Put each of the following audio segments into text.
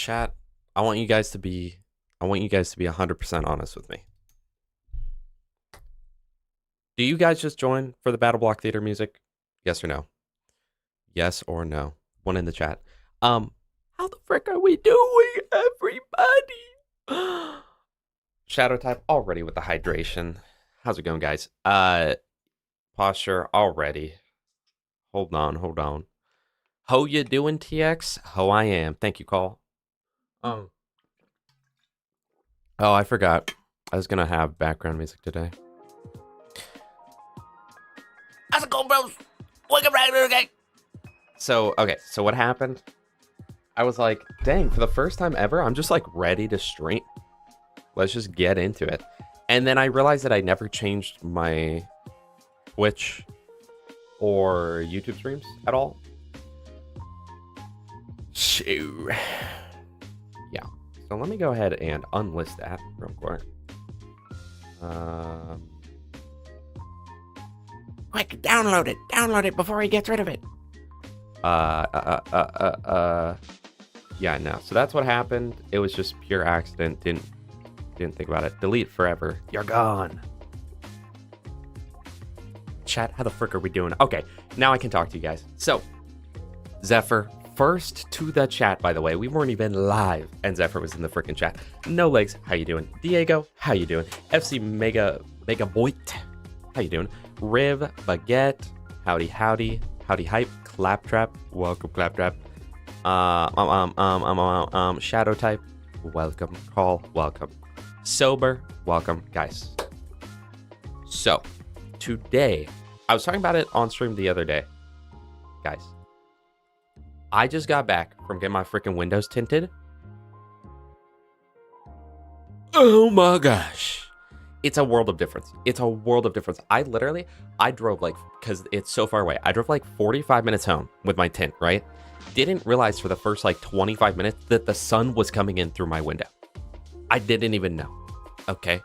Chat, I want you guys to be 100% honest with me. Do you guys just join for the Battle Block Theater music? Yes or no? Yes or no? One in the chat. How the frick are we doing, everybody? Shadow type already with the hydration. How's it going, guys? Posture already. Hold on. Ho you doing, TX? Ho I am. Thank you, Call. Oh, I forgot. I was gonna have background music today. How's it going, bros? Welcome back to the game. So what happened? I was like, dang, for the first time ever, I'm just like ready to stream. Let's just get into it. And then I realized that I never changed my Twitch or YouTube streams at all. So, yeah. So let me go ahead and unlist that real quick. Quick, download it before he gets rid of it. Yeah, no. So that's what happened. It was just pure accident. Didn't think about it. Delete forever. You're gone. Chat, how the frick are we doing? Okay, now I can talk to you guys. So, Zephyr, first to the chat, by the way. We weren't even live, and Zephyr was in the frickin' chat. No Legs, how you doing? Diego, how you doing? FC Mega Boit, how you doing? Riv, Baguette, howdy. Hype, Claptrap, welcome, Claptrap. Shadow Type, welcome. Call, welcome. Sober, welcome, guys. So, today, I was talking about it on stream the other day. Guys, I just got back from getting my freaking windows tinted. Oh my gosh. It's a world of difference. I drove like, because it's so far away, I drove like 45 minutes home with my tint, right? Didn't realize for the first like 25 minutes that the sun was coming in through my window. I didn't even know. Okay.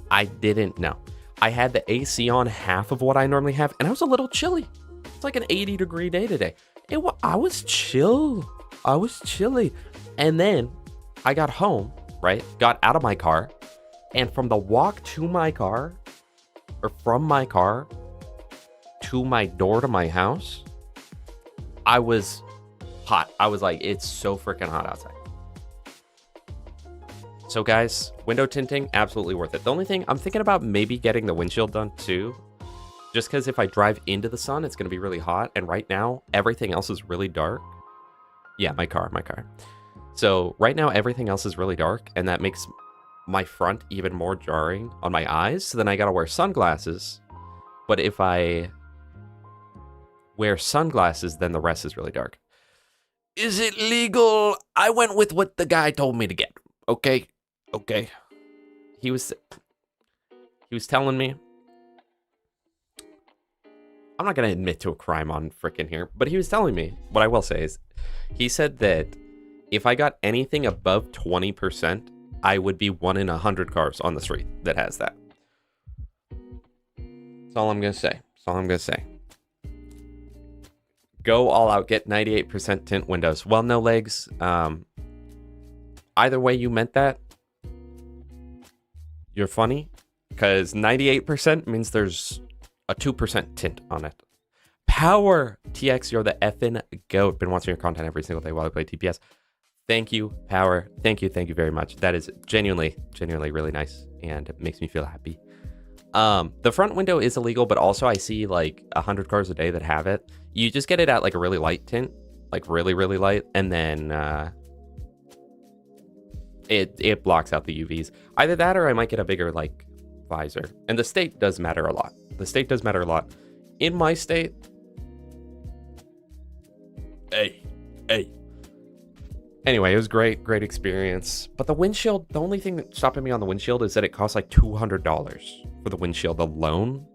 I didn't know. I had the AC on half of what I normally have, and I was a little chilly. It's like an 80-degree day today. I was chill. I was chilly. And then I got home, right? Got out of my car. And from the walk to my car, or from my car to my door to my house, I was hot. I was like, it's so freaking hot outside. So guys, window tinting, absolutely worth it. The only thing, I'm thinking about maybe getting the windshield done too. Just because if I drive into the sun, it's going to be really hot. And right now, everything else is really dark. Yeah, my car. So right now, everything else is really dark. And that makes my front even more jarring on my eyes. So then I got to wear sunglasses. But if I wear sunglasses, then the rest is really dark. Is it legal? I went with what the guy told me to get. Okay. He was telling me. I'm not going to admit to a crime on frickin' here, but he was telling me, what I will say is, he said that if I got anything above 20%, I would be 1 in 100 cars on the street that has that. That's all I'm going to say. Go all out, get 98% tint windows. Well, no Legs. Either way you meant that, you're funny, because 98% means there's a 2% tint on it. Power TX, you're the effing goat. Been watching your content every single day while I play TPS. Thank you, Power. Thank you very much. That is genuinely really nice, and it makes me feel happy. The front window is illegal, but also I see like 100 cars a day that have it. You just get it at like a really light tint, like really light, and then it blocks out the UVs. Either that, or I might get a bigger like visor. And the state does matter a lot. In my state, hey. Anyway, it was great experience. But the windshield, the only thing that's stopping me on the windshield is that it costs like $200 for the windshield alone,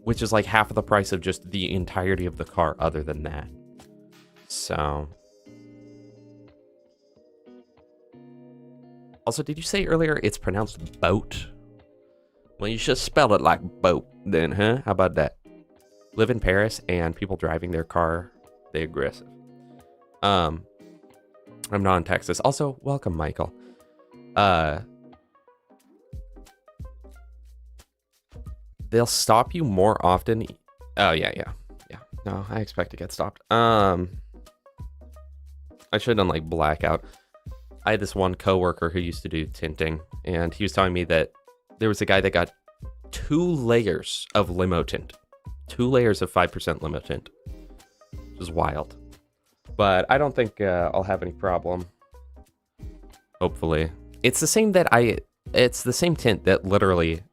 which is like half of the price of just the entirety of the car other than that. So. Also, did you say earlier it's pronounced boat? Well, you should spell it like boat then, huh? How about that? Live in Paris and people driving their car, they aggressive. I'm not in Texas. Also, welcome, Michael. They'll stop you more often. Oh, yeah. No, I expect to get stopped. I should have done like blackout. I had this one coworker who used to do tinting, and he was telling me that there was a guy that got 2 layers of limo tint. 2 layers of 5% limo tint. Which is wild. But I don't think I'll have any problem. Hopefully. It's the same tint that literally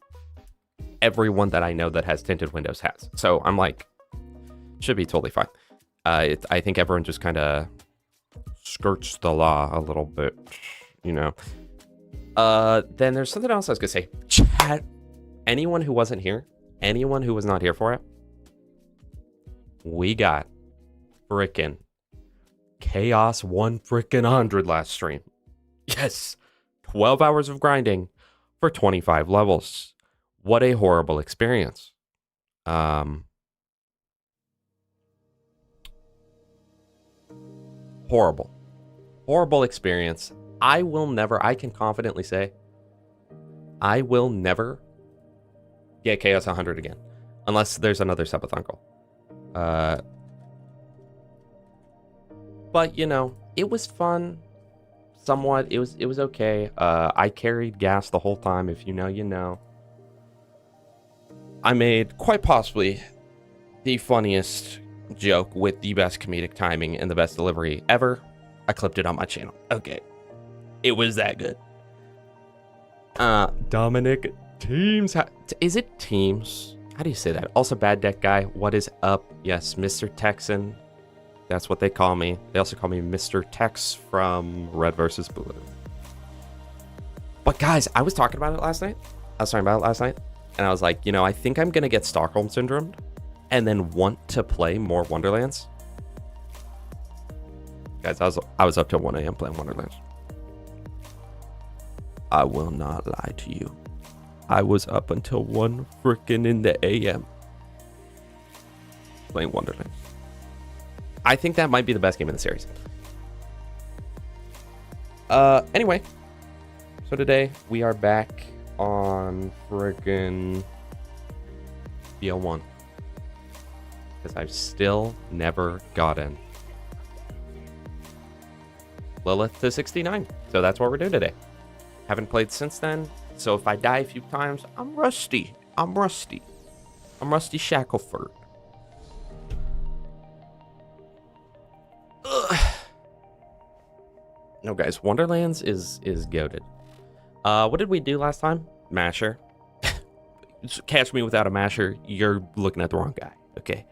everyone that I know that has tinted windows has. So I'm like, should be totally fine. I think everyone just kind of skirts the law a little bit, you know. Then there's something else I was gonna say. Chat. Anyone who wasn't here, anyone who was not here for it, we got frickin' Chaos 100 last stream. Yes, 12 hours of grinding for 25 levels. What a horrible experience. Horrible experience. I can confidently say, I will never get Chaos 100 again. Unless there's another Sabbath Uncle. But, you know, it was fun. Somewhat. It was okay. I carried gas the whole time. If you know, you know. I made quite possibly the funniest joke with the best comedic timing and the best delivery ever. I clipped it on my channel. Okay. It was that good. Dominic Teams. Is it Teams? How do you say that? Also, Bad Deck Guy. What is up? Yes, Mr. Texan. That's what they call me. They also call me Mr. Tex from Red vs. Blue. But guys, I was talking about it last night. And I was like, you know, I think I'm going to get Stockholm Syndrome and then want to play more Wonderlands. Guys, I was up till 1 a.m. playing Wonderlands. I will not lie to you. I was up until 1 frickin' in the a.m. playing Wonderlands. I think that might be the best game in the series. Anyway. So today, we are back on frickin' BL1. Because I've still never gotten Lilith to 69. So that's what we're doing today. Haven't played since then. So if I die a few times, I'm rusty. I'm rusty Shackleford. Ugh. No, guys, Wonderlands is goated. What did we do last time? Masher. Catch me without a masher. You're looking at the wrong guy. Okay.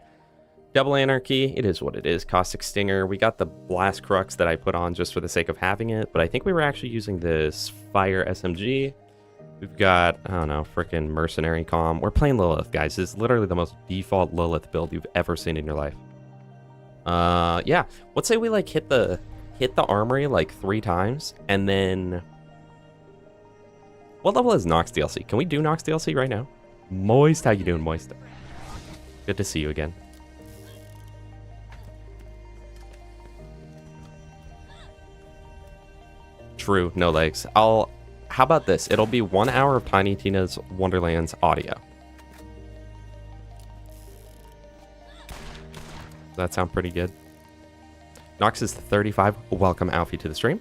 Double Anarchy. It is what it is. Caustic Stinger. We got the Blast Crux that I put on just for the sake of having it. But I think we were actually using this Fire SMG. We've got, I don't know, freaking Mercenary Comm. We're playing Lilith, guys. This is literally the most default Lilith build you've ever seen in your life. Yeah. Let's say we like hit the armory like 3 times, and then what level is Nox DLC? Can we do Nox DLC right now? Moist, how you doing, Moist? Good to see you again. True, no legs. How about this? It'll be 1 hour of Tiny Tina's Wonderlands audio. Does that sound pretty good? Nox is 35. Welcome, Alfie, to the stream.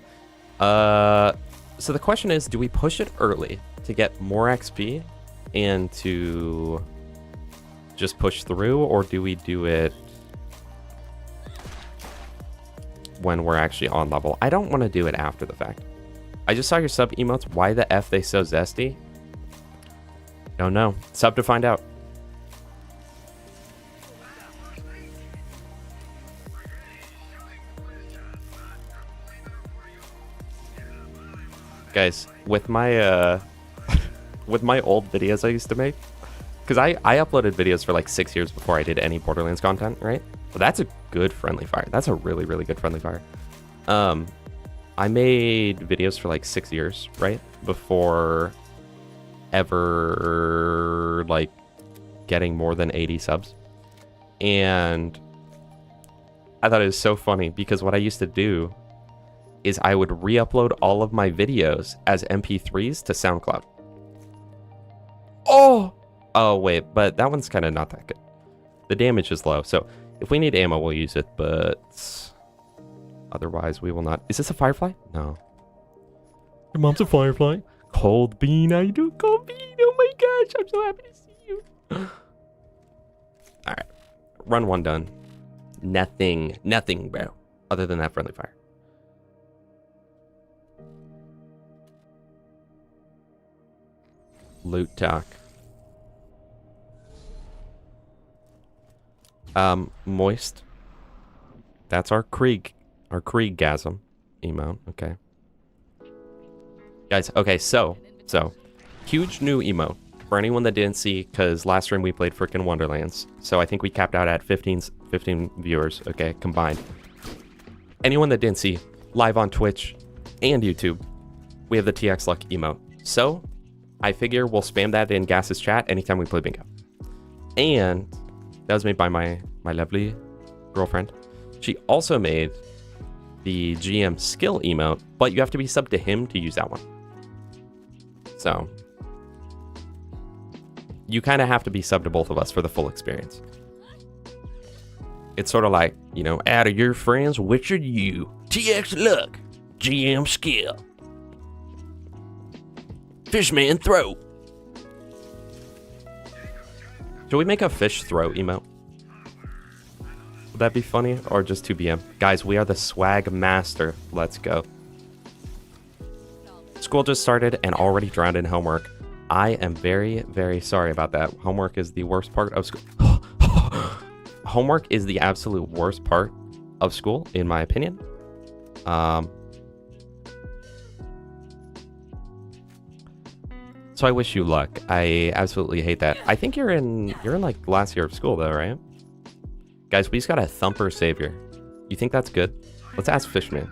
So the question is, do we push it early to get more XP and to just push through, or do we do it when we're actually on level? I don't want to do it after the fact. I just saw your sub emotes. Why the F they so zesty? Don't know. Sub to find out. Guys, with my with my old videos I used to make, because I uploaded videos for like 6 years before I did any Borderlands content, right? Well, that's a good friendly fire. That's a really, really good friendly fire. I made videos for like 6 years, right? Before ever like getting more than 80 subs. And I thought it was so funny because what I used to do is I would re-upload all of my videos as MP3s to SoundCloud. Oh, wait, but that one's kind of not that good. The damage is low, so if we need ammo, we'll use it, but otherwise we will not. Is this a firefly? No. Your mom's a firefly. Cold Bean, how you doing, Cold Bean? Oh my gosh, I'm so happy to see you. All right, run one done. Nothing, bro, other than that friendly fire. Loot talk. Moist. That's our Krieggasm emote. Okay. Guys, okay, so, huge new emote for anyone that didn't see, because last stream we played frickin' Wonderlands. So I think we capped out at 15 viewers, okay, combined. Anyone that didn't see, live on Twitch and YouTube, we have the TX Luck emote. So I figure we'll spam that in Gas's chat anytime we play bingo. And that was made by my lovely girlfriend. She also made the GM skill emote, but you have to be subbed to him to use that one. So you kind of have to be subbed to both of us for the full experience. It's sort of like, you know, out of your friends, which are you? TX Luck, GM skill, Fishman throw. Should we make a fish throw emote? Would that be funny? Or just 2BM? Guys, we are the swag master. Let's go. School just started and already drowned in homework. I am very, very sorry about that. Homework is the worst part of school. Homework is the absolute worst part of school, in my opinion. So I wish you luck. I absolutely hate that. I think you're in like last year of school though, right? Guys, we just got a thumper savior. You think that's good? Let's ask Fishman.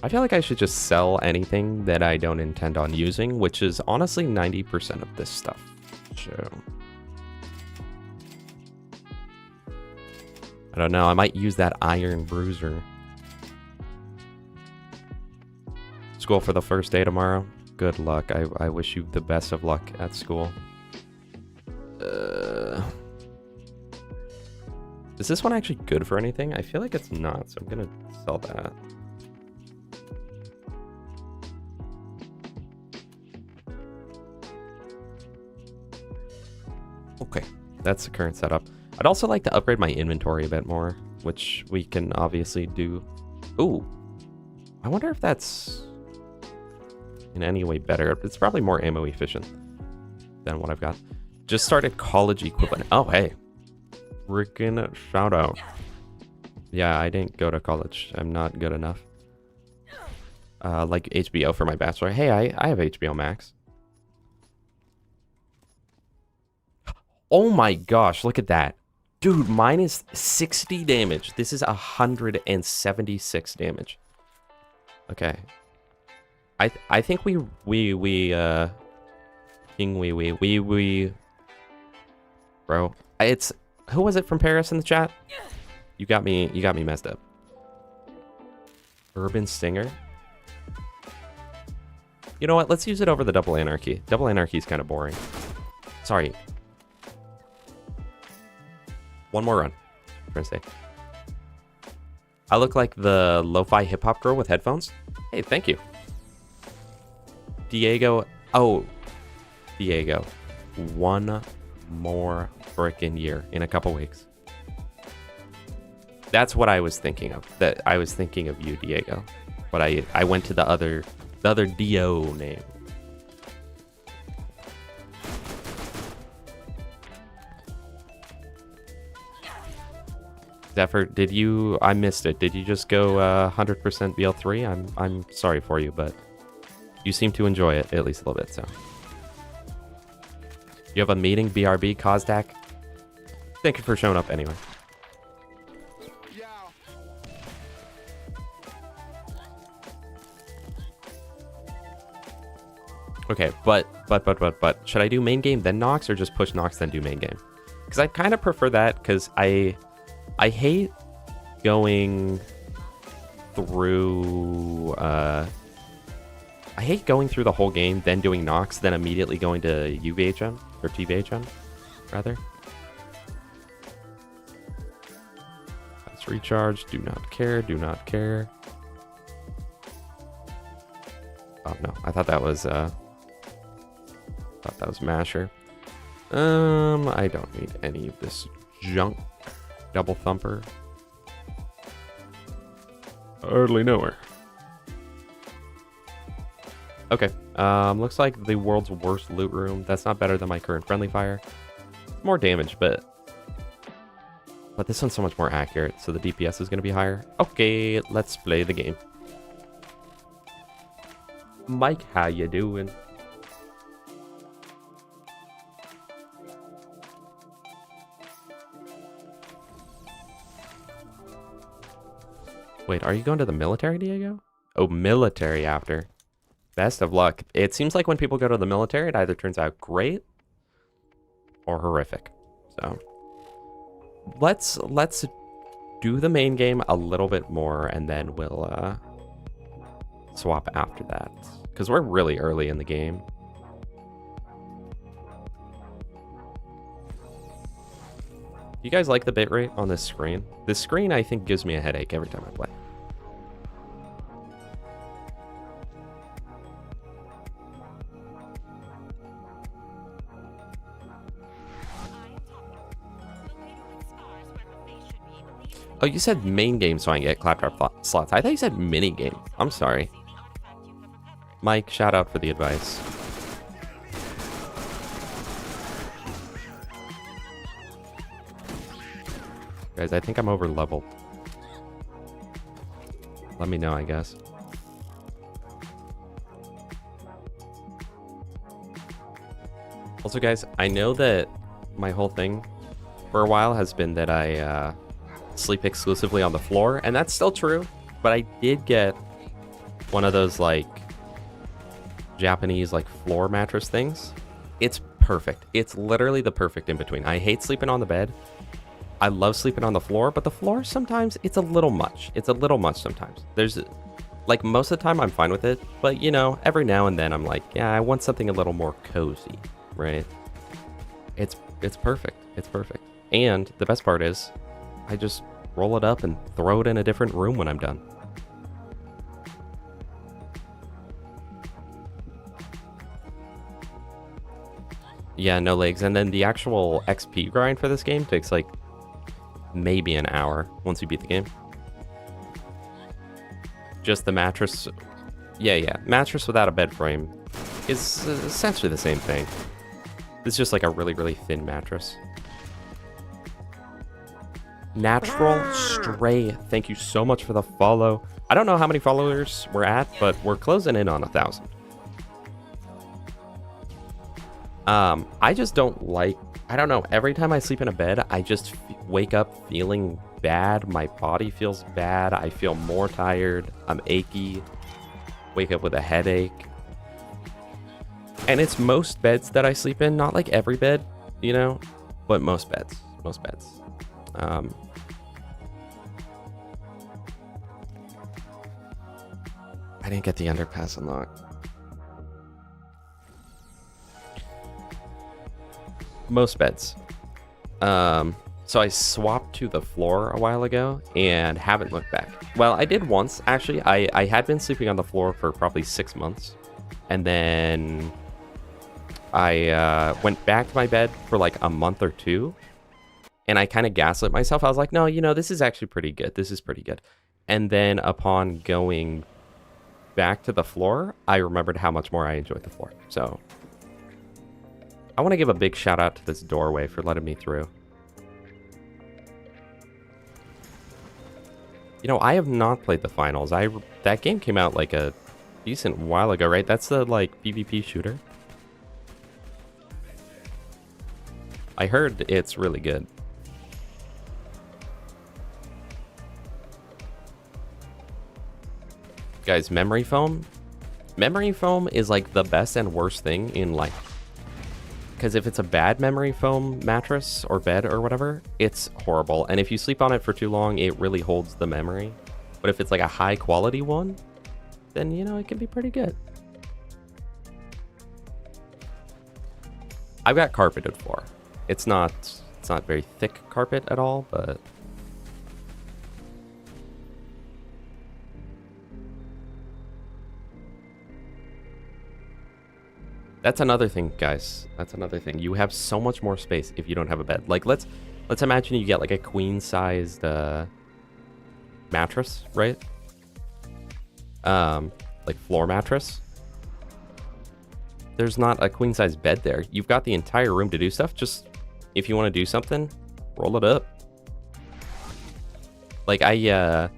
I feel like I should just sell anything that I don't intend on using, which is honestly 90% of this stuff. So I don't know. I might use that iron bruiser. School for the first day tomorrow. Good luck. I wish you the best of luck at school. Is this one actually good for anything? I feel like it's not, so I'm gonna sell that. Okay, that's the current setup. I'd also like to upgrade my inventory a bit more, which we can obviously do. Ooh, I wonder if that's in any way better. It's probably more ammo efficient than what I've got. Just started college equivalent. Oh, hey. Freaking shout out. Yeah, I didn't go to college. I'm not good enough. Like HBO for my bachelor. Hey, I have HBO Max. Oh my gosh, look at that. Dude, mine is 60 damage. This is 176 damage. Okay. I think we bro. It's who was it from Paris in the chat? You got me messed up. Urban Stinger. You know what? Let's use it over the Double Anarchy. Double Anarchy is kind of boring. Sorry. One more run. Wednesday. I look like the lo-fi hip-hop girl with headphones. Hey, thank you. Diego. Oh, Diego. One more frickin' year in a couple weeks. That's what I was thinking of. That I was thinking of you, Diego. But I went to the other Dio name. Zephyr, did you? I missed it. Did you just go 100% BL3? I'm sorry for you, but you seem to enjoy it at least a little bit. So you have a meeting, BRB, Kozdak. Thank you for showing up anyway. Okay, but, should I do main game then Nox, or just push Nox then do main game? Because I kind of prefer that, because I hate going through, I hate going through the whole game, then doing Nox, then immediately going to UVHM, or TVHM, rather. Let's recharge, do not care, do not care. Oh no, I thought that was Masher. I don't need any of this junk. Double thumper. Hardly know her. Okay, looks like the world's worst loot room. That's not better than my current friendly fire. More damage, but this one's so much more accurate, so the DPS is going to be higher. Okay, let's play the game. Mike, how you doing? Wait, are you going to the military, Diego? Oh, military after. Best of luck. It seems like when people go to the military, it either turns out great or horrific. So let's do the main game a little bit more, and then we'll swap after that, because we're really early in the game. You guys like the bitrate on this screen? This screen, I think, gives me a headache every time I play. Oh, you said main game, so I can get claptrap slots. I thought you said mini game. I'm sorry. Mike, shout out for the advice. Guys, I think I'm over leveled. Let me know, I guess. Also, guys, I know that my whole thing for a while has been that I sleep exclusively on the floor, and that's still true, but I did get one of those like Japanese like floor mattress things. It's perfect. It's literally the perfect in between. I hate sleeping on the bed. I love sleeping on the floor, but the floor sometimes it's a little much. It's a little much sometimes. There's like most of the time I'm fine with it, but you know, every now and then I'm like, yeah, I want something a little more cozy, right? It's perfect. It's perfect. And the best part is I just roll it up and throw it in a different room when I'm done. Yeah, no legs. And then the actual XP grind for this game takes like maybe an hour once you beat the game. Just the mattress. Yeah. Mattress without a bed frame is essentially the same thing. It's just like a really, really thin mattress. Natural Stray, thank you so much for the follow. I don't know how many followers we're at, but we're closing in on 1,000. I just don't like, I don't know, every time I sleep in a bed, I just wake up feeling bad. My body feels bad. I feel more tired. I'm achy. Wake up with a headache. And it's most beds that I sleep in, not like every bed, you know, but most beds. I didn't get the underpass unlocked. Most beds. So I swapped to the floor a while ago and haven't looked back. Well, I did once, actually. I had been sleeping on the floor for probably 6 months. And then I went back to my bed for like a month or two. And I kind of gaslit myself. I was like, no, you know, this is actually pretty good. This is pretty good. And then upon going back to the floor, I remembered how much more I enjoyed the floor. So I want to give a big shout out to this doorway for letting me through. You know, I have not played the finals. That game came out like a decent while ago, right? That's the like PvP shooter. I heard it's really good. Guys, memory foam, Memory foam is like the best and worst thing in life. Because if it's a bad memory foam mattress or bed or whatever, it's horrible. And if you sleep on it for too long, it really holds the memory. But if it's like a high quality one, then, you know, it can be pretty good. I've got carpeted floor. It's not very thick carpet at all, but that's another thing, guys. That's another thing. You have so much more space if you don't have a bed. Like, let's imagine you get like a queen-sized mattress, right? Like floor mattress. There's not a queen-size bed there. You've got the entire room to do stuff. Just if you want to do something, roll it up. Like I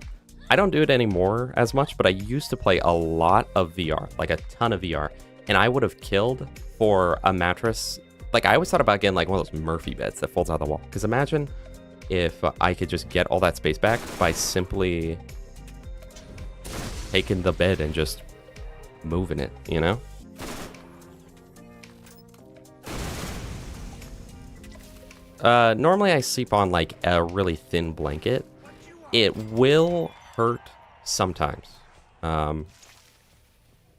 don't do it anymore as much, but I used to play a lot of VR, like a ton of VR, and I would have killed for a mattress. Like I always thought about getting like one of those Murphy beds that folds out the wall. Because imagine if I could just get all that space back by simply taking the bed and just moving it, you know? Normally I sleep on like a really thin blanket. It will hurt sometimes.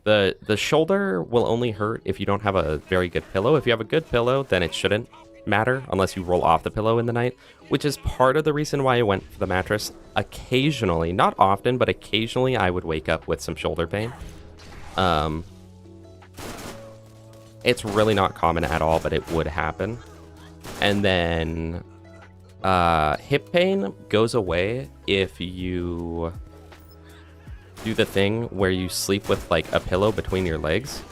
The shoulder will only hurt if you don't have a very good pillow. If you have a good pillow, then it shouldn't matter unless you roll off the pillow in the night, which is part of the reason why I went for the mattress. Occasionally, not often, but occasionally I would wake up with some shoulder pain. It's really not common at all, but it would happen. And then hip pain goes away if you do the thing where you sleep with like a pillow between your legs.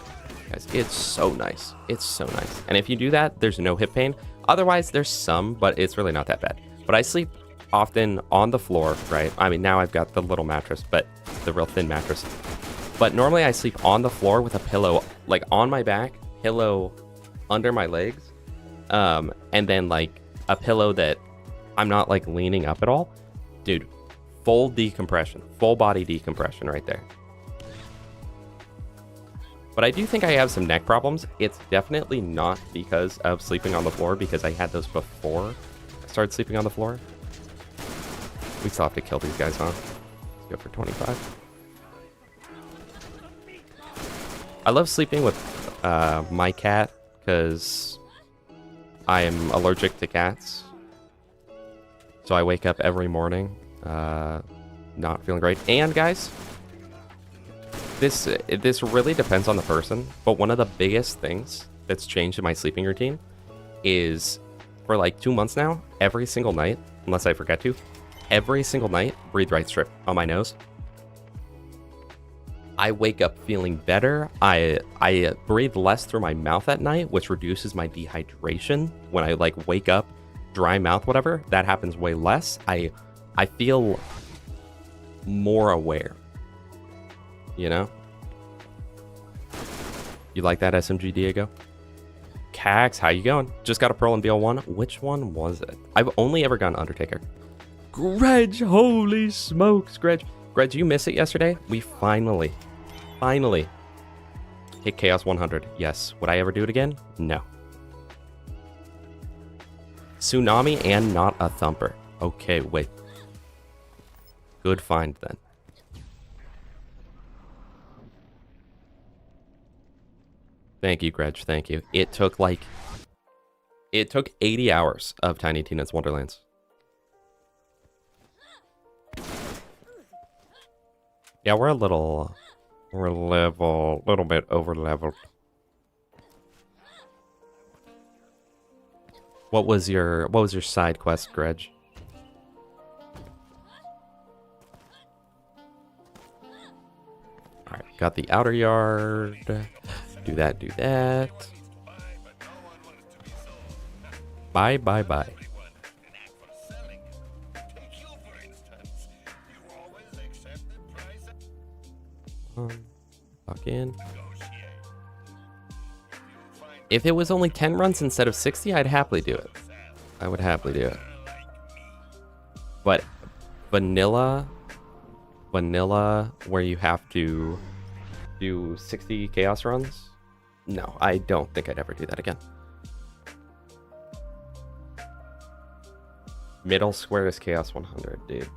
Guys, it's so nice. It's so nice. And if you do that, there's no hip pain. Otherwise, there's some, but it's really not that bad. But I sleep often on the floor, right? I mean, now I've got the little mattress, but the real thin mattress. But normally I sleep on the floor with a pillow, like on my back, pillow under my legs. And then like a pillow that I'm not like leaning up at all. Dude, full decompression, full body decompression right there. But I do think I have some neck problems. It's definitely not because of sleeping on the floor, because I had those before I started sleeping on the floor. We still have to kill these guys, huh? Let's go for 25. I love sleeping with my cat because I am allergic to cats. So I wake up every morning not feeling great. And guys, this really depends on the person, but one of the biggest things that's changed in my sleeping routine is for like 2 months now, every single night, unless I forget to, every single night, breathe right strip on my nose. I wake up feeling better. I breathe less through my mouth at night, which reduces my dehydration. When I like wake up, dry mouth, whatever, that happens way less. I feel more aware. You know? You like that, SMG Diego? Cax, how you going? Just got a Pearl in BL1. Which one was it? I've only ever gotten Undertaker. Greg, holy smokes, Greg. Greg, did you miss it yesterday? We finally hit Chaos 100. Yes. Would I ever do it again? No. Tsunami and not a thumper. Okay, wait. Good find then. Thank you, Greg. Thank you. It took 80 hours of Tiny Tina's Wonderlands. Yeah, we're a little bit over leveled. What was your side quest, Greg? All right, got the outer yard. Do that, do that. Bye, bye, bye. Lock in. If it was only 10 runs instead of 60, I'd happily do it. I would happily do it. But vanilla, where you have to do 60 chaos runs? No, I don't think I'd ever do that again. Middle square is chaos 100, dude.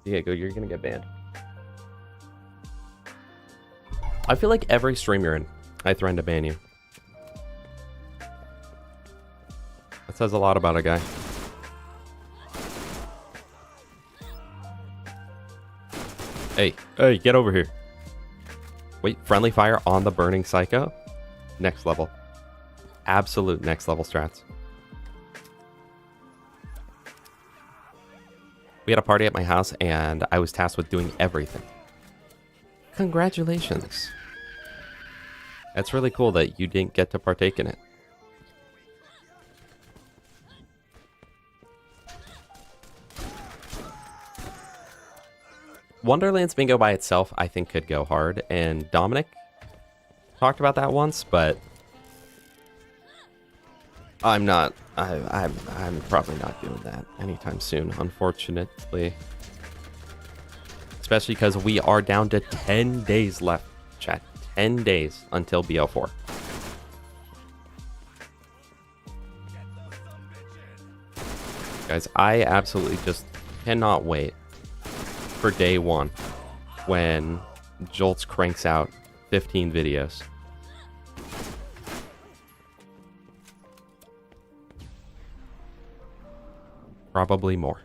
Diego, you're gonna get banned. I feel like every stream you're in, I threaten to ban you. That says a lot about a guy. Hey, get over here. Wait, friendly fire on the burning psycho? Next level. Absolute next level strats. We had a party at my house and I was tasked with doing everything. Congratulations. That's really cool that you didn't get to partake in it. Wonderlands bingo by itself, I think, could go hard, and Dominic talked about that once, but I'm probably not doing that anytime soon, unfortunately. Especially because we are down to 10 days left, chat. 10 days until BL4. Guys, I absolutely just cannot wait for day one when Jolts cranks out 15 videos. Probably more.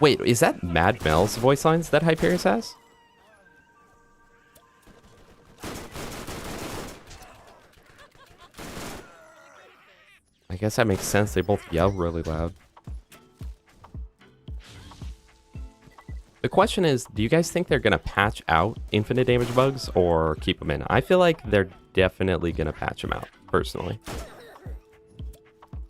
Wait, is that Mad Mel's voice lines that Hyperius has? I guess that makes sense. They both yell really loud. The question is, do you guys think they're going to patch out infinite damage bugs or keep them in? I feel like they're definitely going to patch them out, personally.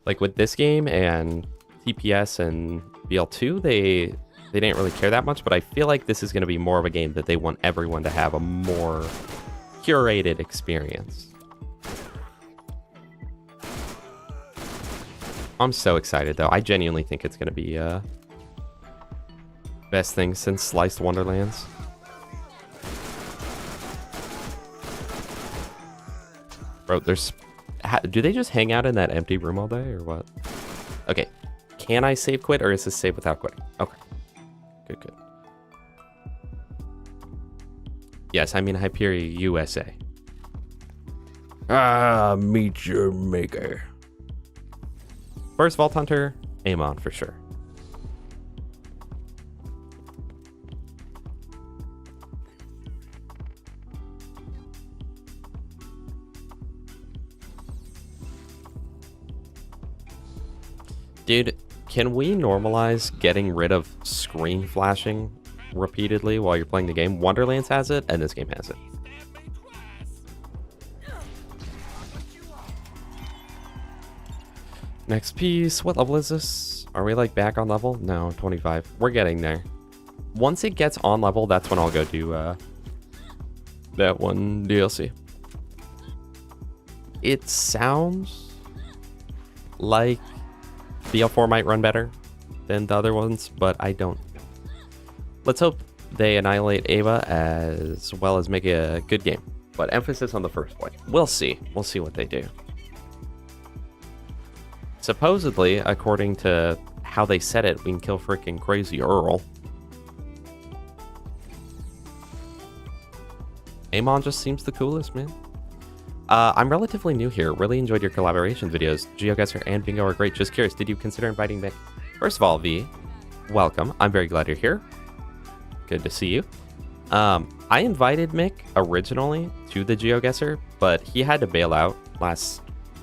Like with this game and TPS and BL2, they didn't really care that much, but I feel like this is going to be more of a game that they want everyone to have a more curated experience. I'm so excited, though. I genuinely think it's going to be best thing since Sliced Wonderlands. Bro, do they just hang out in that empty room all day, or what? Okay. Can I save quit, or is this save without quitting? Okay. Good. Yes, I mean Hyperion, USA. Meet your maker. First Vault Hunter, Amon for sure. Dude, can we normalize getting rid of screen flashing repeatedly while you're playing the game? Wonderlands has it, and this game has it. Next piece. What level is this? Are we like back on level? No, 25. We're getting there. Once it gets on level, that's when I'll go do that one DLC. It sounds like BL4 might run better than the other ones, but I don't know. Let's hope they annihilate Ava as well as make a good game. But emphasis on the first point. We'll see. We'll see what they do. Supposedly, according to how they said it, we can kill freaking Crazy Earl. Amon just seems the coolest, man. I'm relatively new here. Really enjoyed your collaboration videos. GeoGuessr and Bingo are great. Just curious, did you consider inviting Mick? First of all, V, welcome. I'm very glad you're here. Good to see you. I invited Mick originally to the GeoGuessr, but he had to bail out last,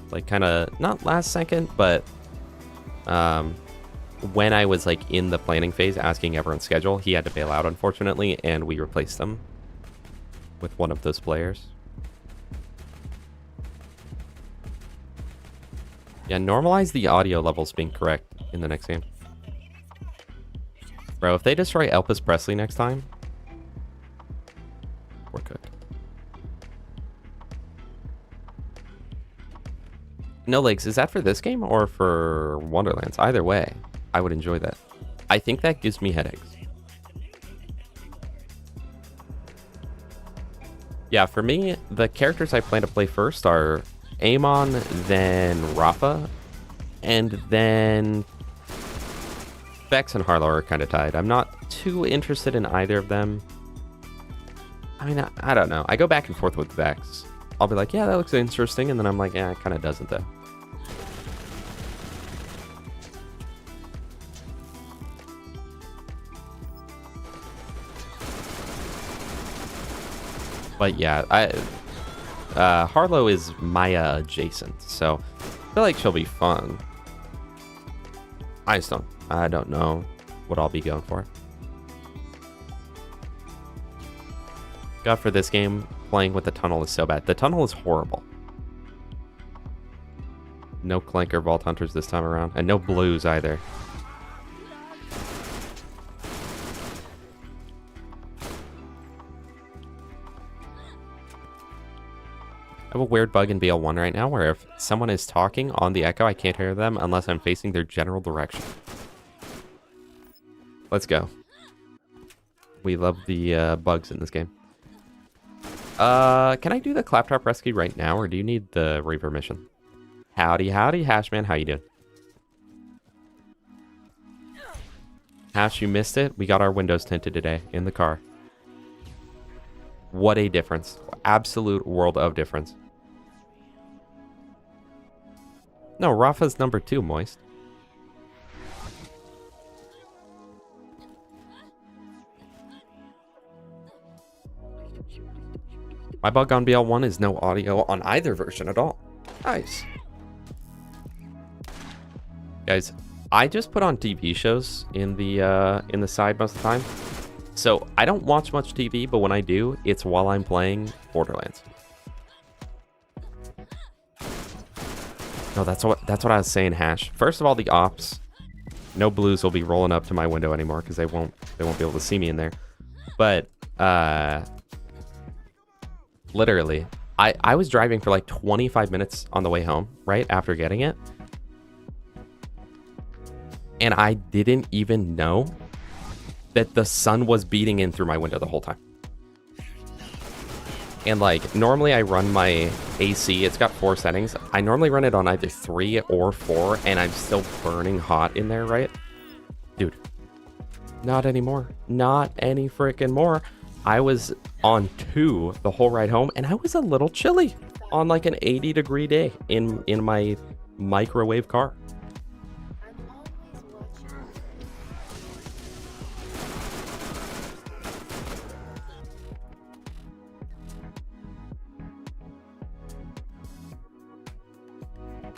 like, kind of, not last second, but when I was, like, in the planning phase asking everyone's schedule, he had to bail out, unfortunately, and we replaced him with one of those players. Yeah, normalize the audio levels being correct in the next game. Bro, if they destroy Elvis Presley next time, we're good. No Legs, is that for this game or for Wonderlands? Either way, I would enjoy that. I think that gives me headaches. Yeah, for me, the characters I plan to play first are Amon, then Rafa, and then Vex and Harlow are kind of tied. I'm not too interested in either of them. I mean, I don't know. I go back and forth with Vex. I'll be like, yeah, that looks interesting, and then I'm like, yeah, it kind of doesn't, though. But yeah, Harlow is Maya adjacent, so I feel like she'll be fun. I don't know what I'll be going for. God, for this game, playing with the tunnel is so bad. The tunnel is horrible. No Clanker Vault Hunters this time around, and no blues either. I have a weird bug in BL1 right now where if someone is talking on the echo, I can't hear them unless I'm facing their general direction. Let's go. We love the bugs in this game. Can I do the Claptrap Rescue right now, or do you need the Reaver mission? Howdy, Hashman. How you doing? Hash, you missed it. We got our windows tinted today in the car. What a difference. Absolute world of difference. No, Rafa's number 2, Moist. My bug on BL1 is no audio on either version at all. Nice. Guys, I just put on TV shows in the side most of the time. So I don't watch much TV, but when I do, it's while I'm playing Borderlands. No, that's what I was saying, Hash. First of all, the ops. No blues will be rolling up to my window anymore because they won't be able to see me in there. But literally, I was driving for like 25 minutes on the way home, right after getting it. And I didn't even know that the sun was beating in through my window the whole time. And like, normally I run my AC, it's got 4 settings. I normally run it on either 3 or 4, and I'm still burning hot in there, right? Dude, not anymore. Not any freaking more. I was on 2 the whole ride home, and I was a little chilly on like an 80-degree day in my microwave car.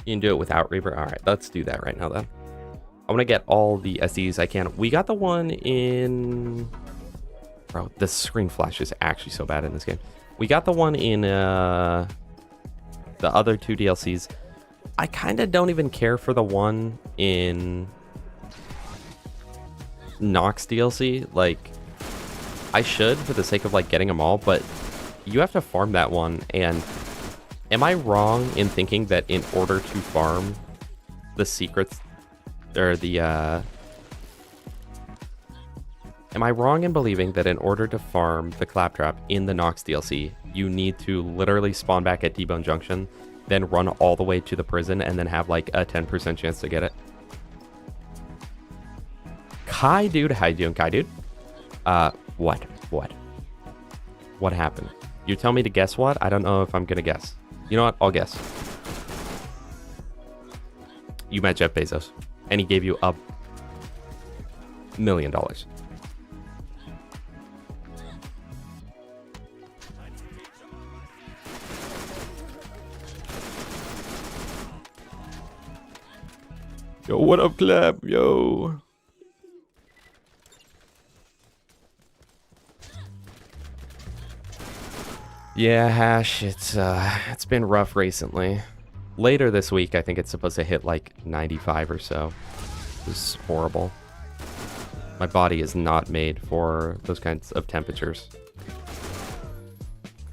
You can do it without Reaver. All right, let's do that right now then. I want to get all the SDs I can. We got the one in... Bro, the screen flash is actually so bad in this game. We got the one in the other 2 DLCs. I kind of don't even care for the one in Nox DLC. Like, I should for the sake of like getting them all, but you have to farm that one. And am I wrong in thinking that in order to farm the secrets or the am I wrong in believing that in order to farm the Claptrap in the Nox DLC, you need to literally spawn back at T-Bone Junction, then run all the way to the prison, and then have like a 10% chance to get it? Kai dude, how you doing, Kai dude? What happened? You tell me to guess what? I don't know if I'm gonna guess. You know what? I'll guess. You met Jeff Bezos, and he gave you $1 million. Yo, what up, Clap? Yo. Yeah, Hash, it's been rough recently. Later this week, I think it's supposed to hit like 95 or so. This is horrible. My body is not made for those kinds of temperatures.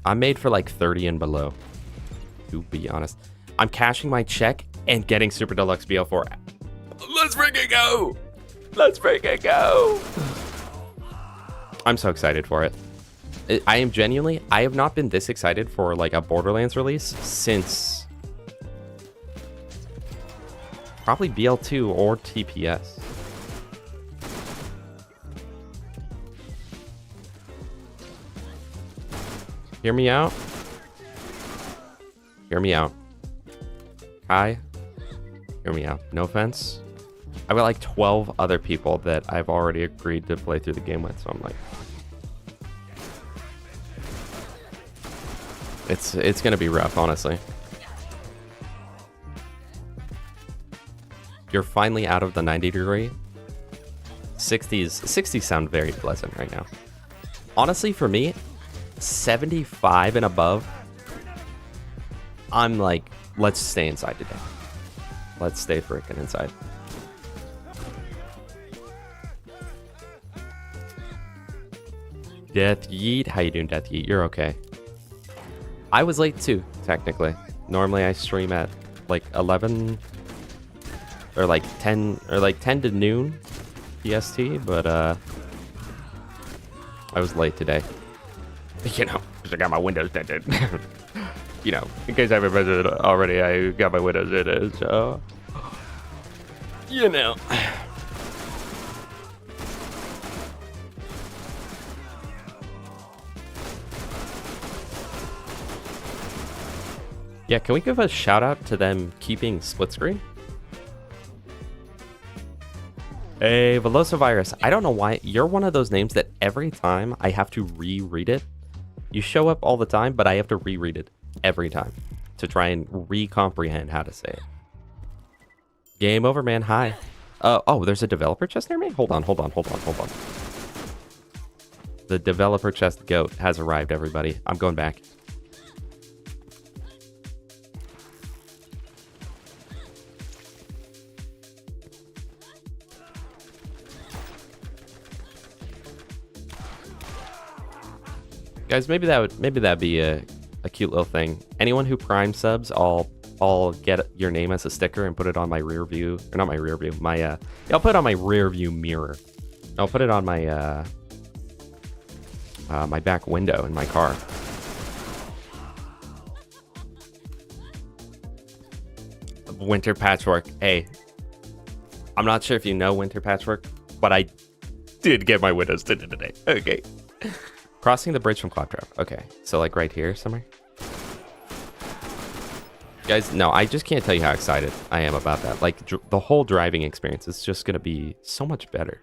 I'm made for like 30 and below, to be honest. I'm cashing my check and getting Super Deluxe BL4. Let's freaking go! Let's freaking go. I'm so excited for it. I am genuinely, I have not been this excited for like a Borderlands release since probably BL2 or TPS. Hear me out. Hear me out. Kai, hear me out. No offense. I've got like 12 other people that I've already agreed to play through the game with, so I'm like, it's gonna be rough, honestly. You're finally out of the 90-degree. 60s sound very pleasant right now. Honestly, for me, 75 and above, I'm like, let's stay inside today. Let's stay freaking inside. Death Yeet, how you doing, Death Yeet? You're okay. I was late too, technically. Normally I stream at like 11 or like 10 to noon PST, but I was late today. You know, because I got my windows tinted. You know, in case I haven't mentioned it already, I got my windows tinted, so you know. Yeah, can we give a shout out to them keeping split screen? Hey, Velocivirus. I don't know why. You're one of those names that every time I have to reread it. You show up all the time, but I have to reread it every time to try and re-comprehend how to say it. Game over, man. Hi. Oh, there's a developer chest near me? Hold on. The developer chest goat has arrived, everybody. I'm going back. Guys, maybe that'd be a cute little thing. Anyone who Prime subs, I'll get your name as a sticker and put it on my rear view, or not my rear view, I'll put it on my rear view mirror. I'll put it on my my back window in my car. Winter Patchwork. Hey, I'm not sure if you know Winter Patchwork, but I did get my windows tinted today. Okay. Crossing the bridge from Claptrap. Okay, so like right here somewhere. Guys, no, I just can't tell you how excited I am about that. Like the whole driving experience is just gonna be so much better.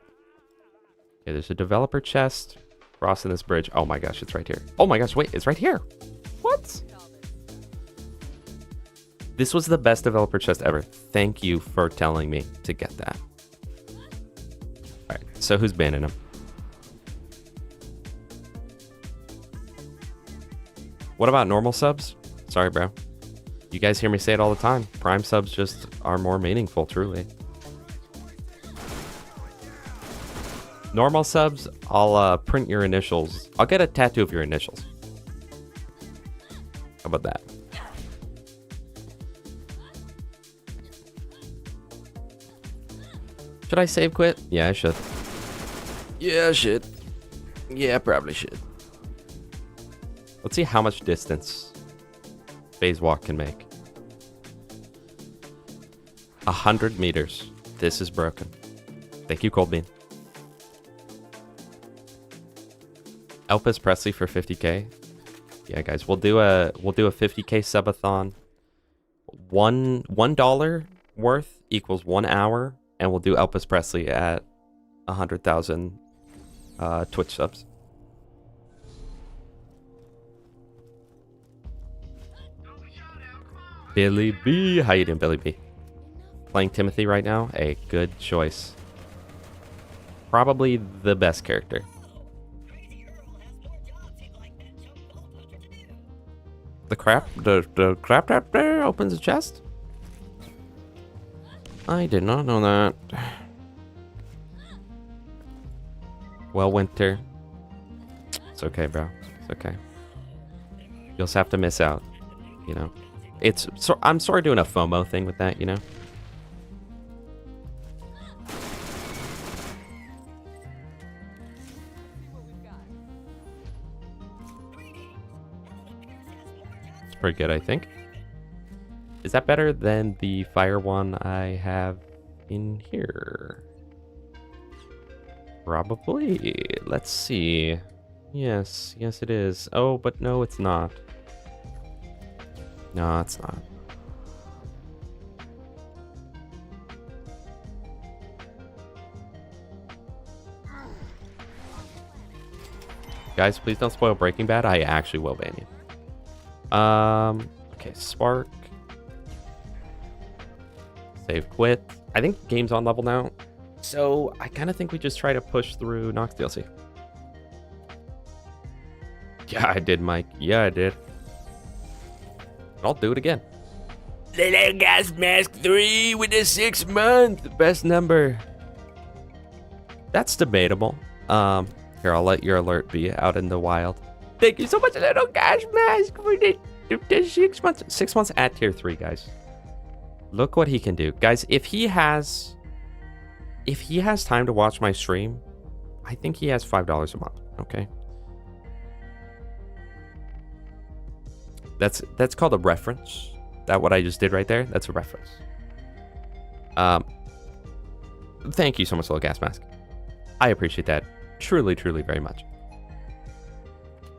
Okay, there's a developer chest crossing this bridge. Oh my gosh, it's right here. Oh my gosh, wait, it's right here. What? This was the best developer chest ever. Thank you for telling me to get that. All right, so who's banning him? What about normal subs? Sorry, bro. You guys hear me say it all the time. Prime subs just are more meaningful, truly. Normal subs, I'll print your initials. I'll get a tattoo of your initials. How about that? Should I save quit? Yeah, I should. Yeah, I should. Yeah, I probably should. Let's see how much distance phase walk can make. 100 meters. This is broken. Thank you, Cold Bean. Elvis Presley for 50k. Yeah, guys, we'll do a 50k subathon. $1 worth equals 1 hour, and we'll do Elvis Presley at 100,000 Twitch subs. Billy B. How you doing, Billy B? Playing Timothy right now? A good choice. Probably the best character. The crap trap there opens a chest? I did not know that. Well, Winter. It's okay, bro. It's okay. You'll just have to miss out, you know? I'm sort of doing a FOMO thing with that, you know? Pretty good, I think. Is that better than the fire one I have in here? Probably. Let's see. Yes, yes it is. Oh, but no, it's not. No, it's not. Guys, please don't spoil Breaking Bad. I actually will ban you. Okay, Spark. Save quit. I think game's on level now. So I kind of think we just try to push through Nox DLC. Yeah, I did, Mike. Yeah, I did. I'll do it again. Little Gas Mask 3 with a 6-month. Best number. That's debatable. Here, I'll let your alert be out in the wild. Thank you so much, Little Gas Mask, for the 6 months. 6 months at tier 3, guys. Look what he can do. Guys, if he has time to watch my stream, I think he has $5 a month, okay? That's called a reference. That what I just did right there, that's a reference. Thank you so much, Little Gas Mask. I appreciate that. Truly, truly very much.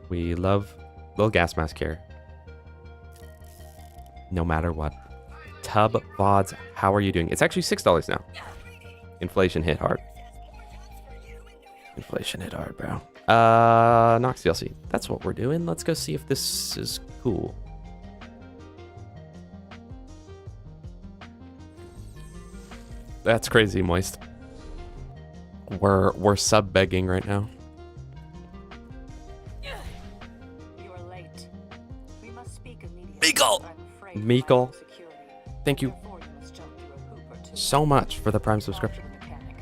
We love Little Gas Mask here. No matter what. Tub VODs, how are you doing? It's actually $6 now. Inflation hit hard. Inflation hit hard, bro. Nox DLC. That's what we're doing. Let's go see if this is cool. That's crazy, Moist. We're sub begging right now. You are late. We must speak immediately. Meekle! Meekle, thank you so much for the Prime subscription.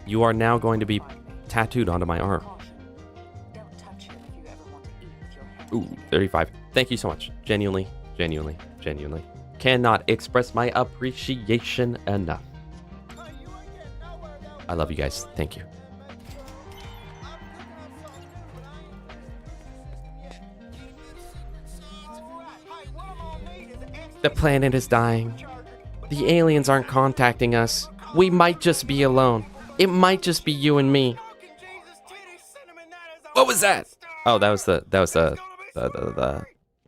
You are now going to be tattooed onto my arm. Ooh, 35. Thank you so much. Genuinely, genuinely, genuinely. Cannot express my appreciation enough. I love you guys. Thank you. The planet is dying. The aliens aren't contacting us. We might just be alone. It might just be you and me. What was that? Oh, that was the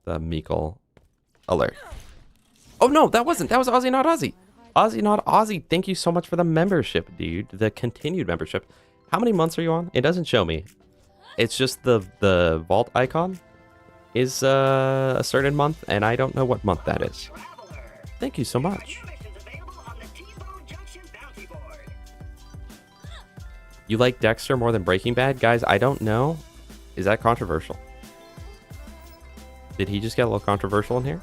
Meekle alert. Oh no, that wasn't. That was Aussie Not Aussie. Aussie Not Aussie. Thank you so much for the membership, dude. The continued membership. How many months are you on? It doesn't show me. It's just the vault icon is a certain month, and I don't know what month that is. Thank you so much. You like Dexter more than Breaking Bad? Guys, I don't know. Is that controversial? Did he just get a little controversial in here?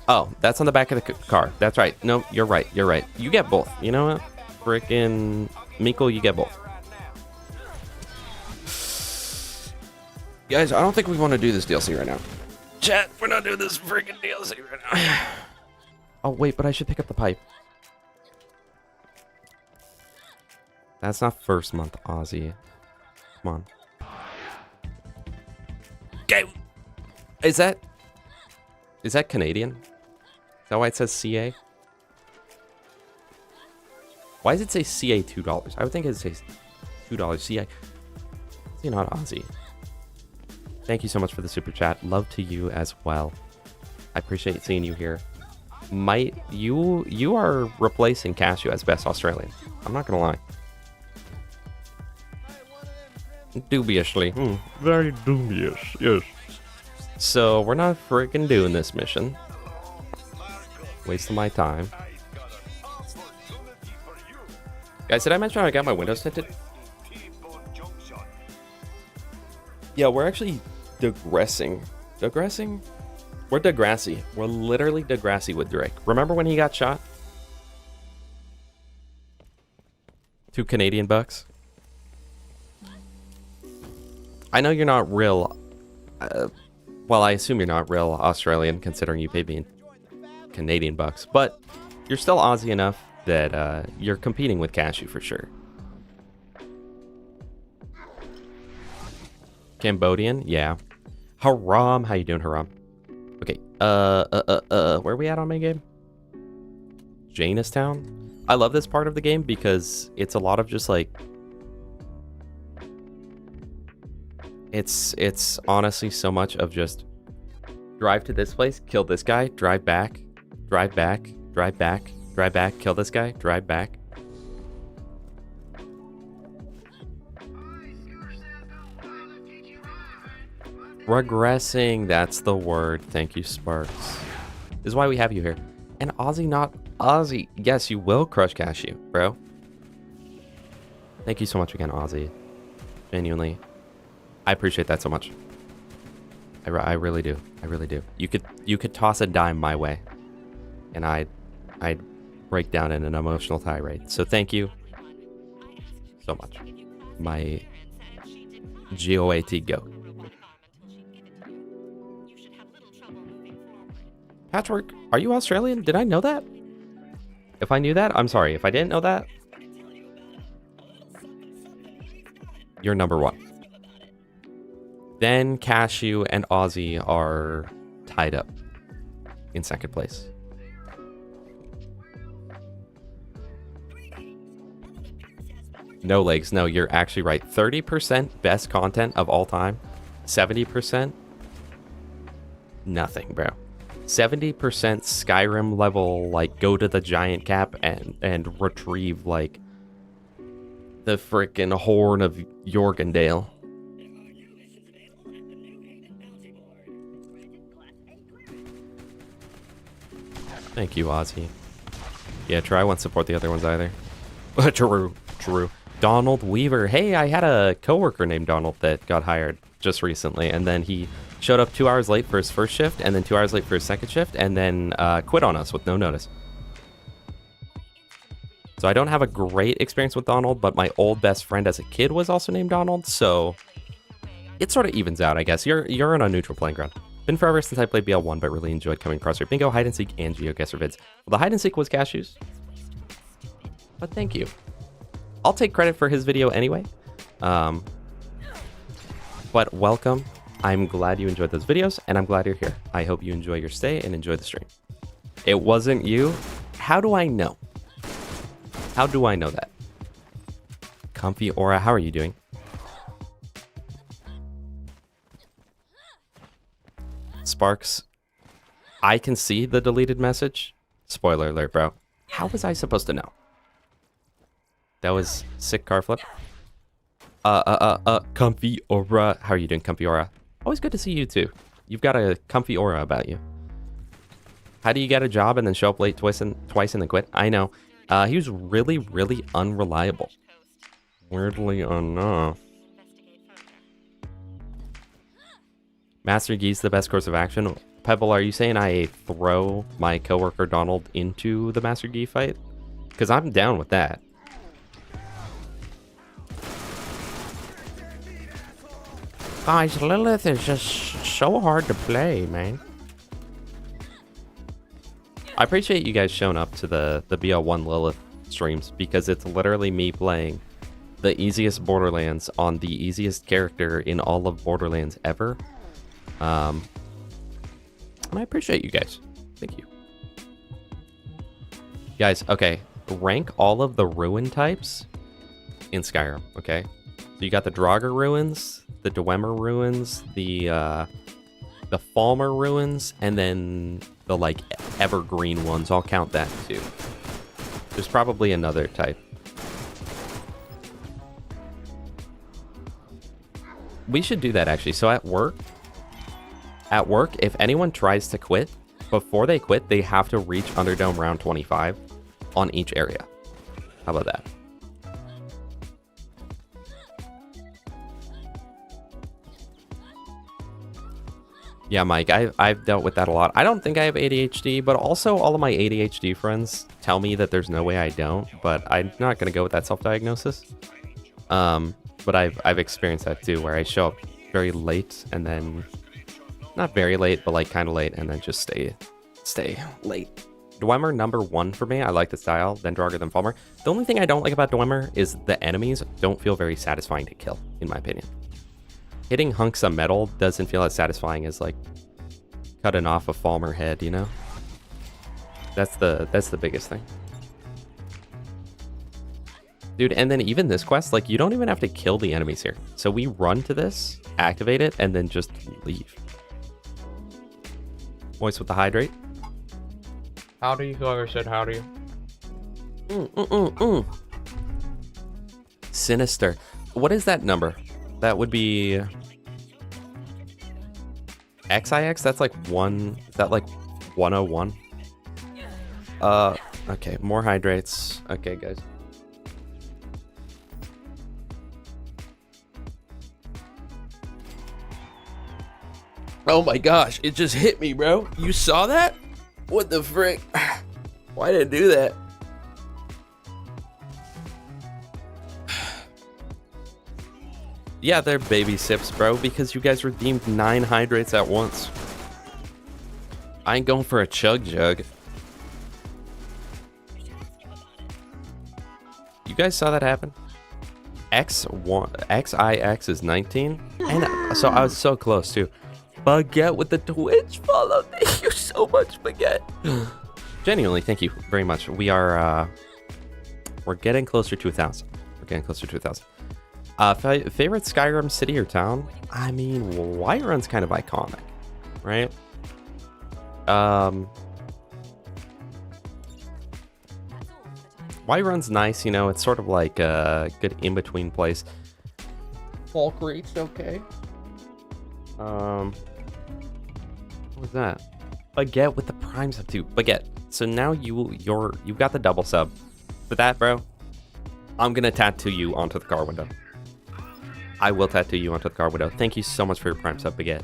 Oh, that's on the back of the car. That's right. No, you're right. You're right. You get both. You know what? Frickin' Meekle, you get both. Guys, I don't think we want to do this DLC right now. Chat, we're not doing this freaking DLC right now. Oh, wait, but I should pick up the pipe. That's not first month, Aussie. Come on. Okay. Is that Canadian? Is that why it says CA? Why does it say CA $2? I would think it says $2 CA. It's not Aussie. Thank you so much for the super chat. Love to you as well. I appreciate seeing you here. You are replacing Cashew as best Australian. I'm not gonna lie. Dubiously. Very dubious, yes. So we're not freaking doing this mission. Wasting my time. Guys, did I mention I got my windows tinted? Yeah, we're actually digressing. Digressing? We're Degrassi. We're literally Degrassi with Drake. Remember when he got shot? 2 Canadian bucks. I know you're not real... well, I assume you're not real Australian, considering you paid me in Canadian bucks. But you're still Aussie enough that you're competing with Cashew for sure. Cambodian? Yeah. Haram, how you doing, Haram? Okay, where are we at on my game? Janestown? I love this part of the game because it's a lot of just like... It's honestly so much of just drive to this place, kill this guy, drive back, drive back, drive back, drive back, kill this guy, drive back. Regressing, that's the word. Thank you, Sparks. This is why we have you here. And Aussie, not Aussie. Yes, you will crush cashew, bro. Thank you so much again, Aussie. Genuinely. I appreciate that so much. I really do. I really do. You could toss a dime my way, and I'd break down in an emotional tirade. So thank you so much. My GOAT goat. Patchwork, are you Australian? Did I know that? If I knew that, I'm sorry. If I didn't know that, you're number one. Then Cashew and Aussie are tied up in second place. No legs. No, you're actually right. 30% best content of all time. 70% nothing, bro. 70% Skyrim level, like, go to the giant cap and retrieve, like, the frickin' horn of Jorgendale. Thank you, Ozzy. Yeah, try won't support the other ones either. True. Donald Weaver. Hey, I had a coworker named Donald that got hired just recently, and then he showed up 2 hours late for his first shift, and then 2 hours late for his second shift, and then quit on us with no notice. So I don't have a great experience with Donald, but my old best friend as a kid was also named Donald, so it sort of evens out, I guess. You're on a neutral playing ground. Been forever since I played BL1, but really enjoyed coming across your bingo, hide and seek, and geoguessr vids. Well, the hide and seek was Cashews, but thank you. I'll take credit for his video anyway. But welcome. I'm glad you enjoyed those videos, and I'm glad you're here. I hope you enjoy your stay and enjoy the stream. It wasn't you? How do I know? How do I know that? Comfy Aura, how are you doing? Sparks, I can see the deleted message. Spoiler alert, bro. How was I supposed to know? That was sick car flip. Comfy Aura. How are you doing, Comfy Aura? Always good to see you too. You've got a comfy aura about you. How do you get a job and then show up late twice and then quit? I know. He was really, really unreliable. Weirdly enough. Master Gee's the best course of action. Pebble, are you saying I throw my coworker Donald into the Master Gee fight? Because I'm down with that. Guys, Lilith is just so hard to play, man. I appreciate you guys showing up to the BL1 Lilith streams because it's literally me playing the easiest Borderlands on the easiest character in all of Borderlands ever. And I appreciate you guys. Thank you. Guys, okay. Rank all of the ruin types in Skyrim, okay? So you got the Draugr ruins, the Dwemer ruins, the Falmer ruins, and then the, like, evergreen ones. I'll count that, too. There's probably another type. We should do that, actually. So at work, if anyone tries to quit, before they quit, they have to reach Underdome round 25 on each area. How about that? Yeah, Mike, I've dealt with that a lot. I don't think I have ADHD, but also all of my ADHD friends tell me that there's no way I don't, but I'm not going to go with that self-diagnosis. But I've experienced that too, where I show up very late and then, not very late, but like kind of late, and then just stay late. Dwemer #1 for me. I like the style, then Draugr, then Falmer. The only thing I don't like about Dwemer is the enemies don't feel very satisfying to kill, in my opinion. hitting hunks of metal doesn't feel as satisfying as like cutting off a Falmer head, you know? That's the biggest thing. Dude, and then even this quest, like, you don't even have to kill the enemies here. So we run to this, activate it, and then just leave. Voice with the hydrate. Howdy, whoever said howdy. Sinister. What is that number? That would be... XIX? That's like 1... Is that like 101? Okay, more hydrates. Okay, guys. Oh my gosh, it just hit me, bro. You saw that? What the frick? Why did it do that? Yeah, they're baby sips, bro, because you guys redeemed 9 hydrates at once. I ain't going for a chug jug. You guys saw that happen? XIX is 19. And so I was so close too. Baguette with the Twitch follow. Thank you so much, Baguette. Genuinely, thank you very much. We are we're getting closer to 1,000. We're getting closer to 1,000. Favorite Skyrim city or town? I mean, Whiterun's kind of iconic, right? Whiterun's nice, you know. It's sort of like a good in-between place. Falkreach's okay. What was that? Baguette with the prime sub too. Baguette. So now you've got the double sub. For that, bro, I'm gonna tattoo you onto the car window. I will tattoo you onto the car window. Thank you so much for your prime sub, Baguette.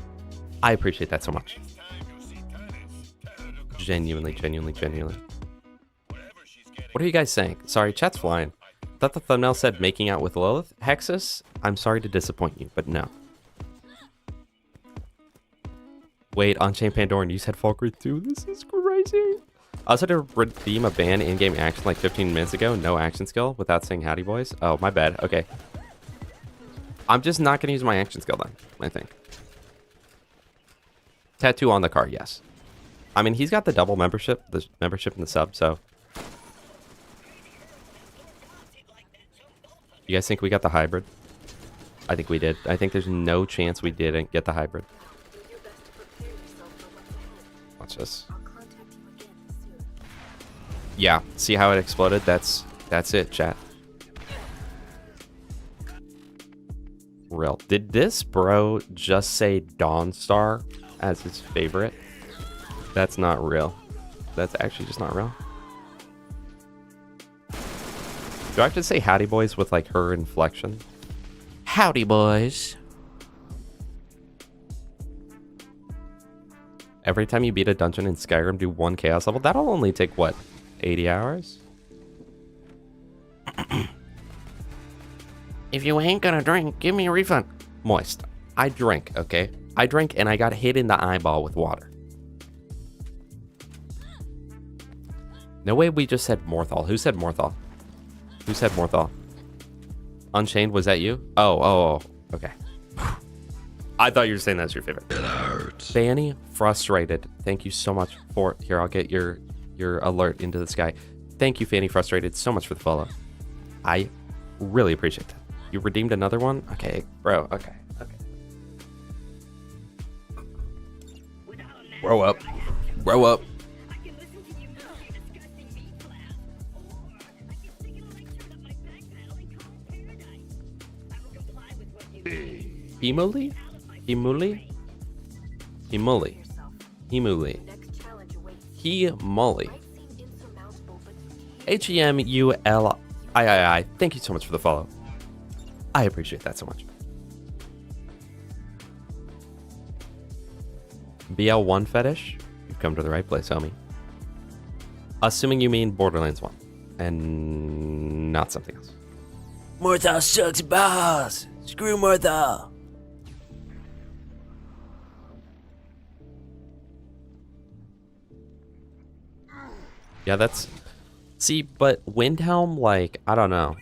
I appreciate that so much. Genuinely. What are you guys saying? Sorry, chat's flying. Thought the thumbnail said making out with Lilith. Hexus, I'm sorry to disappoint you, but no. Wait, on-chain Pandoran, you said Falkreach too? This is crazy. I also had to redeem a ban in-game action like 15 minutes ago. No action skill without saying howdy, boys. Oh, my bad. Okay. I'm just not going to use my action skill then, I think. Tattoo on the car, yes. I mean, he's got the double membership, the membership and the sub, so. You guys think we got the hybrid? I think we did. I think there's no chance we didn't get the hybrid. Watch this. Yeah, see how it exploded? That's it, chat. Real. Did this bro just say Dawnstar as his favorite? That's not real. That's actually just not real. Do I have to say howdy boys with like her inflection? Howdy boys. Every time you beat a dungeon in Skyrim, do 1 chaos level. That'll only take what? 80 hours? If you ain't gonna drink, give me a refund. Moist. I drink, okay? I drink and I got hit in the eyeball with water. No way we just said Morthal. Who said Morthal? Who said Morthal? Unchained, was that you? Oh, okay. I thought you were saying that's your favorite. Fanny Frustrated. Thank you so much for... Here, I'll get your alert into the sky. Thank you, Fanny Frustrated, so much for the follow. I really appreciate that. You redeemed another one? Okay, bro, okay. Grow up. Grow up. Himuli? Himuli? Himuli. Himuli. Himuli. H-E-M-U-L-I-I-I. Thank you so much for the follow. I appreciate that so much. BL1 fetish? You've come to the right place, homie. Assuming you mean Borderlands 1. And not something else. Morthal sucks balls! Screw Morthal! Yeah, that's... See, but Windhelm, like, I don't know.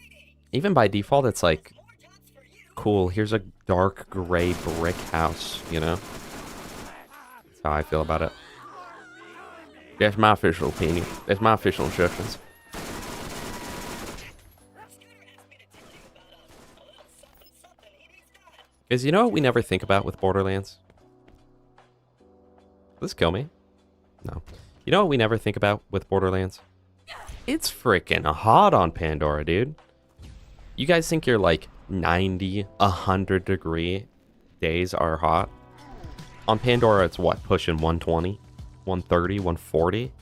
Even by default, it's like cool. Here's a dark gray brick house, you know? That's how I feel about it. That's my official opinion. That's my official instructions. Because you know what we never think about with Borderlands? Will this kill me? No. You know what we never think about with Borderlands? It's freaking hot on Pandora, dude. You guys think your like 90, 100 degree days are hot? On Pandora, it's what? Pushing 120, 130, 140?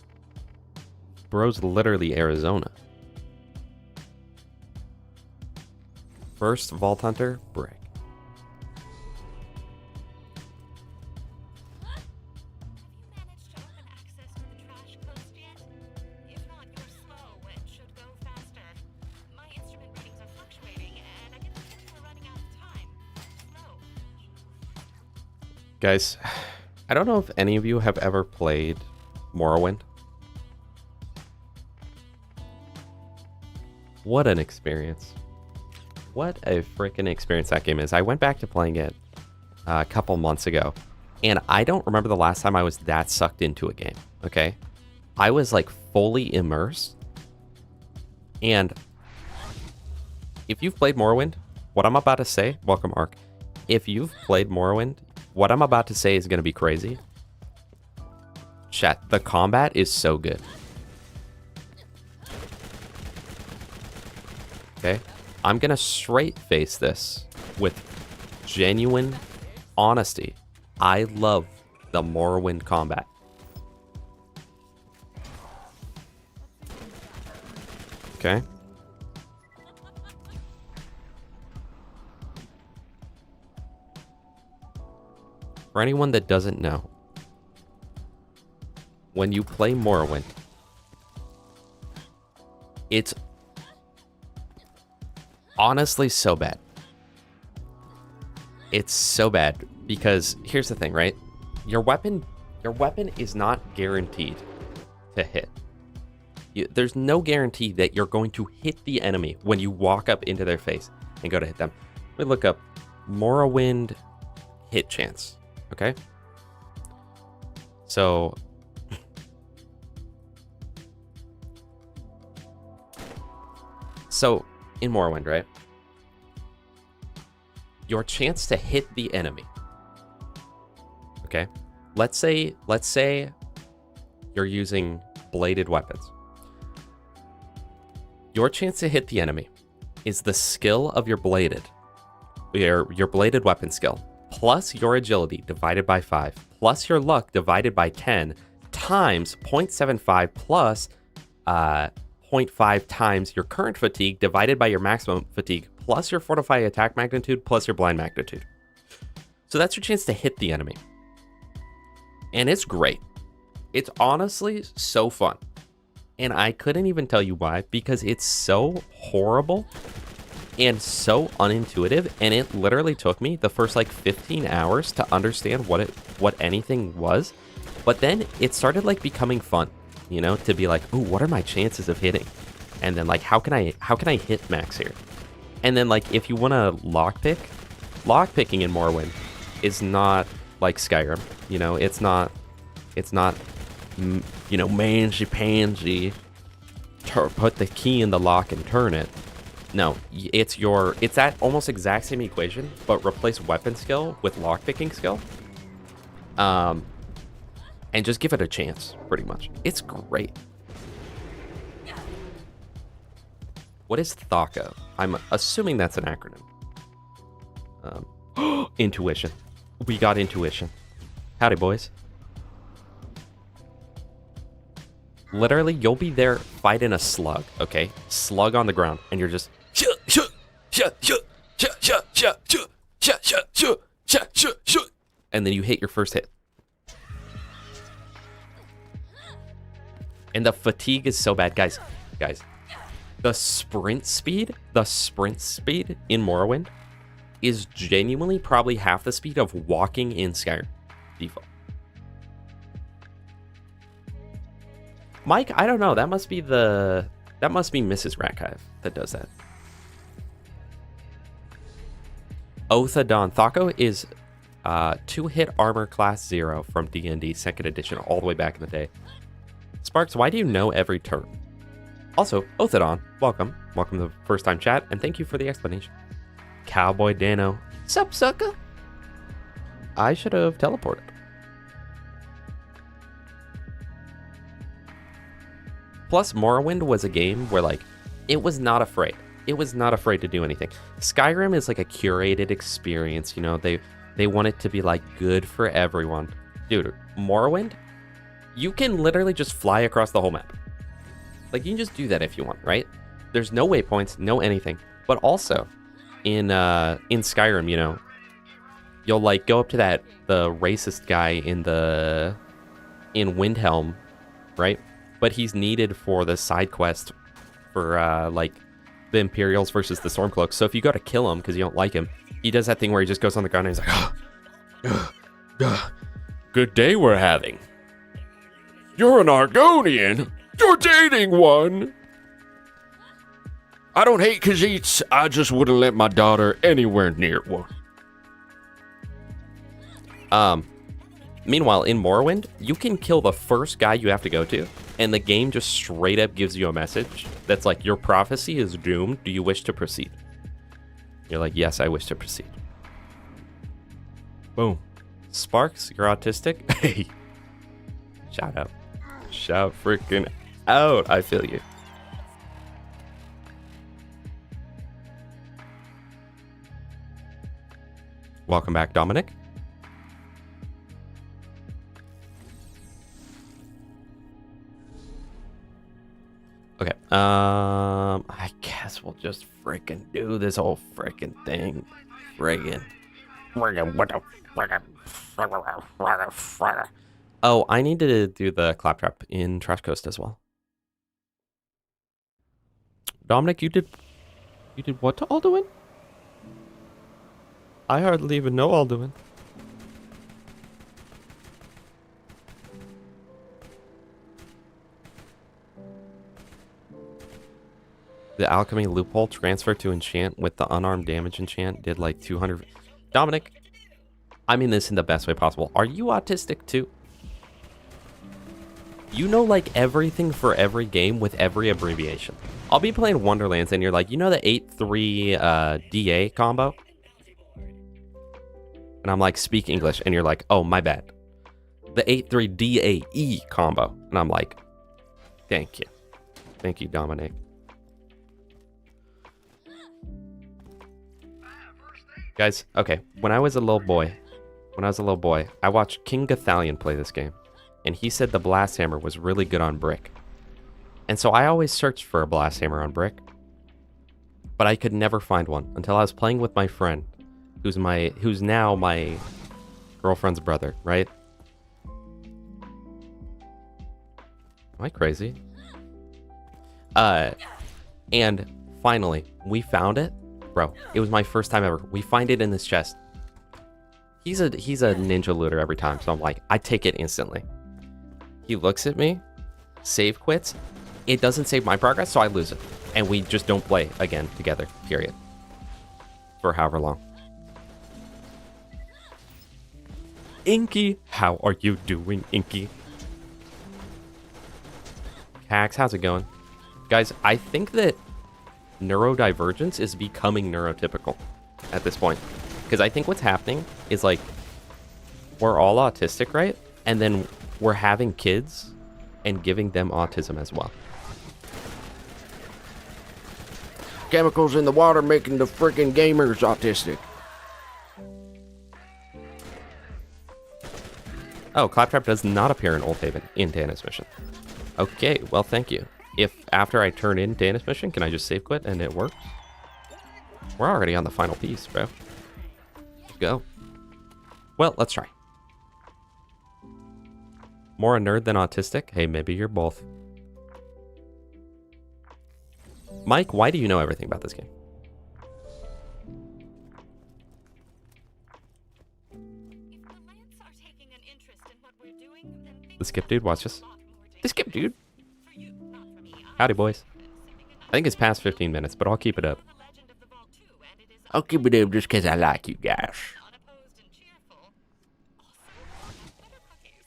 Bro's literally Arizona. First Vault Hunter, brick. Guys, I don't know if any of you have ever played Morrowind. What an experience. What a freaking experience that game is. I went back to playing it a couple months ago, and I don't remember the last time I was that sucked into a game, okay? I was like fully immersed, and if you've played Morrowind, what I'm about to say, welcome Ark, if you've played Morrowind, what I'm about to say is going to be crazy. Chat, the combat is so good. Okay? I'm going to straight face this with genuine honesty. I love the Morrowind combat. Okay? For anyone that doesn't know, when you play Morrowind, it's honestly so bad. It's so bad because here's the thing, right? Your weapon is not guaranteed to hit. There's no guarantee that you're going to hit the enemy when you walk up into their face and go to hit them. Let me look up Morrowind hit chance. Okay, so in Morrowind, right? Your chance to hit the enemy. Okay, let's say you're using bladed weapons. Your chance to hit the enemy is the skill of your bladed weapon skill, plus your agility divided by 5, plus your luck divided by 10, times 0.75 plus 0.5 times your current fatigue divided by your maximum fatigue, plus your fortify attack magnitude, plus your blind magnitude. So that's your chance to hit the enemy. And it's great. It's honestly so fun. And I couldn't even tell you why, because it's so horrible and so unintuitive, and it literally took me the first like 15 hours to understand what anything was. But then it started like becoming fun, you know, to be like, oh, what are my chances of hitting? And then like how can I hit max here? And then like if you want to lockpicking in Morrowind is not like Skyrim, you know, it's not you know, mangy pansy, put the key in the lock and turn it. No, it's that almost exact same equation, but replace weapon skill with lockpicking skill. And just give it a chance, pretty much. It's great. What is THACO? I'm assuming that's an acronym. Intuition. We got intuition. Howdy, boys. Literally, you'll be there fighting a slug, okay? Slug on the ground, and you're just... And then you hit your first hit. And the fatigue is so bad. Guys, the sprint speed in Morrowind is genuinely probably half the speed of walking in Skyrim default. Mike, I don't know. That must be Mrs. Ratkive that does that. Othadon. Thako is 2-hit armor class 0 from D&D 2nd edition all the way back in the day. Sparks, why do you know every turn? Also, Othadon, welcome. Welcome to the first time chat, and thank you for the explanation. Cowboy Dano. Sup, sucker? I should have teleported. Plus, Morrowind was a game where, like, it was not afraid. It was not afraid to do anything. Skyrim is like a curated experience, you know? They want it to be, like, good for everyone. Dude, Morrowind, you can literally just fly across the whole map. Like, you can just do that if you want, right? There's no waypoints, no anything. But also, in Skyrim, you know, you'll, like, go up to the racist guy in Windhelm, right? But he's needed for the side quest for, like, the Imperials versus the Stormcloaks. So if you go to kill him because you don't like him, he does that thing where he just goes on the ground and he's like, good day we're having. You're an Argonian. You're dating one. I don't hate Khajiits. I just wouldn't let my daughter anywhere near one. Meanwhile, in Morrowind, you can kill the first guy you have to go to, and the game just straight up gives you a message that's like, your prophecy is doomed. Do you wish to proceed? You're like, yes, I wish to proceed. Boom. Sparks, you're autistic? Hey. Shout out. Shout freaking out. I feel you. Welcome back, Dominic. Okay, I guess we'll just freaking do this whole freaking thing. Oh, I need to do the claptrap in Trash Coast as well. Dominic, you did what to Alduin? I hardly even know Alduin. The alchemy loophole transfer to enchant with the unarmed damage enchant did like 200. Dominic, I mean this in the best way possible. Are you autistic too? You know like everything for every game with every abbreviation. I'll be playing Wonderlands and you're like, you know the 8-3 DA combo? And I'm like, speak English. And you're like, oh, my bad. The 8-3 DAE combo. And I'm like, thank you. Thank you, Dominic. Guys, okay, when I was a little boy, I watched King Gathalion play this game, and he said the blast hammer was really good on brick. And so I always searched for a blast hammer on brick, but I could never find one until I was playing with my friend, who's now my girlfriend's brother, right? Am I crazy? And finally, we found it. Bro, it was my first time ever. We find it in this chest. He's a ninja looter every time, so I'm like, I take it instantly. He looks at me, save quits. It doesn't save my progress, so I lose it. And we just don't play again together, period. For however long. Inky, how are you doing, Inky? Cax, how's it going? Guys, I think that neurodivergence is becoming neurotypical at this point. Because I think what's happening is like, we're all autistic, right? And then we're having kids and giving them autism as well. Chemicals in the water making the freaking gamers autistic. Oh, Claptrap does not appear in Old Haven in Dana's mission. Okay, well, thank you. If after I turn in Dana's mission, can I just save quit and it works? We're already on the final piece, bro. Let's go. Well, let's try. More a nerd than autistic? Hey, maybe you're both. Mike, why do you know everything about this game? The skip dude, watch this. The skip dude. Howdy, boys. I think it's past 15 minutes, but I'll keep it up. I'll keep it up just because I like you guys. Unopposed and cheerful. Better cookies.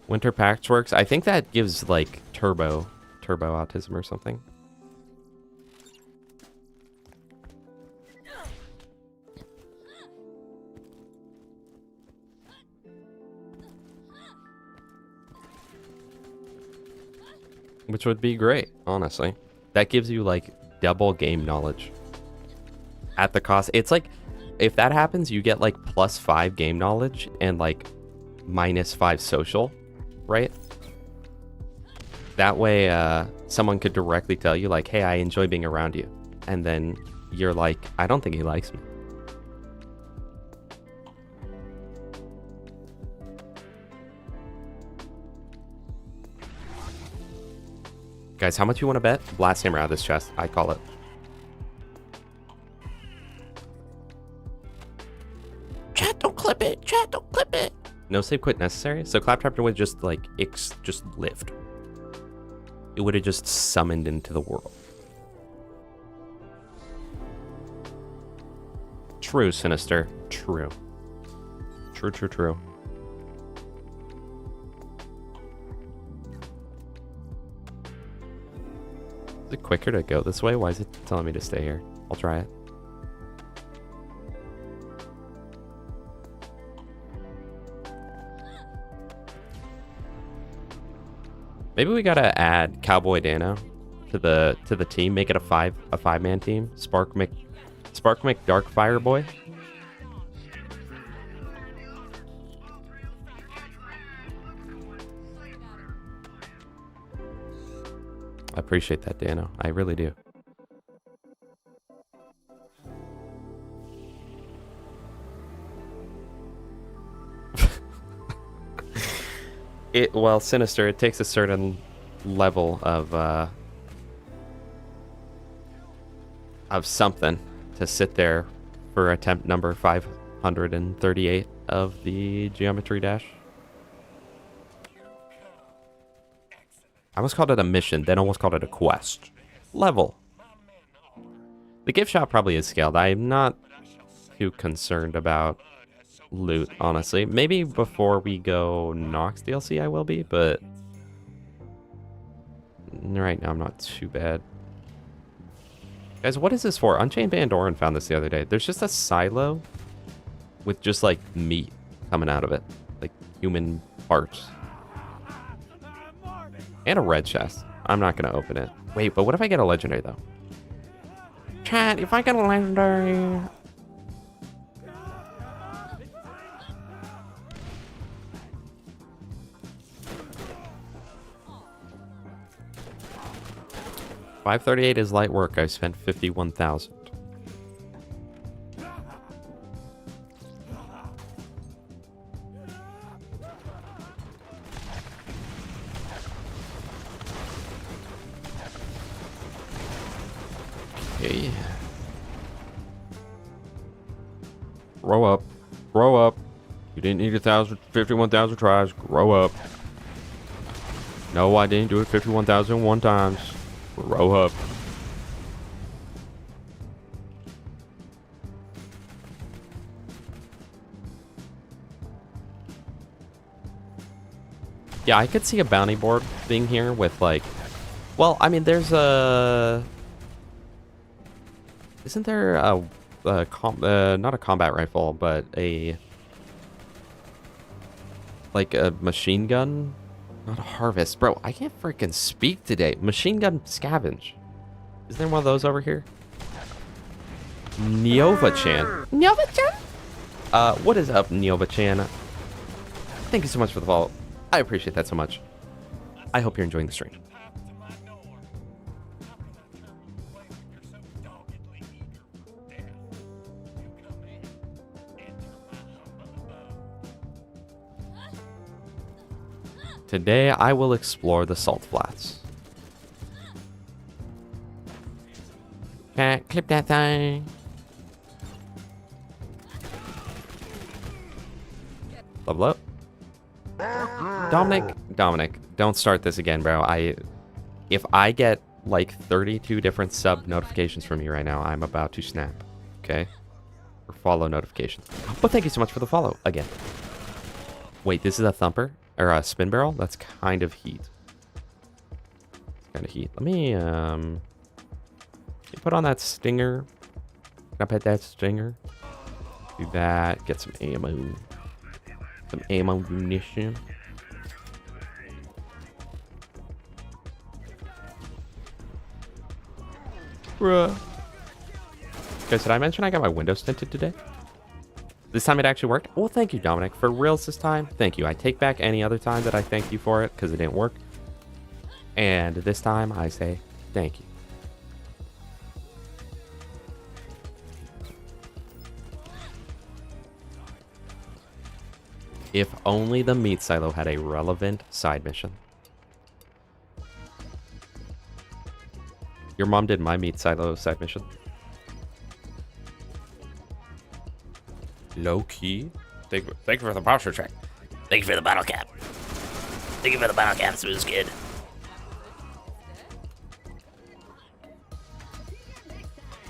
Winter Pact works. I think that gives like turbo autism or something. Which would be great, honestly. That gives you like double game knowledge at the cost. It's like if that happens, you get like +5 game knowledge and like -5 social, right? That way, someone could directly tell you like, hey, I enjoy being around you. And then you're like, I don't think he likes me. Guys, how much you want to bet? Blast hammer out of this chest. I call it. Chat, don't clip it. Chat, don't clip it. No save quit necessary. So Claptrap would just like just lived. It would have just summoned into the world. True, Sinister. True. True, true, true. Is it quicker to go this way? Why is it telling me to stay here? I'll try it. Maybe we gotta add Cowboy Dano to the team. Make it a five-man team. Spark Mc Darkfire Boy. I appreciate that, Dano. I really do. Well, Sinister, it takes a certain level of something to sit there for attempt number 538 of the Geometry Dash. I almost called it a mission, then almost called it a quest. Level. The gift shop probably is scaled. I'm not too concerned about loot, honestly. Maybe before we go Nox DLC I will be, but right now I'm not too bad. Guys, what is this for? Unchained Bandoran found this the other day. There's just a silo with just like meat coming out of it. Like human parts. And a red chest. I'm not going to open it. Wait, but what if I get a legendary, though? Chat, if I get a legendary... $538 is light work. I've spent 51,000. Okay. Grow up. Grow up. You didn't need 51,000 tries. Grow up. No, I didn't do it 51,001 times. Grow up. Yeah, I could see a bounty board being here with like... Well, I mean, there's a... Isn't there not a combat rifle, but a... Like a machine gun? Not a harvest. Bro, I can't freaking speak today. Machine gun scavenge. Is there one of those over here? Neova-chan. Neova-chan? What is up, Neova-chan? Thank you so much for the follow. I appreciate that so much. I hope you're enjoying the stream. Today, I will explore the salt flats. Can't clip that thing. Level up. Dominic, don't start this again, bro. If I get like 32 different sub notifications from you right now, I'm about to snap. Okay? Or follow notifications. But thank you so much for the follow again. Wait, this is a thumper? Or a spin barrel? That's kind of heat. Kind of heat. Let me put on that stinger. Can I put that stinger? Do that. Get some ammo. Some ammo munition. Bruh. Guys, did I mention I got my windows tinted today? This time it actually worked? Well, thank you, Dominic. For reals this time, thank you. I take back any other time that I thank you for it because it didn't work. And this time I say thank you. If only the meat silo had a relevant side mission. Your mom did my meat silo side mission. Low key. Thank you for the posture check. Thank you for the bottle cap. Thank you for the bottle cap, smooth kid.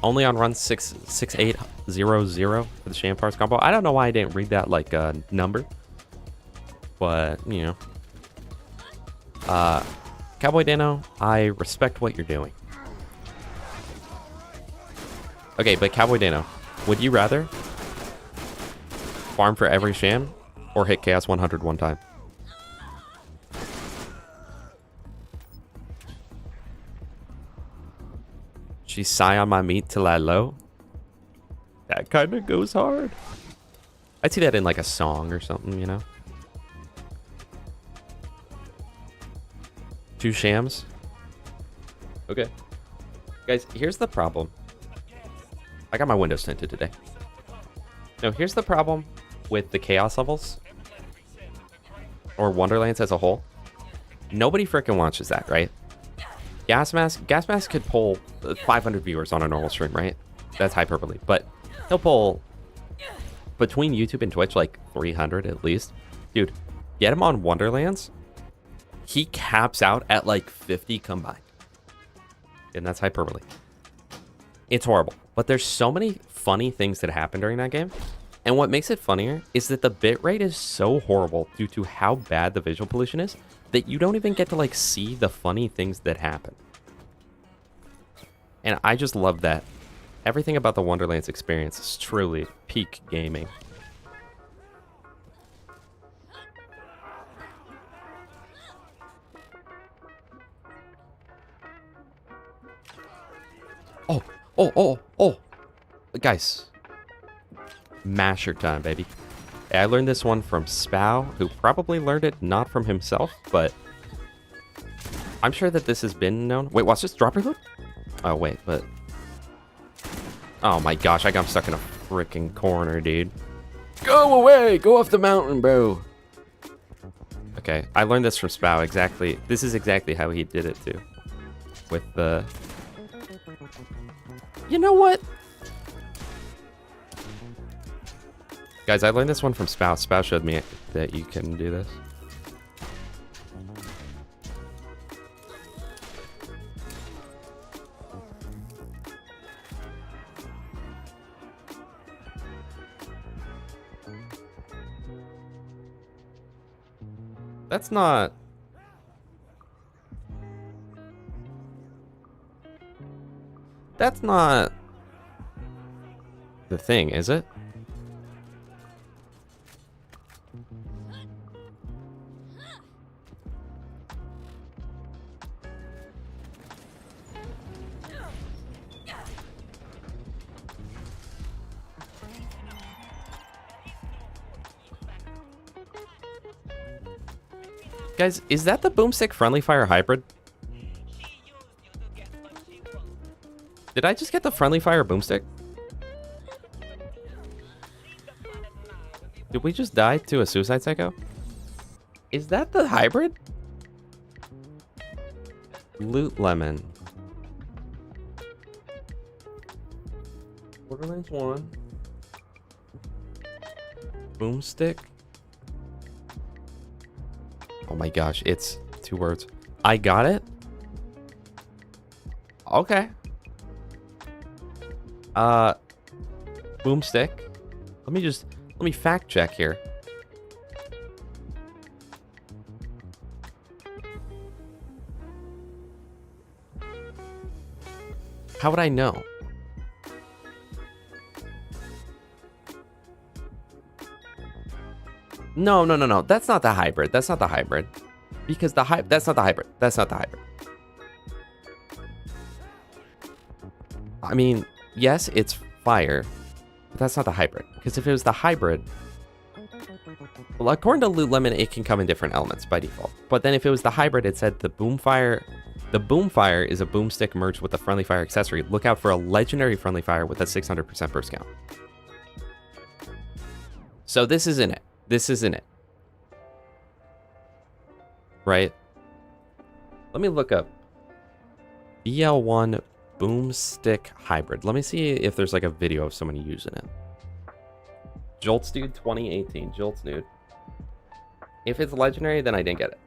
Only on run 6800 for the Shampar's combo. I don't know why I didn't read that like number. But, you know. Cowboy Dano, I respect what you're doing. Okay, but Cowboy Dano, would you rather farm for every sham or hit Chaos 100 one time? She sigh on my meat till I low. That kind of goes hard. I'd see that in like a song or something, you know? 2 shams. Okay. Guys, here's the problem. I got my windows tinted today. No, here's the problem with the chaos levels. Or Wonderlands as a whole. Nobody freaking watches that, right? Gas Mask could pull 500 viewers on a normal stream, right? That's hyperbole. But he'll pull between YouTube and Twitch like 300 at least. Dude, get him on Wonderlands. He caps out at like 50 combined. And that's hyperbole. It's horrible. But there's so many funny things that happen during that game. And what makes it funnier is that the bitrate is so horrible due to how bad the visual pollution is that you don't even get to like see the funny things that happen. And I just love that. Everything about the Wonderlands experience is truly peak gaming. Oh. Guys. Masher time, baby. I learned this one from Spow, who probably learned it not from himself, but I'm sure that this has been known. Wait, watch this. Drop reload? Oh, wait, but... Oh my gosh, I got stuck in a freaking corner, dude. Go away! Go off the mountain, bro! Okay, I learned this from Spow exactly. This is exactly how he did it, too. With the... You know what? Guys, I learned this one from Spow. Spow showed me that you can do this. That's not... That's not the thing, is it? Guys, is that the boomstick friendly fire hybrid? Did I just get the friendly fire boomstick? Did we just die to a suicide psycho? Is that the hybrid? Loot lemon. Borderlands 1. Boomstick. Oh my gosh, it's 2 words. I got it. Okay. Boomstick. Let me fact check here. How would I know? No. That's not the hybrid. That's not the hybrid. Because that's not the hybrid. That's not the hybrid. I mean, yes, it's fire, but that's not the hybrid. Because if it was the hybrid, well, according to Lululemon, it can come in different elements by default. But then if it was the hybrid, it said the boomfire is a boomstick merged with a friendly fire accessory. Look out for a legendary friendly fire with a 600% burst count. So this isn't it. This isn't it. Right? Let me look up BL1 boomstick hybrid. Let me see if there's like a video of someone using it. Jolts Dude 2018. Jolts Dude. If it's legendary, then I didn't get it.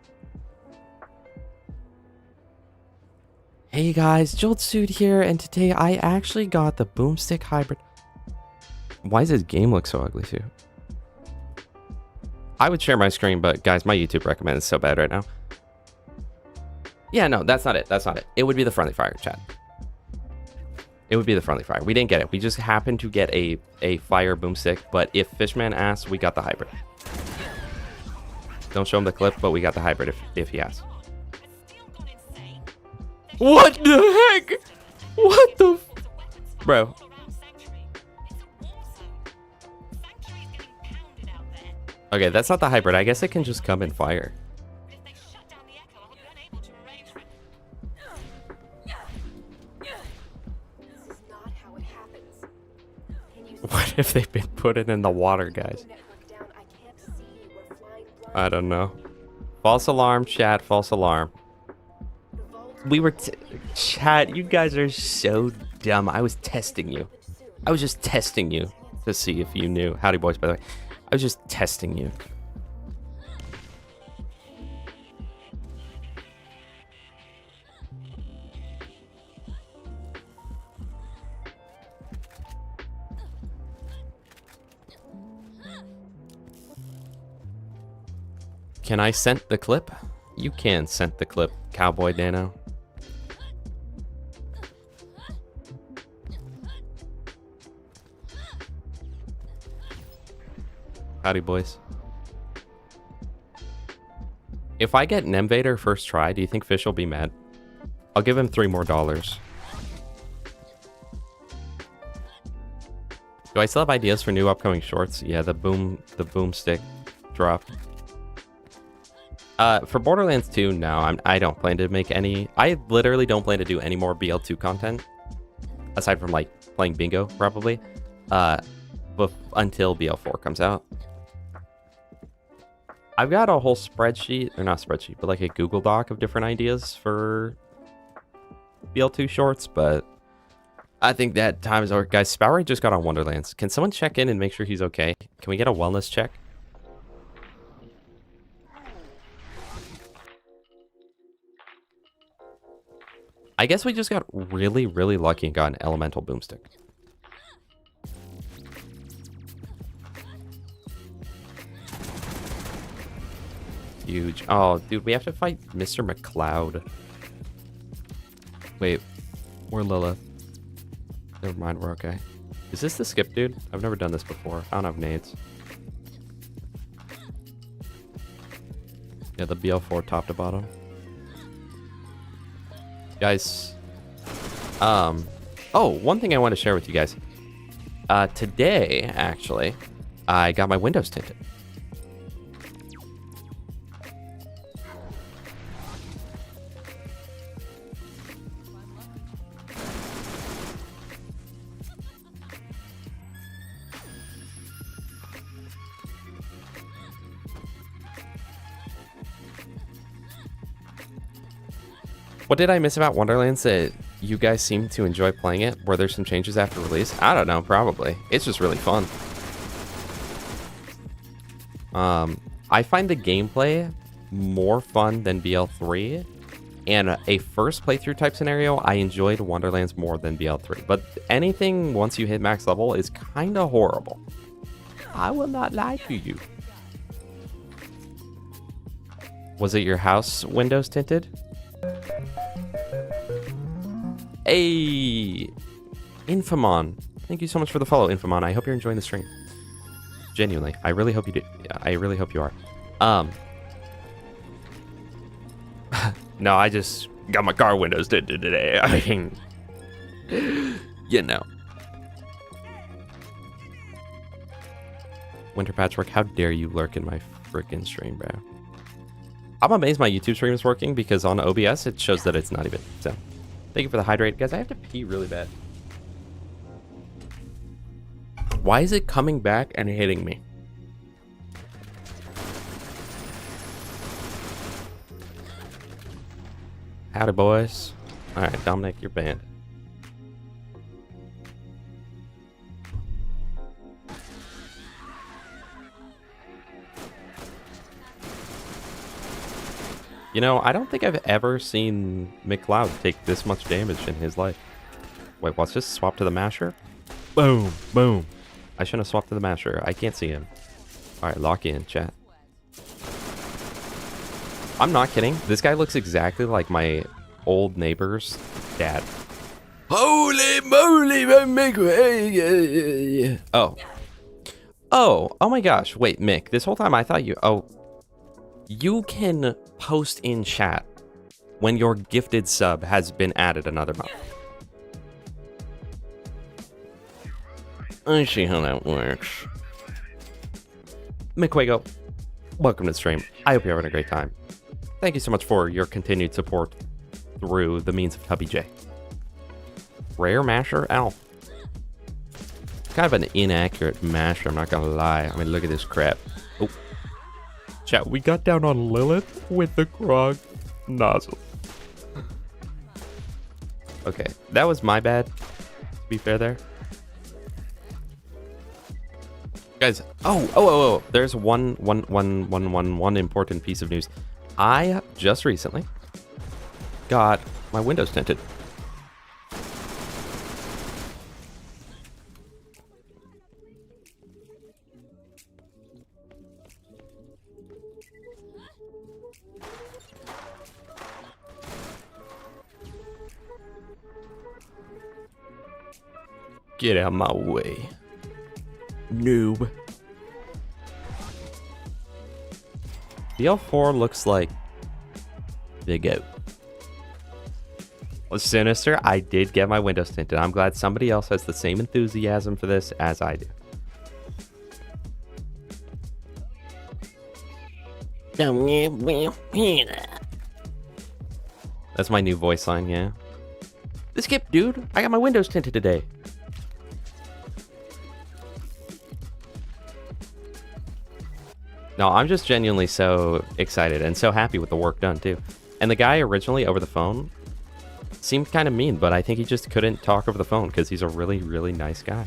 Hey guys, Jolts Dude here, and today I actually got the boomstick hybrid. Why does this game look so ugly too? I would share my screen, but guys, my YouTube recommend is so bad right now. Yeah, no, that's not it. That's not it. It would be the friendly fire, chat. It would be the friendly fire. We didn't get it. We just happened to get a fire boomstick, but if Fishman asks, we got the hybrid. Don't show him the clip, but we got the hybrid if he asks. What the heck? What the bro? Okay, that's not the hybrid. I guess it can just come in fire. What if they've been putting in the water, guys? I don't know. False alarm, chat. False alarm. We were chat. You guys are so dumb. I was testing you. I was just testing you to see if you knew. Howdy, boys. By the way, I was just testing you. Can I send the clip? You can send the clip, Cowboy Dano. Howdy, boys. If I get Nemvader first try, do you think Fish will be mad? I'll give him $3 more. Do I still have ideas for new upcoming shorts? Yeah, the boomstick drop. For Borderlands 2, no, I don't plan to make any. I literally don't plan to do any more BL2 content, aside from like playing bingo, probably. But until BL4 comes out. I've got a whole spreadsheet, or not spreadsheet, but like a Google Doc of different ideas for BL2 shorts, but I think that time is over. Guys, Spower just got on Wonderlands. Can someone check in and make sure he's okay? Can we get a wellness check? I guess we just got really, really lucky and got an elemental boomstick. Huge. Oh, dude, we have to fight Mr. McCloud. Wait, we're Lilith. Never mind, we're okay. Is this the skip, dude? I've never done this before. I don't have nades. Yeah, the BL4 top to bottom. Guys, oh, one thing I want to share with you guys. Today, actually, I got my windows tinted. What did I miss about Wonderlands that you guys seem to enjoy playing it? Were there some changes after release? I don't know, probably. It's just really fun. I find the gameplay more fun than BL3, And a first playthrough type scenario, I enjoyed Wonderlands more than BL3. But anything once you hit max level is kind of horrible. I will not lie to you. Was it your house windows tinted? Hey, Infamon. Thank you so much for the follow, Infamon. I hope you're enjoying the stream. Genuinely, I really hope you do. I really hope you are. No, I just got my car windows tinted today. I mean, you know. Winter Patchwork, how dare you lurk in my freaking stream, bro. I'm amazed my YouTube stream is working because on OBS it shows that it's not even. So, thank you for the hydrate. Guys, I have to pee really bad. Why is it coming back and hitting me? Howdy, boys. Alright, Dominic, you're banned. You know, I don't think I've ever seen McLeod take this much damage in his life. Wait, what's this? Swap to the masher? Boom, boom. I shouldn't have swapped to the masher. I can't see him. Alright, lock in, chat. I'm not kidding. This guy looks exactly like my old neighbor's dad. Holy moly, Mick. Oh. Oh my gosh. Wait, Mick, this whole time I thought you... Oh. You can post in chat when your gifted sub has been added another month. I see how that works. Mick, welcome to the stream. I hope you're having a great time. Thank you so much for your continued support through the means of Tubby J. Rare masher elf. Kind of an inaccurate masher, I'm not gonna lie. I mean, look at this crap. Oh. Chat, we got down on Lilith with the Grog nozzle. Okay, that was my bad, to be fair there. Guys, oh, there's one important piece of news. I just recently got my windows tinted. Get out of my way, noob. BL4 looks like the goat. Well, Sinister, I did get my windows tinted. I'm glad somebody else has the same enthusiasm for this as I do. That's my new voice line, yeah. The skip, dude. I got my windows tinted today. No, I'm just genuinely so excited and so happy with the work done, too. And the guy originally over the phone seemed kind of mean, but I think he just couldn't talk over the phone because he's a really, really nice guy.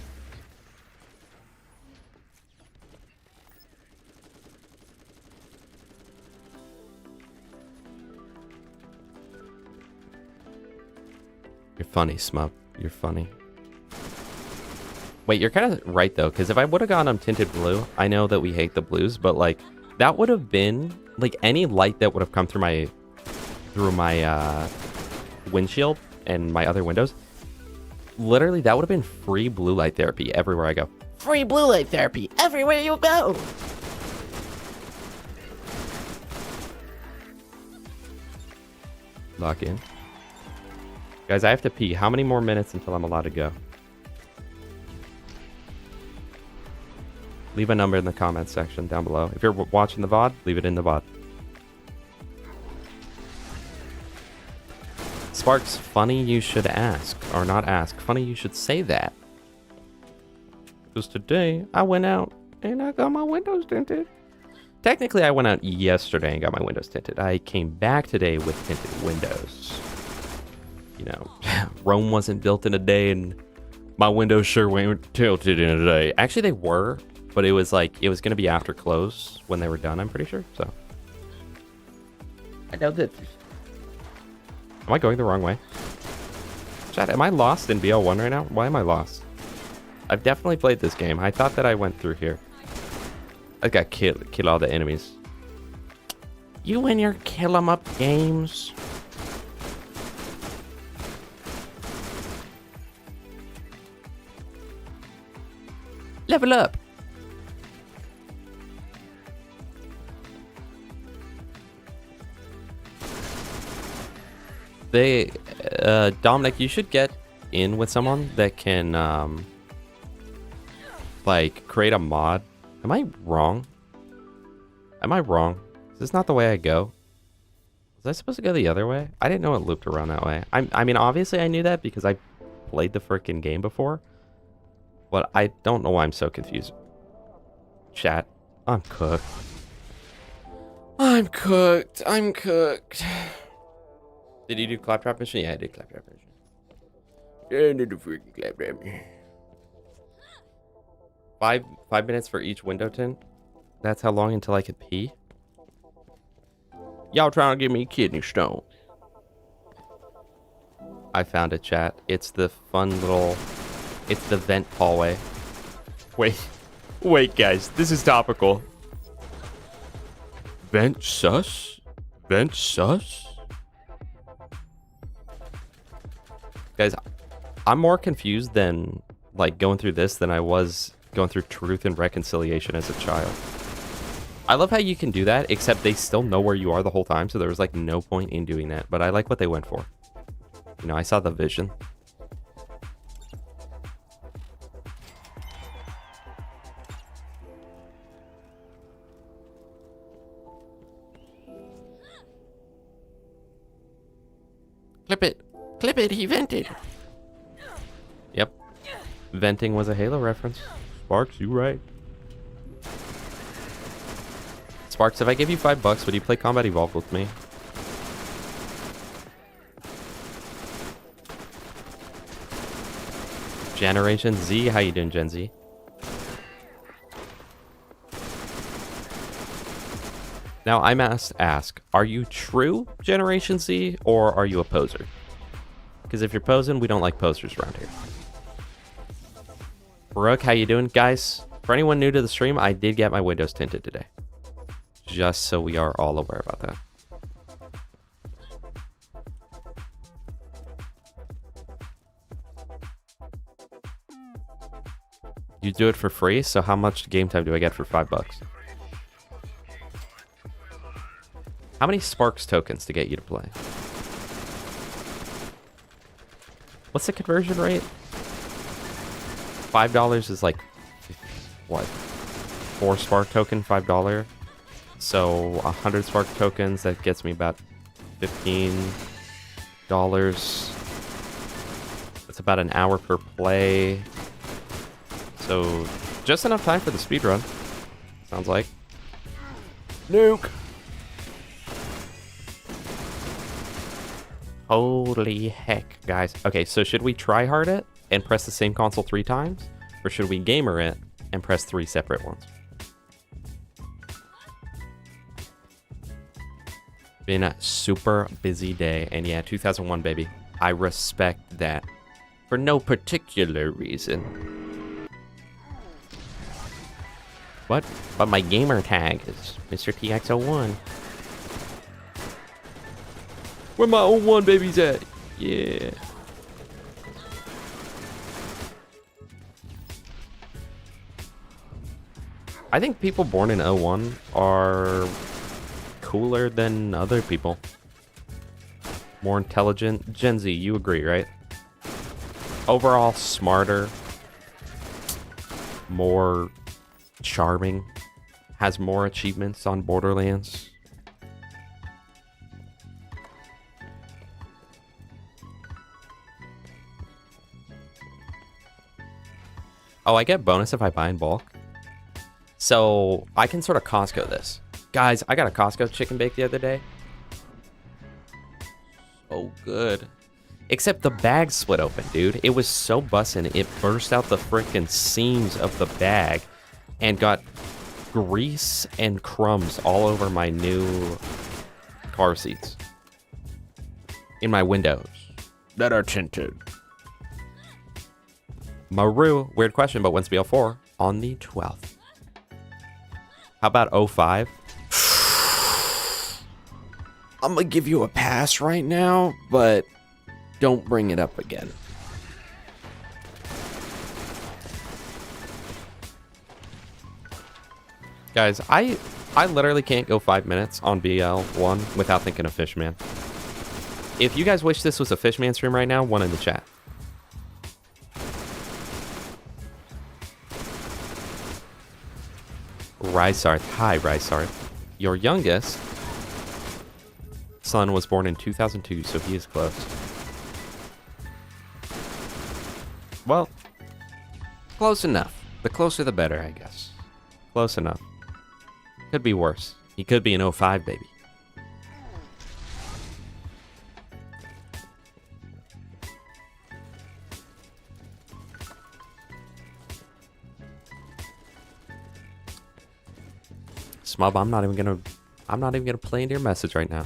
You're funny, Smub. You're funny. Wait, you're kind of right, though, because if I would have gone tinted blue, I know that we hate the blues, but, like, that would have been, like, any light that would have come through my windshield and my other windows, literally, that would have been free blue light therapy everywhere I go. Free blue light therapy everywhere you go! Lock in. Guys, I have to pee. How many more minutes until I'm allowed to go? Leave a number in the comments section down below. If you're watching the VOD, leave it in the VOD. Sparks, funny you should ask. Or not ask. Funny you should say that. Because today, I went out and I got my windows tinted. Technically, I went out yesterday and got my windows tinted. I came back today with tinted windows. You know, Rome wasn't built in a day and my windows sure weren't tilted in a day. Actually, they were. But it was like, it was going to be after close when they were done, I'm pretty sure. So I know that Am I going the wrong way? Chat, am I lost in BL1 right now? Why am I lost? I've definitely played this game. I thought that I went through here. I got kill all the enemies. You and your kill 'em up games. Level up. They, Dominic, you should get in with someone that can, like, create a mod. Am I wrong? Am I wrong? Is this not the way I go? Was I supposed to go the other way? I didn't know it looped around that way. I mean, obviously I knew that because I played the freaking game before. But I don't know why I'm so confused. Chat, I'm cooked. I'm cooked. I'm cooked. Did you do claptrap mission? Yeah, I did claptrap mission. Yeah, I did the freaking claptrap mission. 5 minutes for each window tint? That's how long until I could pee? Y'all trying to give me kidney stone. I found it, chat. It's the fun little... It's the vent hallway. Wait, guys. This is topical. Vent sus? Vent sus? Guys, I'm more confused than, like, going through this than I was going through Truth and Reconciliation as a child. I love how you can do that, except they still know where you are the whole time, so there was, like, no point in doing that. But I like what they went for. You know, I saw the vision. Clip it, he vented. Yep. Venting was a Halo reference. Sparks, you right. Sparks, if I give you $5, would you play Combat Evolved with me? Generation Z, how you doing, Gen Z? Now, I must ask, are you true Generation Z, or are you a poser? Because if you're posing, we don't like posers around here. Brooke, how you doing? Guys, for anyone new to the stream, I did get my windows tinted today. Just so we are all aware about that. You do it for free, so how much game time do I get for $5? How many Sparks tokens to get you to play? What's the conversion rate? $5 is like, what? 4 Spark token, $5. So 100 Spark tokens, that gets me about $15. That's about an hour per play. So just enough time for the speedrun. Sounds like. Nuke. Holy heck, guys. Okay, so should we try hard it and press the same console 3 times? Or should we gamer it and press 3 separate ones? Been a super busy day. And yeah, 2001, baby. I respect that. For no particular reason. What? But my gamer tag is Mr. TX01. Where my 01 babies at? Yeah. I think people born in 01 are cooler than other people. More intelligent. Gen Z, you agree, right? Overall smarter. More charming. Has more achievements on Borderlands. Oh, I get bonus if I buy in bulk. So I can sort of Costco this. Guys, I got a Costco chicken bake the other day. So good. Except the bag split open, dude. It was so bussin'. It burst out the freaking seams of the bag and got grease and crumbs all over my new car seats. in my windows that are tinted. Maru, weird question, but when's BL4? On the 12th. How about 05? I'm gonna give you a pass right now, but don't bring it up again. Guys, I literally can't go 5 minutes on BL1 without thinking of Fishman. If you guys wish this was a Fishman stream right now, one in the chat. Rysarth. Hi, Rysarth. Your youngest son was born in 2002, so he is close. Well, close enough. The closer the better, I guess. Close enough. Could be worse. He could be an 05 baby. Smub, I'm not even gonna play into your message right now.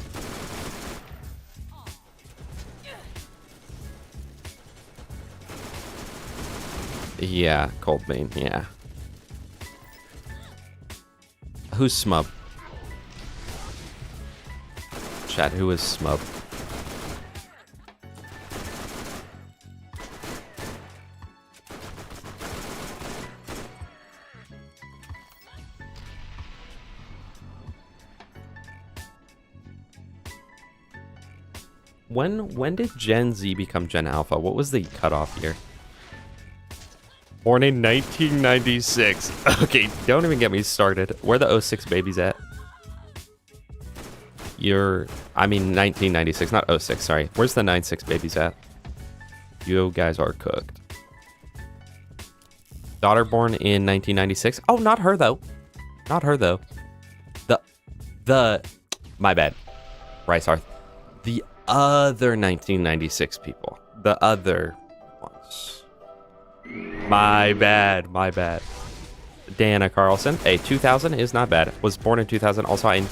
Yeah, Coldbane, yeah. Who's Smub? Chat, who is Smub? When did Gen Z become Gen Alpha? What was the cutoff year? Born in 1996. Okay, don't even get me started. Where the 06 babies at? I mean 1996, not 06, sorry. Where's the 96 babies at? You guys are cooked. Daughter born in 1996. Oh, not her though. Not her though. My bad. Rysarth. The other 1996 people. The other ones. My bad. Dana Carlson. Hey, 2000 is not bad. Was born in 2000. Also, I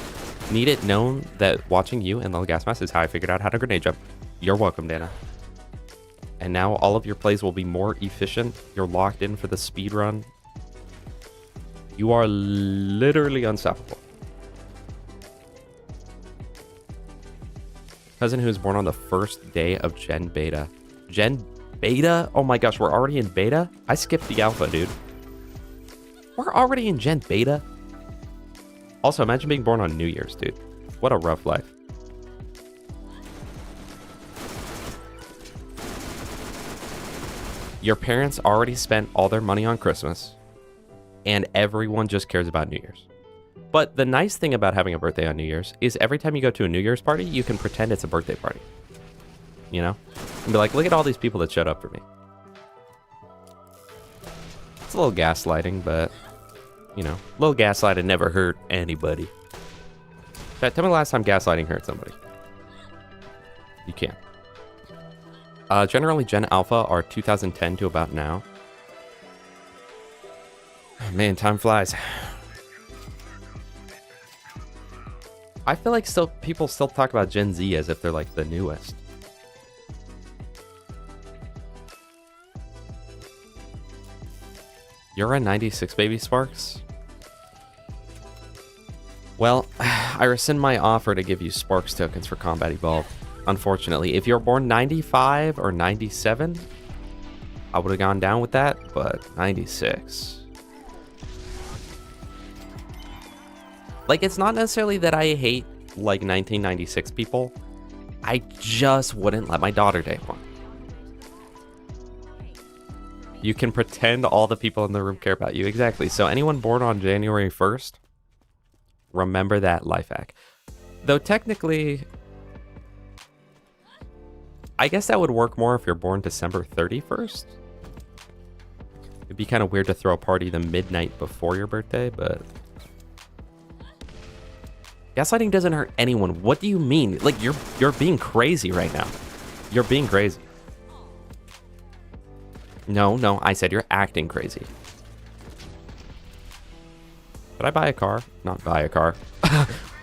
need it known that watching you and Little Gas Mask is how I figured out how to grenade jump. You're welcome, Dana. And now all of your plays will be more efficient. You're locked in for the speed run. You are literally unstoppable. Cousin who was born on the first day of Gen Beta. Gen Beta? Oh my gosh, we're already in Beta? I skipped the Alpha, dude. We're already in Gen Beta? Also, imagine being born on New Year's, dude. What a rough life. Your parents already spent all their money on Christmas, and everyone just cares about New Year's. But the nice thing about having a birthday on New Year's is every time you go to a New Year's party, you can pretend it's a birthday party. You know? And be like, look at all these people that showed up for me. It's a little gaslighting, but, you know, a little gaslighting never hurt anybody. Chat, tell me the last time gaslighting hurt somebody. You can't. Generally, Gen Alpha are 2010 to about now. Man, time flies. I feel like people still talk about Gen Z as if they're like the newest. You're a 96 baby, Sparks? Well, I rescind my offer to give you Sparks tokens for Combat Evolved. Unfortunately, if you're born 95 or 97, I would have gone down with that, but 96. Like, it's not necessarily that I hate, like, 1996 people. I just wouldn't let my daughter date one. You can pretend all the people in the room care about you. Exactly. So anyone born on January 1st, remember that life hack. Though technically, I guess that would work more if you're born December 31st. It'd be kind of weird to throw a party the midnight before your birthday, but... Gaslighting doesn't hurt anyone. What do you mean? Like, you're being crazy right now. You're being crazy. No, I said you're acting crazy. Did I buy a car? Not buy a car.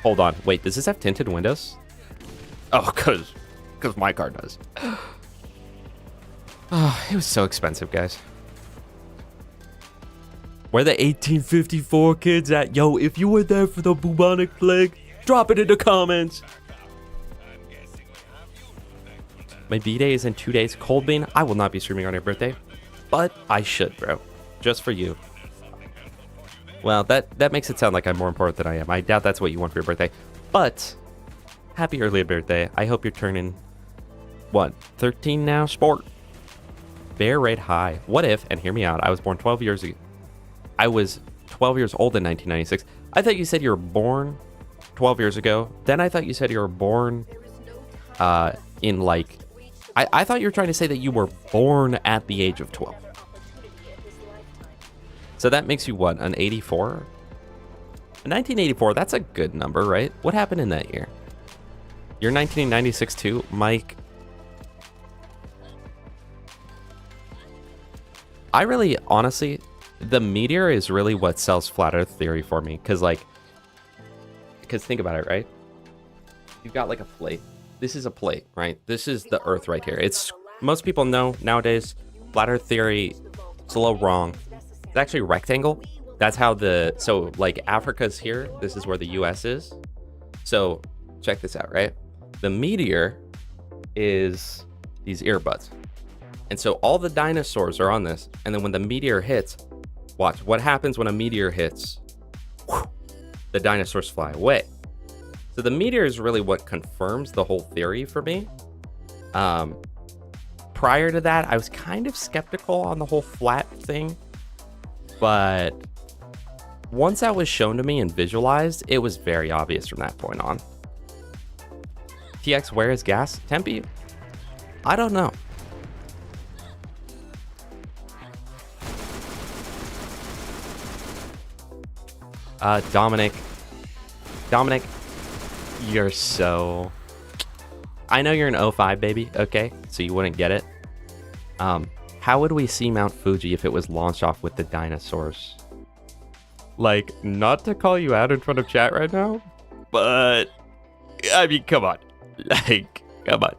Hold on. Wait, does this have tinted windows? Oh, Because my car does. Oh, it was so expensive, guys. Where the 1854 kids at? Yo, if you were there for the bubonic plague, drop it in the comments. My B-Day is in 2 days. Cold Bean, I will not be streaming on your birthday. But I should, bro. Just for you. Well, that makes it sound like I'm more important than I am. I doubt that's what you want for your birthday. But, happy early birthday. I hope you're turning, what, 13 now? Sport. Bear rate high. What if, and hear me out, I was born 12 years ago. I was 12 years old in 1996. I thought you said you were born 12 years ago. Then I thought you said you were born in like... I thought you were trying to say that you were born at the age of 12. So that makes you what, an 84? 1984, that's a good number, right? What happened in that year? You're 1996 too, Mike. I really, honestly, the meteor is really what sells flat earth theory for me. Because think about it, right? You've got like a plate. This is a plate, right? This is the earth right here. Most people know nowadays, flat earth theory, it's a little wrong. It's actually rectangle. That's how so like Africa's here. This is where the US is. So check this out, right? The meteor is these earbuds. And so all the dinosaurs are on this. And then when the meteor hits, watch what happens when a meteor hits. Whew, the dinosaurs fly away. So the meteor is really what confirms the whole theory for me. Prior to that, I was kind of skeptical on the whole flat thing. But once that was shown to me and visualized, it was very obvious from that point on. TX, where is gas? Tempe? I don't know. Dominic, you're so... I know you're an 05 baby, okay? So you wouldn't get it. How would we see Mount Fuji if it was launched off with the dinosaurs? Like, not to call you out in front of chat right now, but... I mean, come on. Like, come on.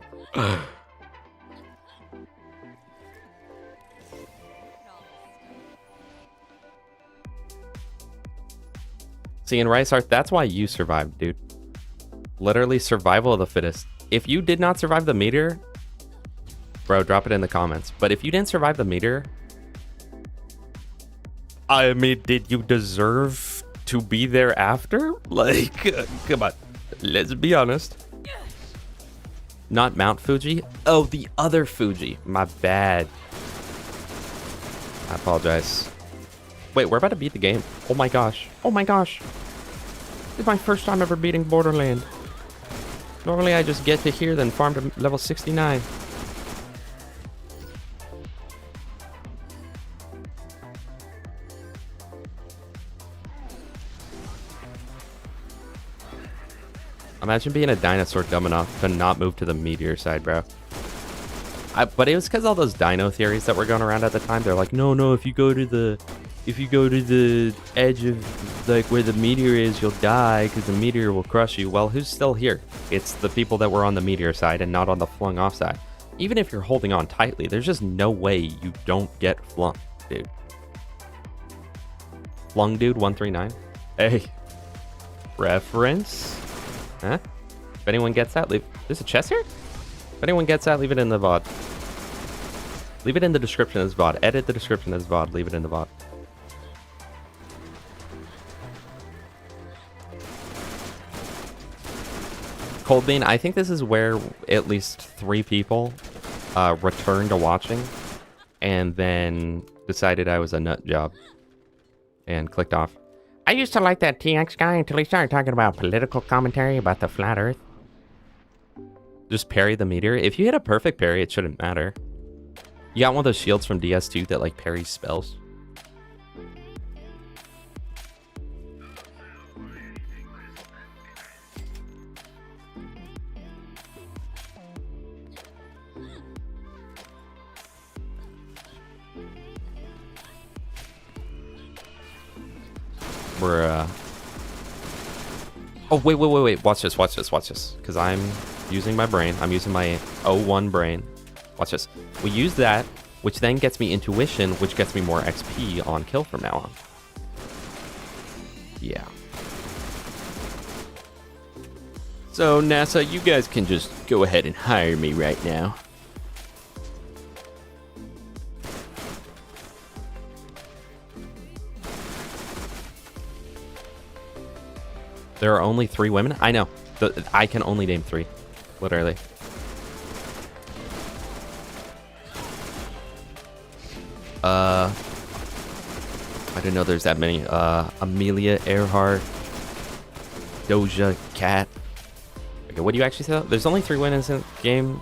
See, in Rice Art, that's why you survived, dude. Literally survival of the fittest. If you did not survive the meteor, bro, drop it in the comments. But if you didn't survive the meteor, I mean, did you deserve to be there after? Like, come on. Let's be honest. Not Mount Fuji? Oh, the other Fuji. My bad. I apologize. Wait, we're about to beat the game. Oh my gosh. Oh my gosh. This is my first time ever beating Borderlands. Normally I just get to here, then farm to level 69. Imagine being a dinosaur dumb enough to not move to the meteor side, bro. But it was because all those dino theories that were going around at the time. They're like, no, if you go to the edge of like where the meteor is, you'll die because the meteor will crush you. Well, who's still here? It's the people that were on the meteor side and not on the flung off side. Even if you're holding on tightly, there's just no way you don't get flung, dude. Flung dude 139. Hey, reference. Huh? If anyone gets that, leave. There's a chest here? If anyone gets that, leave it in the VOD. Leave it in the description of this VOD. Edit the description of this VOD. Leave it in the VOD. Cold Bean, I think this is where at least 3 people returned to watching and then decided I was a nut job and clicked off. I used to like that TX guy until he started talking about political commentary about the flat earth. Just parry the meteor. If you hit a perfect parry, it shouldn't matter. You got one of those shields from DS2 that like parries spells. Oh, wait. Watch this. Because I'm using my brain. I'm using my O1 brain. Watch this. We use that, which then gets me intuition, which gets me more XP on kill from now on. Yeah. So, NASA, you guys can just go ahead and hire me right now. There are only 3 women? I know. I can only name 3. Literally. I didn't know there's that many. Amelia Earhart. Doja Cat. Okay, what do you actually say? There's only 3 women in the game.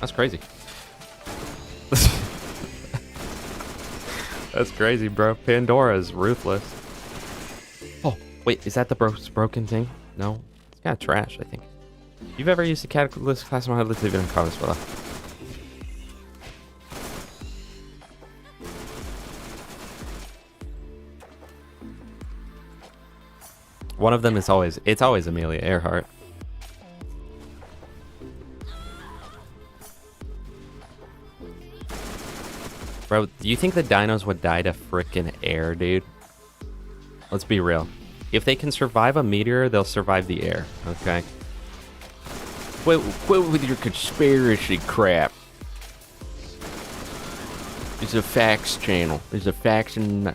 That's crazy. That's crazy, bro. Pandora's ruthless. Oh, wait, is that the broken thing? No, it's kind of trash, I think. If you've ever used a Cataclysm class mod, let's leave it in the comments below. One of them is always, it's always Amelia Earhart. Bro, do you think the dinos would die to frickin' air, dude? Let's be real. If they can survive a meteor, they'll survive the air, okay? Quit with your conspiracy crap. It's a facts channel. It's a facts and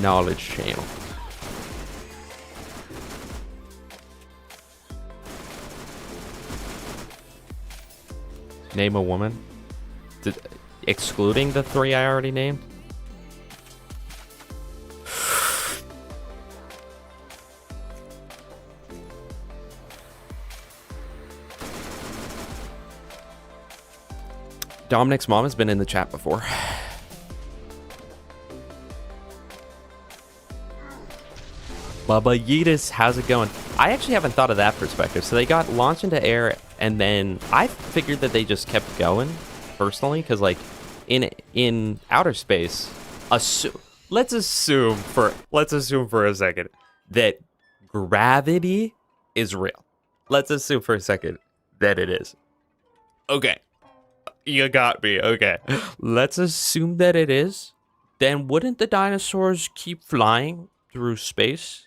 knowledge channel. Name a woman. Excluding the 3 I already named. Dominic's mom has been in the chat before. Bubba Yeetus, how's it going? I actually haven't thought of that perspective. So they got launched into air, and then I figured that they just kept going, personally, because like in outer space, let's assume for a second that gravity is real. Let's assume for a second that it is. Okay. You got me. Okay. Let's assume that it is. Then wouldn't the dinosaurs keep flying through space?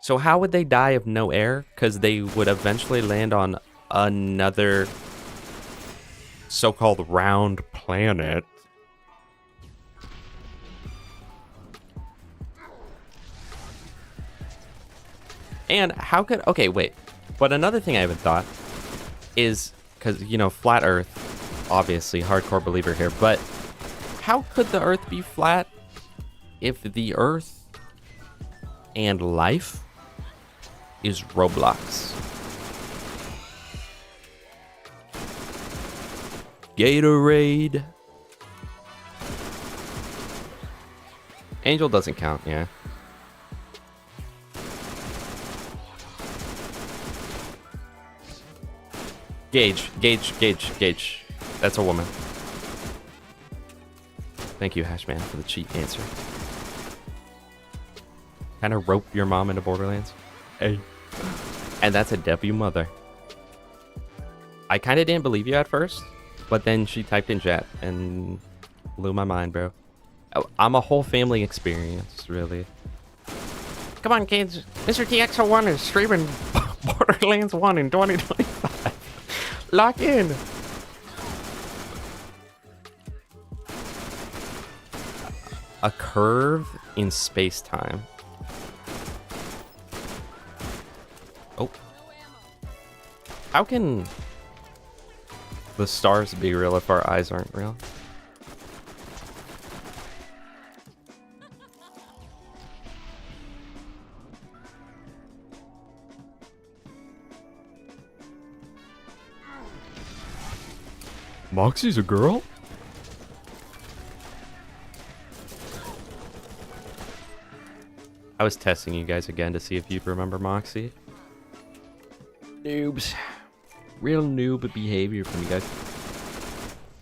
So how would they die of no air? Because they would eventually land on another so-called round planet. And how could... Okay, wait. But another thing I haven't thought is... Because, you know, flat Earth, obviously, hardcore believer here. But how could the Earth be flat if the Earth and life is Roblox? Gatorade. Angel doesn't count, yeah. Gage. That's a woman. Thank you, Hashman, for the cheat answer. Kind of rope your mom into Borderlands. Hey. And that's a W mother. I kind of didn't believe you at first, but then she typed in chat and blew my mind, bro. I'm a whole family experience, really. Come on, kids. Mr. TX01 is streaming Borderlands 1 in 2025. Lock in. A curve in space-time. Oh. How can the stars be real if our eyes aren't real? Moxie's a girl? I was testing you guys again to see if you'd remember Moxie. Noobs. Real noob behavior from you guys.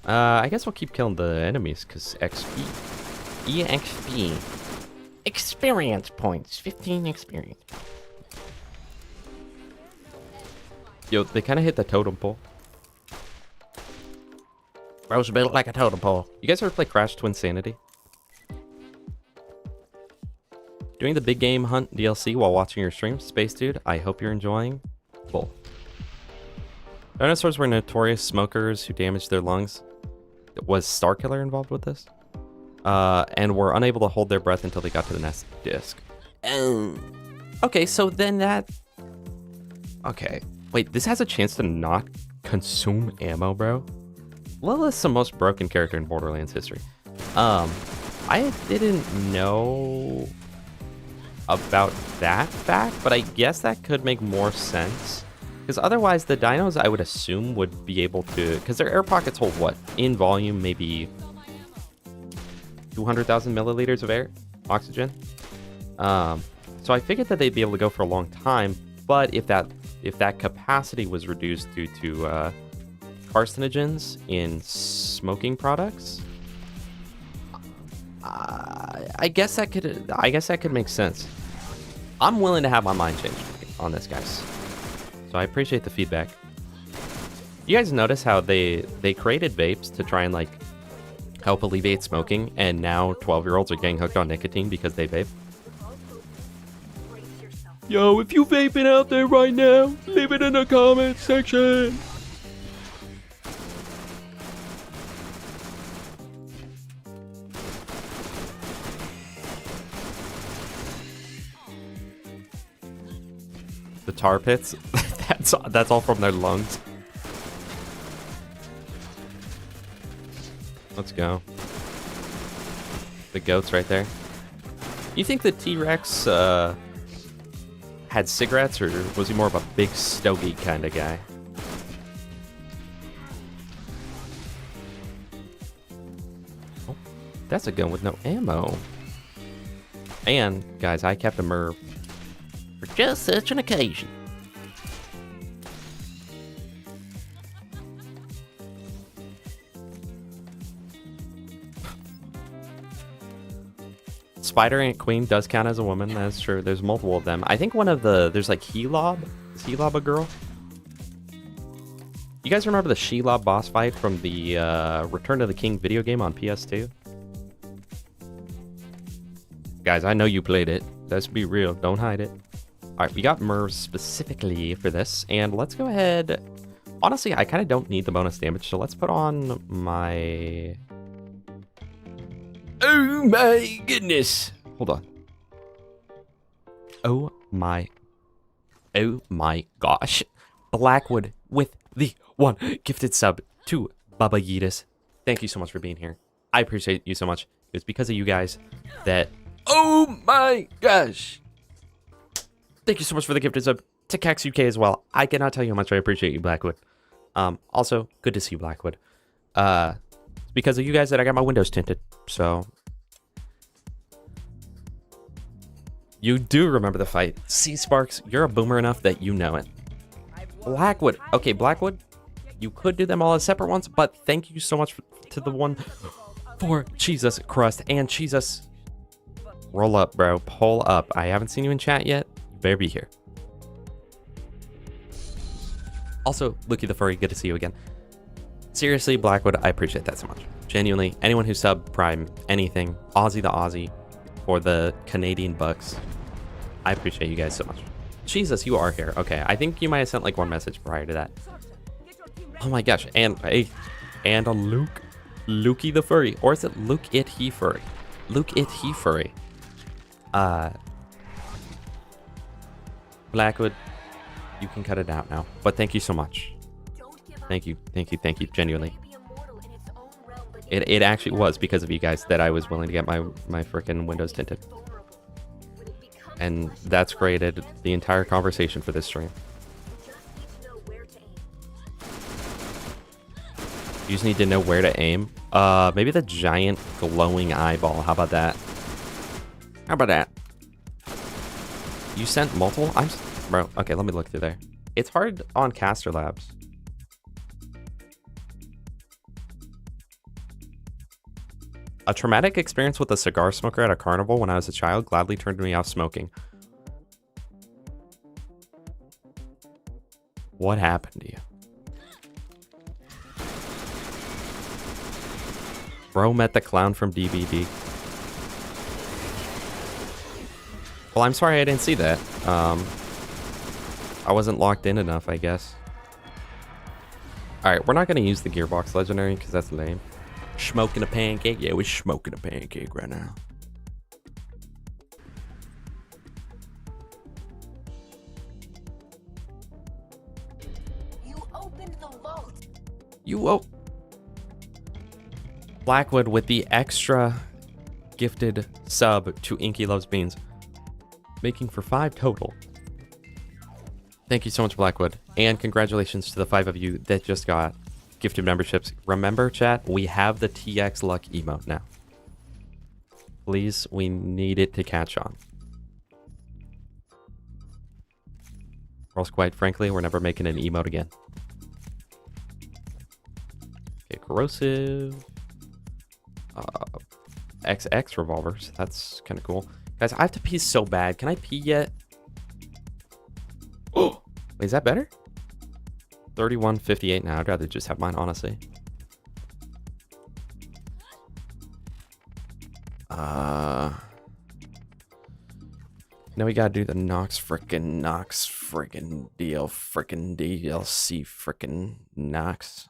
I guess we'll keep killing the enemies, because XP. EXP. Experience points. 15 experience. Yo, they kind of hit the totem pole. Bro's built like a totem pole. You guys ever play Crash Twinsanity? Doing the big game hunt DLC while watching your stream, Space Dude. I hope you're enjoying both. Dinosaurs were notorious smokers who damaged their lungs. Was Starkiller involved with this? And were unable to hold their breath until they got to the next disc. Okay, so then that... Okay. Wait, this has a chance to not consume ammo, bro? Lilith's the most broken character in Borderlands history. I didn't know about that fact, but I guess that could make more sense. Because otherwise, the dinos, I would assume, would be able to... Because their air pockets hold what? In volume, maybe 200,000 milliliters of air? Oxygen? So I figured that they'd be able to go for a long time, but if that capacity was reduced due to carcinogens in smoking products, I guess that could make sense. I'm willing to have my mind changed on this, guys. So I appreciate the feedback. You guys notice how they created vapes to try and like help alleviate smoking, and now 12-year-olds are getting hooked on nicotine because they vape? Yo, if you vaping out there right now, leave it in the comment section. The tar pits, that's all from their lungs. Let's go. The goat's right there. You think the T-Rex had cigarettes, or was he more of a big stogie kind of guy? Oh, that's a gun with no ammo. And, guys, I kept a Merv For just such an occasion. Spider Ant Queen does count as a woman, that's true. There's multiple of them. I think one of there's like Helob. Is Helob a girl? You guys remember the Shelob boss fight from the Return of the King video game on PS2? Guys, I know you played it. Let's be real, don't hide it. Alright, we got Mervs specifically for this, and let's go ahead. Honestly, I kind of don't need the bonus damage, so let's put on my... Oh my goodness. Hold on. Oh my gosh. Blackwood with the one gifted sub to Baba Yeetus. Thank you so much for being here. I appreciate you so much. It's because of you guys that... Oh my gosh. Thank you so much for the gifted sub to Cax UK as well. I cannot tell you how much I appreciate you, Blackwood. Also, good to see you, Blackwood. It's because of you guys that I got my windows tinted. So you do remember the fight. See, Sparks, you're a boomer enough that you know it. Blackwood. Okay, Blackwood, you could do them all as separate ones, but thank you so much to the one for Jesus Crust and Jesus. Roll up, bro. Pull up. I haven't seen you in chat yet. You better be here. Also, Lukey the Furry, good to see you again. Seriously, Blackwood, I appreciate that so much. Genuinely, anyone who sub, prime, anything, Aussie the Aussie, or the Canadian bucks, I appreciate you guys so much. Jesus, you are here. Okay, I think you might have sent like one message prior to that. Oh my gosh, and a Lukey the Furry, or is it Luke it he furry? Luke it he furry. Blackwood, you can cut it out now. But thank you so much. Thank you, genuinely. It actually was because of you guys that I was willing to get my freaking windows tinted. And that's created the entire conversation for this stream. You just need to know where to aim. Maybe the giant glowing eyeball. How about that? How about that? You sent multiple? Bro, okay, let me look through there. It's hard on Caster Labs. A traumatic experience with a cigar smoker at a carnival when I was a child gladly turned me off smoking. What happened to you? Bro met the clown from DBD. Well, I'm sorry I didn't see that. I wasn't locked in enough, I guess. Alright, we're not going to use the Gearbox Legendary because that's lame. Smoking a pancake? Yeah, we're smoking a pancake right now. You opened the vault. Blackwood with the extra gifted sub to Inky Loves Beans, making for 5 total. Thank you so much, Blackwood, and congratulations to the 5 of you that just got gifted memberships. Remember, chat, we have the TX Luck emote now. Please, we need it to catch on. Or else, quite frankly, we're never making an emote again. Okay, corrosive. XX revolvers. That's kind of cool. Guys, I have to pee so bad. Can I pee yet? Oh, wait, is that better? 31:58 now. I'd rather just have mine, honestly. Now we gotta do the Nox frickin' DLC frickin' Nox.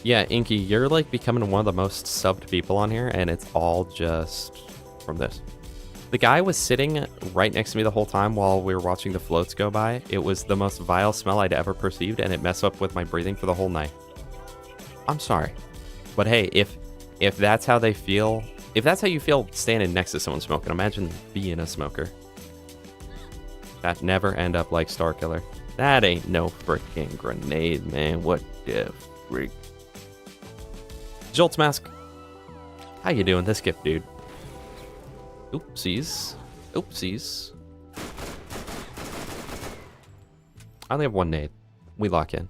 Yeah, Inky, you're like becoming one of the most subbed people on here, and it's all just from this. The guy was sitting right next to me the whole time while we were watching the floats go by. It was the most vile smell I'd ever perceived, and it messed up with my breathing for the whole night. I'm sorry. But hey, if that's how they feel, if that's how you feel standing next to someone smoking, imagine being a smoker. That never end up like Starkiller. That ain't no freaking grenade, man. What the freak? Jolt's Mask. How you doing? This gift, dude. Oopsies. Oopsies. I only have 1 nade. We lock in.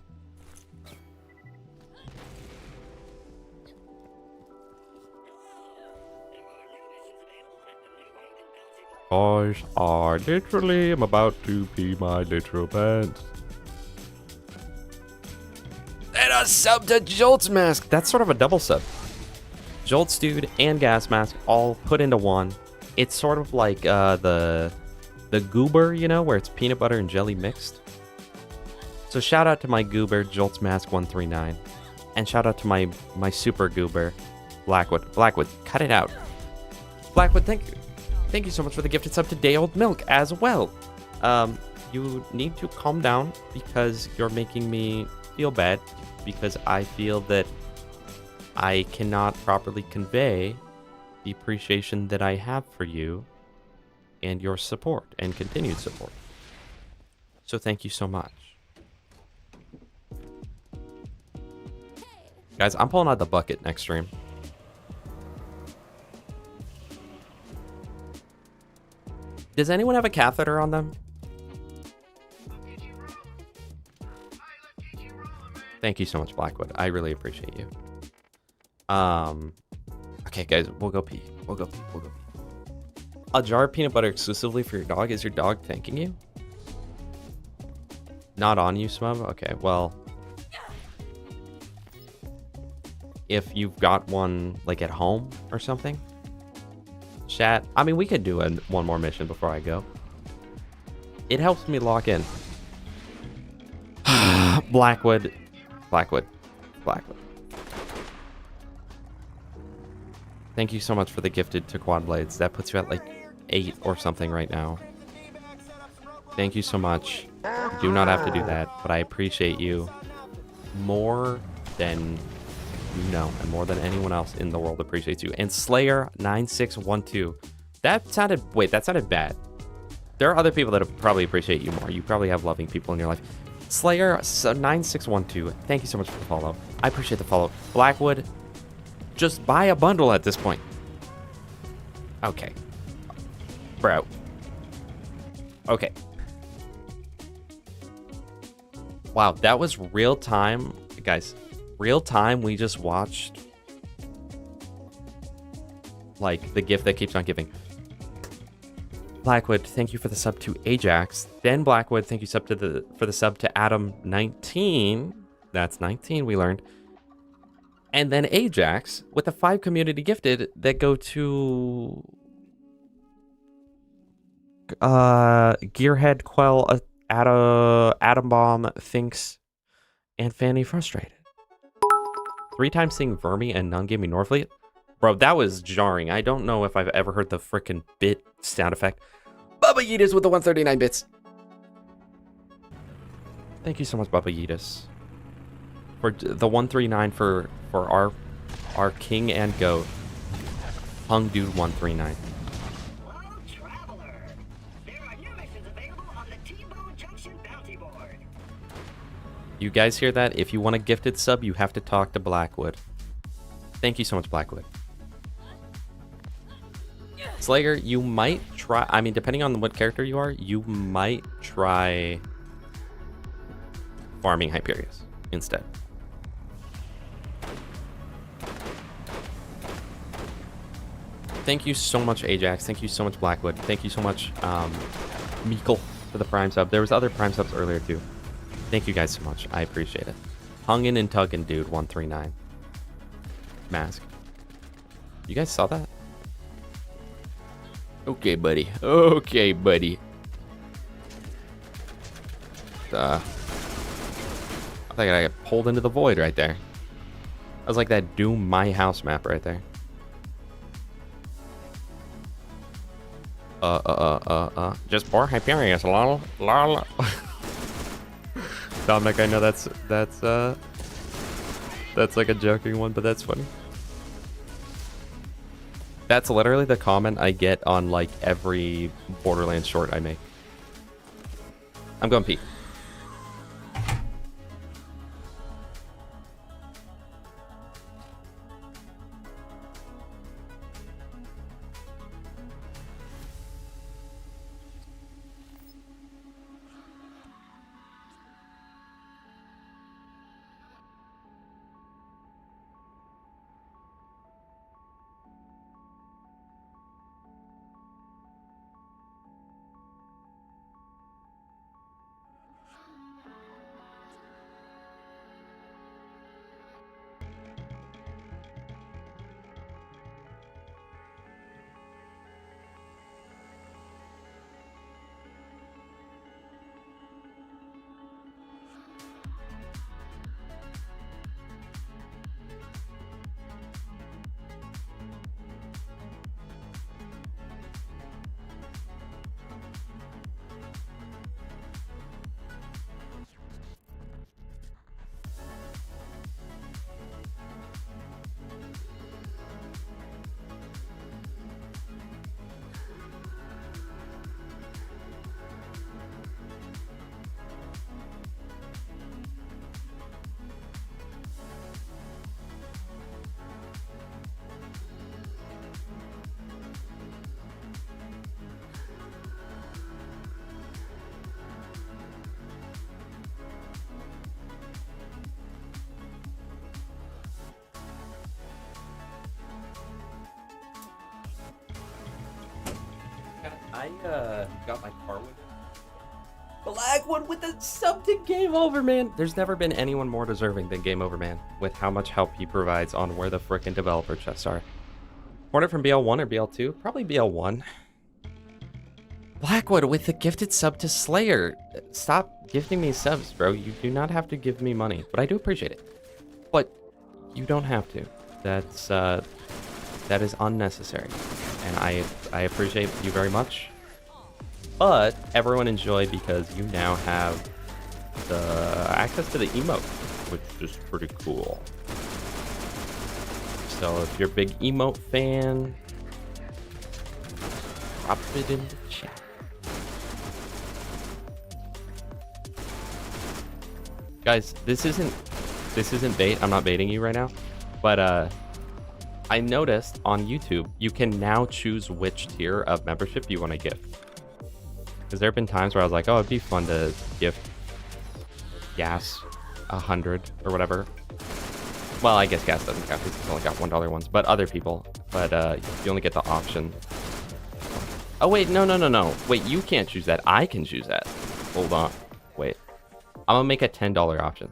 Boys are literally, I'm about to pee my literal pants. And a sub to Jolt's Mask. That's sort of a double sub. Jolt's dude and Gas Mask all put into one. It's sort of like the goober, you know, where it's peanut butter and jelly mixed. So shout out to my goober, Jolt's Mask 139. And shout out to my super goober, Blackwood. Blackwood, cut it out. Blackwood, thank you. Thank you so much for the gifted sub to Day Old Milk as well. You need to calm down because you're making me feel bad, because I feel that I cannot properly convey the appreciation that I have for you and your support and continued support. So thank you so much. Guys, I'm pulling out the bucket next stream. Does anyone have a catheter on them? Thank you so much, Blackwood. I really appreciate you. Okay, guys, we'll go pee. We'll go pee. A jar of peanut butter exclusively for your dog? Is your dog thanking you? Not on you, Smub? Okay, well, if you've got one, like, at home or something, chat. I mean, we could do one more mission before I go. It helps me lock in. Blackwood. Thank you so much for the gifted to Quad Blades. That puts you at like 8 or something right now. Thank you so much. You do not have to do that, but I appreciate you more than you know, and more than anyone else in the world appreciates you. And Slayer9612. That sounded bad. There are other people that probably appreciate you more. You probably have loving people in your life. Slayer9612, thank you so much for the follow. I appreciate the follow. Blackwood, just buy a bundle at this point. Okay. Bro. Okay. Wow, that was real time. Guys, Real time, we just watched like the gift that keeps on giving. Blackwood, thank you for the sub to Ajax. Then Blackwood, thank you for the sub to Adam 19. That's 19 we learned. And then Ajax with the 5 community gifted that go to Gearhead, Quell, Atom Bomb, Thinks, and Fanny Frustrated. 3 times seeing Vermi and none gave me Norfleet. Bro, that was jarring. I don't know if I've ever heard the frickin' bit sound effect. Bubba Yeetus with the 139 bits. Thank you so much, Bubba Yeetus. For the 139 for our king and goat. Hung Dude 139. Hello, traveler. There are new missions available on the T-Bone Junction bounty board. You guys hear that? If you want a gifted sub, you have to talk to Blackwood. Thank you so much, Blackwood. Slayer, you might try... I mean, depending on what character you are, you might try farming Hyperius instead. Thank you so much, Ajax. Thank you so much, Blackwood. Thank you so much, Meekle, for the Prime sub. There was other Prime subs earlier, too. Thank you guys so much. I appreciate it. Hungin' and Tuggin' Dude 139. Mask. You guys saw that? Okay, buddy. Okay, buddy. I think I got pulled into the void right there. That was like that Doom My House map right there. Just more Hyperius, lol, lol. Dominic, I know that's like a joking one, but that's funny. That's literally the comment I get on like every Borderlands short I make. I'm going pee. I got my car with Blackwood with the sub to Game Over Man. There's never been anyone more deserving than Game Over Man with how much help he provides on where the frickin' developer chests are. Order from BL1 or BL2? Probably BL1. Blackwood with the gifted sub to Slayer. Stop gifting me subs, bro. You do not have to give me money, but I do appreciate it. But you don't have to. That is unnecessary, and I appreciate you very much. But everyone enjoy because you now have the access to the emote, which is pretty cool. So if you're a big emote fan, drop it in the chat. Guys, this isn't bait. I'm not baiting you right now, but I noticed on YouTube you can now choose which tier of membership you want to gift. Because there have been times where I was like, oh, it'd be fun to gift Gas 100 or whatever. Well, I guess gas doesn't count because it's only got $1 ones, but other people. But you only get the option. Oh, wait, no. Wait, you can't choose that. I can choose that. Hold on. Wait. I'm going to make a $10 option.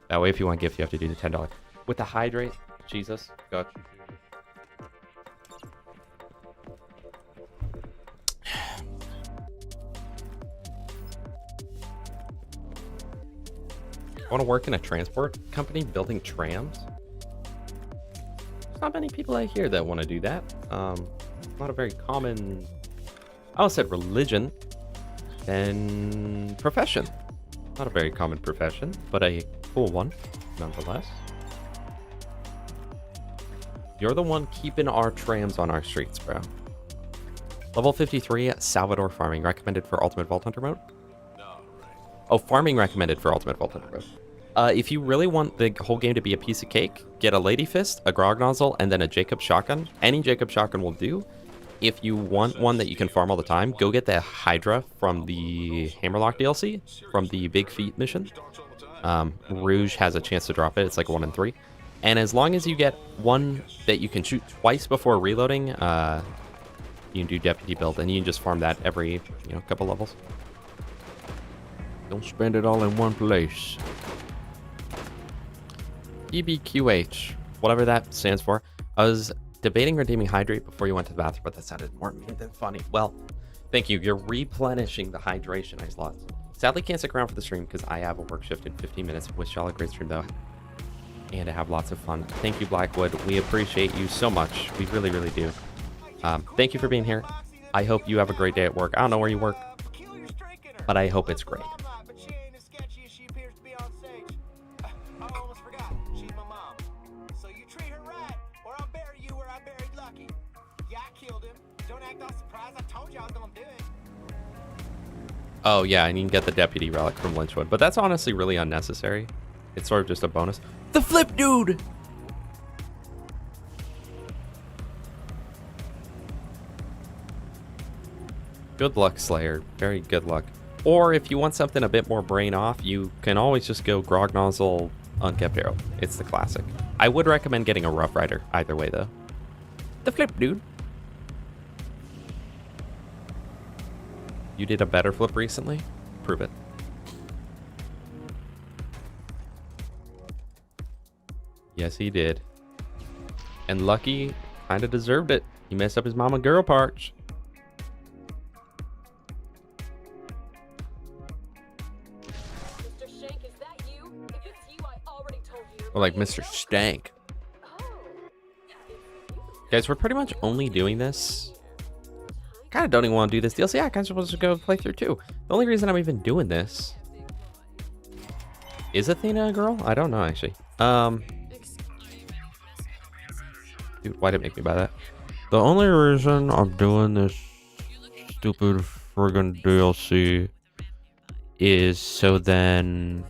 That way, if you want gift, you have to do the $10. With the hydrate, Jesus, God. I want to work in a transport company building trams. There's not many people out here that want to do that. Not a very common, I almost said religion, and profession. Not a very common profession, but a cool one, nonetheless. You're the one keeping our trams on our streets, bro. Level 53, Salvador Farming, recommended for Ultimate Vault Hunter mode. Oh, farming recommended for Ultimate Vault Hunter mode. If you really want the whole game to be a piece of cake, get a Lady Fist, a Grog Nozzle, and then a Jacob Shotgun. Any Jacob Shotgun will do. If you want one that you can farm all the time, go get the Hydra from the Hammerlock DLC, from the Big Feet mission. Rouge has a chance to drop it. It's like a 1 in 3. And as long as you get one that you can shoot twice before reloading, you can do Deputy build, and you can just farm that every, couple levels. Don't spend it all in one place. EBQH, whatever that stands for. I was debating redeeming Hydrate before you went to the bathroom, but that sounded more mean than funny. Well, thank you. You're replenishing the hydration I lost. Sadly, can't stick around for the stream because I have a work shift in 15 minutes. Wish y'all a great stream, though. And to have lots of fun. Thank you, Blackwood. We appreciate you so much. We really, really do. Thank you for being here. I hope you have a great day at work. I don't know where you work, but I hope it's great. Oh, yeah, and you can get the Deputy Relic from Lynchwood, but that's honestly really unnecessary. It's sort of just a bonus. The Flip Dude! Good luck, Slayer. Very good luck. Or if you want something a bit more brain off, you can always just go Grog Nozzle, Unkept Arrow. It's the classic. I would recommend getting a Rough Rider either way, though. The Flip Dude. You did a better flip recently? Prove it. Yes, he did. And Lucky kind of deserved it. He messed up his mama girl parts. Mr. Shank, is that you? If it's you, I already told you. Or like Mr. Stank. Guys, we're pretty much only doing this. Kind of don't even want to do this DLC. I kind of supposed to go play through too. The only reason I'm even doing this is Athena a girl? I don't know actually. Dude, why did it make me buy that? The only reason I'm doing this stupid friggin' DLC is so then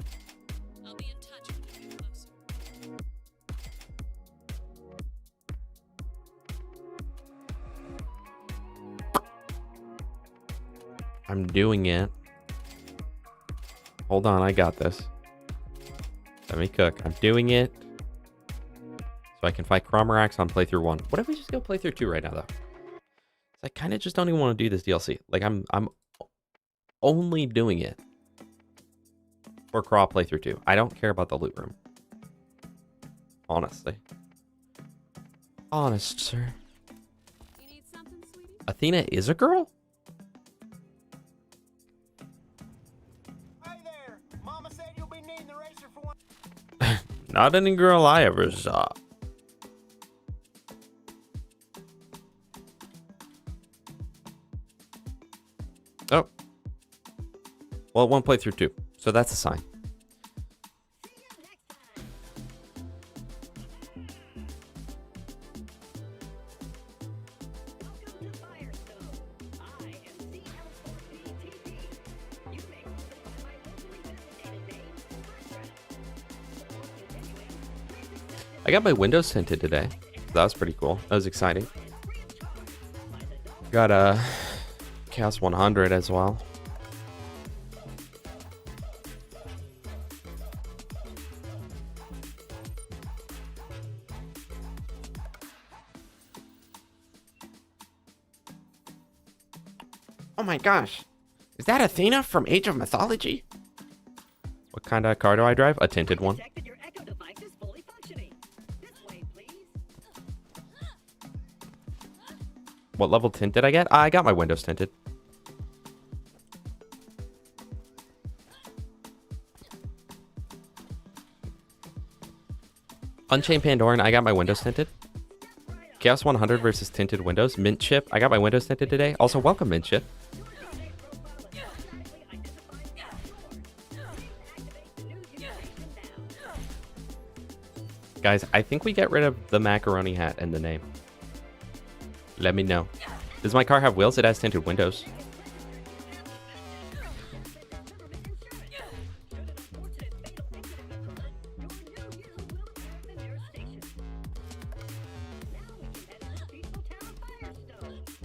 I'm doing it. Hold on, I got this. Let me cook. I'm doing it so I can fight Cromarax on playthrough 1. What if we just go playthrough 2 right now, though? I kind of just don't even want to do this DLC. Like, I'm only doing it for Craw playthrough 2. I don't care about the loot room. Honestly. Honest, sir. You need something, sweetie? Athena is a girl? Hey there! Mama said you'll be needing the racer for one. Not any girl I ever saw. Oh. Well, it won't play through 2, so that's a sign. Welcome to Firestone. I am BL4 You may also find my locally designated name, Bertrand. Before continuing, please accept I got my windows tinted today. That was pretty cool. That was exciting. Got a Chaos 100 as well. Oh my gosh. Is that Athena from Age of Mythology? What kind of car do I drive? A tinted one. Check that your Echo device is fully functioning. This way, please. What level tint did I get? I got my windows tinted. Unchained Pandoran, I got my windows tinted. Chaos 100 versus tinted windows. Mint Chip, I got my windows tinted today. Also, welcome, Mint Chip. Guys, I think we get rid of the macaroni hat and the name. Let me know. Does my car have wheels? It has tinted windows.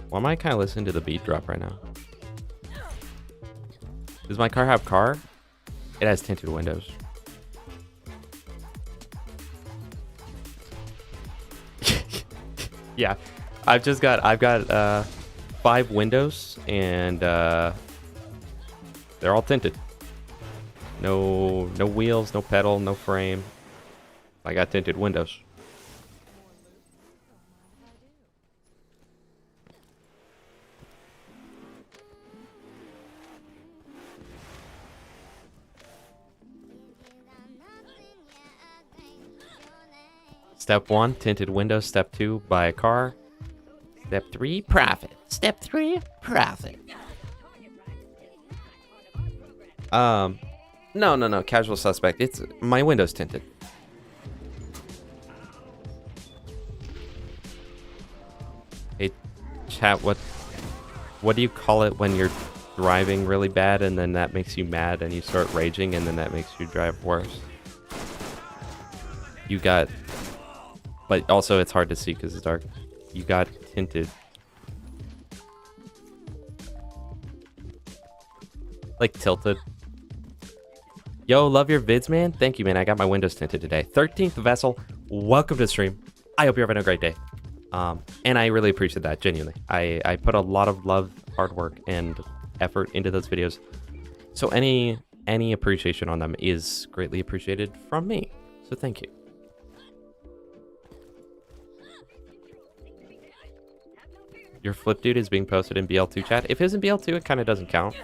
Why am I kind of listening to the beat drop right now? Does my car have car? It has tinted windows. Yeah, I've got 5 windows and they're all tinted. No wheels, no pedal, no frame. I got tinted windows. Step 1, tinted windows. Step 2, buy a car. Step 3, profit. Step 3, profit. No, casual suspect. It's my windows tinted. Hey, chat, what do you call it when you're driving really bad and then that makes you mad and you start raging and then that makes you drive worse? You got... But also, it's hard to see because it's dark. You got tinted. Like tilted. Yo, love your vids, man. Thank you, man. I got my windows tinted today. 13th Vessel, welcome to the stream. I hope you're having a great day. And I really appreciate that, genuinely. I put a lot of love, hard work, and effort into those videos. So any appreciation on them is greatly appreciated from me. So thank you. Your flip dude is being posted in BL2 chat. If it's in BL2, it kind of doesn't count.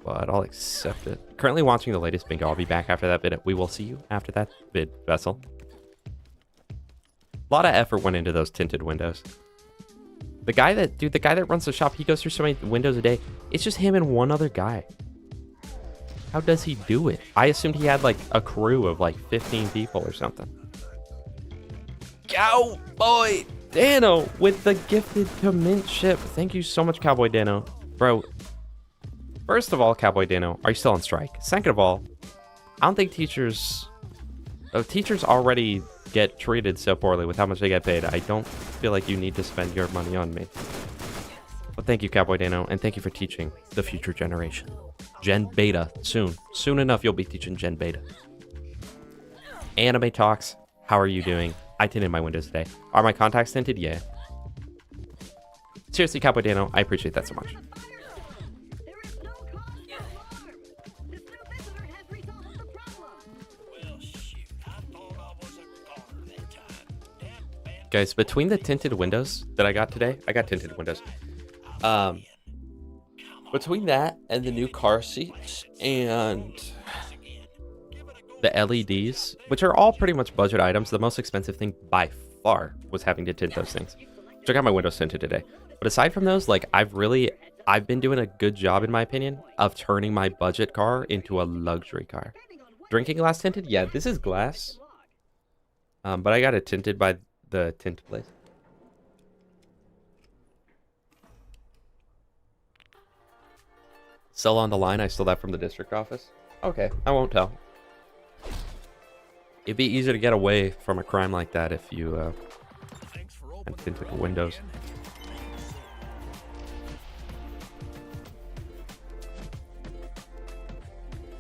But I'll accept it. Currently watching the latest bingo. I'll be back after that vid. We will see you after that vid, Vessel. A lot of effort went into those tinted windows. The guy that runs the shop, he goes through so many windows a day. It's just him and one other guy. How does he do it? I assumed he had like a crew of like 15 people or something. Cowboy Dano with the gifted to Mint Chip. Thank you so much, Cowboy Dano. Bro, first of all, Cowboy Dano, are you still on strike? Second of all, I don't think teachers already get treated so poorly with how much they get paid. I don't feel like you need to spend your money on me. But thank you, Cowboy Dano, and thank you for teaching the future generation. Gen Beta, soon. Soon enough, you'll be teaching Gen Beta. Anime Talks, how are you doing? I tinted my windows today. Are my contacts tinted? Yeah. Seriously, Cowboy Dano, I appreciate that so much. Guys, between the tinted windows that I got today, I got tinted windows. Between that and the new car seats and the LEDs, which are all pretty much budget items, the most expensive thing by far was having to tint those things. So I got my windows tinted today. But aside from those, like I've been doing a good job, in my opinion, of turning my budget car into a luxury car. Drinking glass tinted? Yeah, this is glass. But I got it tinted by the tint place. Still on the line. I stole that from the district office. Okay, I won't tell. It'd be easier to get away from a crime like that if you had tinted windows.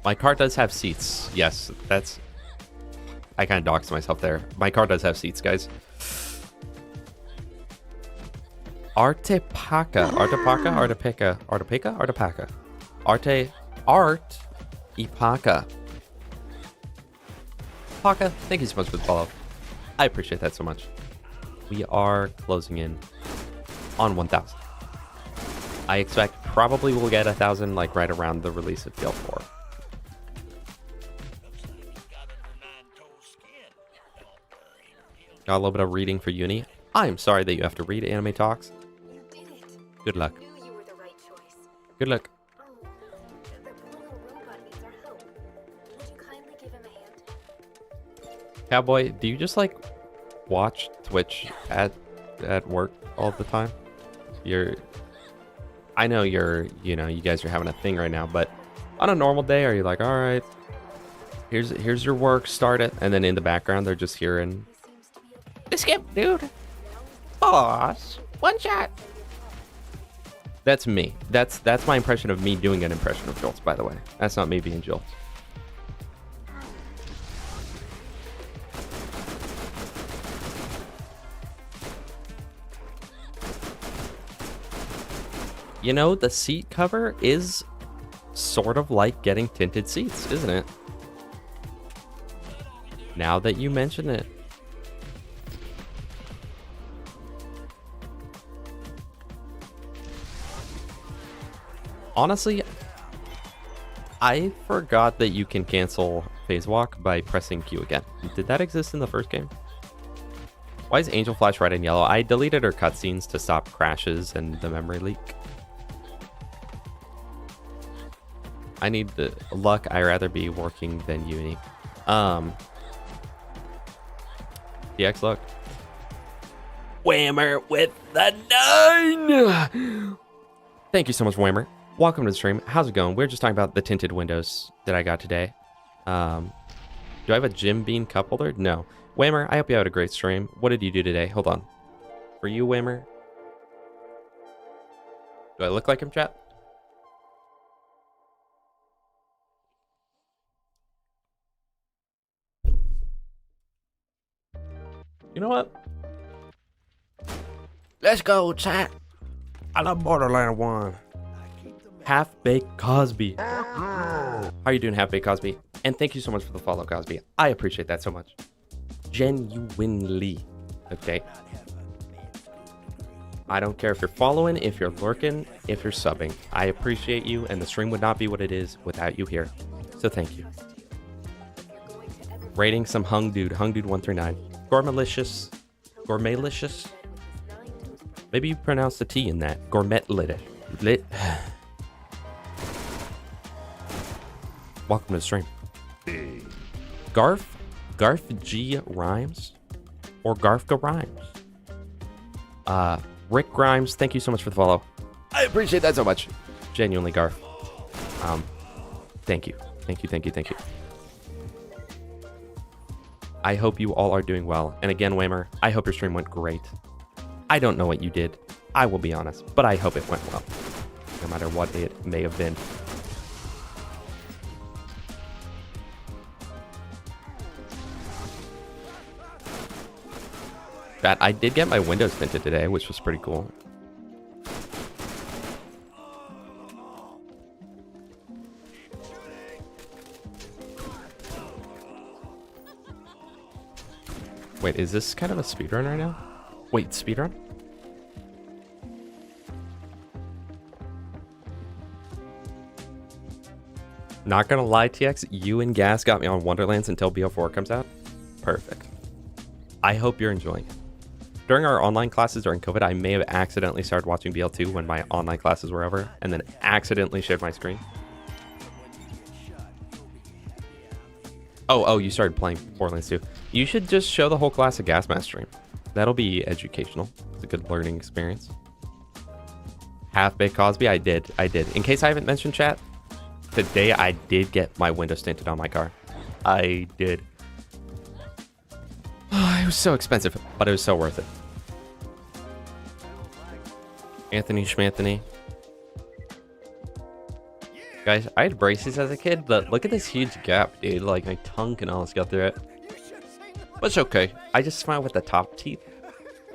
My car does have seats. Yes, that's... I kind of doxed myself there. My car does have seats, guys. Artepaca. Art Ipaka. Paka, thank you so much for the follow. I appreciate that so much. We are closing in on 1,000. I expect probably we'll get 1,000 like right around the release of BL4. Got a little bit of reading for uni. I'm sorry that you have to read Anime Talks. You did it. Good luck. Knew you were the right choice. Good luck. Oh, the little robot needs our help. Would you kindly give him a hand? Cowboy, do you just like watch Twitch at work all the time? I know you guys are having a thing right now, but on a normal day, are you like, all right, here's your work, start it, and then in the background they're just hearing, skip, dude, boss, one shot. That's me. That's my impression of me doing an impression of Jolts, by the way. That's not me being Jolts. You know, the seat cover is sort of like getting tinted seats, isn't it? Now that you mention it. Honestly, I forgot that you can cancel phase walk by pressing Q again. Did that exist in the first game? Why is Angel Flash red and yellow? I deleted her cutscenes to stop crashes and the memory leak. I need the luck. I'd rather be working than uni. DX luck. Whammer with the 9! Thank you so much, Whammer. Welcome to the stream. How's it going? We're just talking about the tinted windows that I got today. Do I have a Jim Bean cup holder? No. Whammer, I hope you had a great stream. What did you do today? Hold on. For you, Whammer. Do I look like him, chat? You know what? Let's go, chat. I love Borderlands 1. Half-Baked Cosby. How are you doing, Half-Baked Cosby? And thank you so much for the follow, Cosby. I appreciate that so much. Genuinely. Okay. I don't care if you're following, if you're lurking, if you're subbing. I appreciate you, and the stream would not be what it is without you here. So thank you. Rating some Hung Dude 139. Gourmetlicious. Gourmetlicious? Maybe you pronounce the T in that. Gourmetlit. Lit. Welcome to the stream. Garf G Rhymes? Or Garfka Rhymes? Rick Grimes, thank you so much for the follow. I appreciate that so much. Genuinely, Garf. Thank you. Thank you. I hope you all are doing well. And again, Whammer, I hope your stream went great. I don't know what you did. I will be honest, but I hope it went well. No matter what it may have been. That I did get my windows tinted today, which was pretty cool. Wait, is this kind of a speedrun right now? Wait, speedrun? Not gonna lie, TX, you and Gas got me on Wonderlands until BL4 comes out. Perfect. I hope you're enjoying it. During our online classes during COVID, I may have accidentally started watching BL2 when my online classes were over, and then accidentally shared my screen. Oh, you started playing Borderlands 2. You should just show the whole class a Gas Mask stream. That'll be educational. It's a good learning experience. Half-Baked Cosby, I did. In case I haven't mentioned, chat, today I did get my windows tinted on my car. I did. Oh, it was so expensive, but it was so worth it. Anthony Schmanthony. Guys, I had braces as a kid, but look at this huge gap, dude. Like, my tongue can almost go through it. But it's okay. I just smile with the top teeth.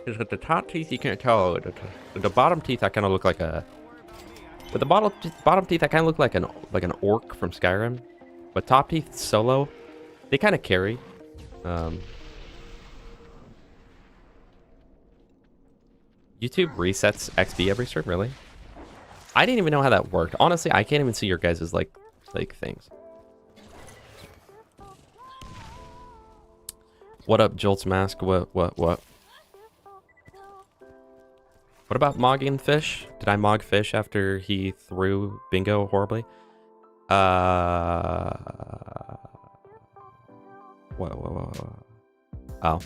The top teeth you can't tell. The bottom teeth I kind of look like a. With the bottom teeth I kind of look like an orc from Skyrim, but top teeth solo, they kind of carry. YouTube resets XP every stream, really? I didn't even know how that worked. Honestly, I can't even see your guys' like things. What up, Jolt's Mask? What? What about mogging fish? Did I mog fish after he threw bingo horribly? Whoa. Oh.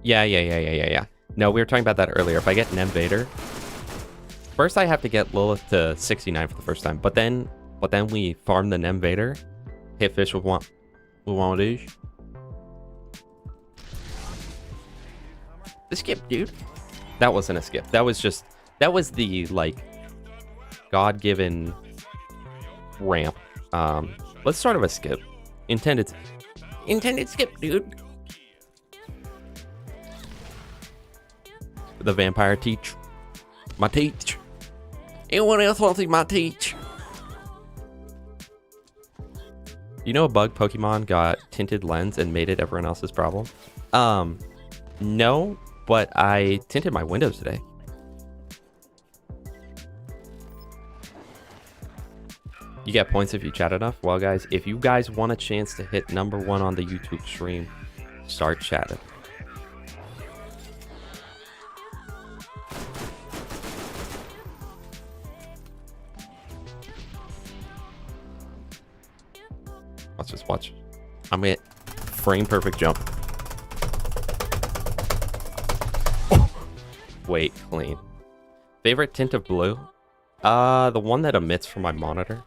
Yeah. No, we were talking about that earlier. If I get Nem Vader, first I have to get Lilith to 69 for the first time, but then we farm the Nem Vader, hit fish with one of these. The skip, dude. That wasn't a skip. That was the like God-given ramp. Let's start with a skip. Intended skip, dude. The vampire teach. My teach. Anyone else want to see my teach? You know a bug Pokemon got tinted lens and made it everyone else's problem? No, but I tinted my windows today. You get points if you chat enough. Well, guys, if you guys want a chance to hit #1 on the YouTube stream, start chatting. Let's just watch. I'm gonna frame perfect jump. Oh. Wait, clean. Favorite tint of blue? The one that emits from my monitor.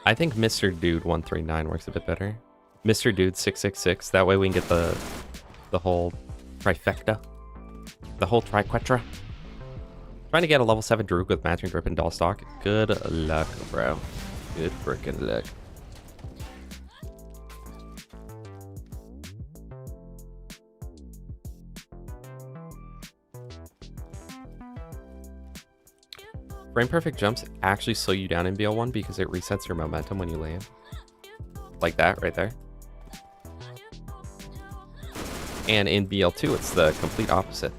I think Mr. Dude 139 works a bit better. Mr. Dude 666. That way we can get the whole trifecta. The whole triquetra. Trying to get a level 7 Droog with matching grip and doll stock. Good luck, bro. Good freaking luck. Frame perfect jumps actually slow you down in BL1 because it resets your momentum when you land. Like that right there. And in BL2, it's the complete opposite.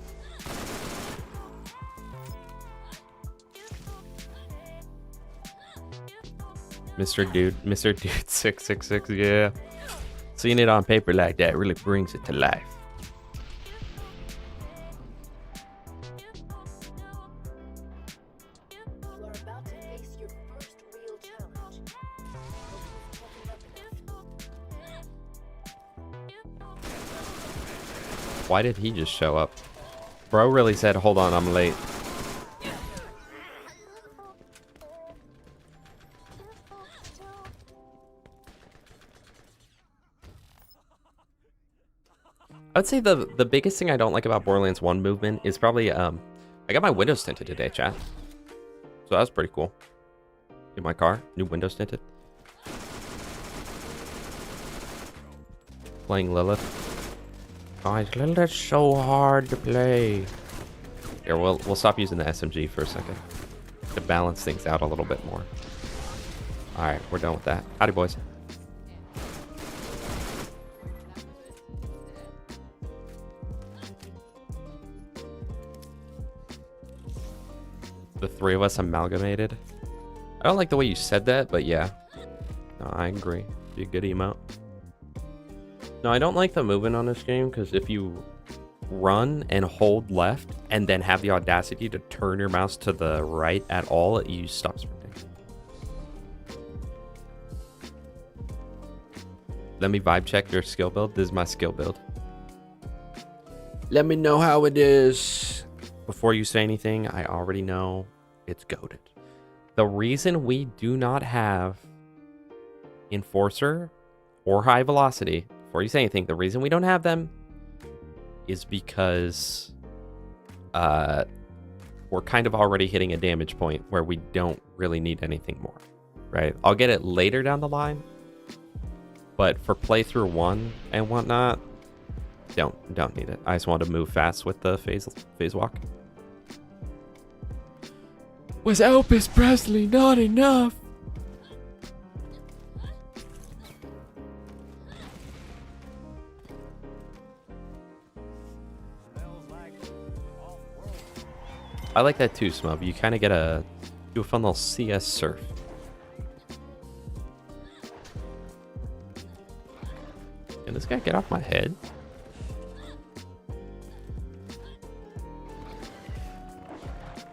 Mr. Dude 666, yeah. Seeing it on paper like that really brings it to life. You are about to face your first real challenge. Hope you've toughened up enough. Why did he just show up? Bro really said, hold on, I'm late. I would say the biggest thing I don't like about Borderlands 1 movement is probably, I got my windows tinted today, chat. So that was pretty cool. In my car, new windows tinted. Playing Lilith. Guys, Lilith's so hard to play. Here, we'll stop using the SMG for a second to balance things out a little bit more. All right, we're done with that. Howdy, boys. The three of us amalgamated. I don't like the way you said that, but yeah. No, I agree. Be a good emote. No, I don't like the movement on this game because if you run and hold left and then have the audacity to turn your mouse to the right at all, you stop sprinting. Let me vibe check your skill build. This is my skill build. Let me know how it is. Before you say anything, I already know it's goated. The reason we do not have Enforcer or High Velocity, before you say anything, the reason we don't have them is because we're kind of already hitting a damage point where we don't really need anything more, right? I'll get it later down the line, but for playthrough 1 and whatnot, don't need it. I just want to move fast with the phase walk. Was Elvis Presley not enough? I like that too, Smub. You kind of get do a fun little CS surf. Can this guy get off my head?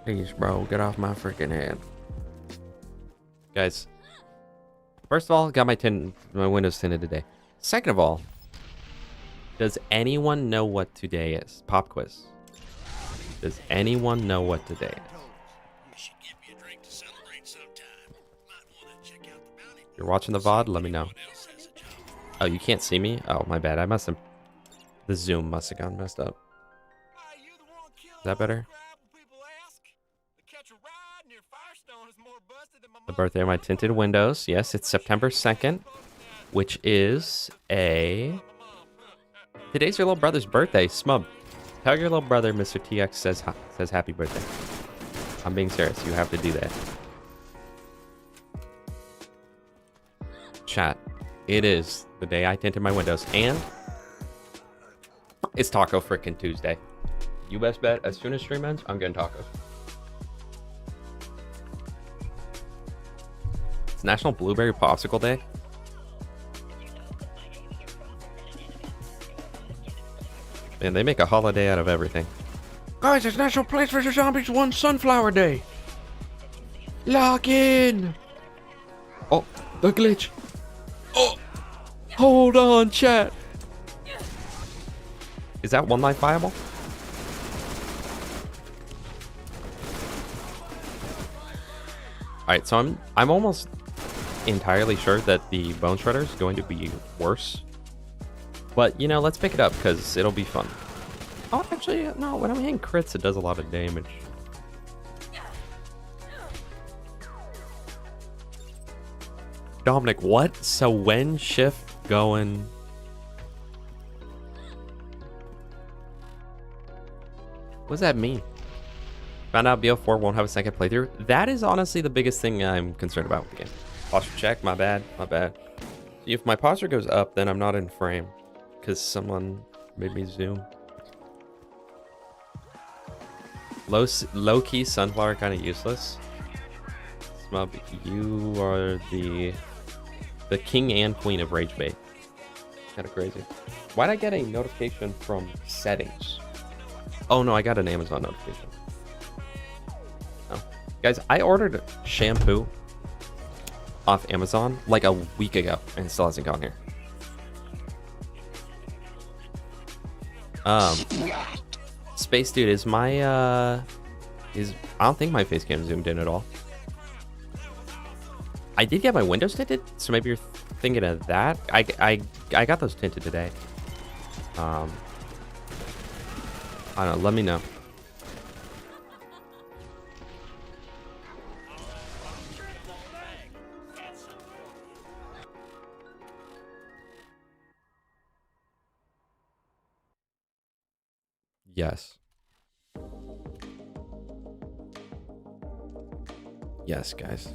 Please, bro, get off my freaking head. Guys, first of all, got my windows tinted today. Second of all, does anyone know what today is? Pop quiz. Does anyone know what today is? You're watching the VOD? Let me know. Oh, you can't see me? Oh, my bad. I must have... The zoom must have gone messed up. Is that better? The birthday of my tinted windows. Yes, it's September 2nd, which is a... Today's your little brother's birthday, Smub. Tell your little brother Mr. TX says happy birthday. I'm being serious. You have to do that. Chat. It is the day I tinted my windows, and it's Taco Frickin' Tuesday. You best bet, as soon as stream ends, I'm getting tacos. It's National Blueberry Popsicle Day. Man, they make a holiday out of everything. Guys, it's National Plants vs. Zombies 1 Sunflower Day. Lock in. Oh, the glitch. Oh, hold on, chat. Is that one life viable? All right, so I'm almost entirely sure that the Bone Shredder is going to be worse. But, you know, let's pick it up because it'll be fun. Oh, actually, no, when I'm hitting crits, it does a lot of damage. Dominic, what? So when shift going... What does that mean? Found out BL4 won't have a second playthrough. That is honestly the biggest thing I'm concerned about with the game. Posture check, my bad, my bad. If my posture goes up, then I'm not in frame. Because someone made me zoom. Low-key sunflower kind of useless. Smub, you are the king and queen of rage bait. Kind of crazy. Why'd I get a notification from settings? Oh no, I got an Amazon notification. Oh. Guys, I ordered shampoo off Amazon like a week ago and it still hasn't gone here. Space Dude, is my I don't think my face cam zoomed in at all. I did get my windows tinted, so maybe you're thinking of that. I got those tinted today. I don't know, let me know. Yes. Yes, guys.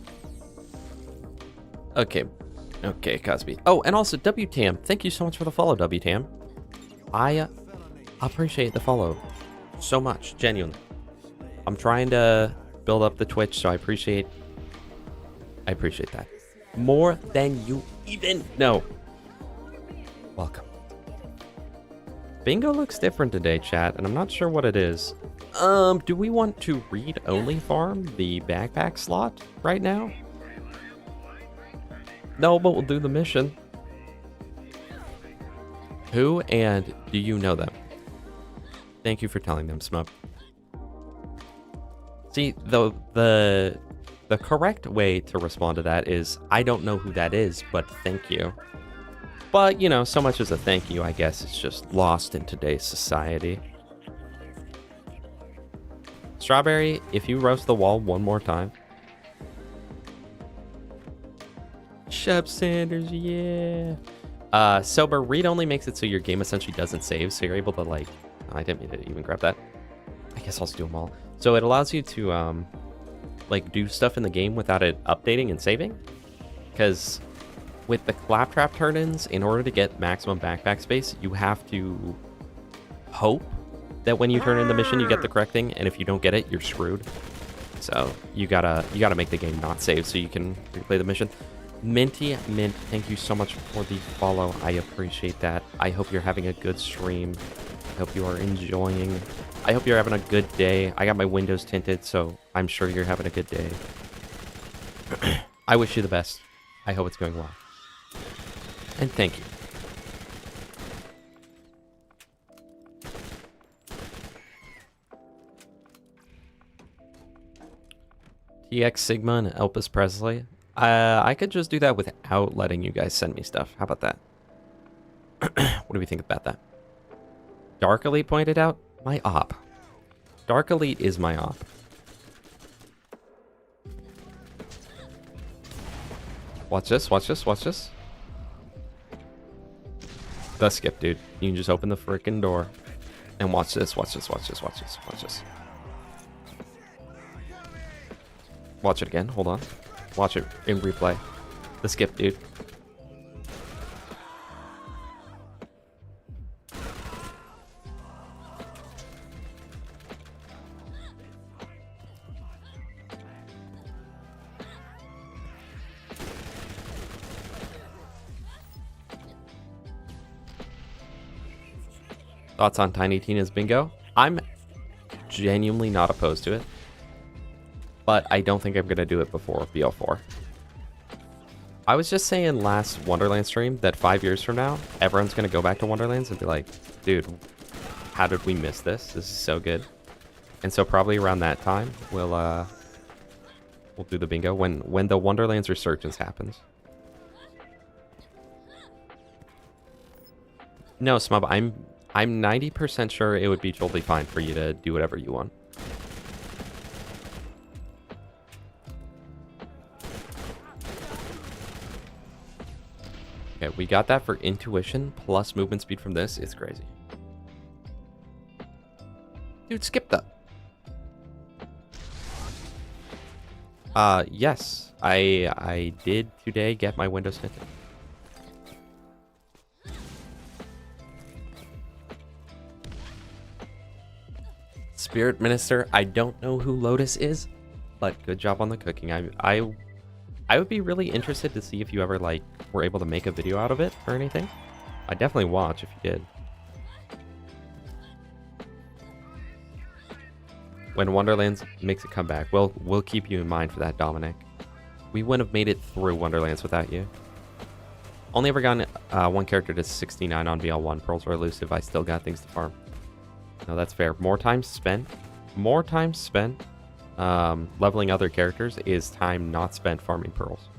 Okay. Okay, Cosby. Oh, and also WTAM. Thank you so much for the follow, WTAM. I appreciate the follow so much, genuinely. I'm trying to build up the Twitch, so I appreciate that. More than you even know. Welcome. Bingo looks different today, chat, and I'm not sure what it is. Do we want to read-only farm the backpack slot right now? No, but we'll do the mission. Who and do you know them? Thank you for telling them, Smub. See, the correct way to respond to that is, I don't know who that is, but thank you. But, you know, so much as a thank you, I guess, it's just lost in today's society. Strawberry, if you roast the wall one more time. Shep Sanders, yeah. Sober, read only makes it so your game essentially doesn't save, so you're able to like... I didn't mean to even grab that. I guess I'll just do them all. So it allows you to like do stuff in the game without it updating and saving. Because with the claptrap turn-ins, in order to get maximum backpack space, you have to hope that when you turn in the mission, you get the correct thing, and if you don't get it, you're screwed. So you gotta make the game not save so you can replay the mission. Minty Mint, thank you so much for the follow. I appreciate that. I hope you're having a good stream. I hope you are enjoying. I hope you're having a good day. I got my windows tinted, so I'm sure you're having a good day. I wish you the best. I hope it's going well. And thank you. TX Sigma and Elpis Presley. I could just do that without letting you guys send me stuff. How about that? What do we think about that? Dark Elite pointed out my op. Dark Elite is my op. Watch this, watch this, watch this. The skip, dude. You can just open the freaking door and watch this, watch this, watch this, watch this, watch this. Watch it again, hold on. Watch it in replay. The skip, dude. Thoughts on Tiny Tina's bingo? I'm genuinely not opposed to it. But I don't think I'm going to do it before BL4. I was just saying last Wonderland stream that 5 years from now, everyone's going to go back to Wonderlands and be like, dude, how did we miss this? This is so good. And so probably around that time, we'll do the bingo when the Wonderlands resurgence happens. No, Smub, I'm 90% sure it would be totally fine for you to do whatever you want. Okay, we got that for intuition plus movement speed from this. It's crazy. Dude, skip that. Yes. I did today get my Windows tinted. Spirit Minister, I don't know who Lotus is, but good job on the cooking. I would be really interested to see if you ever like were able to make a video out of it or anything. I'd definitely watch if you did. When Wonderlands makes a comeback, we'll keep you in mind for that, Dominic. We wouldn't have made it through Wonderlands without you. Only ever gotten one character to 69 on BL1. Pearls are elusive. I still got things to farm. No, that's fair. More time spent leveling other characters is time not spent farming pearls.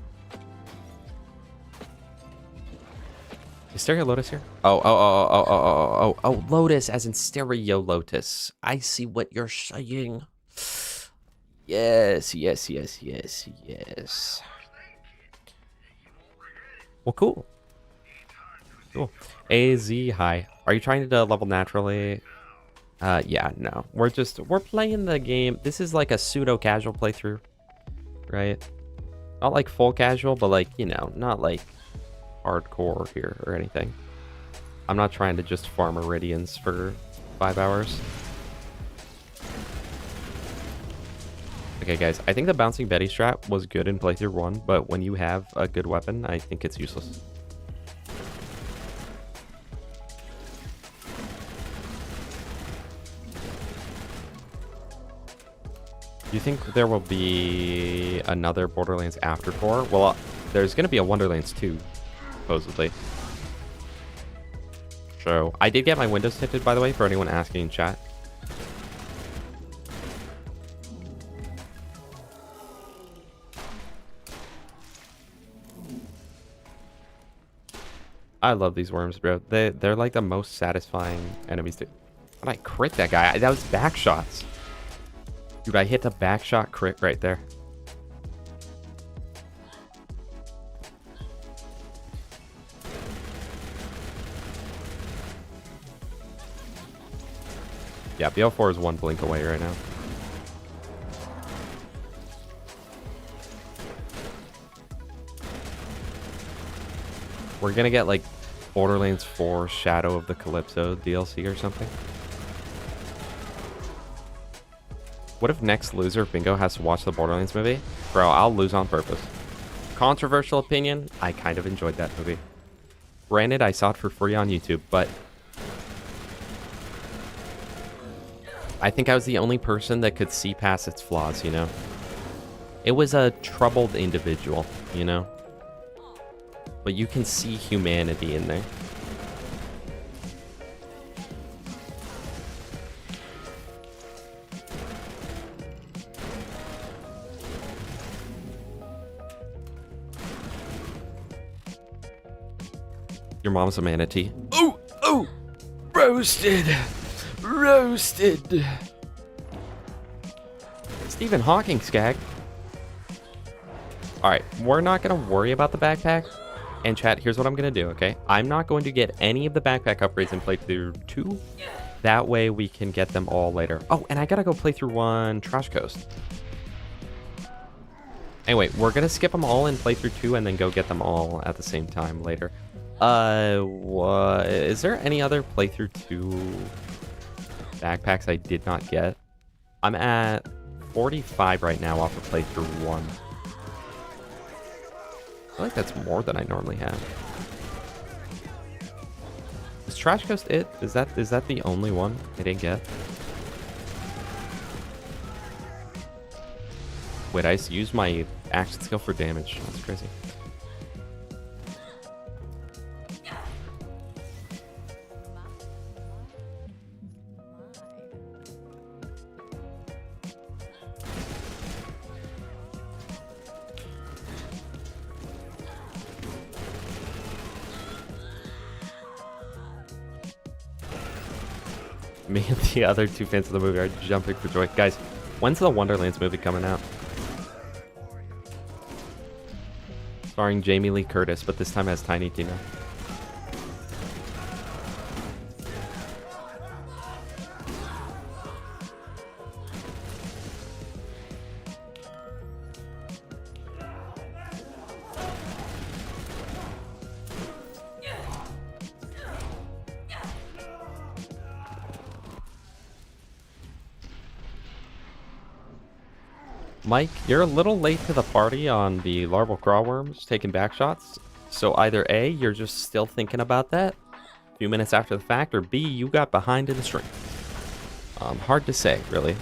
Is Stereo Lotus here? Oh, Lotus, as in Stereo Lotus. I see what you're saying. Yes. Well, cool. AZ, hi. Are you trying to level naturally? Yeah, no. We're playing the game. This is like a pseudo casual playthrough, right? Not like full casual, but like, you know, not like hardcore here or anything. I'm not trying to just farm Iridians for 5 hours. Okay, guys, I think the bouncing Betty strat was good in playthrough 1, but when you have a good weapon, I think it's useless. Do you think there will be another Borderlands after 4? Well, there's going to be a Wonderlands 2, supposedly. So, I did get my windows tinted, by the way, for anyone asking in chat. I love these worms, bro. They're like the most satisfying enemies to... How'd I crit that guy? That was back shots. Dude, I hit the back shot crit right there. Yeah, BL4 is one blink away right now. We're gonna get like Borderlands 4 Shadow of the Calypso DLC or something. What if next loser bingo has to watch the Borderlands movie? Bro, I'll lose on purpose. Controversial opinion, I kind of enjoyed that movie. Granted, I saw it for free on YouTube, but I think I was the only person that could see past its flaws, you know? It was a troubled individual, you know? But you can see humanity in there. Your mom's a manatee. Oh, oh, roasted, roasted. Stephen Hawking, Skag. Alright, we're not going to worry about the backpack. And chat, here's what I'm going to do, okay? I'm not going to get any of the backpack upgrades in playthrough 2. That way we can get them all later. Oh, and I got to go play through 1 Trash Coast. Anyway, we're going to skip them all in playthrough 2 and then go get them all at the same time later. Is there any other playthrough 2 backpacks I did not get? I'm at 45 right now off of playthrough 1. I feel like that's more than I normally have. Is Trash Coast it? Is that the only one I didn't get? Wait, I just used my action skill for damage. That's crazy. Me and the other 2 fans of the movie are jumping for joy. Guys, when's the Wonderlands movie coming out? Starring Jamie Lee Curtis, but this time as Tiny Tina. Mike, you're a little late to the party on the larval crawworms taking back shots. So either A, you're just still thinking about that a few minutes after the fact, or B, you got behind in the stream. Hard to say, really.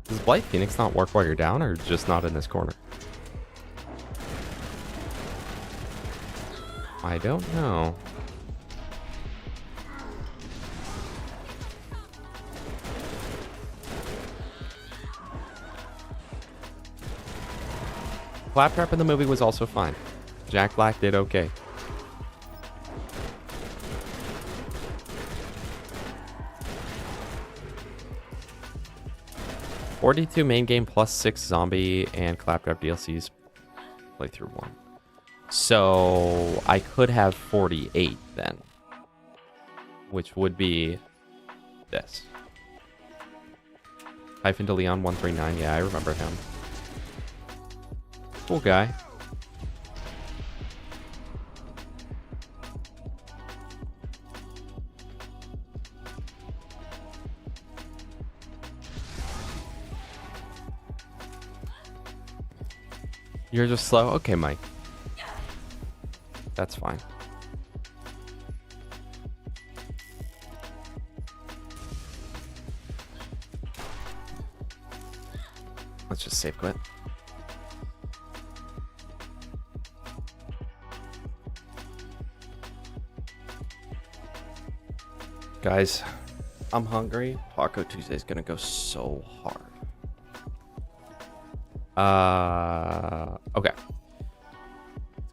Does Blight Phoenix not work while you're down, or just not in this corner? I don't know. Claptrap in the movie was also fine. Jack Black did okay. $42 main game plus 6 zombie and Claptrap DLCs. Playthrough 1. So I could have 48 then, which would be this. Hyphen to Leon 139. Yeah, I remember him. Cool guy. You're just slow? Okay, Mike. That's fine. Let's just save quit. Guys, I'm hungry. Taco Tuesday is gonna go so hard. Okay.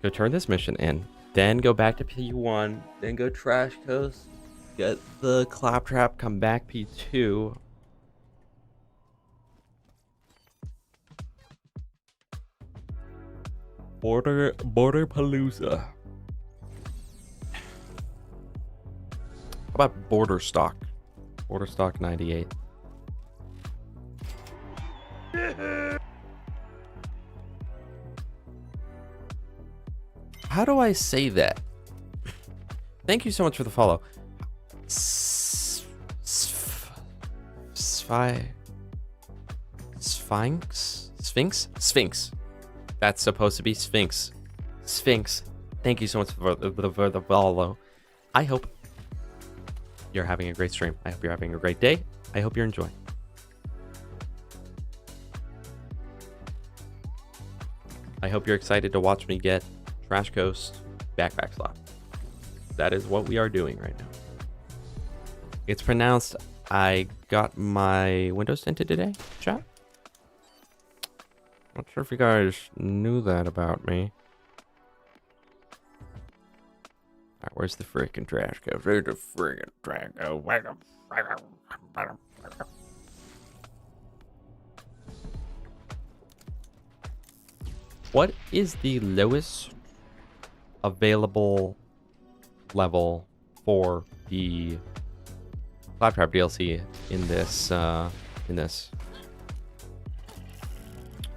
Go turn this mission in. Then go back to P1. Then go Trash Coast. Get the Claptrap. Come back P2. Border Palooza. How about Border Stock? Border Stock 98. How do I say that? Thank you so much for the follow. Sphinx. That's supposed to be Sphinx. Thank you so much for the follow. I hope you're having a great stream. I hope you're having a great day. I hope you're enjoying. I hope you're excited to watch me get Trash Coast backpack slot. That is what we are doing right now. It's pronounced, I got my windows tinted today, chat. Not sure if you guys knew that about me. Alright, where's the freaking Trash Coast? Where's the freaking Trash Coast? What is the lowest available level for the Claptrap DLC in this? I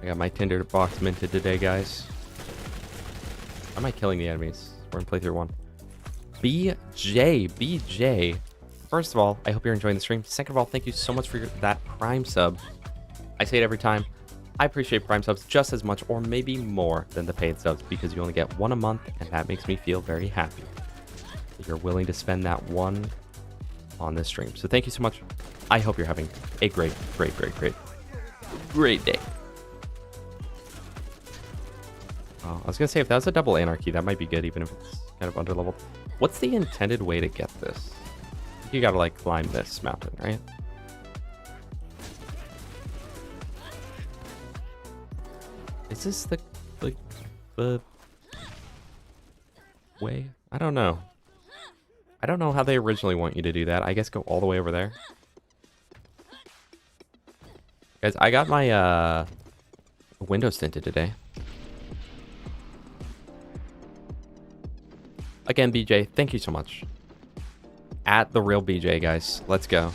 got my Tinder box minted today, guys. How am I killing the enemies? We're in playthrough 1. BJ. First of all, I hope you're enjoying the stream. Second of all, thank you so much for that Prime sub. I say it every time. I appreciate Prime subs just as much or maybe more than the paid subs because you only get one a month and that makes me feel very happy that you're willing to spend that one on this stream. So thank you so much. I hope you're having a great day. Oh, I was going to say, if that was a double anarchy, that might be good, even if it's kind of underleveled. What's the intended way to get this? You got to, like, climb this mountain, right? Is this the way? I don't know. I don't know how they originally want you to do that. I guess go all the way over there. Guys, I got my windows tinted today. Again, BJ, thank you so much. At the real BJ, guys. Let's go.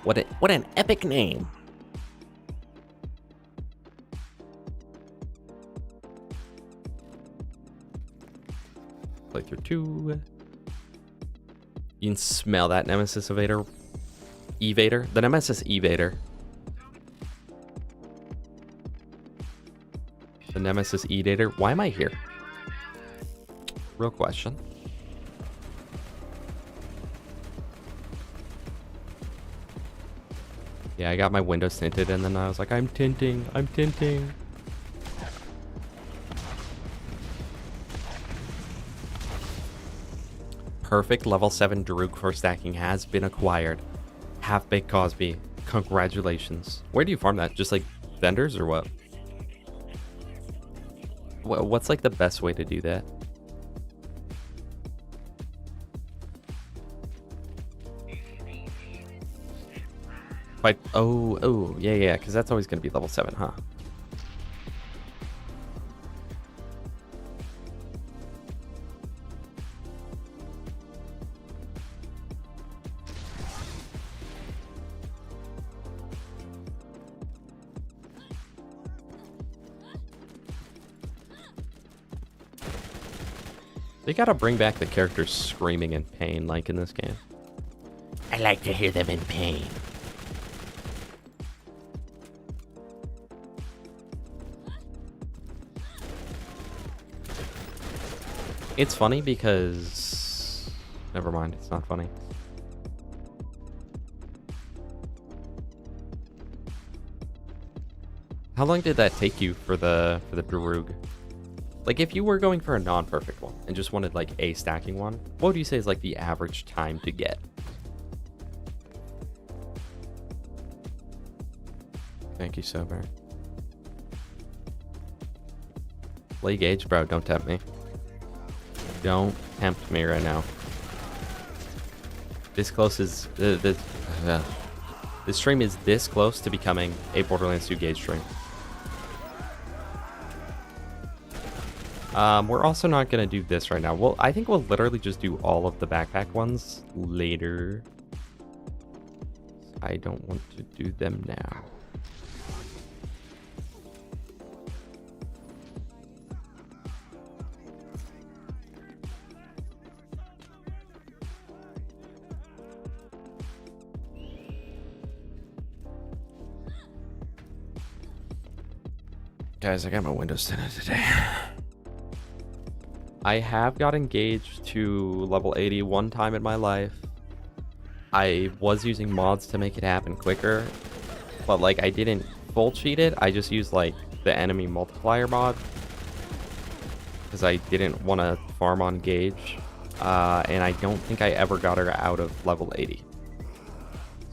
What an epic name. Playthrough 2. You can smell that Nemesis Evader. The Nemesis Evader. The Nemesis Evader. Why am I here? Real question. Yeah, I got my windows tinted and then I was like, I'm tinting. Perfect level 7 Daruk for stacking has been acquired. Half-Baked Cosby. Congratulations. Where do you farm that? Just like vendors or what? What's like the best way to do that? Like, oh, yeah, because that's always going to be level 7, huh? They gotta bring back the characters screaming in pain like in this game. I like to hear them in pain. It's funny because... Never mind, it's not funny. How long did that take you for the Darug? Like, if you were going for a non-perfect one and just wanted, like, a stacking one, what would you say is, like, the average time to get? Thank you, Sober. Play Gage, bro. Don't tempt me. Don't tempt me right now. This close is... this stream is this close to becoming a Borderlands 2 Gage stream. We're also not going to do this right now. Well, I think we'll literally just do all of the backpack ones later. I don't want to do them now. Guys, I got my windows tinted today. I have got engaged to level 80 one time in my life. I was using mods to make it happen quicker, but like I didn't full cheat it. I just used like the enemy multiplier mod because I didn't want to farm on Gage, and I don't think I ever got her out of level 80.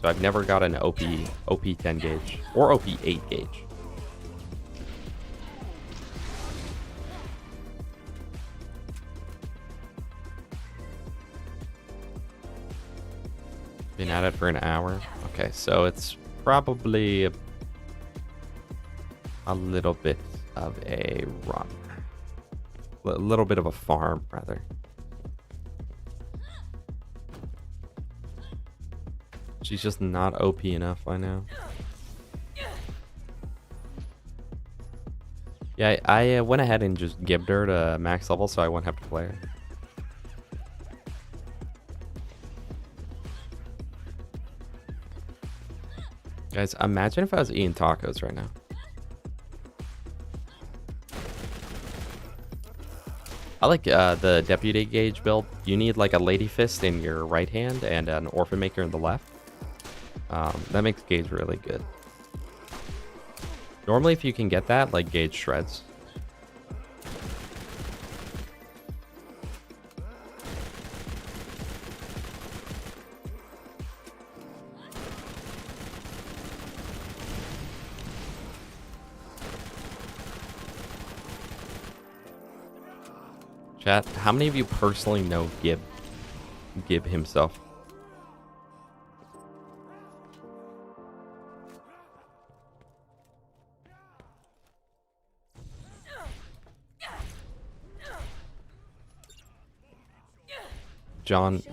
So I've never got an OP 10 Gage or OP 8 Gage. Been at it for an hour. Okay, so it's probably a little bit of a run. A little bit of a farm, rather. She's just not OP enough, I know. Yeah, I went ahead and just gibbed her to max level so I won't have to play her. Guys, imagine if I was eating tacos right now. I like the Deputy Gage build. You need like a Lady Fist in your right hand and an Orphan Maker in the left. That makes Gage really good. Normally, if you can get that, like Gage shreds. Chat, how many of you personally know Gib himself?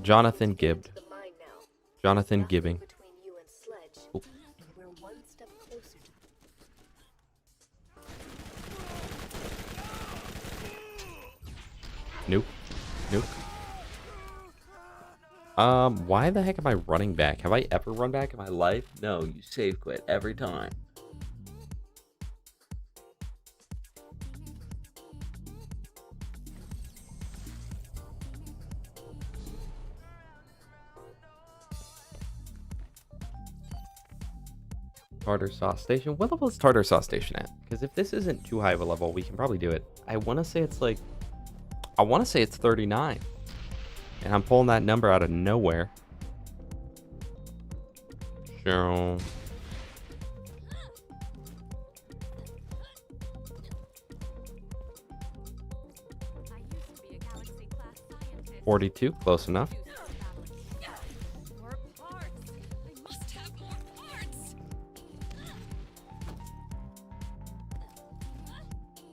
Jonathan Gibb. The mine now. Jonathan Gibbing. Between you and Sledge. Oh. We're one step closer to Nope. Nope. Why the heck am I running back? Have I ever run back in my life? No, you save quit every time. Tartar Sauce Station? What level is Tartar Sauce Station at? Because if this isn't too high of a level, we can probably do it. I want to say it's like... I want to say it's 39. And I'm pulling that number out of nowhere. So... 42, close enough.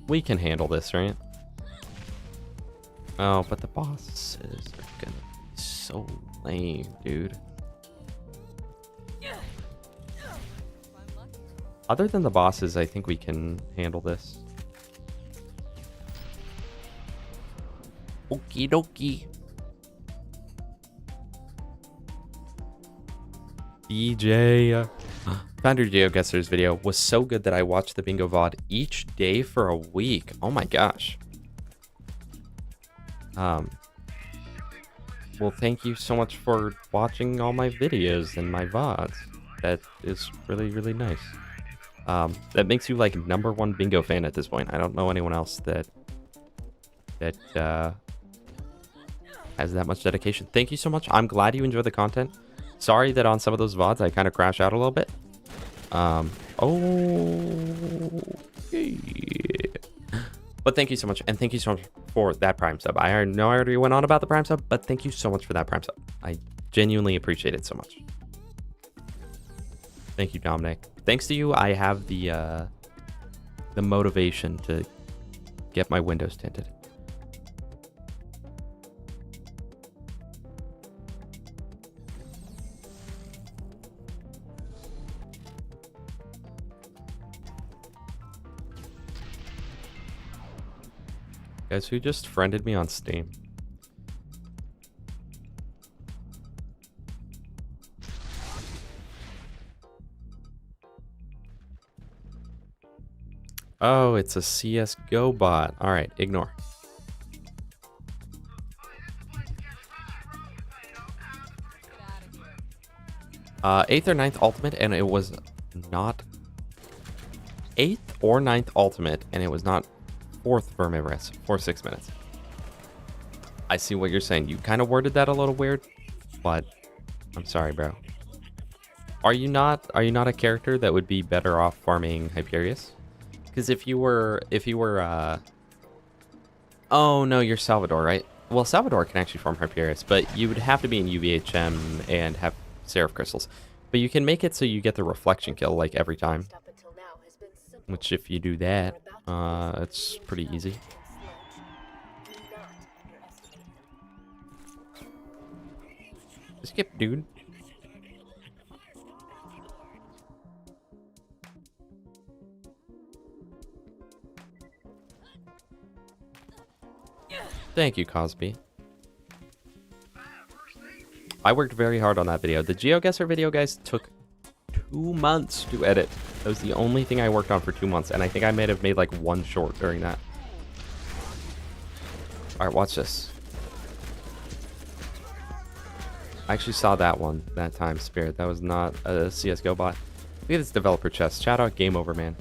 We can handle this, right? Oh, but the bosses are gonna be so lame, dude. Other than the bosses, I think we can handle this. Okie dokie. DJ. Founder GeoGuesser's video was so good that I watched the bingo VOD each day for a week. Oh my gosh. Well, thank you so much for watching all my videos and my VODs. That is really, really nice. That makes you like #1 bingo fan at this point. I don't know anyone else that has that much dedication. Thank you so much. I'm glad you enjoy the content. Sorry that on some of those VODs I kind of crash out a little bit. Okay. But thank you so much, and thank you so much for that Prime sub. I know I already went on about the Prime sub, but thank you so much for that Prime sub. I genuinely appreciate it so much. Thank you, Dominic. Thanks to you, I have the motivation to get my windows tinted. Guys, who just friended me on Steam? Oh, it's a CSGO bot. All right, ignore. Eighth or ninth ultimate, and it was not 8th or 9th ultimate, and it was not 4th Vermivorous for 6 minutes. I see what you're saying. You kind of worded that a little weird, but I'm sorry, bro. Are you not a character that would be better off farming Hyperius? Because if you were, oh no, you're Salvador, right? Well, Salvador can actually farm Hyperius, but you would have to be in UVHM and have Seraph Crystals. But you can make it so you get the reflection kill like every time. Which if you do that, it's pretty easy. Skip, dude. Thank you, Cosby. I worked very hard on that video. The GeoGuessr video, guys, took 2 months to edit. That was the only thing I worked on for 2 months, and I think I may have made like 1 short during that. Alright, watch this. I actually saw that one that time, Spirit. That was not a CSGO bot. Look at this developer chest. Shout out Game Over, man.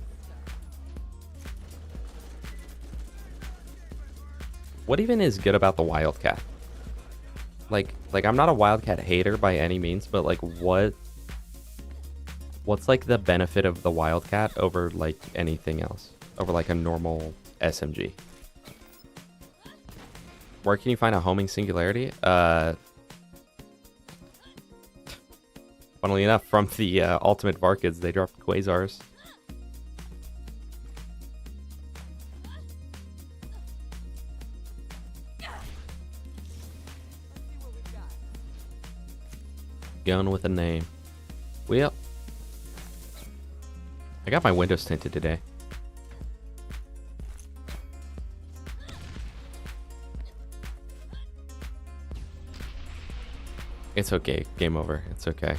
What even is good about the Wildcat? Like I'm not a Wildcat hater by any means, but like what's like the benefit of the Wildcat over like anything else? Over like a normal SMG? Where can you find a homing singularity? Funnily enough, from the Ultimate Varkids, they dropped Quasars. Gun with a name. Well, I got my windows tinted today. It's okay. Game over. It's okay.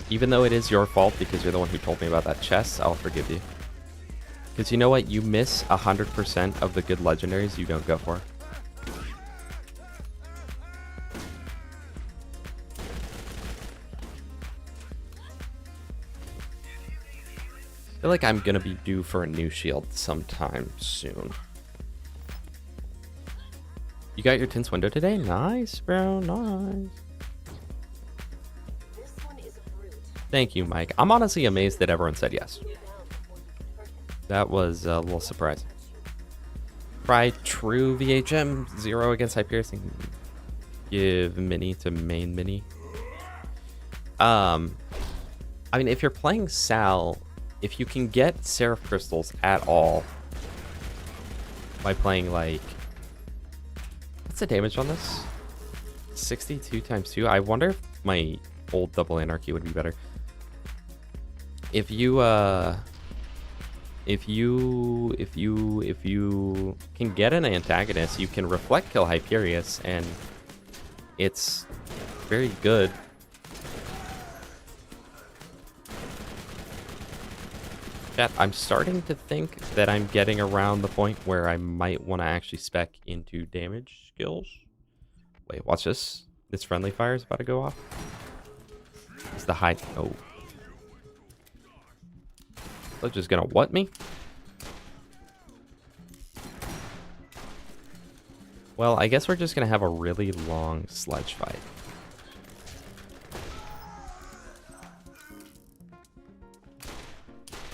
Even though it is your fault because you're the one who told me about that chest, I'll forgive you. Because you know what? You miss 100% of the good legendaries you don't go for. I feel like I'm gonna be due for a new shield sometime soon. You got your tints window today? Nice, bro. Nice. Thank you, Mike. I'm honestly amazed that everyone said yes. That was a little surprising. Try true VHM 0 against Hyperius and give mini to main mini. I mean, if you're playing Sal, if you can get Seraph Crystals at all by playing like... What's the damage on this? 62 times 2. I wonder if my old double anarchy would be better. If you can get an antagonist, you can reflect kill Hyperius, and it's very good. Chat, I'm starting to think that I'm getting around the point where I might want to actually spec into damage skills. Wait, watch this. This friendly fire is about to go off. It's the hide. Oh. They're just gonna what me? Well, I guess we're just gonna have a really long sledge fight.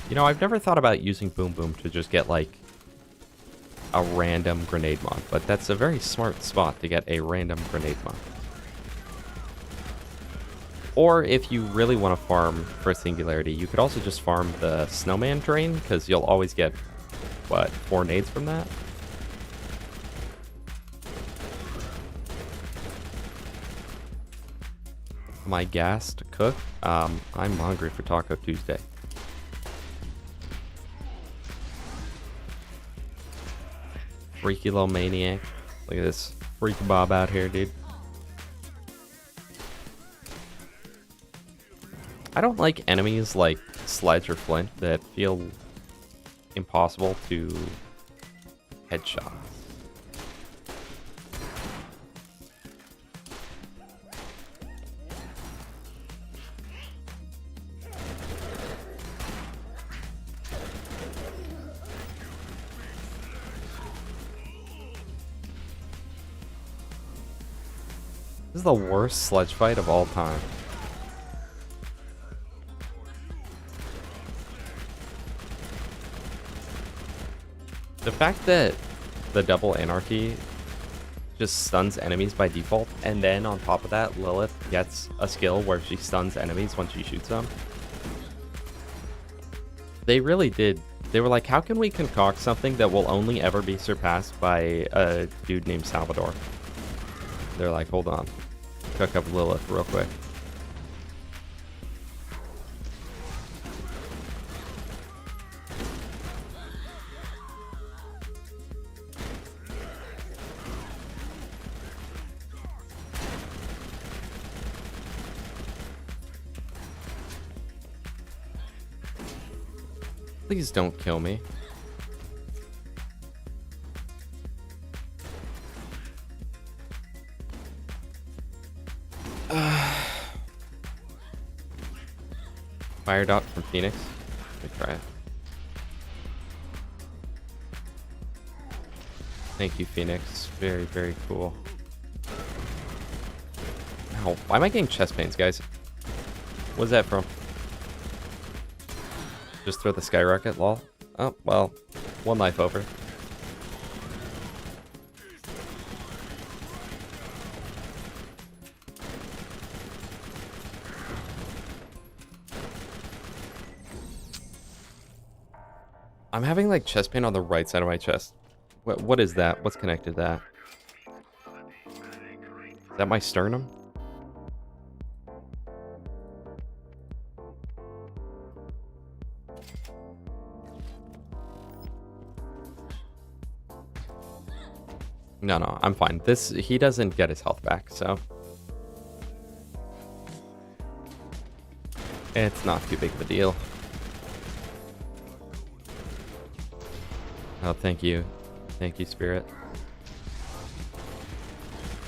You know, I've never thought about using Boom Boom to just get like a random grenade mod, but that's a very smart spot to get a random grenade mod. Or if you really want to farm for Singularity, you could also just farm the Snowman terrain, because you'll always get, what, 4 nades from that? Am I gassed to cook? I'm hungry for Taco Tuesday. Freaky little maniac. Look at this freaky Bob out here, dude. I don't like enemies like Sledge or Flint that feel impossible to headshot. This is the worst Sledge fight of all time. The fact that the double anarchy just stuns enemies by default, and then on top of that, Lilith gets a skill where she stuns enemies when she shoots them. They really did. They were like, how can we concoct something that will only ever be surpassed by a dude named Salvador? They're like, hold on. Cook up Lilith real quick. Please don't kill me. Fire dot from Phoenix. Let me try it. Thank you, Phoenix. Very, very cool. Ow. Why am I getting chest pains, guys? What's that from? Just throw the skyrocket, lol. Oh, well. One life over. I'm having like chest pain on the right side of my chest. What is that? What's connected to that? Is that my sternum? No, I'm fine. He doesn't get his health back, so it's not too big of a deal. Oh, thank you. Thank you, Spirit.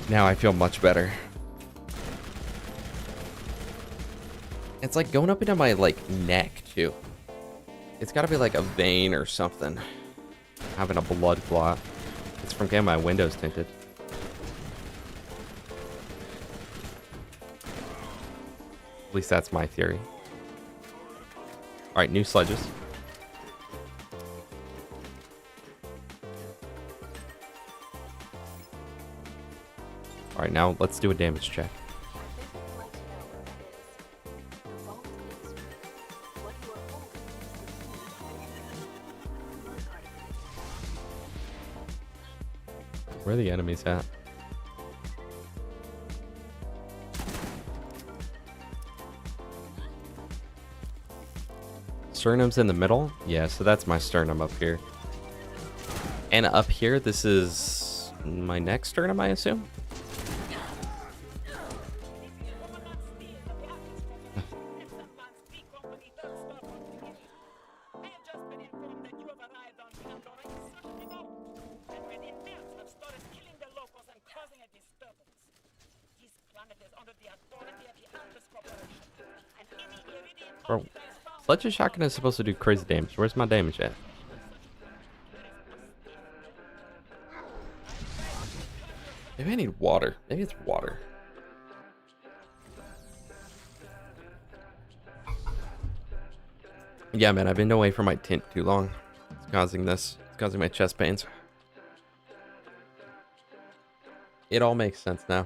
Now I feel much better. It's like going up into my, like, neck, too. It's gotta be like a vein or something. Having a blood clot. It's from getting my windows tinted. At least that's my theory. Alright, new sledges. Alright, now let's do a damage check. Where are the enemies at? Sternum's in the middle? Yeah, so that's my sternum up here. And up here, this is my next sternum, I assume? Bro, Fletcher's shotgun is supposed to do crazy damage. Where's my damage at? Maybe I need water. Maybe it's water. Yeah, man, I've been away from my tint too long. It's causing this. It's causing my chest pains. It all makes sense now.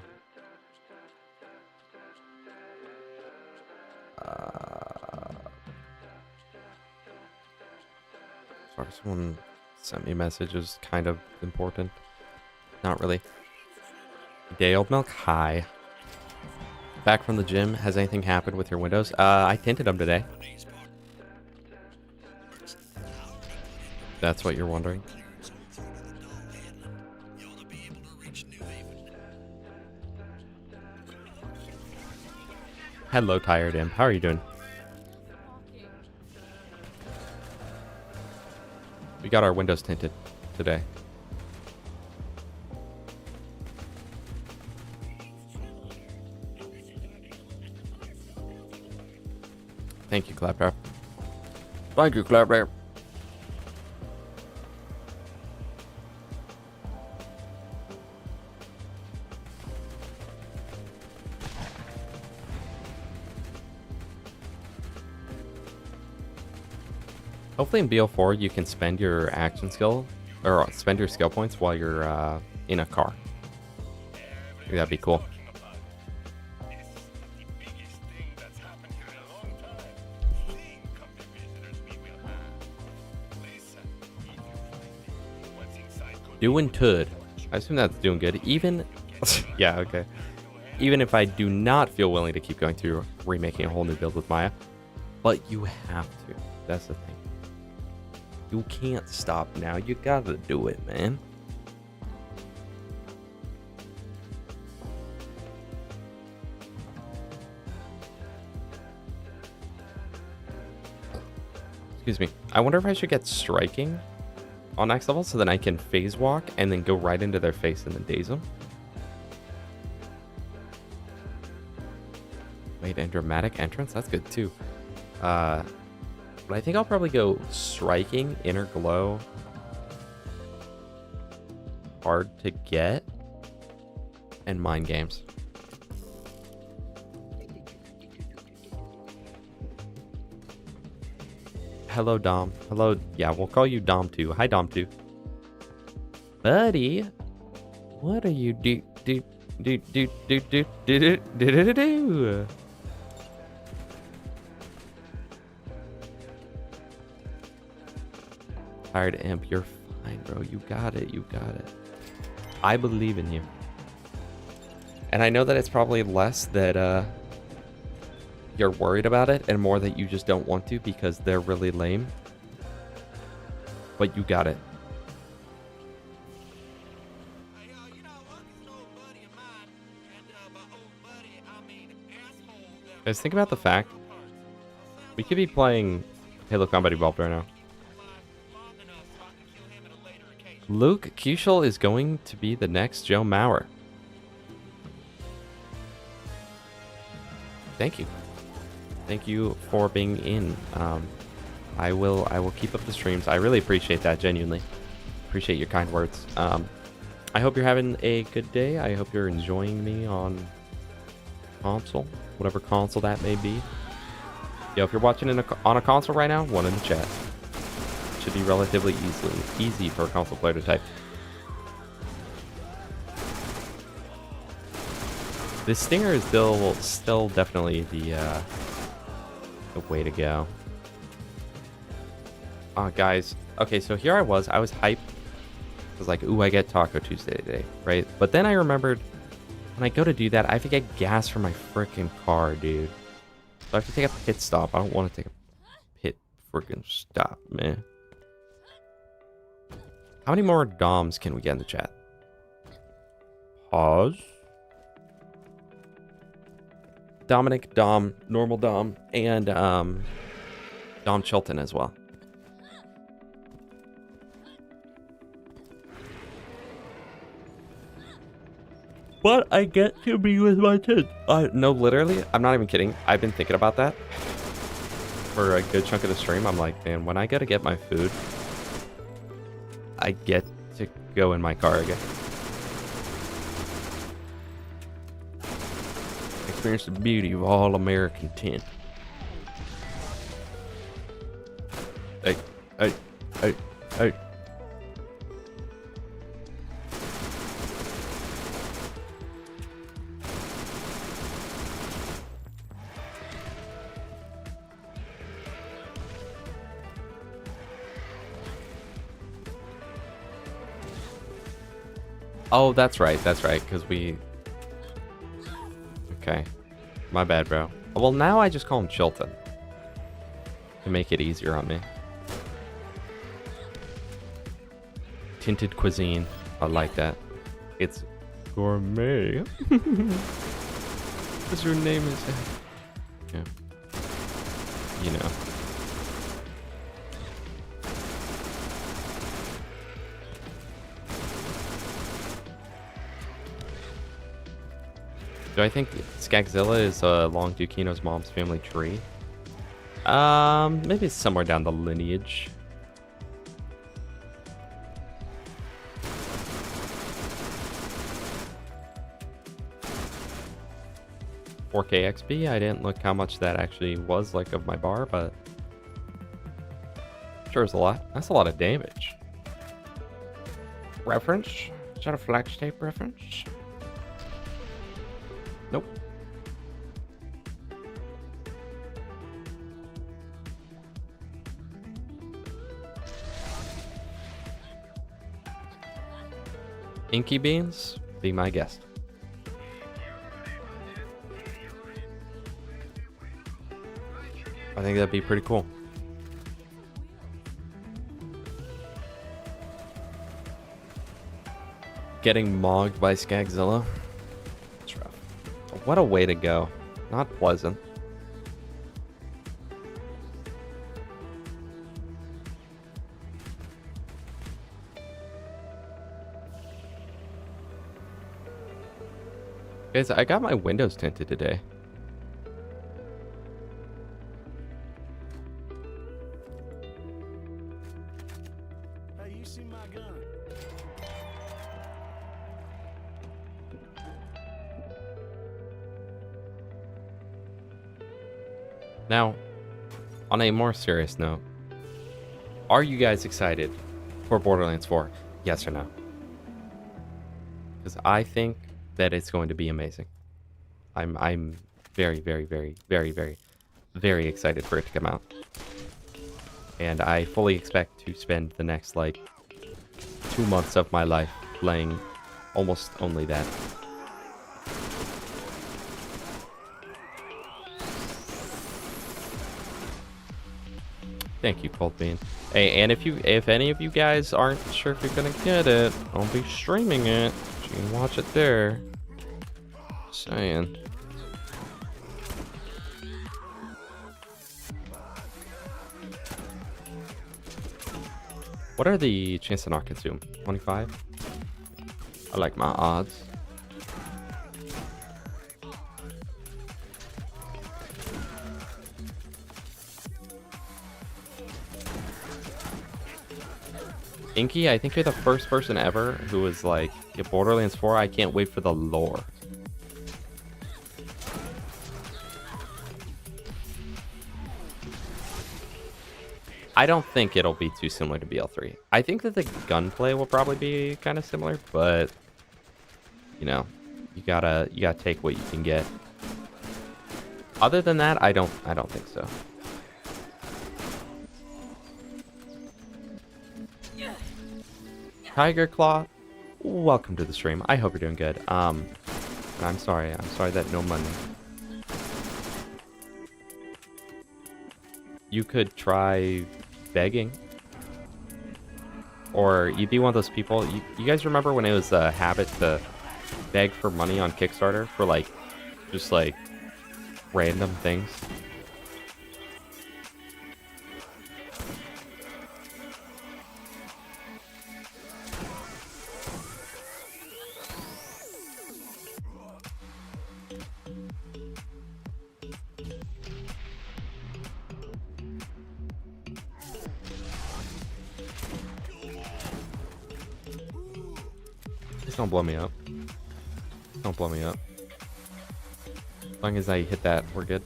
Sorry, someone sent me a message. It was kind of important. Not really. Day old milk, hi. Back from the gym. Has anything happened with your windows? I tinted them today. That's what you're wondering. Hello, Tired Imp. How are you doing? We got our windows tinted today. Thank you, Claptrap. Thank you, Claptrap. Hopefully in BL4 you can spend your action skill, or spend your skill points while you're in a car. That'd be cool. Doing good. I assume that's doing good. Even, yeah, okay. Even if I do not feel willing to keep going through remaking a whole new build with Maya, but you have to. That's the thing. You can't stop now. You gotta do it, man. Excuse me. I wonder if I should get striking on next level so then I can phase walk and then go right into their face and then daze them. Wait, and dramatic entrance? That's good too. But I think I'll probably go striking, inner glow. Hard to get. And mind games. Hello, Dom. Hello. Yeah, we'll call you Dom 2. Hi, Dom 2. Buddy, what are you do? Tired Imp, you're fine, bro. You got it. You got it. I believe in you. And I know that it's probably less that you're worried about it and more that you just don't want to because they're really lame. But you got it. Guys, think about the fact we could be playing Halo Combat Evolved right now. Luke Kushel is going to be the next Joe Mauer. Thank you. Thank you for being in. I will keep up the streams. I really appreciate that, genuinely. Appreciate your kind words. I hope you're having a good day. I hope you're enjoying me on console, whatever console that may be. Yo, if you're watching on a console right now, one in the chat. Should be relatively easy for a console player to type. This Stinger is still definitely the way to go. Guys, okay, so here I was hyped. I was like, ooh, I get Taco Tuesday today, right? But then I remembered when I go to do that, I have to get gas for my freaking car, dude. So I have to take a pit stop. I don't want to take a pit freaking stop, man. How many more DOMs can we get in the chat? Pause. Dominic, Dom, normal Dom, and Dom Chilton as well. But I get to be with my kids. No, literally, I'm not even kidding. I've been thinking about that for a good chunk of the stream. I'm like, man, when I gotta get my food, I get to go in my car again. Experience the beauty of all American tin. Hey, hey, hey, hey. Oh, that's right, because we... Okay. My bad, bro. Well, now I just call him Chilton. To make it easier on me. Tinted cuisine. I like that. It's gourmet. What's your name is? Yeah. You know. Do I think Skagzilla is along Dukino's mom's family tree? Maybe it's somewhere down the lineage. $4K XP. I didn't look how much that actually was like of my bar, but sure is a lot. That's a lot of damage. Reference? Is that a flex tape reference? Nope. Inky beans, be my guest. I think that'd be pretty cool. Getting mogged by Skagzilla. It's rough. What a way to go. Not pleasant. Guys, I got my windows tinted today. Hey, you see my gun? Now, on a more serious note, are you guys excited for Borderlands 4? Yes or no? Because I think that it's going to be amazing. I'm very, very, very, very, very, very excited for it to come out. And I fully expect to spend the next, like, 2 months of my life playing almost only that. Thank you, Cold Bean. Hey, and if any of you guys aren't sure if you're gonna get it, I'll be streaming it. So you can watch it there. Saying. What are the chances to not consume? 25? I like my odds. Inky, I think you're the first person ever who was like, yeah, Borderlands 4, I can't wait for the lore. I don't think it'll be too similar to BL3. I think that the gunplay will probably be kind of similar, but you know, you gotta take what you can get. Other than that, I don't think so. Tiger Claw, welcome to the stream. I hope you're doing good. I'm sorry that no money. You could try begging. Or you'd be one of those people, you guys remember when it was a habit to beg for money on Kickstarter for like, just like random things? Don't blow me up. Don't blow me up. As long as I hit that, we're good.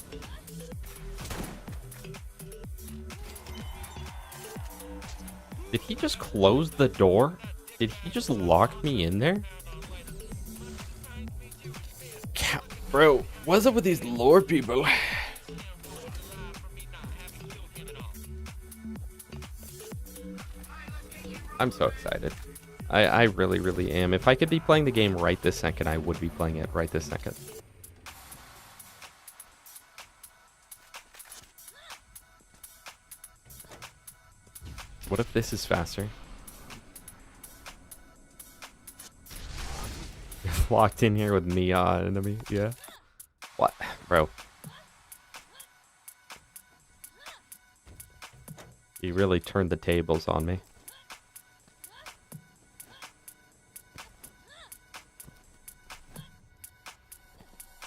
Did he just close the door? Did he just lock me in there? Bro, what's up with these lore people? I'm so excited. I really, really am. If I could be playing the game right this second, I would be playing it right this second. What if this is faster? You're locked in here with Mia enemy, yeah? What? Bro. You really turned the tables on me.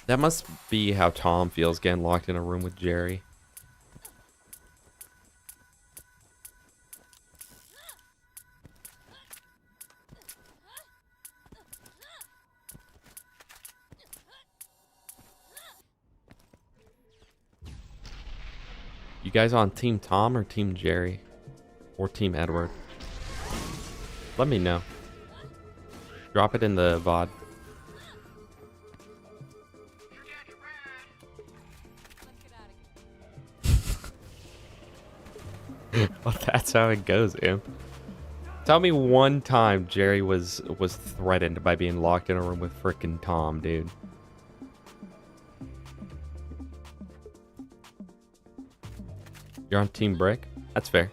That must be how Tom feels getting locked in a room with Jerry. You guys on Team Tom or Team Jerry? Or Team Edward? Let me know. Drop it in the VOD. Well, that's how it goes, Imp. Tell me one time Jerry was threatened by being locked in a room with frickin' Tom, dude. You're on Team Brick? That's fair.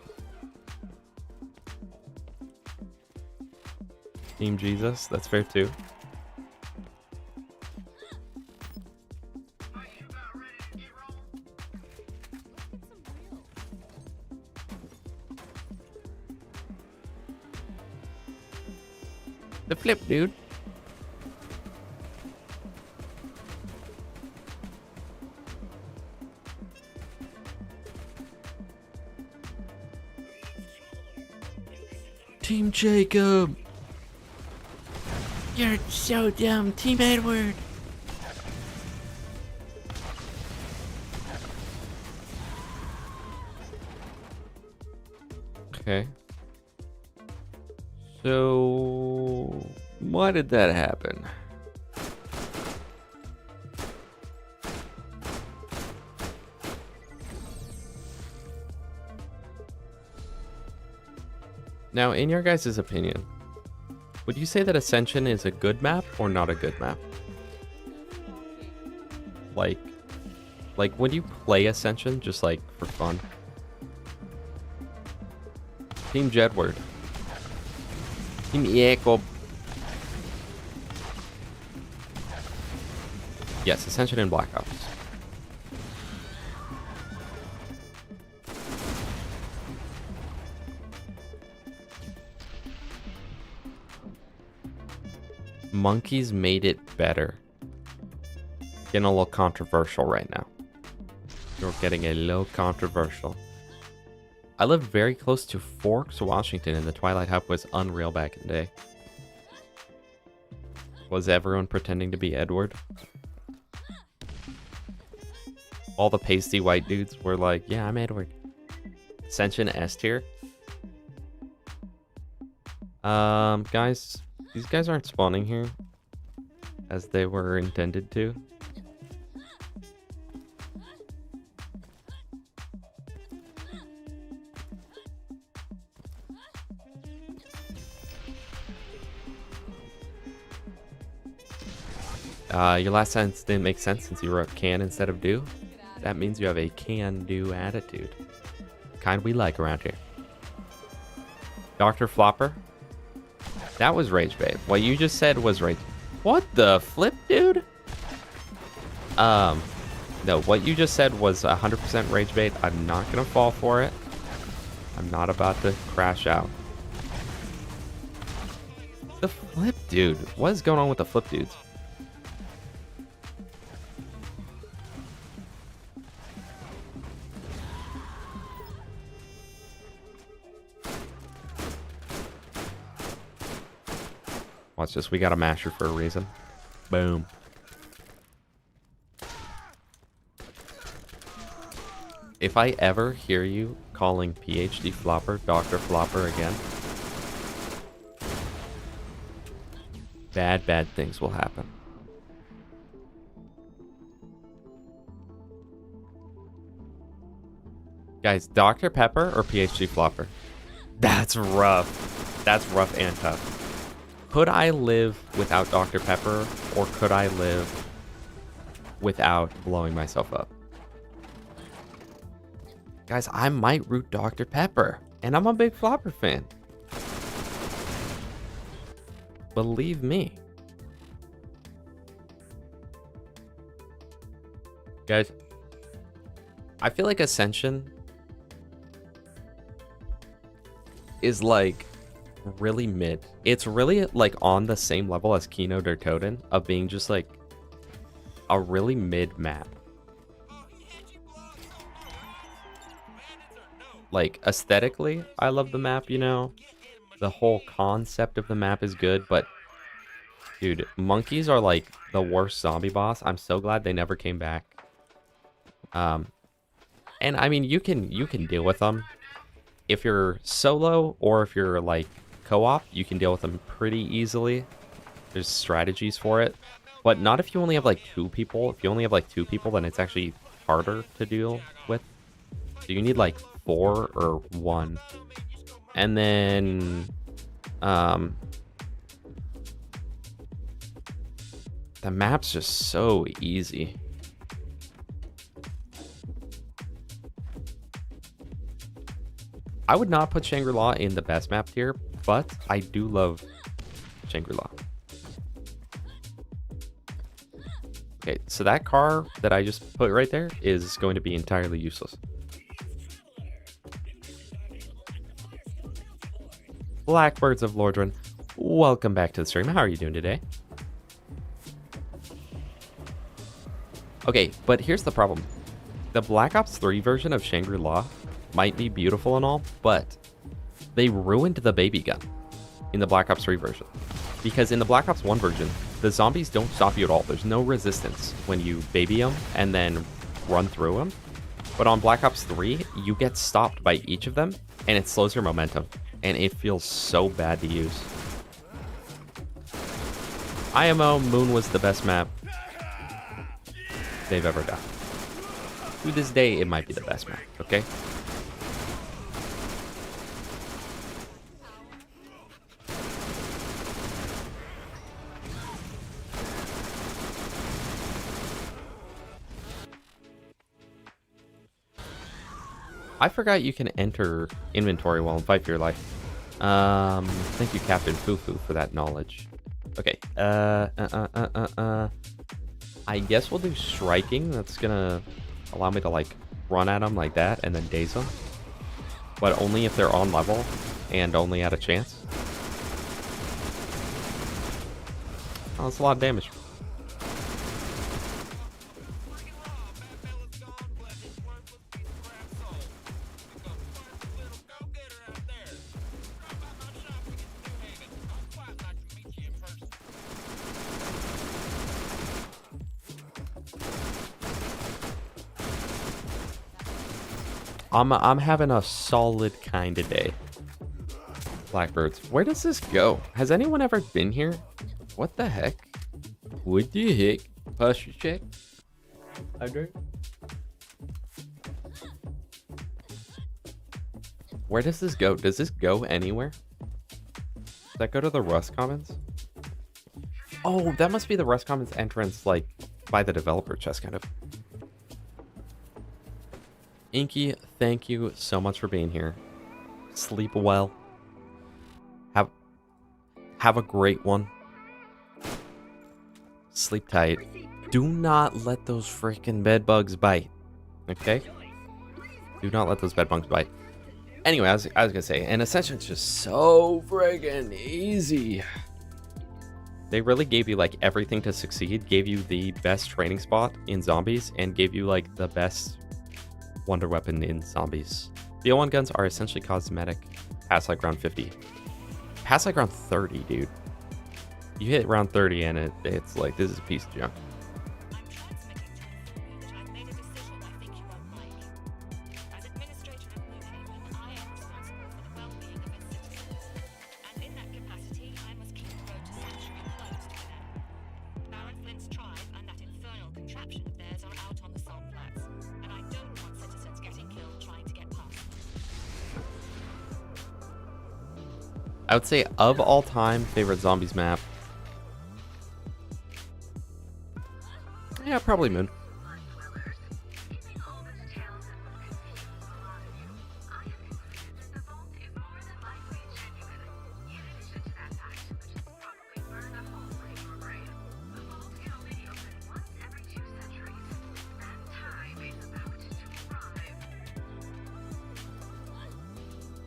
Team Jesus? That's fair too. The flip, dude. Team Jacob. You're so dumb, Team Edward. Okay. So, why did that happen? Now, in your guys' opinion, would you say that Ascension is a good map or not a good map? Like, would you play Ascension just like for fun? Team Jedward. Team Jacob. Yes, Ascension and Black Ops. Monkeys made it better. Getting a little controversial right now. You're getting a little controversial. I lived very close to Forks, Washington, and the Twilight Hub was unreal back in the day. Was everyone pretending to be Edward? All the pasty white dudes were like, yeah, I'm Edward. Ascension S tier. Guys, these guys aren't spawning here as they were intended to. Your last sentence didn't make sense since you wrote can instead of do. That means you have a can-do attitude. Kind we like around here. Dr. Flopper. That was rage bait. What you just said was rage. What the flip, dude? No, what you just said was 100% rage bait. I'm not gonna fall for it. I'm not about to crash out. The flip, dude. What is going on with the flip dudes? Watch this. We got a masher for a reason. Boom. If I ever hear you calling PhD Flopper Dr. Flopper again, bad things will happen. Guys, Dr. Pepper or PhD Flopper? That's rough. That's rough and tough. Could I live without Dr. Pepper, or could I live without blowing myself up? Guys, I might root Dr. Pepper, and I'm a big Flopper fan. Believe me. Guys, I feel like Ascension is like really mid. It's really like on the same level as Kino der Toten of being just like a really mid map. Like aesthetically, I love the map, you know. The whole concept of the map is good, but dude, monkeys are like the worst zombie boss. I'm so glad they never came back. And I mean, you can deal with them if you're solo, or if you're like co-op, you can deal with them pretty easily. There's strategies for it, but not if you only have like 2 people. If you only have like 2 people, then it's actually harder to deal with. So you need like 4 or 1. And then the map's just so easy. I would not put Shangri-La in the best map tier, but I do love Shangri-La. Okay, so that car that I just put right there is going to be entirely useless. Blackbirds of Lordran, welcome back to the stream. How are you doing today? Okay, but here's the problem. The Black Ops 3 version of Shangri-La might be beautiful and all, but they ruined the baby gun in the Black Ops 3 version. Because in the Black Ops 1 version, the zombies don't stop you at all. There's no resistance when you baby them and then run through them. But on Black Ops 3, you get stopped by each of them, and it slows your momentum. And it feels so bad to use. IMO, Moon was the best map they've ever done. To this day, it might be the best map, okay? I forgot you can enter inventory while in Fight for Your Life. Thank you, Captain Fufu, for that knowledge. Okay. I guess we'll do striking. That's gonna allow me to like run at them like that and then daze them. But only if they're on level and only at a chance. Oh, that's a lot of damage. I'm having a solid kind of day. Blackbirds. Where does this go? Has anyone ever been here? What the heck? What the heck? Posture check. Hydrate. Where does this go? Does this go anywhere? Does that go to the Rust Commons? Oh, that must be the Rust Commons entrance, like, by the developer chest, kind of. Inky, thank you so much for being here. Sleep well. Have a great one. Sleep tight. Do not let those freaking bed bugs bite. Okay? Do not let those bed bugs bite. Anyway, I was gonna say, and Ascension's just so friggin' easy. They really gave you like everything to succeed, gave you the best training spot in zombies, and gave you like the best wonder weapon in zombies. The O1 guns are essentially cosmetic past like round 50. Past like round 30, dude. You hit round 30 and it's like, this is a piece of junk. I would say of all time, favorite zombies map. Yeah, probably Moon.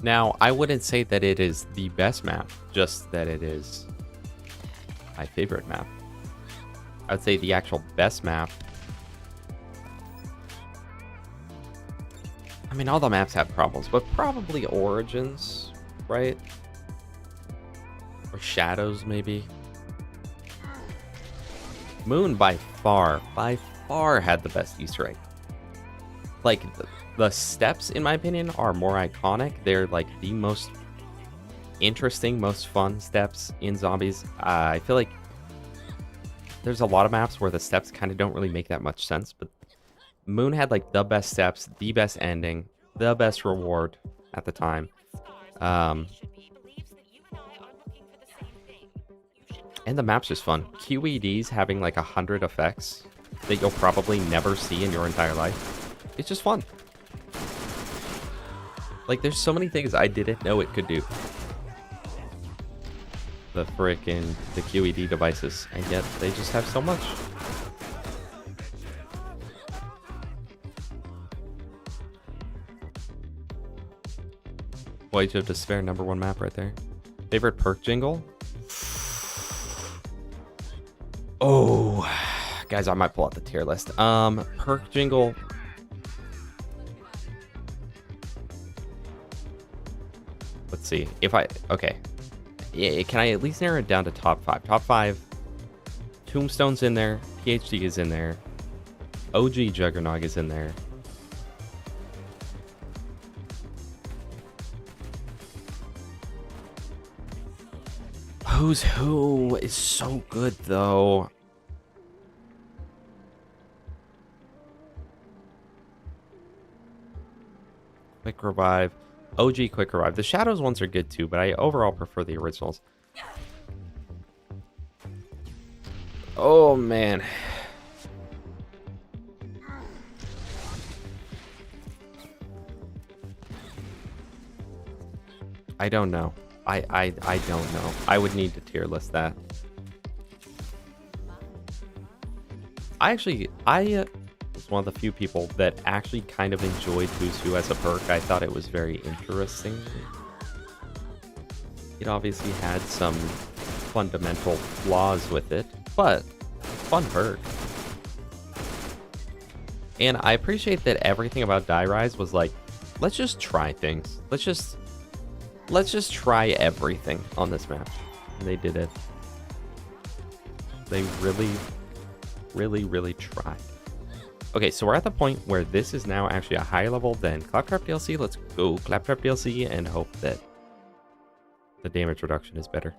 Now, I wouldn't say that it is the best map, just that it is my favorite map. I would say the actual best map. I mean, all the maps have problems, but probably Origins, right? Or Shadows, maybe. Moon by far had the best Easter egg. Like, the steps, in my opinion, are more iconic. They're like the most interesting, most fun steps in zombies. I feel like there's a lot of maps where the steps kind of don't really make that much sense, but Moon had like the best steps, the best ending, the best reward at the time. And the map's just fun. QEDs having like 100 effects that you'll probably never see in your entire life. It's just fun. Like, there's so many things I didn't know it could do. The QED devices, and yet they just have so much. Voyage of Despair, #1 map right there. Favorite perk jingle? Oh, guys, I might pull out the tier list. Perk jingle. Let's see if okay. Yeah, can I at least narrow it down to top 5? Top 5. Tombstone's in there. PhD is in there. OG Juggernog is in there. Who's Who is so good, though. Quick Revive. OG Quick Revive. The Shadows ones are good too, but I overall prefer the originals. Oh, man. I don't know. I don't know. I would need to tier list that. I was one of the few people that actually kind of enjoyed Who's Who as a perk. I thought it was very interesting. It obviously had some fundamental flaws with it, but fun perk. And I appreciate that everything about Die Rise was like, let's just try things. Let's just try everything on this map. And they did it. They really tried. Okay, so we're at the point where this is now actually a higher level than Claptrap DLC. Let's go Claptrap DLC and hope that the damage reduction is better.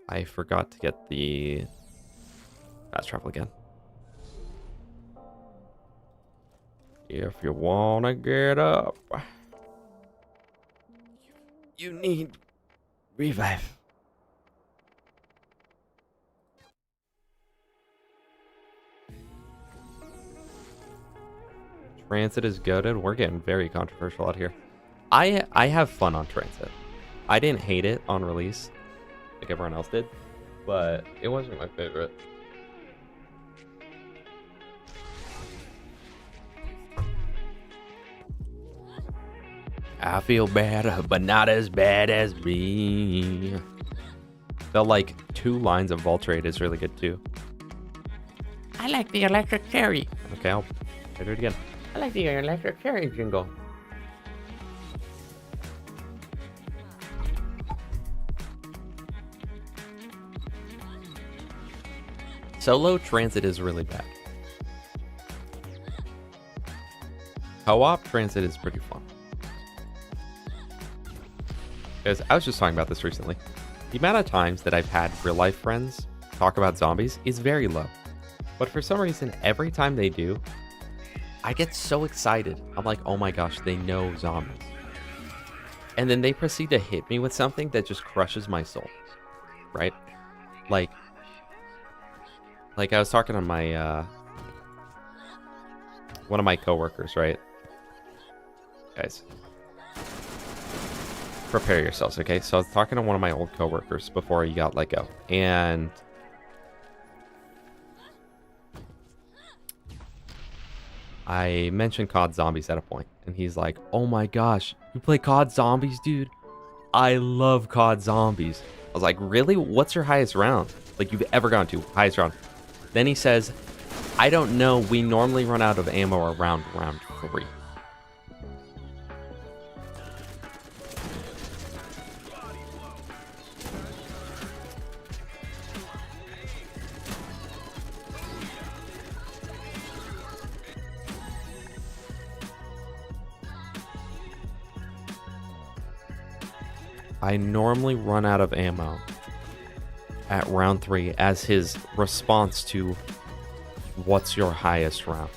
I forgot to get the fast travel again. If you wanna get up, you need revive. Transit is goated. We're getting very controversial out here. I have fun on Transit. I didn't hate it on release like everyone else did, but it wasn't my favorite. I feel bad, but not as bad as me. The like 2 lines of Voltrate is really good too. I like the electric cherry. Okay, I'll do it again. I like the electric cherry jingle. Solo Transit is really bad. Co-op Transit is pretty fun. Because I was just talking about this recently. The amount of times that I've had real life friends talk about zombies is very low. But for some reason, every time they do, I get so excited. I'm like, oh my gosh, they know zombies. and then they proceed to hit me with something that just crushes my soul, right? Like I was talking to my one of my coworkers, right? Guys, prepare yourselves, okay? So I was talking to one of my old coworkers before he got let go, and I mentioned COD Zombies at a point, and he's like, "Oh my gosh, you play COD Zombies, dude? I love COD Zombies." I was like, "Really? What's your highest round? Like you've ever gone to? Highest round?" Then he says, "I don't know. We normally run out of ammo around round 3." I normally run out of ammo at round 3 as his response to what's your highest round.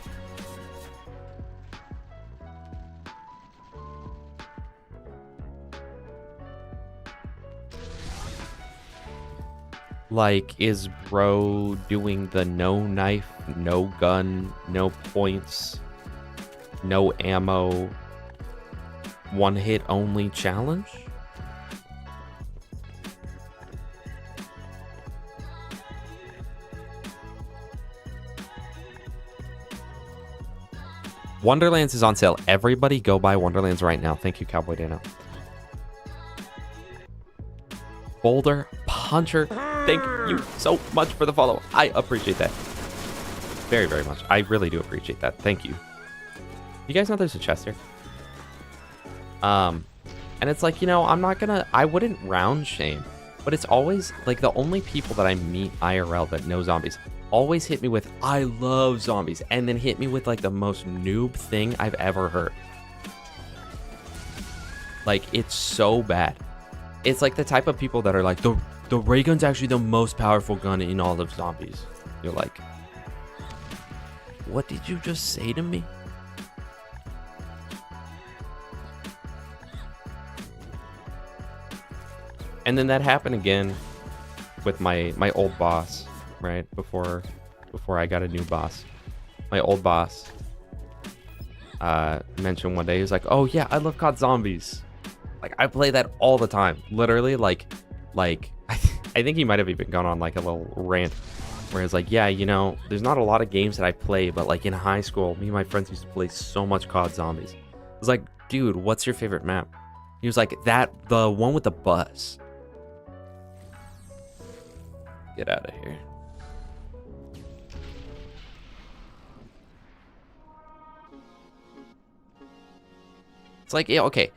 Like, is bro doing the no knife, no gun, no points, no ammo, one hit only challenge? Wonderlands is on sale. Everybody go buy Wonderlands right now. Thank you, Cowboy Dano. Boulder Puncher, thank you so much for the follow. I appreciate that. Very, very much. I really do appreciate that. Thank you. You guys know there's a chest here? And it's like, you know, I wouldn't round shame, but it's always like the only people that I meet IRL that know zombies always hit me with, "I love zombies," and then hit me with like the most noob thing I've ever heard. Like, it's so bad. It's like the type of people that are like, the ray gun's actually the most powerful gun in all of zombies. You're like, what did you just say to me? And then that happened again with my old boss, right? Before I got a new boss. My old boss mentioned one day, he was like, "Oh yeah, I love COD Zombies. Like, I play that all the time." Literally, like I think he might have even gone on like a little rant where it's like, "Yeah, you know, there's not a lot of games that I play, but like in high school, me and my friends used to play so much COD Zombies." I was like, "Dude, what's your favorite map?" He was like, the one with the bus." Get out of here. It's like, yeah, okay,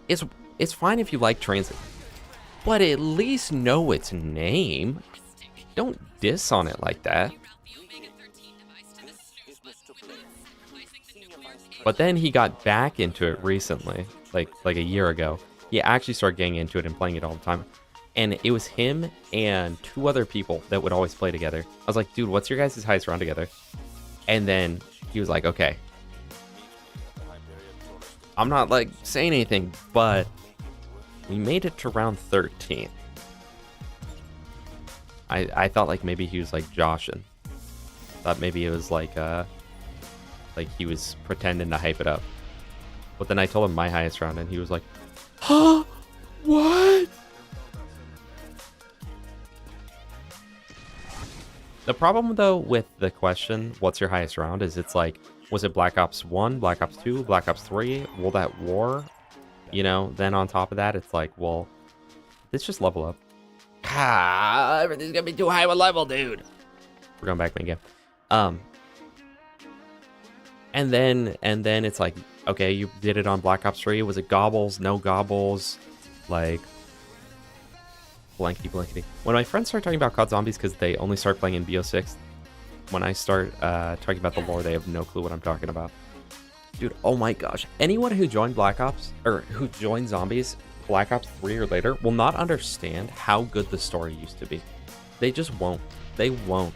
it's fine if you like transit, but at least know its name. Don't diss on it like that. But then he got back into it recently, like a year ago. He actually started getting into it and playing it all the time. And it was him and 2 other people that would always play together. I was like, "Dude, what's your guys' highest round together?" And then he was like, "Okay, I'm not like saying anything, but we made it to round 13. I thought like maybe he was like joshing. Thought maybe it was like he was pretending to hype it up. But then I told him my highest round, and he was like, "Huh? What?" The problem though with the question, "What's your highest round?" is it's like, was it Black Ops 1, Black Ops 2, Black Ops 3, World at War? You know, then on top of that, it's like, well, let's just level up. Everything's gonna be too high of a level, dude. We're going back main game. And then it's like, okay, you did it on Black Ops 3. Was it gobbles? No gobbles? Like, blankety. When my friends start talking about COD Zombies because they only start playing in BO6, when I start talking about the lore, they have no clue what I'm talking about. Dude, oh my gosh. Anyone who joined Black Ops, or who joined Zombies Black Ops 3 or later, will not understand how good the story used to be. They just won't. They won't.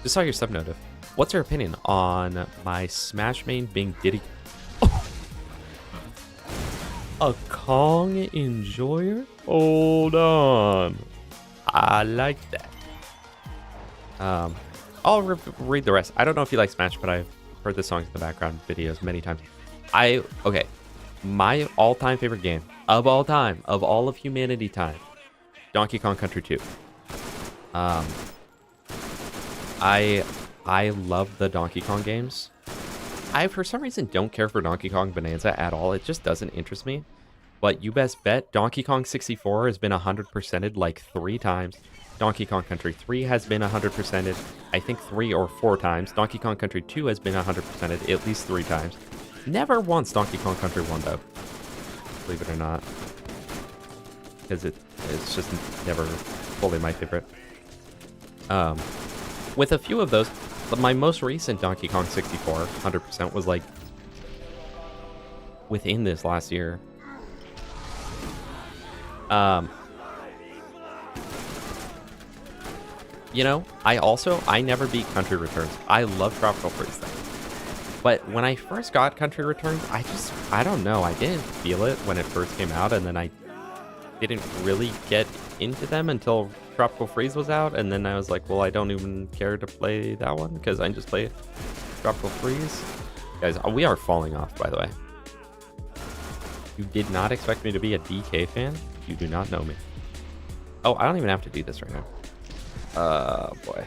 Just saw your subnotive. What's your opinion on my Smash main being Diddy? Oh. A Kong enjoyer? Hold on. I like that. I'll read the rest. I don't know if you like Smash, but I've heard the songs in the background videos many times. Okay. My all-time favorite game of all time, of all of humanity time, Donkey Kong Country 2. I love the Donkey Kong games. I, for some reason, don't care for Donkey Kong Bonanza at all. It just doesn't interest me. But you best bet Donkey Kong 64 has been 100%ed like 3 times. Donkey Kong Country 3 has been 100%ed, I think 3 or 4 times. Donkey Kong Country 2 has been 100%ed at least 3 times. Never once Donkey Kong Country 1, though. Believe it or not. Because it's just never fully my favorite. With a few of those, my most recent Donkey Kong 64, 100%, was like within this last year. You know, I never beat Country Returns. I love Tropical Freeze though. But when I first got Country Returns, I don't know, I didn't feel it when it first came out, and then I didn't really get into them until Tropical Freeze was out, and then I was like, well, I don't even care to play that one, because I just play Tropical Freeze. Guys, we are falling off, by the way. You did not expect me to be a DK fan? You do not know me. Oh, I don't even have to do this right now. Boy.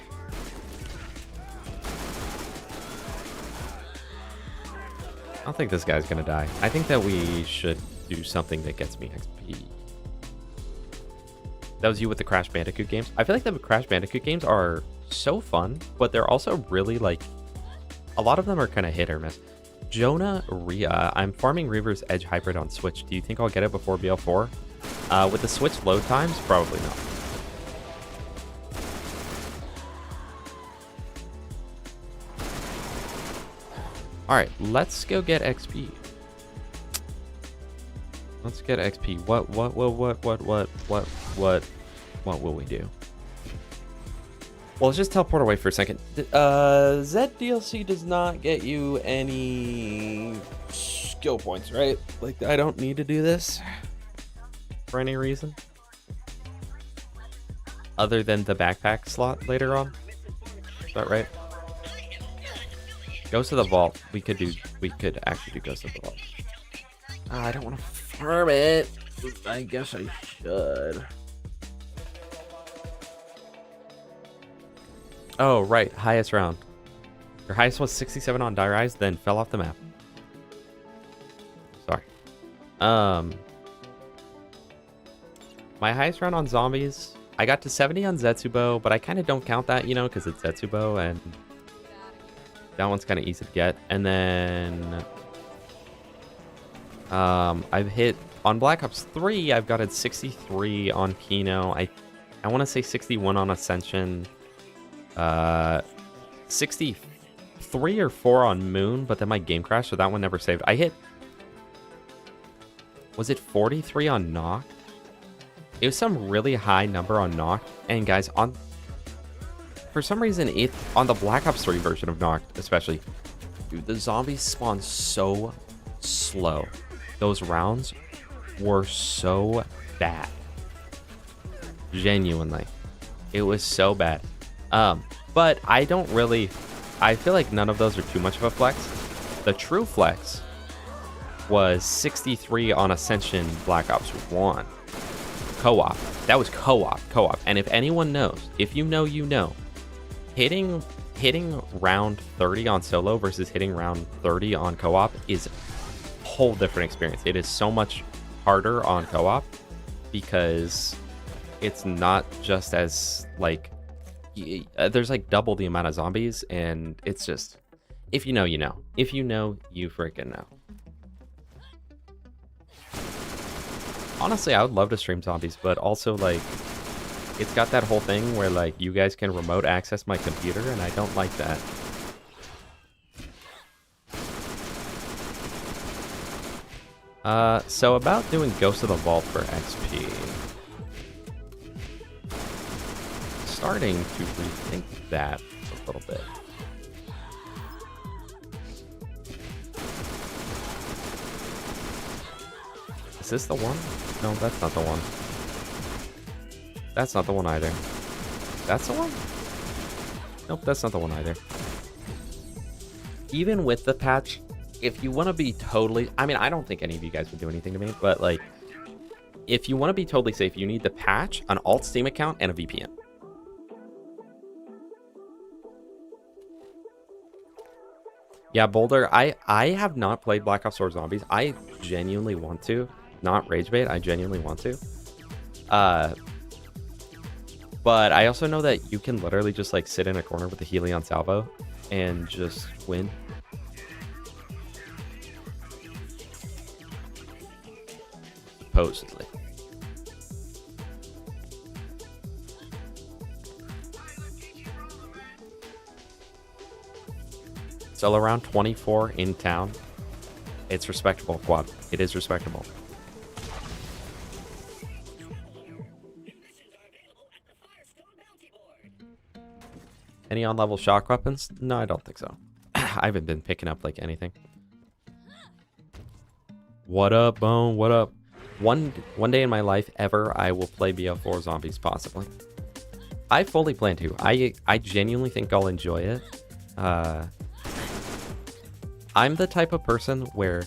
I don't think this guy's gonna die. I think that we should do something that gets me XP. That was you with the Crash Bandicoot games. I feel like the Crash Bandicoot games are so fun, but they're also really like, a lot of them are kind of hit or miss. Jonah Rhea, I'm farming Reaver's Edge Hybrid on Switch. Do you think I'll get it before BL4? With the Switch load times, probably not. All right, let's go get XP. Let's get XP. What will we do? Well, let's just teleport away for a second. Zed DLC does not get you any skill points, right? Like, I don't need to do this for any reason other than the backpack slot later on. Is that right? Ghost of the Vault. We could actually do Ghost of the Vault. I don't want to farm it. I guess I should. Oh, right. Highest round. Your highest was 67 on Dire Eyes, then fell off the map. Sorry. My highest round on zombies, I got to 70 on Zetsubo, but I kind of don't count that, you know, because it's Zetsubo, and that one's kind of easy to get. And then I've hit on Black Ops 3, I've got it 63 on Kino. I want to say 61 on Ascension. 63 or 4 on Moon, but then my game crashed, so that one never saved. I hit, was it 43 on Noct? It was some really high number on Noct. And guys, for some reason, on the Black Ops 3 version of Noct, especially, dude, the zombies spawn so slow. Those rounds were so bad. Genuinely. It was so bad. But I feel like none of those are too much of a flex. The true flex was 63 on Ascension Black Ops 1. Co-op. That was co-op. And if anyone knows, if you know, you know, hitting round 30 on solo versus hitting round 30 on co-op is a whole different experience. It is so much harder on co-op because it's not just as like, there's like double the amount of zombies, and it's just, if you know, you know. If you know, you freaking know. Honestly, I would love to stream zombies, but also like, it's got that whole thing where like you guys can remote access my computer, and I don't like that. So about doing Ghost of the Vault for XP. Starting to rethink that a little bit. Is this the one? No, that's not the one. That's not the one either. That's the one? Nope, that's not the one either. Even with the patch, if you want to be totally... I mean, I don't think any of you guys would do anything to me, but like, if you want to be totally safe, you need the patch, an alt Steam account, and a VPN. Yeah, Boulder, I have not played Black Ops 4 Zombies. I genuinely want to. Not rage bait, I genuinely want to. But I also know that you can literally just like sit in a corner with the Helion Salvo and just win. Supposedly. Still around 24 in town. It's respectable, Quad. It is respectable. Any on-level shock weapons? No, I don't think so. I haven't been picking up like anything. What up, Bone? What up? One day in my life ever, I will play BL4 Zombies, possibly. I fully plan to. I genuinely think I'll enjoy it. I'm the type of person where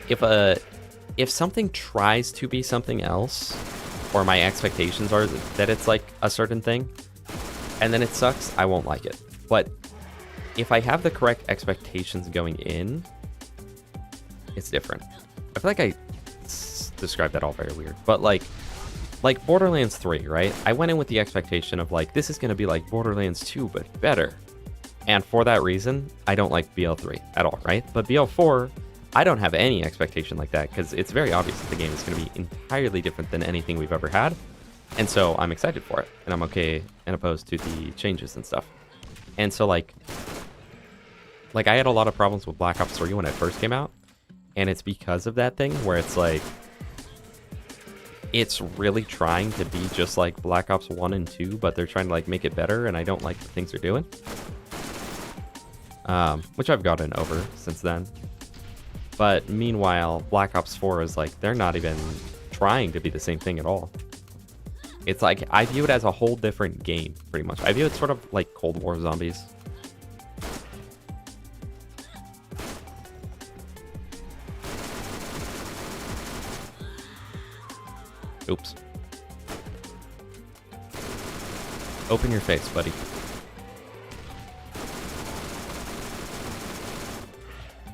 if something tries to be something else, or my expectations are that it's like a certain thing, and then it sucks, I won't like it. But if I have the correct expectations going in, it's different. I feel like I described that all very weird, but like Borderlands 3, right? I went in with the expectation of like, this is going to be like Borderlands 2, but better. And for that reason, I don't like BL3 at all, right? But BL4, I don't have any expectation like that because it's very obvious that the game is going to be entirely different than anything we've ever had. And so I'm excited for it, and I'm okay and opposed to the changes and stuff. And so like I had a lot of problems with Black Ops 3 when it first came out, and it's because of that thing where it's like, it's really trying to be just like Black Ops 1 and 2, but they're trying to like make it better, and I don't like the things they're doing. Which I've gotten over since then. But meanwhile, Black Ops 4 is like, they're not even trying to be the same thing at all. It's like, I view it as a whole different game, pretty much. I view it sort of like Cold War Zombies. Oops. Open your face, buddy.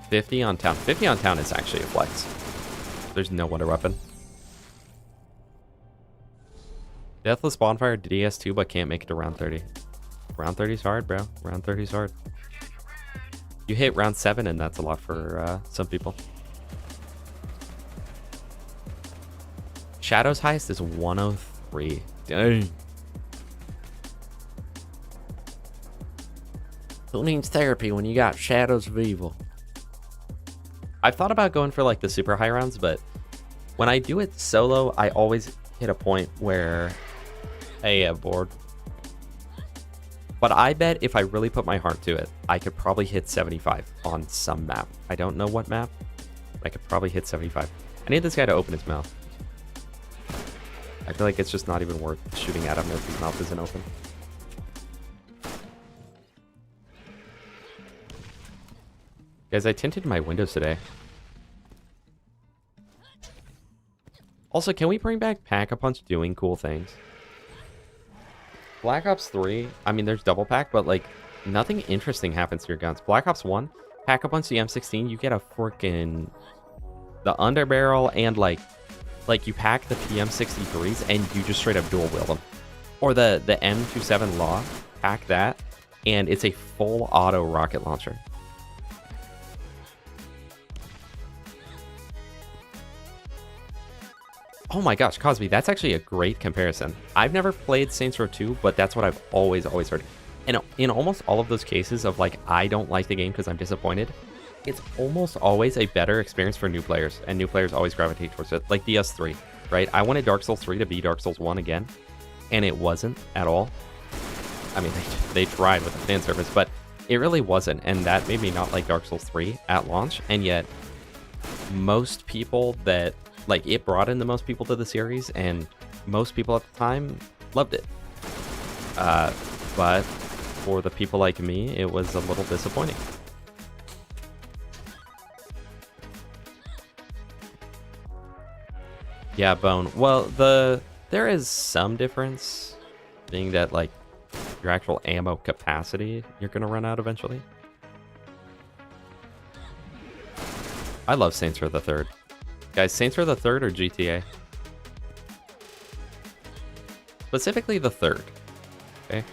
$50 on town. 50 on town is actually a flex. There's no wonder weapon. Deathless Bonfire DS2, but can't make it to round 30. Round 30's hard, bro. Round 30's hard. You hit round 7, and that's a lot for some people. Shadow's highest is 103. Dang. Who needs therapy when you got Shadows of Evil? I've thought about going for like the super high rounds, but when I do it solo, I always hit a point where I get bored. But I bet if I really put my heart to it, I could probably hit 75 on some map. I don't know what map, but I could probably hit 75. I need this guy to open his mouth. I feel like it's just not even worth shooting at him if his mouth isn't open. Guys, I tinted my windows today. Also, can we bring back Pack-a-Punch doing cool things? Black Ops 3, I mean, there's double pack, but like, nothing interesting happens to your guns. Black Ops 1, Pack-a-Punch the M16, you get a freaking... the underbarrel and like you pack the PM63s and you just straight up dual wield them. Or the M27 Law, pack that, and it's a full auto rocket launcher. Oh my gosh, Cosby, that's actually a great comparison. I've never played Saints Row 2, but that's what I've always heard. And in almost all of those cases of like, I don't like the game because I'm disappointed, it's almost always a better experience for new players, and new players always gravitate towards it. Like DS3, right? I wanted Dark Souls 3 to be Dark Souls 1 again, and it wasn't at all. I mean, they tried with the fan service, but it really wasn't, and that made me not like Dark Souls 3 at launch, and yet most people that Like, it brought in the most people to the series, and most people at the time loved it. But for the people like me, it was a little disappointing. Yeah, Bone. Well, there is some difference, being that, like, your actual ammo capacity, you're gonna run out eventually. I love Saints Row the Third. Guys, Saints Row the Third or GTA? Specifically the third. Okay.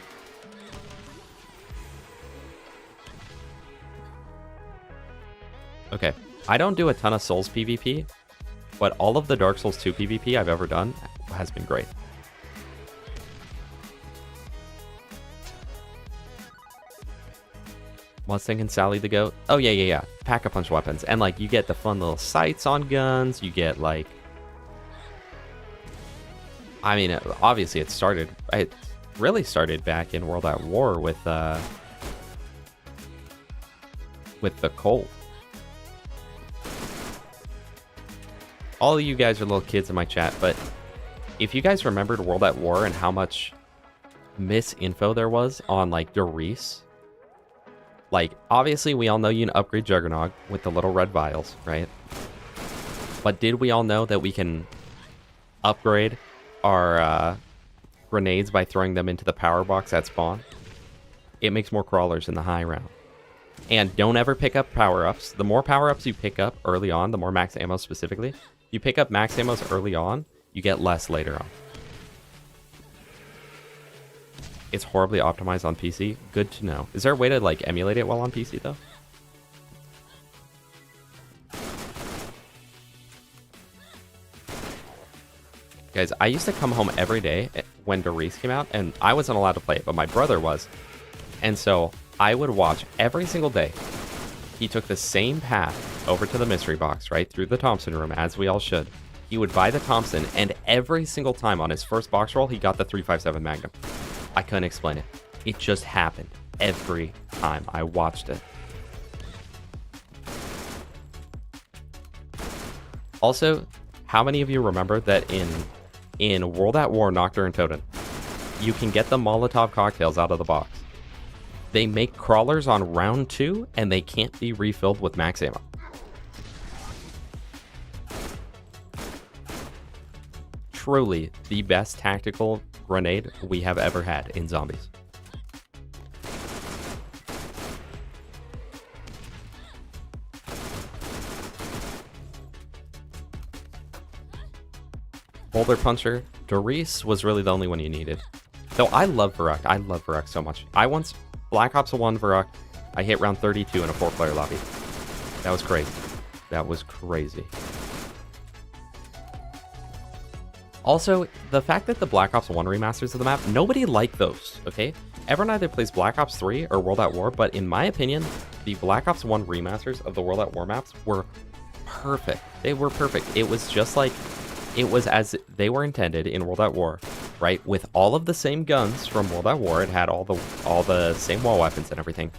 Okay. I don't do a ton of Souls PvP, but all of the Dark Souls 2 PvP I've ever done has been great. Mustang and Sally the Goat. Oh, yeah. Pack-a-punch weapons. And, like, you get the fun little sights on guns. You get, like... I mean, obviously it really started back in World at War with the Colt. All of you guys are little kids in my chat, but if you guys remembered World at War and how much misinfo there was on, like, Doris, like, obviously we all know you can upgrade Juggernog with the little red vials, right? But did we all know that we can upgrade our grenades by throwing them into the power box at spawn? It makes more crawlers in the high round. And don't ever pick up power-ups. The more power-ups you pick up early on, the more max ammo specifically. You pick up max ammos early on, you get less later on. It's horribly optimized on PC. Good to know. Is there a way to, like, emulate it while on PC, though? Guys, I used to come home every day when Doris came out, and I wasn't allowed to play it, but my brother was. And so I would watch every single day. He took the same path over to the mystery box, right, through the Thompson room, as we all should. He would buy the Thompson, and every single time on his first box roll, he got the 357 Magnum. I couldn't explain it. It just happened every time I watched it. Also, how many of you remember that in World at War Nocturne Totem, you can get the Molotov cocktails out of the box? They make crawlers on round 2, and they can't be refilled with max ammo. Truly the best tactical grenade we have ever had in zombies. Boulder Puncher. Doris was really the only one you needed. Though I love Varuk. I love Varuk so much. I once Black Ops 1 Varuk. I hit round 32 in a 4-player lobby. That was crazy. That was crazy. Also, the fact that the Black Ops 1 remasters of the map, nobody liked those, okay? Everyone either plays Black Ops 3 or World at War, but in my opinion, the Black Ops 1 remasters of the World at War maps were perfect. They were perfect. It was just like, it was as they were intended in World at War, right? With all of the same guns from World at War, it had all the same wall weapons and everything,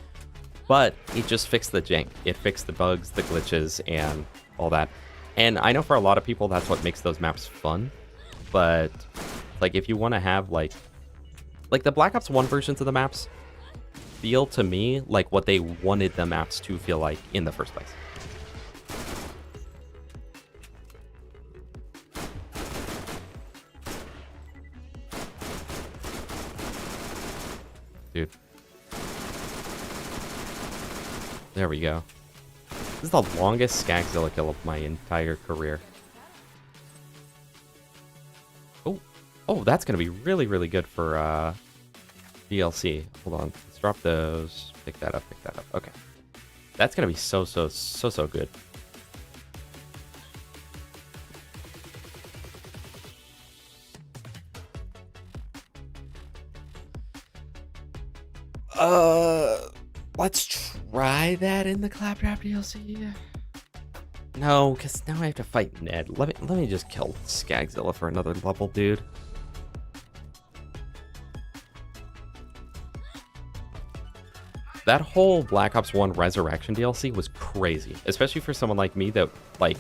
but it just fixed the jank. It fixed the bugs, the glitches, and all that. And I know for a lot of people, that's what makes those maps fun. But, like, if you want to have, like the Black Ops 1 versions of the maps feel to me like what they wanted the maps to feel like in the first place. Dude. There we go. This is the longest Skagzilla kill of my entire career. Oh, that's going to be really, really good for DLC. Hold on. Let's drop those. Pick that up. Okay. That's going to be so good. Let's try that in the Claptrap DLC. No, because now I have to fight Ned. Let me just kill Skagzilla for another level, dude. That whole Black Ops 1 Resurrection DLC was crazy, especially for someone like me that, like,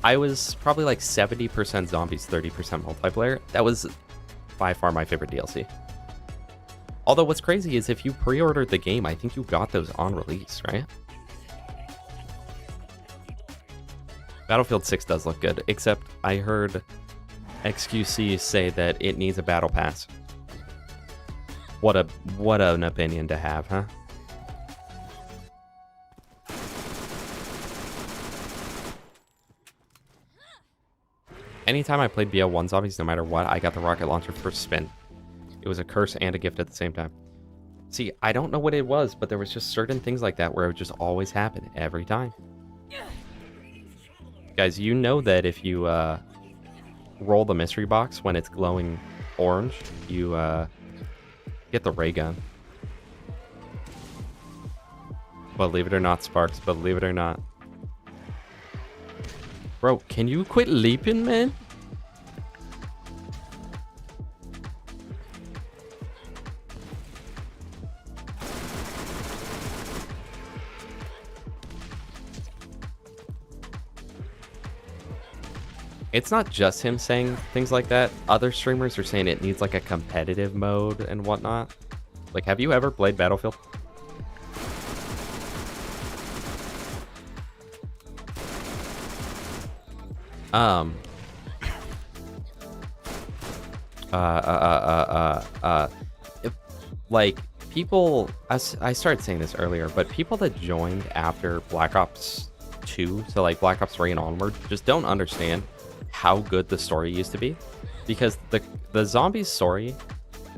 I was probably like 70% zombies, 30% multiplayer. That was by far my favorite DLC. Although what's crazy is if you pre-ordered the game, I think you got those on release, right? Battlefield 6 does look good, except I heard XQC say that it needs a battle pass. What an opinion to have, huh? Anytime I played BL1 zombies, no matter what, I got the rocket launcher first spin. It was a curse and a gift at the same time. See, I don't know what it was, but there was just certain things like that where it would just always happen every time. Guys, you know that if you roll the mystery box when it's glowing orange, you get the ray gun. Believe it or not, Sparks, believe it or not. Bro, can you quit leaping, man? It's not just him saying things like that. Other streamers are saying it needs like a competitive mode and whatnot. Like, have you ever played Battlefield? Like, people, I started saying this earlier, but people that joined after Black Ops 2, so like Black Ops 3 and onward, just don't understand how good the story used to be, because the zombies story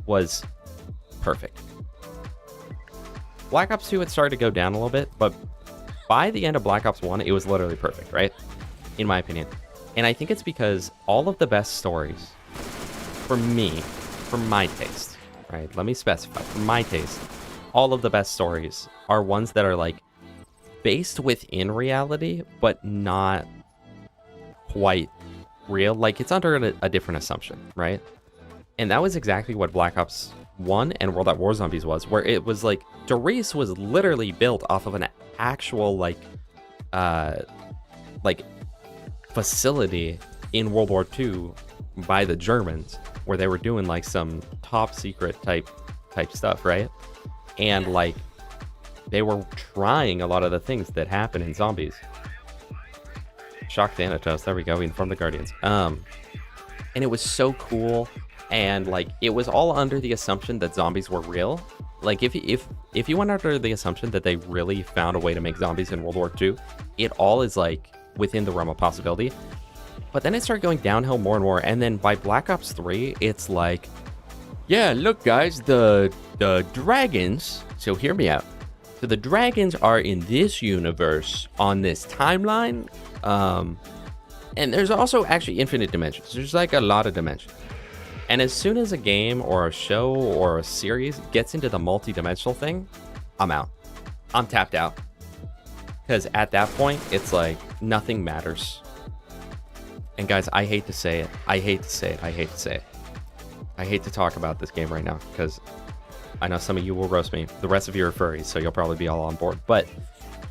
was perfect. Black Ops 2, it started to go down a little bit, but by the end of Black Ops 1, it was literally perfect, right? In my opinion. And I think it's because all of the best stories, for me, for my taste, right? Let me specify, for my taste, all of the best stories are ones that are like based within reality, but not quite real. Like, it's under a different assumption, right? And that was exactly what Black Ops 1 and World at War Zombies was, where it was like Doris was literally built off of an actual like facility in World War II by the Germans, where they were doing like some top secret type stuff, right? And like they were trying a lot of the things that happen in zombies. Shock Thanatos, there we go. We informed the Guardians. And it was so cool, and like it was all under the assumption that zombies were real. Like if you went under the assumption that they really found a way to make zombies in World War II, it all is like within the realm of possibility. But then it started going downhill more and more, and then by Black Ops 3, it's like, yeah, look guys, the dragons, so hear me out. So the dragons are in this universe on this timeline, and there's also actually infinite dimensions. There's like a lot of dimensions. And as soon as a game or a show or a series gets into the multi-dimensional thing, I'm out. I'm tapped out. Because at that point, it's like nothing matters. And guys, I hate to say it. I hate to talk about this game right now because I know some of you will roast me. The rest of you are furries, so you'll probably be all on board. But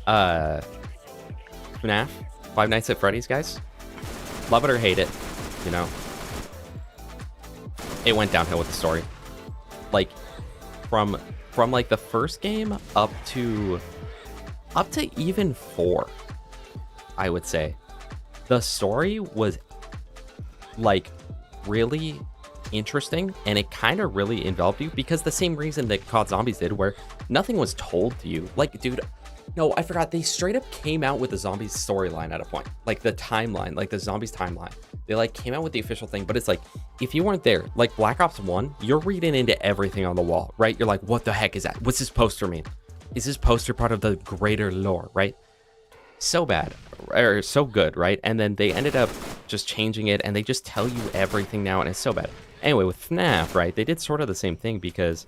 FNAF, Five Nights at Freddy's, guys, love it or hate it, you know, it went downhill with the story. Like from like the first game up to even 4, I would say. The story was like really interesting, and it kind of really enveloped you, because the same reason that COD Zombies did, where nothing was told to you. Like, dude, no, I forgot, they straight up came out with the zombies storyline at a point, like the timeline, like the zombies timeline. They like came out with the official thing, but it's like, if you weren't there, like Black Ops 1, you're reading into everything on the wall, right? You're like, what the heck is that? What's this poster mean? Is this poster part of the greater lore, right? So bad, or so good, right? And then they ended up just changing it, and they just tell you everything now, and it's so bad. Anyway, with FNAF, right, they did sort of the same thing, because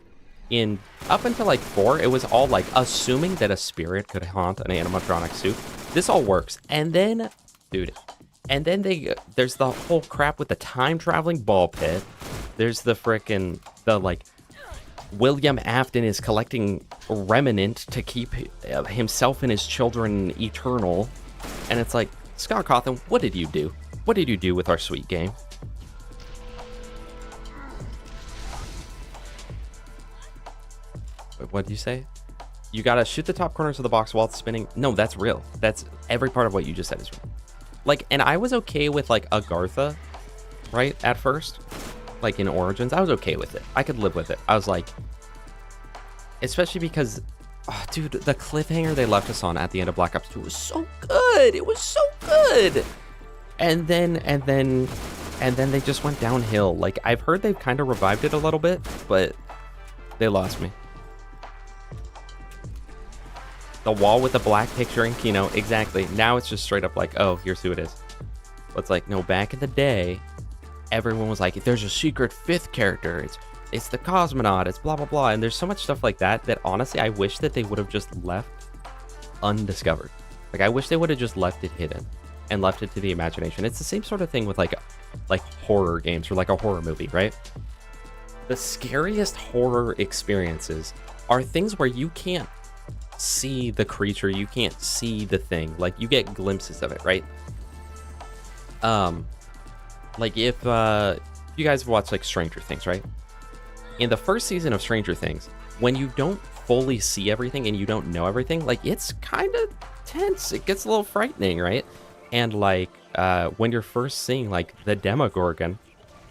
up until like 4, it was all like assuming that a spirit could haunt an animatronic suit. This all works. And then, dude, and then there's the whole crap with the time traveling ball pit. There's the frickin', like, William Afton is collecting remnant to keep himself and his children eternal. And it's like, Scott Cawthon, what did you do? What did you do with our sweet game? Wait, what did you say? You gotta shoot the top corners of the box while it's spinning. No, that's real. That's every part of what you just said is real. Like, and I was okay with like Agartha, right? At first, like in Origins, I was okay with it. I could live with it. I was like, especially because, oh, dude, the cliffhanger they left us on at the end of Black Ops 2 was so good. It was so good. And then they just went downhill. Like, I've heard they've kind of revived it a little bit, but they lost me. The wall with the black picture in Kino, exactly. Now it's just straight up like, oh, here's who it is. But it's like, no, back in the day, everyone was like, if there's a secret fifth character, it's the cosmonaut, it's blah, blah, blah. And there's so much stuff like that that honestly, I wish that they would have just left undiscovered. Like, I wish they would have just left it hidden and left it to the imagination. It's the same sort of thing with like horror games or like a horror movie, right? The scariest horror experiences are things where you can't see the creature, you can't see the thing, like you get glimpses of it, right? Like if you guys have watched like Stranger Things, right? In the first season of Stranger Things, when you don't fully see everything and you don't know everything, like it's kind of tense, it gets a little frightening, right? And like when you're first seeing like the Demogorgon,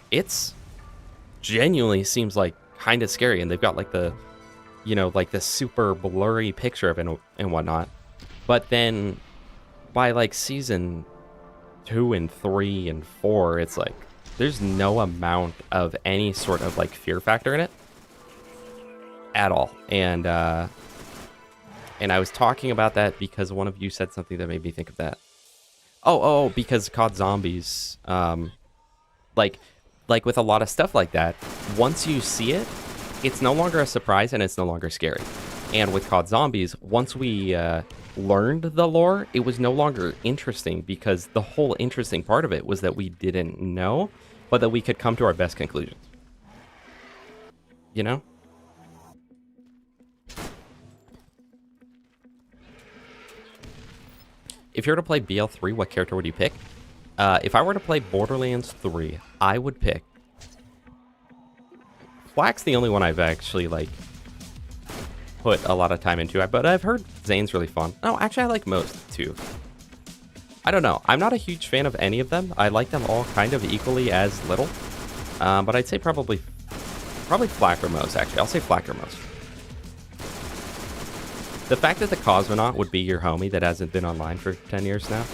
it's genuinely seems like kind of scary, and they've got like the, you know, like the super blurry picture of it and whatnot. But then by like season 2 and 3 and 4, it's like there's no amount of any sort of like fear factor in it at all. And I was talking about that because one of you said something that made me think of that. Oh, because COD Zombies, like with a lot of stuff like that, once you see it, it's no longer a surprise and it's no longer scary. And with COD Zombies, once we learned the lore, it was no longer interesting, because the whole interesting part of it was that we didn't know, but that we could come to our best conclusions. You know? If you were to play BL3, what character would you pick? If I were to play Borderlands 3, I would pick... Flak's the only one I've actually, like, put a lot of time into, but I've heard Zane's really fun. No, actually, I like most, too. I don't know. I'm not a huge fan of any of them. I like them all kind of equally as little. But I'd say probably Flak or most, actually. I'll say Flak or most. The fact that the Cosmonaut would be your homie that hasn't been online for 10 years now.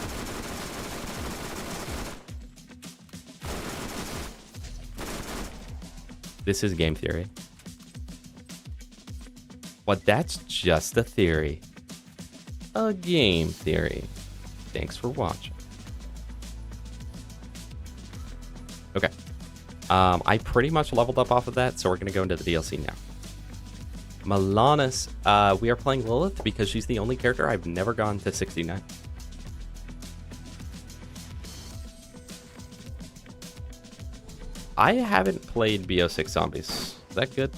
This is game theory. But that's just a theory. A game theory. Thanks for watching. Okay. I pretty much leveled up off of that, so we're going to go into the DLC now. Milanus, we are playing Lilith because she's the only character I've never gone to 69. I haven't played BO6 Zombies. Is that good?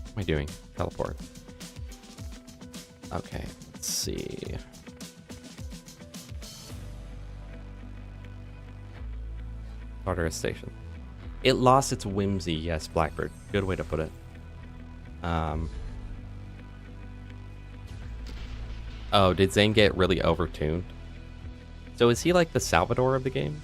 What am I doing? Teleport. Okay, let's see. Tartarus Station. It lost its whimsy, yes, Blackbird. Good way to put it. Oh, did Zane get really overtuned? So is he like the Salvador of the game?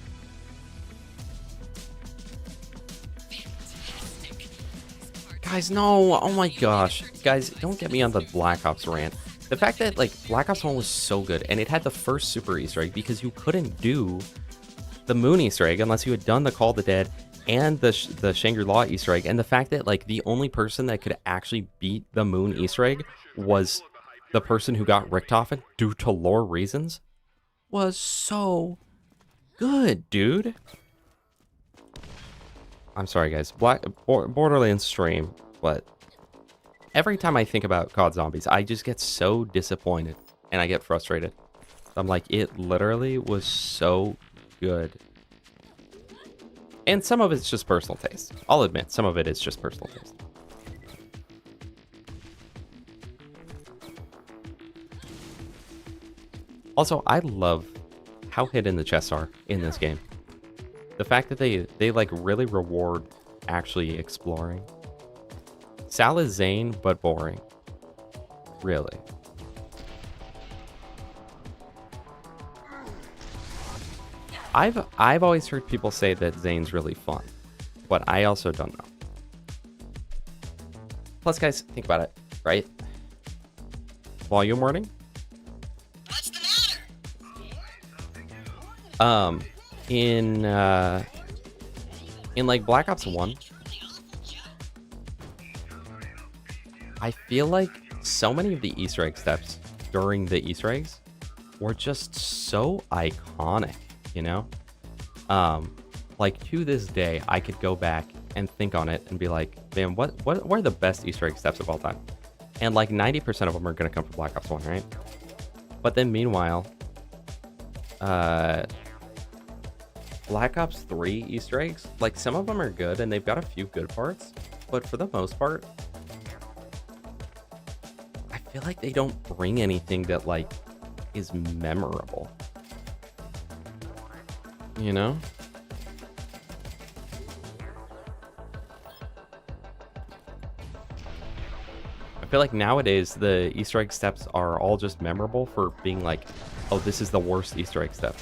Guys, no. Oh my gosh. Guys, don't get me on the Black Ops rant. The fact that like Black Ops 1 was so good, and it had the first super Easter egg because you couldn't do the Moon Easter egg unless you had done the Call of the Dead and the Shangri-La Easter egg. And the fact that like the only person that could actually beat the Moon Easter egg was the person who got Richtofen due to lore reasons was so good, dude. I'm sorry, guys. Borderlands stream, but every time I think about COD Zombies, I just get so disappointed and I get frustrated. I'm like, it literally was so good. And some of it's just personal taste. I'll admit, some of it is just personal taste. Also, I love how hidden the chests are in this game. The fact that they like really reward actually exploring. Sal is Zane, but boring. Really. I've always heard people say that Zane's really fun, but I also don't know. Plus, guys, think about it, right? Volume warning. What's the matter? In like Black Ops 1, I feel like so many of the Easter egg steps during the Easter eggs were just so iconic, you know? Like to this day, I could go back and think on it and be like, man, what are the best Easter egg steps of all time? And like 90% of them are gonna come from Black Ops 1, right? But then meanwhile, Black Ops 3 Easter eggs, like some of them are good and they've got a few good parts, but for the most part, I feel like they don't bring anything that like is memorable. You know? I feel like nowadays the Easter egg steps are all just memorable for being like, oh, this is the worst Easter egg step.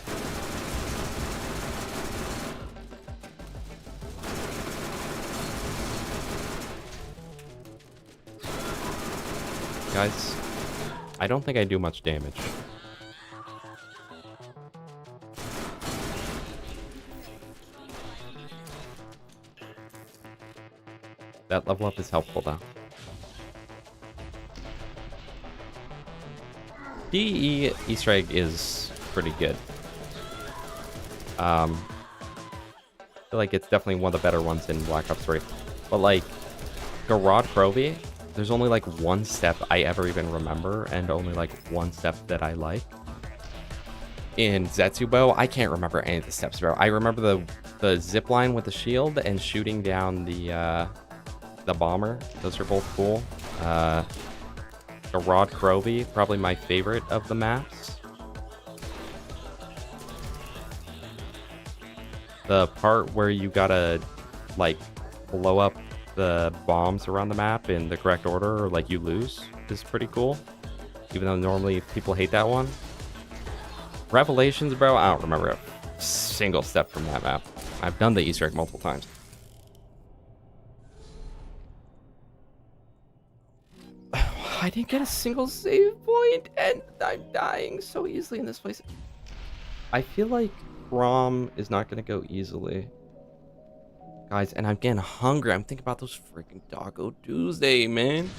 Guys, I don't think I do much damage. That level up is helpful though. DE Easter egg is pretty good. I feel like it's definitely one of the better ones in Black Ops 3. But like, Garrod Krovi, there's only like one step I ever even remember, and only like one step that I like. In Zetsubo, I can't remember any of the steps, bro. I remember the zip line with the shield and shooting down the bomber. Those are both cool. Garrod Krovi, probably my favorite of the maps. The part where you gotta like blow up the bombs around the map in the correct order, or like you lose, is pretty cool. Even though normally people hate that one. Revelations, bro, I don't remember a single step from that map. I've done the Easter egg multiple times. I didn't get a single save point, and I'm dying so easily in this place. I feel like Rom is not going to go easily. Guys, and I'm getting hungry. I'm thinking about those freaking Doggo Tuesday, man.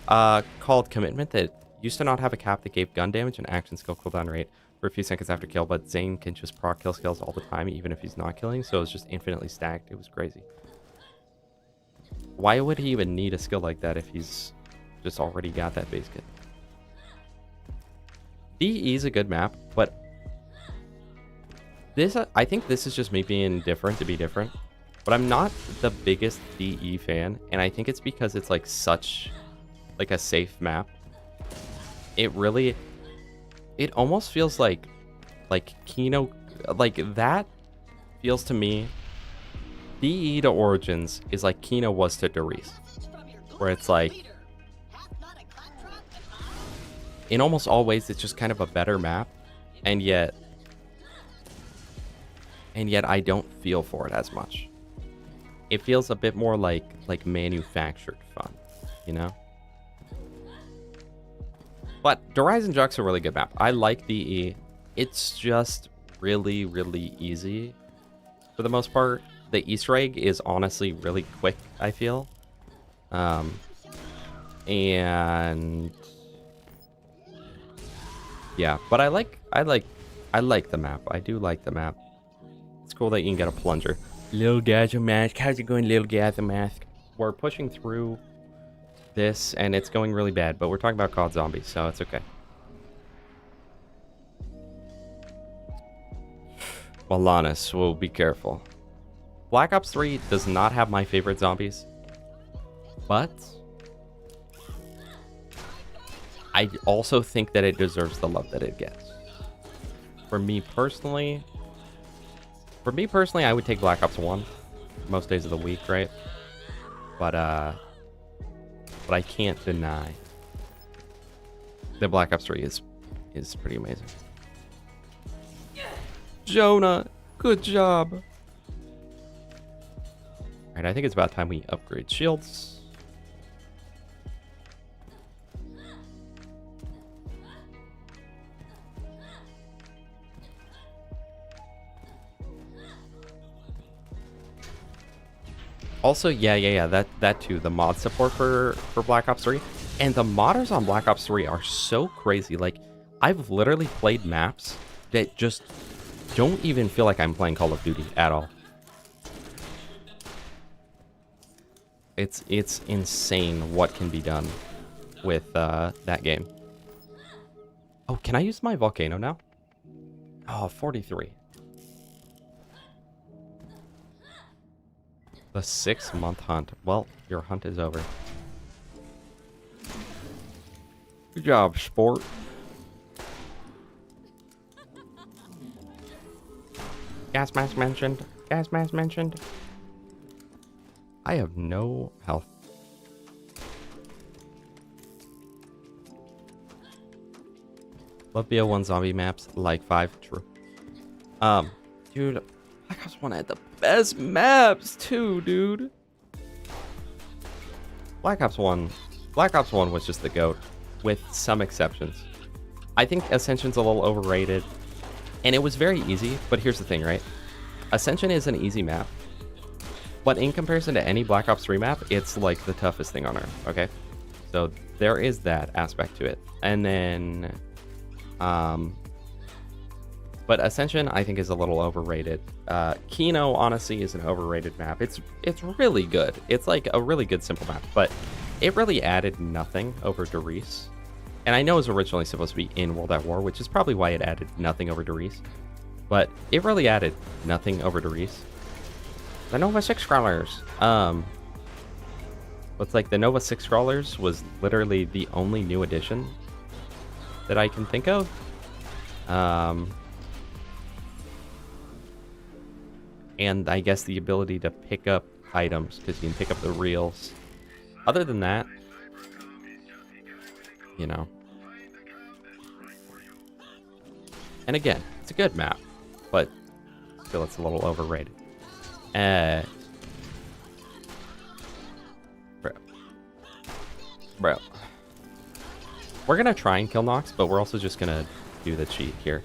Called Commitment that used to not have a cap that gave gun damage and action skill cooldown rate for a few seconds after kill, but Zane can just proc kill skills all the time, even if he's not killing, so it's just infinitely stacked. It was crazy. Why would he even need a skill like that if he's just already got that base kit? DE is a good map, but this, I think this is just me being different to be different. But I'm not the biggest DE fan, and I think it's because it's like such like a safe map. It almost feels like Kino, like that feels to me. DE to Origins is like Kino was to Derice, where it's like in almost all ways it's just kind of a better map, and yet I don't feel for it as much. It feels a bit more like manufactured fun, you know? But Derize and Jux's a really good map. I like DE. It's just really, really easy for the most part. The Easter egg is honestly really quick, I feel. And yeah, but I like the map. I do like the map. It's cool that you can get a plunger. Little Gaza Mask. How's it going, Little Gaza Mask? We're pushing through this, and it's going really bad, but we're talking about COD Zombies, so it's okay. Malanis, we'll be careful. Black Ops 3 does not have my favorite zombies, but I also think that it deserves the love that it gets. For me personally, I would take Black Ops 1 most days of the week, right? But I can't deny that Black Ops 3 is pretty amazing. Jonah, good job. All right, I think it's about time we upgrade shields. Also, yeah, that too. The mod support for Black Ops 3. And the modders on Black Ops 3 are so crazy. Like, I've literally played maps that just don't even feel like I'm playing Call of Duty at all. It's insane what can be done with that game. Oh, can I use my volcano now? Oh, 43. The 6-month hunt. Well, your hunt is over. Good job, sport. Gas mask mentioned. Gas mask mentioned. I have no health. Love BL1 zombie maps like 5. True. Dude, Black Ops 1 had the best maps too, dude. Black Ops 1 was just the GOAT, with some exceptions. I think Ascension's a little overrated, and it was very easy, but here's the thing, right? Ascension is an easy map, but in comparison to any Black Ops 3 map, it's like the toughest thing on Earth, okay? So there is that aspect to it. And then, but Ascension, I think, is a little overrated. Kino, honestly, is an overrated map. It's really good. It's like a really good simple map, but it really added nothing over Derice. And I know it was originally supposed to be in World at War, which is probably why it added nothing over Derice. But it really added nothing over Derice. The Nova 6 crawlers. It's like the Nova 6 crawlers was literally the only new addition that I can think of. And I guess the ability to pick up items, because you can pick up the reels. Other than that, you know. And again, it's a good map, but still it's a little overrated. Bro. We're gonna try and kill Nox, but we're also just gonna do the cheat here.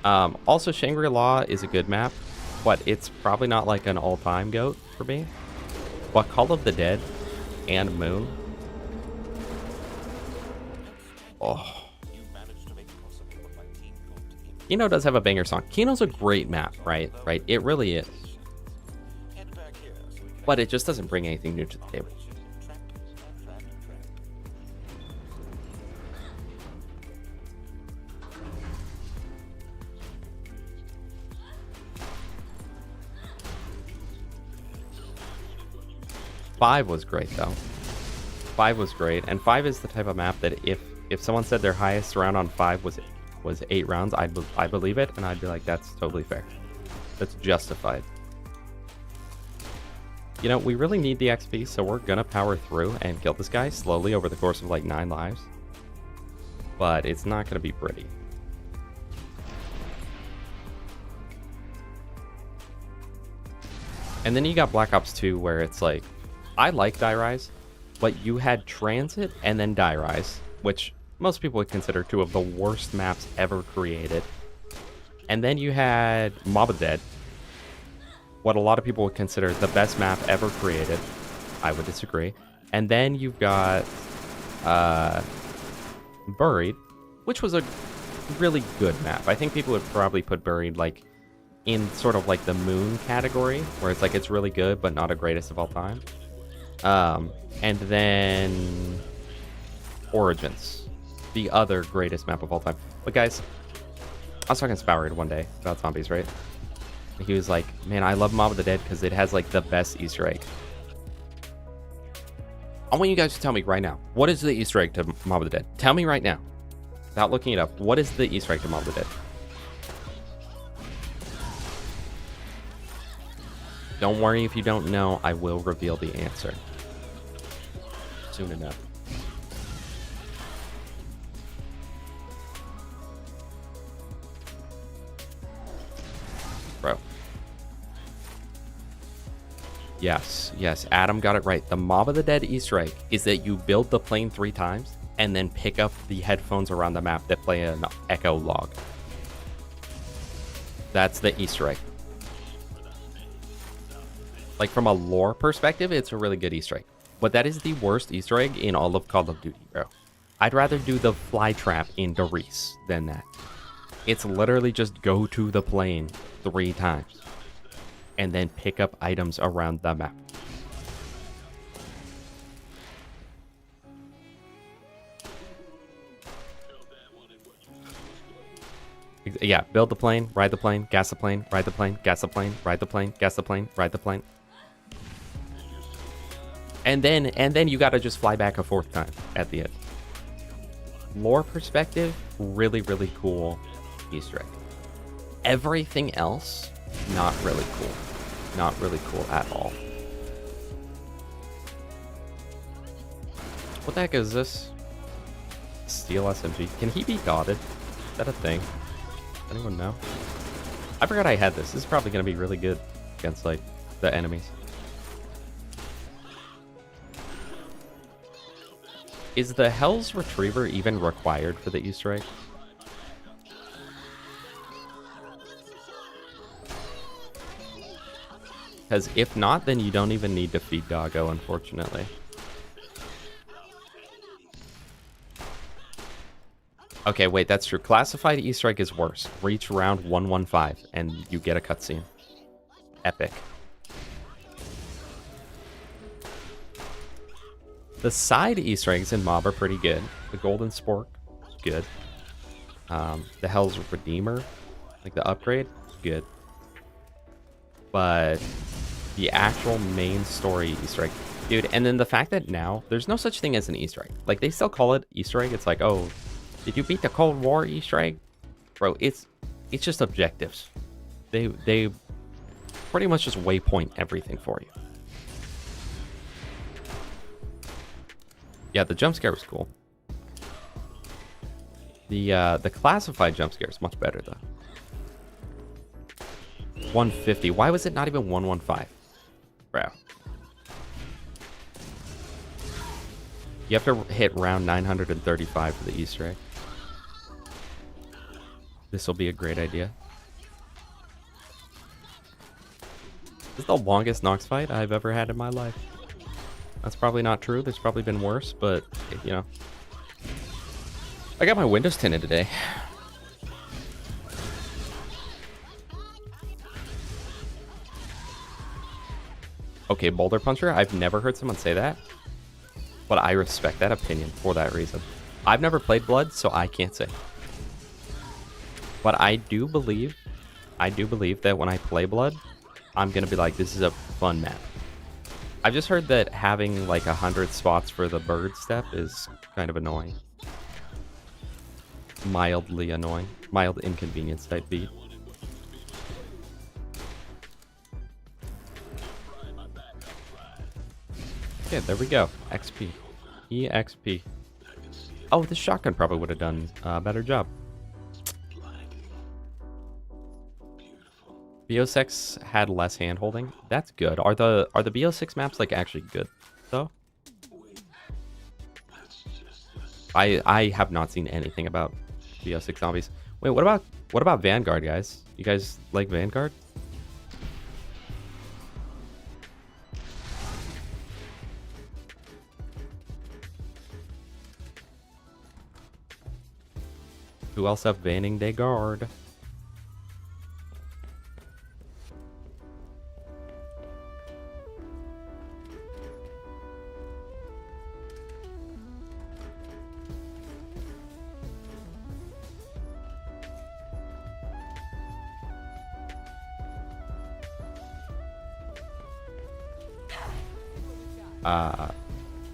Also, Shangri-La is a good map, but it's probably not like an all-time GOAT for me. But Call of the Dead and Moon. Oh. Kino does have a banger song. Kino's a great map, right? Right? It really is. But it just doesn't bring anything new to the table. Five was great though. 5 was great, and 5 is the type of map that if someone said their highest round on 5 was 8 rounds, I believe it, and I'd be like, that's totally fair. That's justified. You know, we really need the XP, so we're gonna power through and kill this guy slowly over the course of like 9 lives. But it's not gonna be pretty. And then you got Black Ops 2, where it's like, I like Die Rise, but you had Transit and then Die Rise, which most people would consider 2 of the worst maps ever created. And then you had Mob of the Dead, what a lot of people would consider the best map ever created. I would disagree. And then you've got Buried, which was a really good map. I think people would probably put Buried like in sort of like the Moon category, where it's like it's really good but not a greatest of all time. And then Origins, the other greatest map of all time. But guys, I was talking to Spowered one day about zombies, right? And he was like, man, I love Mob of the Dead because it has like the best Easter egg. I want you guys to tell me right now, what is the Easter egg to Mob of the Dead? Tell me right now, without looking it up, what is the Easter egg to Mob of the Dead? Don't worry if you don't know, I will reveal the answer soon enough. Bro. Yes, Adam got it right. The Mob of the Dead Easter egg is that you build the plane 3 times and then pick up the headphones around the map that play an echo log. That's the Easter egg. Like, from a lore perspective, it's a really good Easter egg. But that is the worst Easter egg in all of Call of Duty, bro. I'd rather do the fly trap in Doris than that. It's literally just go to the plane 3 times and then pick up items around the map. Yeah, build the plane, ride the plane, gas the plane, ride the plane, gas the plane, ride the plane, gas the plane, ride the plane. And then you gotta just fly back a 4th time at the end. Lore perspective, really, really cool Easter egg. Everything else, not really cool. Not really cool at all. What the heck is this? Steel SMG. Can he be dotted? Is that a thing? Anyone know? I forgot I had this. This is probably going to be really good against, like, the enemies. Is the Hell's Retriever even required for the Easter egg? Because if not, then you don't even need to feed Doggo, unfortunately. Okay, wait, that's true. Classified Easter egg is worse. Reach round 115 and you get a cutscene. Epic. The side Easter eggs in Mob are pretty good. The Golden Spork is good. The Hell's Redeemer, like the upgrade, is good. But the actual main story Easter egg, dude, and then the fact that now there's no such thing as an Easter egg. Like, they still call it Easter egg. It's like, oh, did you beat the Cold War Easter egg? Bro, it's just objectives. They pretty much just waypoint everything for you. Yeah, the jump scare was cool. The classified jump scare is much better though. 150. Why was it not even 115? Bro. You have to hit round 935 for the Easter egg. This will be a great idea. This is the longest Nox fight I've ever had in my life. That's probably not true. There's probably been worse, but, you know. I got my windows tinted today. Okay, Boulder Puncher. I've never heard someone say that, but I respect that opinion for that reason. I've never played Blood, so I can't say. But I do believe that when I play Blood, I'm gonna be like, this is a fun map. I've just heard that having like 100 spots for the bird step is kind of annoying. Mildly annoying. Mild inconvenience type beat. Okay, there we go. XP. EXP. Oh, the shotgun probably would have done a better job. BO6 had less hand-holding. That's good. Are the BO6 maps like actually good though? I have not seen anything about BO6 zombies. Wait, what about Vanguard, guys? You guys like Vanguard? Who else have Vanning de Guard?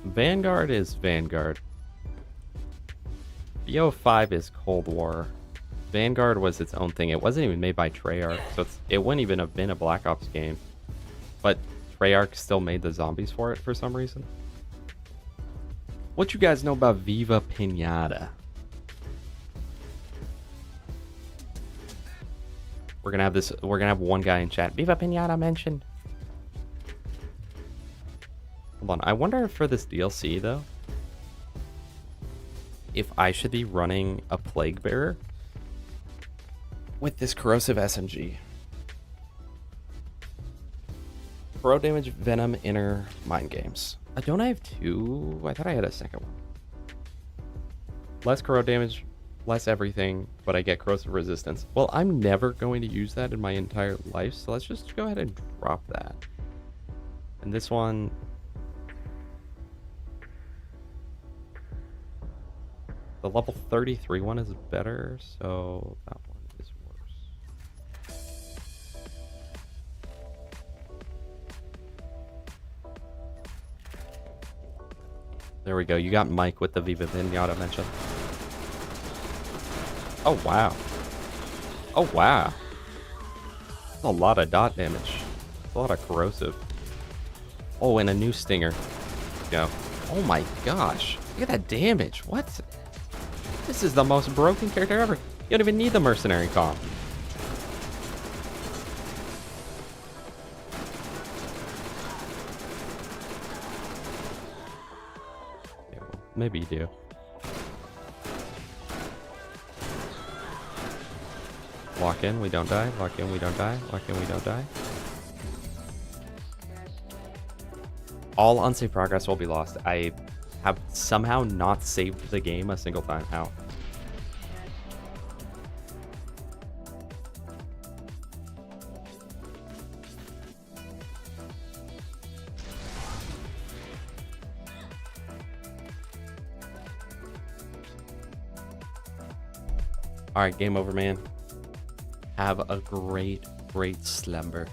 Vanguard is Vanguard. BO5 is Cold War. Vanguard was its own thing. It wasn't even made by Treyarch, so it wouldn't even have been a Black Ops game. But Treyarch still made the zombies for it for some reason. What you guys know about Viva Pinata? We're gonna have one guy in chat. Viva Pinata mentioned. Hold on. I wonder if for this DLC though, if I should be running a Plague Bearer with this corrosive SMG. Corro damage, venom, inner, mind games. Don't I have two? I thought I had a second one. Less corro damage, less everything, but I get corrosive resistance. Well, I'm never going to use that in my entire life, so let's just go ahead and drop that. And this one... the level 33 one is better, so that one is worse. There we go. You got Mike with the Viva Pinata mention. Oh, wow. Oh, wow. That's a lot of dot damage. A lot of corrosive. Oh, and a new stinger. Go. Oh my gosh. Look at that damage. What? This is the most broken character ever. You don't even need the mercenary comp. Yeah, well, maybe you do. Lock in, we don't die. Lock in, we don't die. Lock in, we don't die. All unsaved progress will be lost. I have somehow not saved the game a single time. How? All right, game over, man. Have a great, great slumber.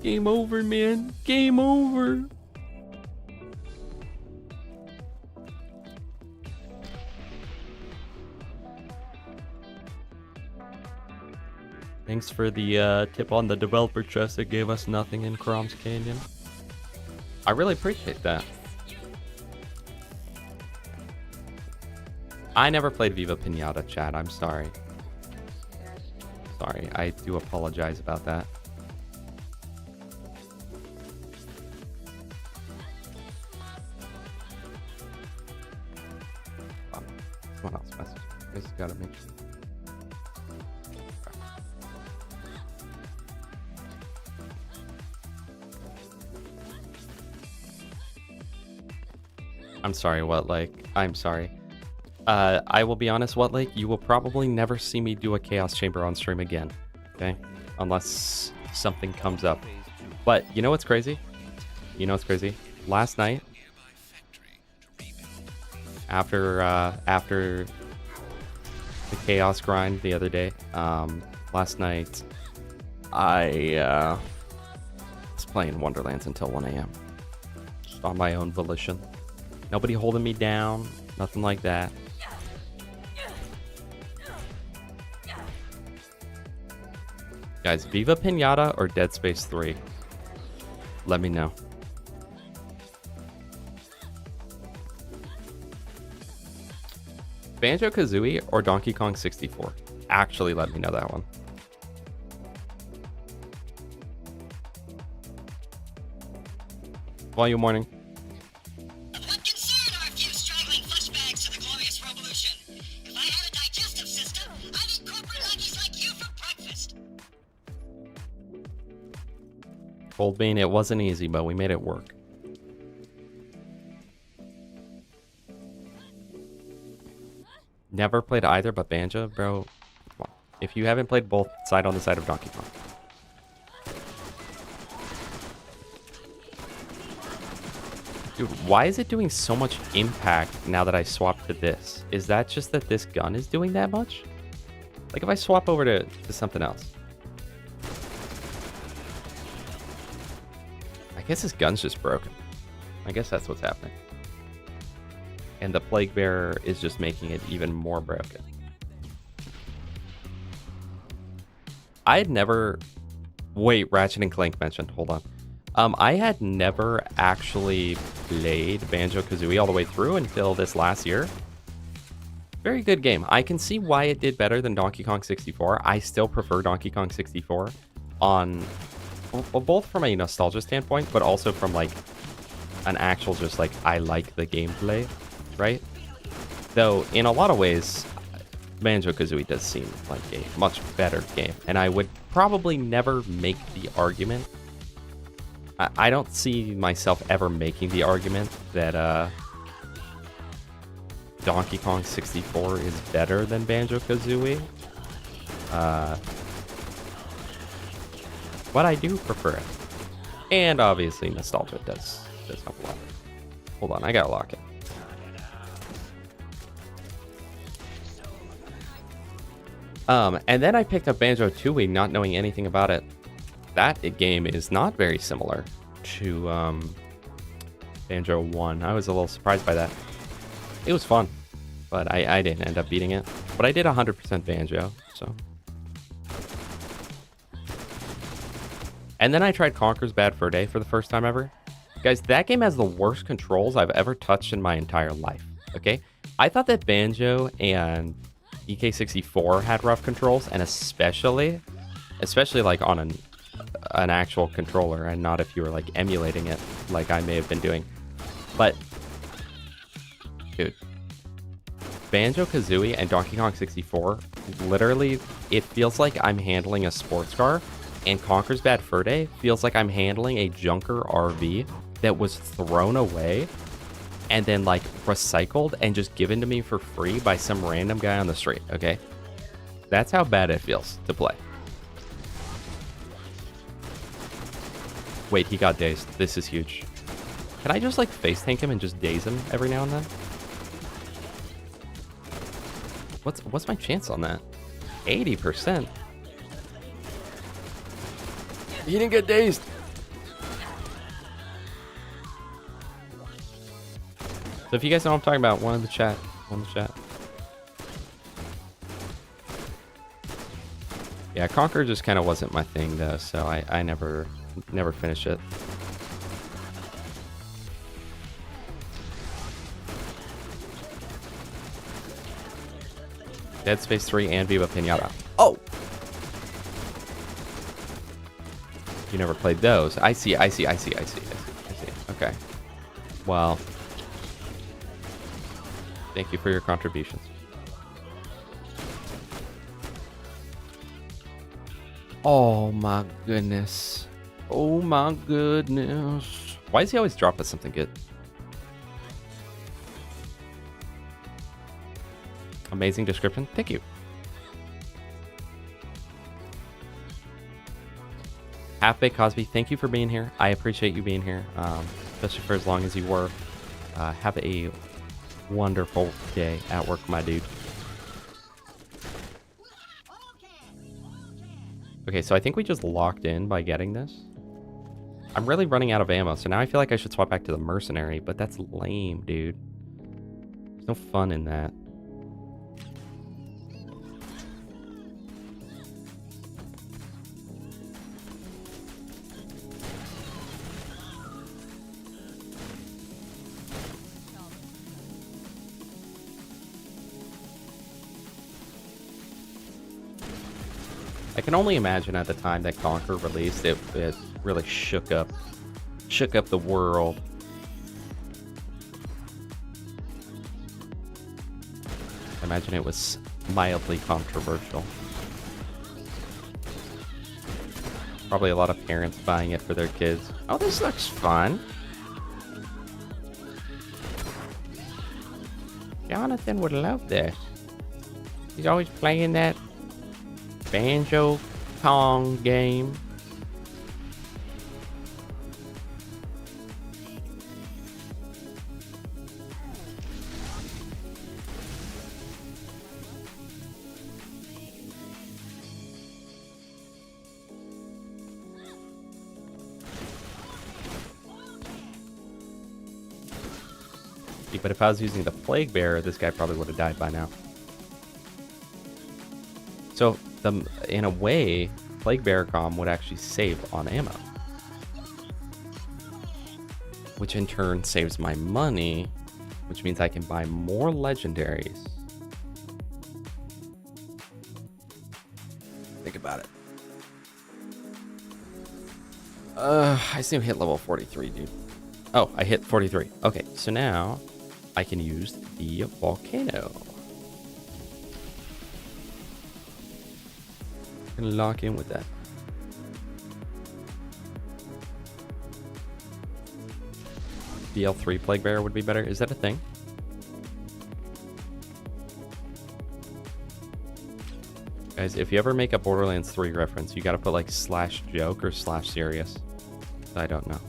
Game over, man. Game over. Thanks for the tip on the developer chest that gave us nothing in Crom's Canyon. I really appreciate that. I never played Viva Pinata, chat. I'm sorry. Sorry, I do apologize about that. Someone else message. I just gotta make sure. I'm sorry, What Lake. I'm sorry. I will be honest, What Lake, you will probably never see me do a Chaos Chamber on stream again. Okay? Unless something comes up. But you know what's crazy? You know what's crazy? Last night, after the Chaos grind the other day, last night, I was playing Wonderlands until 1 a.m. Just on my own volition. Nobody holding me down, nothing like that. Guys, Viva Pinata or Dead Space 3? Let me know. Banjo-Kazooie or Donkey Kong 64? Actually, let me know that one. Volume warning. What concern are a few straggling fleshbags to the glorious revolution? If I had a digestive system, I'd eat corporate lackeys like you for breakfast. Cold Bean, it wasn't easy, but we made it work. Never played either, but Banjo, bro. Come on. If you haven't played both, side on the side of Donkey Kong. Dude, why is it doing so much impact now that I swapped to this? Is that just that this gun is doing that much? Like if I swap over to something else. I guess this gun's just broken. I guess that's what's happening. And the Plague Bearer is just making it even more broken. I had never... Wait, Ratchet and Clank mentioned. Hold on. I had never actually played Banjo-Kazooie all the way through until this last year. Very good game. I can see why it did better than Donkey Kong 64. I still prefer Donkey Kong 64 on, well, both from a nostalgia standpoint, but also from like an actual just like, I like the gameplay, right? Though in a lot of ways, Banjo-Kazooie does seem like a much better game. And I would probably never make the argument. I don't see myself ever making the argument that Donkey Kong 64 is better than Banjo-Kazooie. But I do prefer it. And obviously nostalgia does help a lot. Hold on, I gotta lock it. And then I picked up Banjo-Tooie not knowing anything about it. That game is not very similar to Banjo 1. I was a little surprised by that. It was fun, but I didn't end up beating it. But I did 100% Banjo, so. And then I tried Conker's Bad Fur Day for the first time ever. Guys, that game has the worst controls I've ever touched in my entire life, okay? I thought that Banjo and EK64 had rough controls, and especially like on an actual controller, and not if you were like emulating it like I may have been doing. But dude, Banjo-Kazooie and Donkey Kong 64, literally it feels like I'm handling a sports car, and Conker's Bad Fur Day feels like I'm handling a junker RV that was thrown away and then like recycled and just given to me for free by some random guy on the street, okay? That's how bad it feels to play. Wait, he got dazed. This is huge. Can I just like face tank him and just daze him every now and then? What's my chance on that? 80%. He didn't get dazed. So if you guys know what I'm talking about, one in the chat. Yeah, Conquer just kind of wasn't my thing though, so I never finished it. Dead Space 3 and Viva Pinata. Oh! You never played those. I see. Okay. Well, thank you for your contributions. Oh my goodness. Oh my goodness. Why does he always drop us something good? Amazing description. Thank you. Half-Baked Cosby, thank you for being here. I appreciate you being here, especially for as long as you were. Have a wonderful day at work, my dude. Okay, so I think we just locked in by getting this. I'm really running out of ammo, so now I feel like I should swap back to the mercenary, but that's lame, dude. There's no fun in that. I can only imagine at the time that Conker released, it really shook up the world. I imagine it was mildly controversial. Probably a lot of parents buying it for their kids. Oh, this looks fun. Jonathan would love this. He's always playing that Banjo Kong game. But if I was using the Plague Bearer, this guy probably would have died by now. So, in a way, Plague Bearer Calm would actually save on ammo. which in turn saves my money, which means I can buy more legendaries. Think about it. I still hit level 43, dude. Oh, I hit 43. Okay, so now I can use the volcano. Gonna lock in with that. BL3 Plague Bearer would be better. Is that a thing? Guys, if you ever make a Borderlands 3 reference, you gotta put like /joke or /serious. I don't know.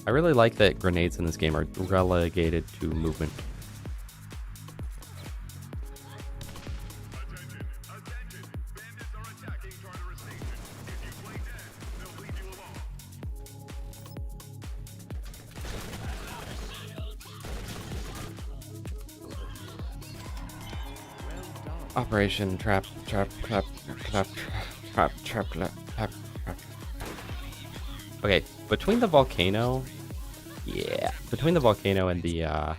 I really like that grenades in this game are relegated to movement. Operation trap. Okay, between the volcano, between the volcano and the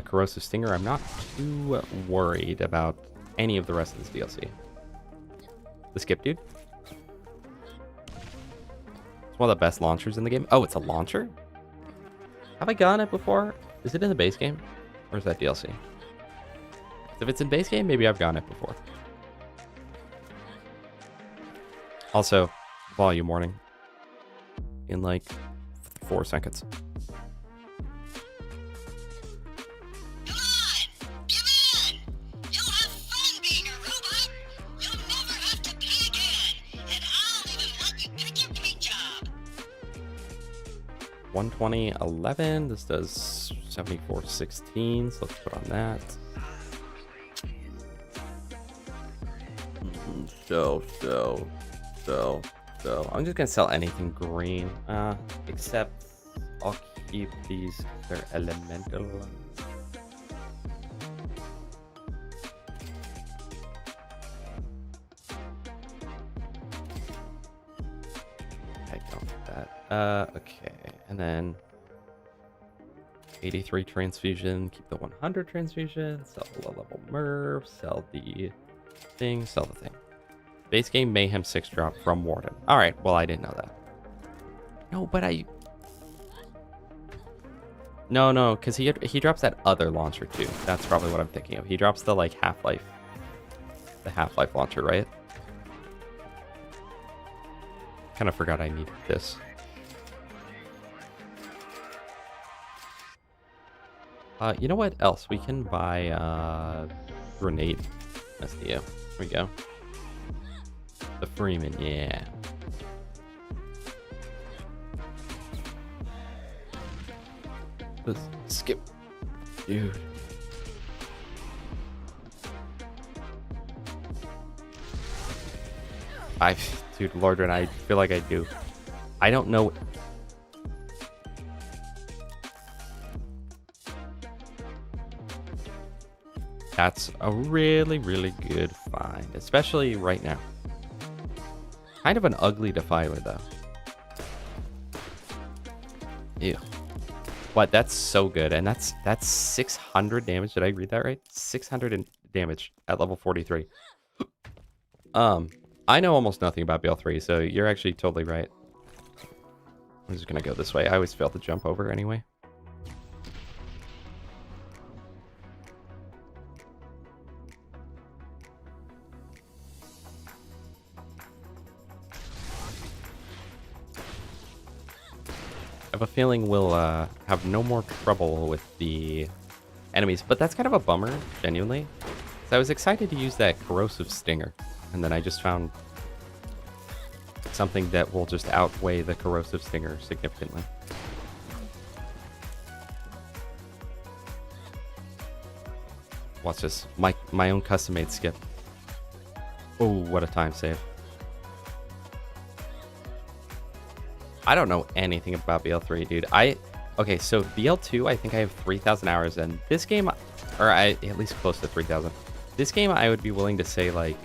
corrosive stinger, I'm not too worried about any of the rest of this DLC. The skip dude. It's one of the best launchers in the game. Oh, it's a launcher? Have I gotten it before? Is it in the base game? Or is that DLC? If it's in base game, maybe I've gotten it before. Also, volume warning. In like 4 seconds. Come on! Give in! You'll have fun being a robot! You'll never have to pay again! And I'll even let you pick your paint job! 120.11. This does 74.16, so let's put on that. So I'm just gonna sell anything green, except I'll keep these. They're elemental. I don't want that. Okay, and then 83 transfusion. Keep the 100 transfusion. Sell the low-level Merv. Sell the thing. Sell the thing. Base game Mayhem 6 drop from Warden. Alright, well, I didn't know that. No, but No, because he drops that other launcher too. That's probably what I'm thinking of. He drops the, like, Half-Life. The Half-Life launcher, right? Kind of forgot I needed this. You know what else? We can buy, grenade. SDO. Here we go. The Freeman, yeah. Let's skip. Dude. Dude, Lordran, I feel like I do. I don't know. That's a really, really good find, especially right now. Kind of an ugly defiler, though. Ew. What? That's so good, and that's 600 damage. Did I read that right? 600 damage at level 43. I know almost nothing about BL3, so you're actually totally right. I'm just gonna go this way. I always fail to jump over anyway. I have a feeling we'll have no more trouble with the enemies, but that's kind of a bummer, genuinely. So I was excited to use that corrosive stinger, and then I just found something that will just outweigh the corrosive stinger significantly. Watch this, my own custom-made skip. Oh, what a time save. I don't know anything about BL3, dude. Okay, so BL2, I think I have 3,000 hours, and this game, or at least close to 3,000. This game, I would be willing to say like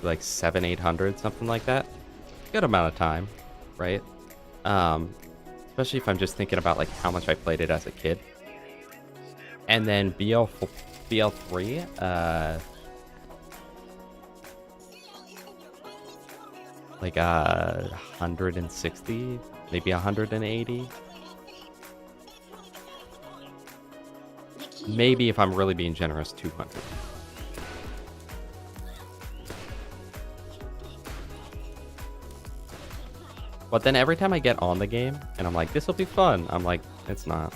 700-800, something like that. Good amount of time, right? Especially if I'm just thinking about like how much I played it as a kid. And then BL3, like 160, maybe 180. Maybe if I'm really being generous, 200. But then every time I get on the game and I'm like, this will be fun, I'm like, it's not.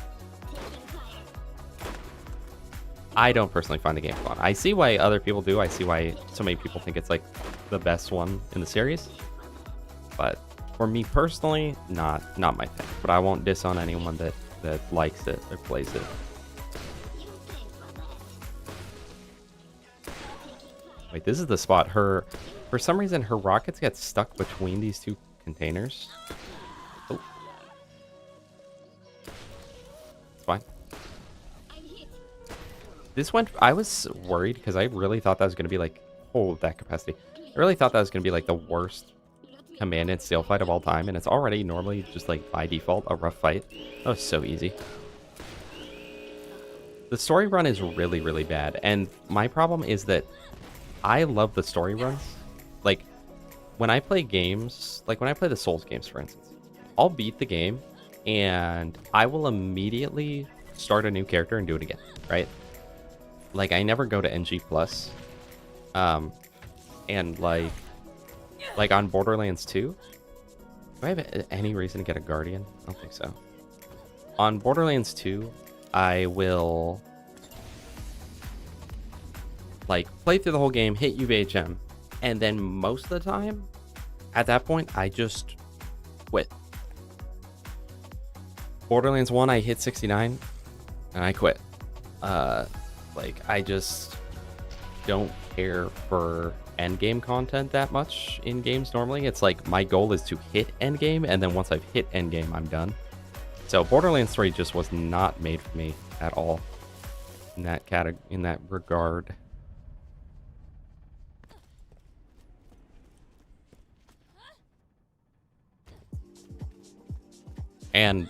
I don't personally find the game fun. I see why other people do. I see why so many people think it's like the best one in the series. But for me personally, not my thing. But I won't diss on anyone that likes it or plays it. Wait, this is the spot. For some reason, her rockets get stuck between these two containers. Oh. It's fine. This one, I was worried because I really thought that was going to be like, oh, that capacity. I really thought that was going to be like the worst command and steel fight of all time. And it's already normally just like by default a rough fight. That was so easy. The story run is really, really bad. And my problem is that I love the story runs. Like, when I play games, like when I play the Souls games, for instance, I'll beat the game and I will immediately start a new character and do it again, right? Like, I never go to NG+. And like on Borderlands 2, do I have any reason to get a Guardian? I don't think so. On Borderlands 2, I will like play through the whole game, hit UVHM, and then most of the time, at that point, I just quit. Borderlands 1, I hit 69, and I quit. Like, I just don't care for endgame content that much in games normally. It's like my goal is to hit endgame, and then once I've hit endgame, I'm done. So Borderlands 3 just was not made for me at all in that regard. And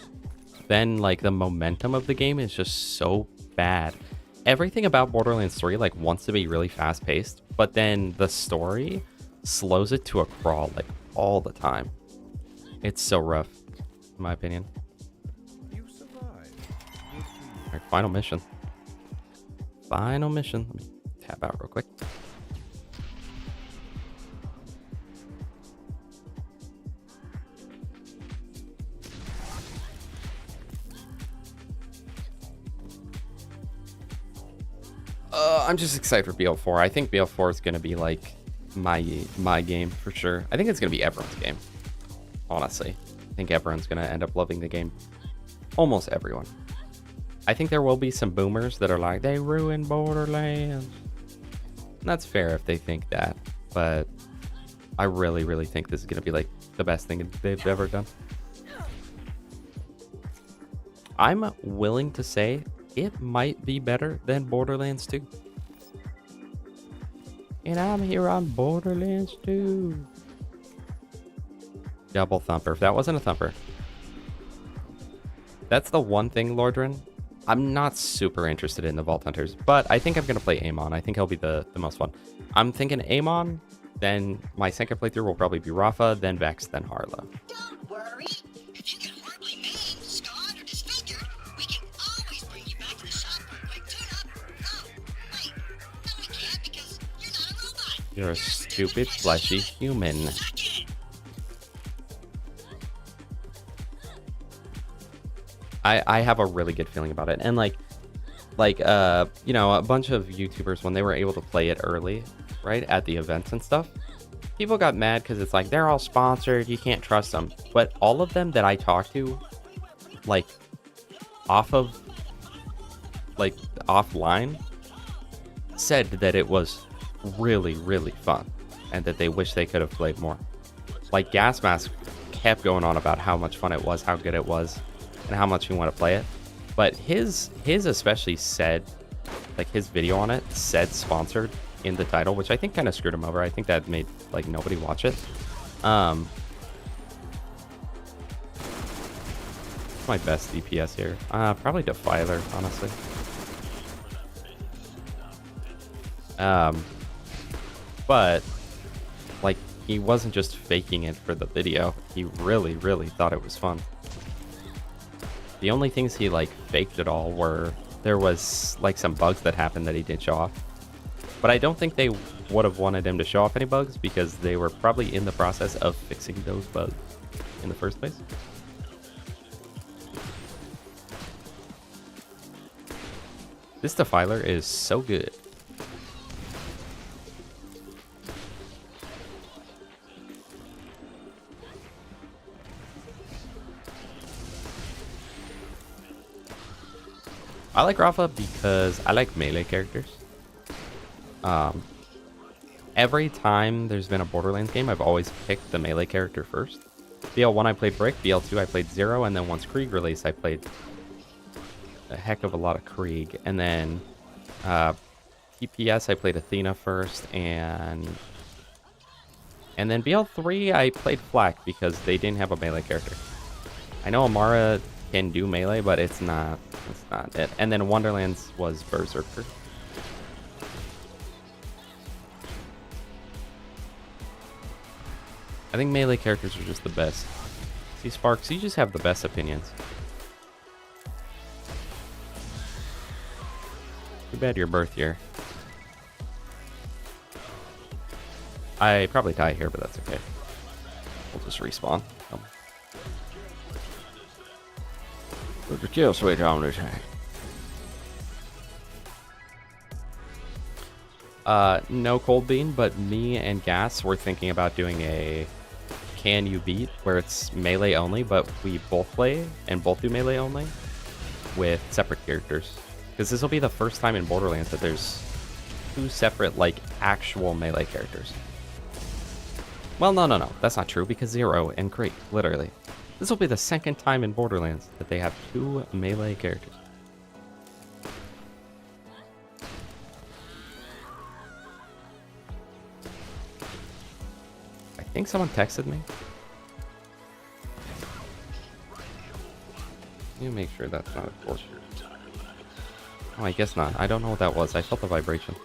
then like the momentum of the game is just so bad. Everything about Borderlands 3 like wants to be really fast paced, but then the story slows it to a crawl like all the time. It's so rough, in my opinion. Alright, final mission. Final mission. Let me tap out real quick. I'm just excited for BL4. I think BL4 is going to be like my game for sure. I think it's going to be everyone's game. Honestly, I think everyone's going to end up loving the game. Almost everyone. I think there will be some boomers that are like, they ruined Borderlands. And that's fair if they think that, but I really, really think this is going to be like the best thing they've ever done. I'm willing to say it might be better than Borderlands 2. And I'm here on Borderlands 2. Double thumper. If that wasn't a thumper. That's the one thing, Lordran. I'm not super interested in the Vault Hunters, but I think I'm going to play Amon. I think he'll be the most fun. I'm thinking Amon, then my second playthrough will probably be Rafa, then Vex, then Harlow. Don't worry. If you get horribly maimed, scarred, or disfigured, we can always bring you back to the shop for a quick tune-up. Oh, wait. No, we can't because you're not a robot. You're a stupid, fleshy human. I have a really good feeling about it. And like you know, a bunch of YouTubers, when they were able to play it early, right, at the events and stuff, people got mad because it's like, they're all sponsored, you can't trust them. But all of them that I talked to, like, offline, said that it was really, really fun and that they wish they could have played more. Like, Gas Mask kept going on about how much fun it was, how good it was, and how much you want to play it. But his especially said like his video on it said sponsored in the title, which I think kind of screwed him over. I think that made like nobody watch it. My best DPS here. Probably Defiler, honestly. But like he wasn't just faking it for the video. He really, really thought it was fun. The only things he like faked at all were there was like some bugs that happened that he didn't show off. But I don't think they would have wanted him to show off any bugs because they were probably in the process of fixing those bugs in the first place. This Defiler is so good. I like Rafa because I like melee characters. Every time there's been a Borderlands game, I've always picked the melee character first. BL1 I played Brick, BL2 I played Zero, and then once Krieg released, I played a heck of a lot of Krieg. And then PPS I played Athena first, and then BL3 I played Flak because they didn't have a melee character. I know Amara can do melee, but it's not it. And then Wonderlands was Berserker. I think melee characters are just the best. See, Sparks, you just have the best opinions. Too bad your birth year. I probably die here, but that's okay. We'll just respawn. Put the kill switch on this thing. No Cold Bean, but me and Gas were thinking about doing a Can You Beat where it's melee only, but we both play and both do melee only with separate characters. Because this will be the first time in Borderlands that there's two separate, like, actual melee characters. Well, no, that's not true because Zero and Krieg, literally. This will be the second time in Borderlands that they have two melee characters. I think someone texted me. Let me make sure that's not a force. Oh, I guess not. I don't know what that was. I felt the vibration.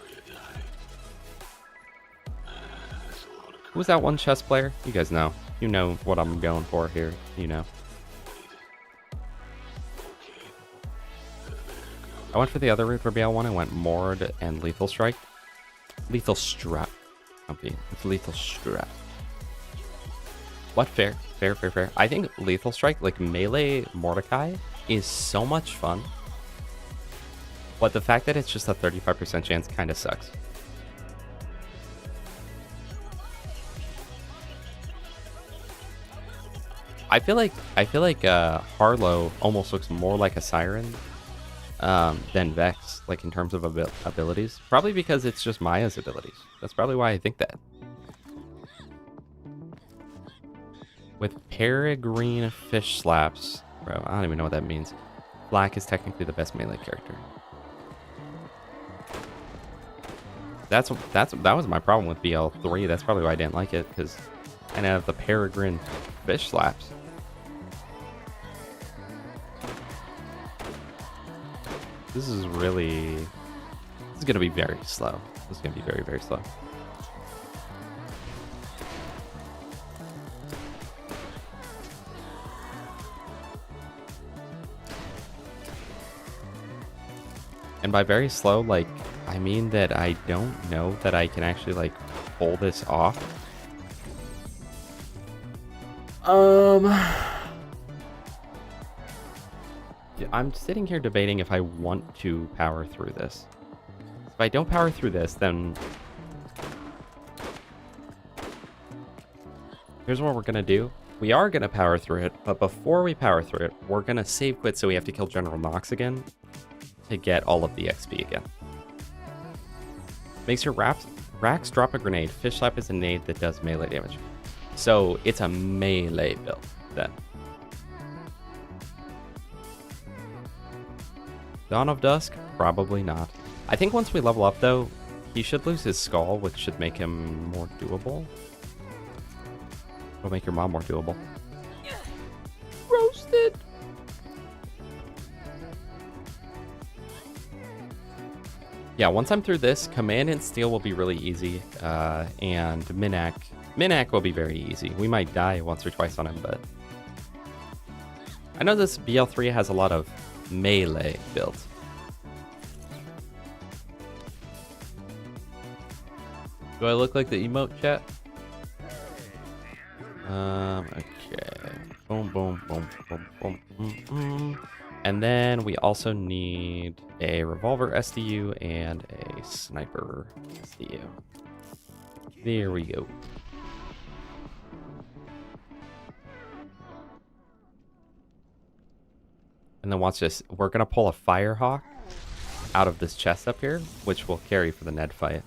Who's that one chess player? You guys know. You know what I'm going for here. You know. I went for the other route for BL1. I went Mord and Lethal Strike. Lethal Strap. It's Lethal Strap. What? Fair. I think Lethal Strike, like melee Mordecai, is so much fun. But the fact that it's just a 35% chance kind of sucks. I feel like Harlow almost looks more like a Siren than Vex, like in terms of abilities. Probably because it's just Maya's abilities. That's probably why I think that. With Peregrine Fish Slaps, bro, I don't even know what that means. Black is technically the best melee character. That was my problem with BL3. That's probably why I didn't like it, because I didn't have the Peregrine Fish Slaps. This is gonna be very slow. This is gonna be very, very slow. And by very slow, like, I mean that I don't know that I can actually, like, pull this off. I'm sitting here debating if I want to power through this. If I don't power through this, then here's what we're gonna do. We are gonna power through it, but before we power through it, we're gonna save quit so we have to kill General Knox again to get all of the XP again. Makes your racks drop a grenade. Fish Slap is a nade that does melee damage. So it's a melee build then. Dawn of Dusk? Probably not. I think once we level up, though, he should lose his skull, which should make him more doable. It'll make your mom more doable. Roasted! Yeah, once I'm through this, Command and Steal will be really easy, and Minak will be very easy. We might die once or twice on him, but... I know this BL3 has a lot of melee builds. Do I look like the emote chat? Okay. Boom, boom, boom, boom, boom, boom, boom. And then we also need a revolver SDU and a sniper SDU. There we go. And then watch this. We're going to pull a Firehawk out of this chest up here, which will carry for the Ned fight.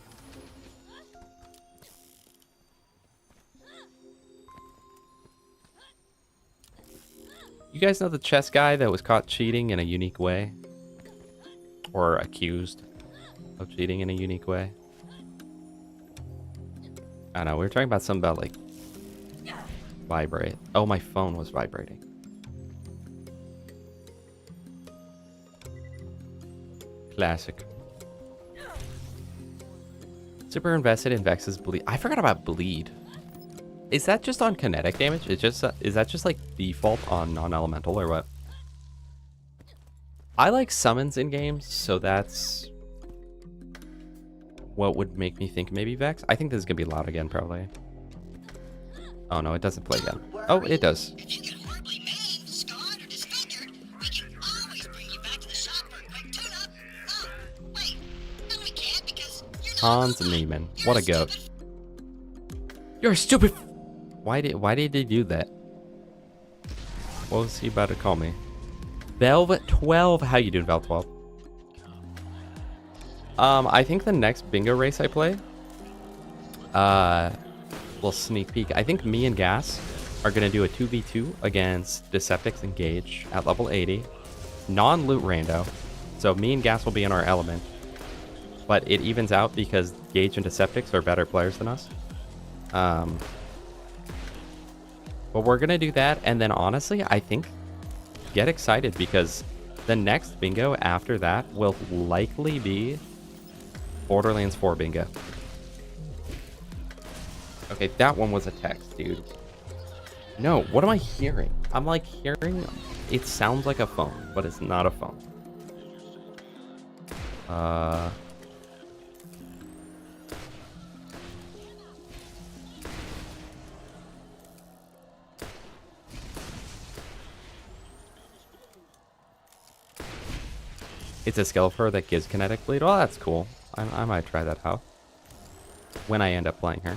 You guys know the chess guy that was caught cheating in a unique way? Or accused of cheating in a unique way? I don't know, we were talking about something about like vibrate. Oh, my phone was vibrating. Classic. Super invested in Vex's bleed. I forgot about bleed. Is that just on kinetic damage? Is that just like default on non-elemental or what? I like summons in games, so that's what would make me think maybe Vex. I think this is gonna be loud again, probably. Oh no, it doesn't play again. Oh, it does. If you get horribly maimed, scarred, or disfigured, we can always bring you back to the shop for a quick tune-up. Oh, wait. No, we can't because you're not Hans a robot. Neiman. You're What a a goat. stupid You're a stupid. Why did he do that? What was he about to call me? Velvet 12. How you doing, Velvet 12? I think the next bingo race I play, little sneak peek. I think me and Gas are gonna do a 2v2 against Deceptic's Engage at level 80, non-loot rando. So me and Gas will be in our element, but it evens out because Gage and Deceptics are better players than us. But we're gonna do that, and then honestly, I think get excited because the next bingo after that will likely be Borderlands 4 bingo. Okay, that one was a text, dude. No, what am I hearing? I'm like hearing, it sounds like a phone, but it's not a phone. It's a skill for her that gives kinetic bleed. Oh, that's cool. I might try that out when I end up playing her.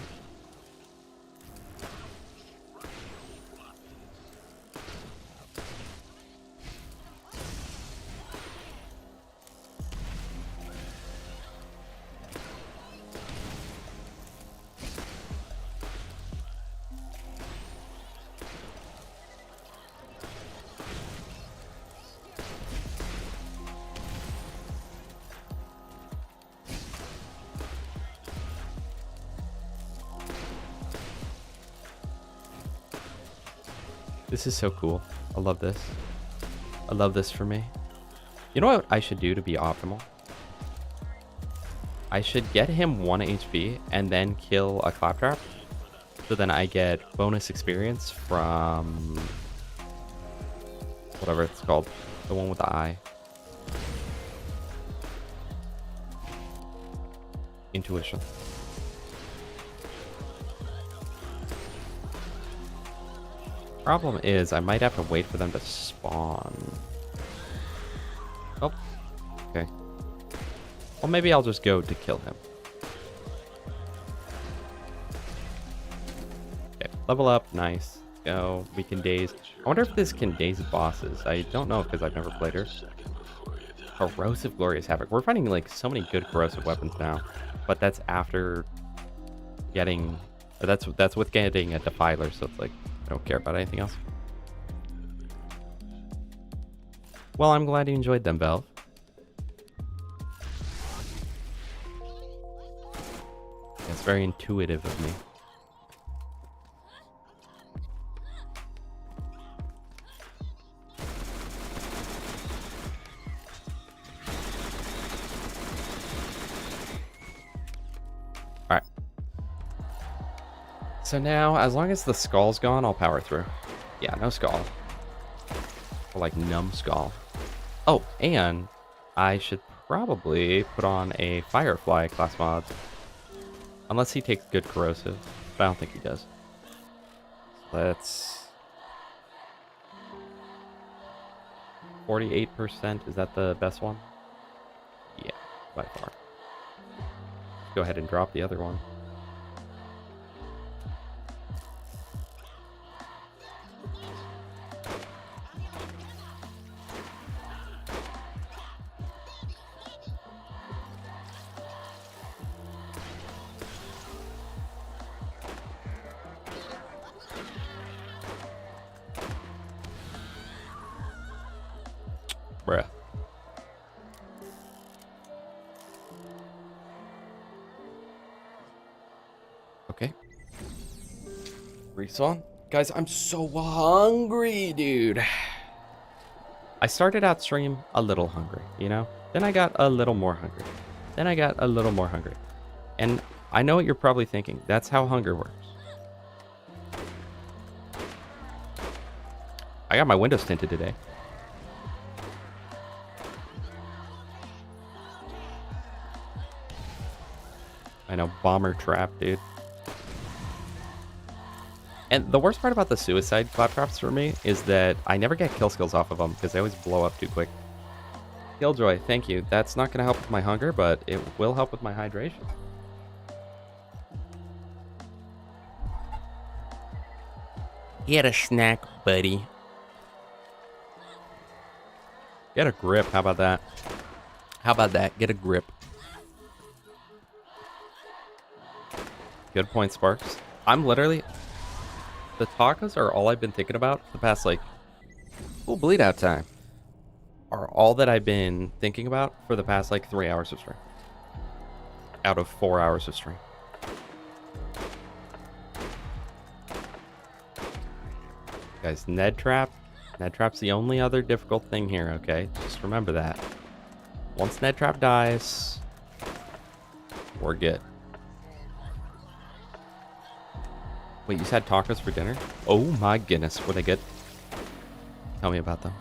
This is so cool. I love this. I love this for me. You know what I should do to be optimal? I should get him 1 HP and then kill a claptrap. So then I get bonus experience from whatever it's called. The one with the eye. Intuition. Problem is, I might have to wait for them to spawn. Oh, okay. Well, maybe I'll just go to kill him. Okay, level up, nice. Go, we can daze. I wonder if this can daze bosses. I don't know because I've never played her. Corrosive Glorious Havoc. We're finding like so many good corrosive weapons now, but that's after getting. That's with getting a Defiler, so it's like. I don't care about anything else. Well, I'm glad you enjoyed them, Valve. Very intuitive of me. Alright. So now, as long as the skull's gone, I'll power through. Yeah, no skull. Or like numbskull. Oh, and I should probably put on a Firefly class mod. Unless he takes good corrosive. But I don't think he does. Let's... 48%, is that the best one? Yeah, by far. Go ahead and drop the other one. Bruh. Okay. Respawn? Guys, I'm so hungry, dude. I started out stream a little hungry, you know? Then I got a little more hungry. Then I got a little more hungry. And I know what you're probably thinking. That's how hunger works. I got my windows tinted today. I know, bomber trap, dude. And the worst part about the suicide clap traps for me is that I never get kill skills off of them because they always blow up too quick. Killjoy, thank you. That's not going to help with my hunger, but it will help with my hydration. Get a snack, buddy. Get a grip, how about that? How about that? Get a grip. Good point, Sparks. I'm literally... The tacos are all I've been thinking about the past, like... Ooh, bleed out time. Are all that I've been thinking about for the past, like, 3 hours of stream. Out of 4 hours of stream. Guys, Ned Trap. Ned Trap's the only other difficult thing here, okay? Just remember that. Once Ned Trap dies... We're good. Wait, you had tacos for dinner? Oh my goodness, were they good? Tell me about them.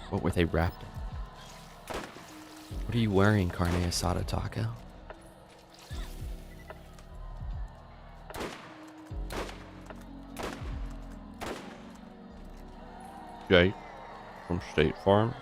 What were they wrapped in? What are you wearing, carne asada taco? Jay from State Farm.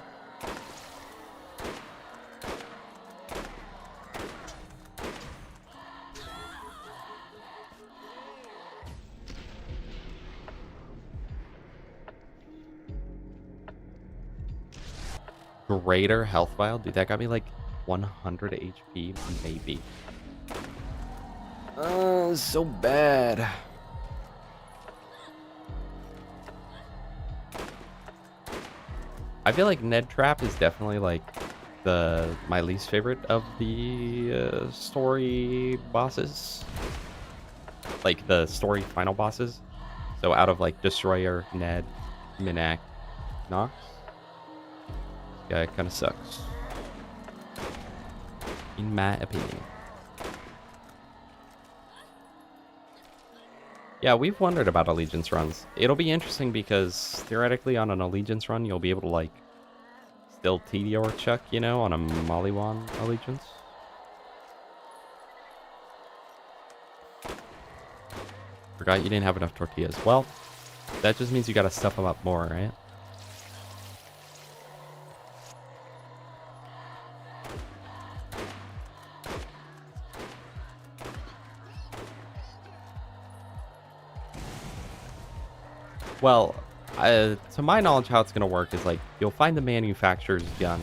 Greater health vial? Dude, that got me like 100 HP, maybe. So bad. I feel like Ned Trap is definitely like my least favorite of the story bosses. Like the story final bosses. So out of like Destroyer, Ned, Minak, Nox. Yeah, it kind of sucks. In my opinion. Yeah, we've wondered about Allegiance runs. It'll be interesting because theoretically on an Allegiance run, you'll be able to like still TD or Chuck, you know, on a Maliwan Allegiance. Forgot you didn't have enough tortillas. Well, that just means you gotta stuff them up more, right? Well, to my knowledge, how it's going to work is like you'll find the manufacturer's gun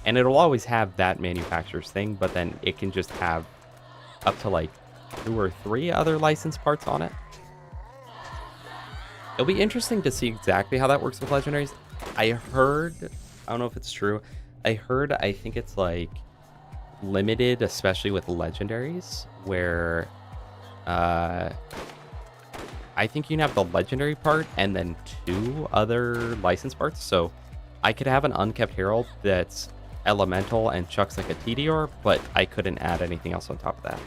and it'll always have that manufacturer's thing, but then it can just have up to like 2 or 3 other licensed parts on it. It'll be interesting to see exactly how that works with legendaries. I heard, I don't know if it's true, I think it's like limited, especially with legendaries, where I think you can have the legendary part and then 2 other license parts. So I could have an unkept herald that's elemental and chucks like a TDR, but I couldn't add anything else on top of that.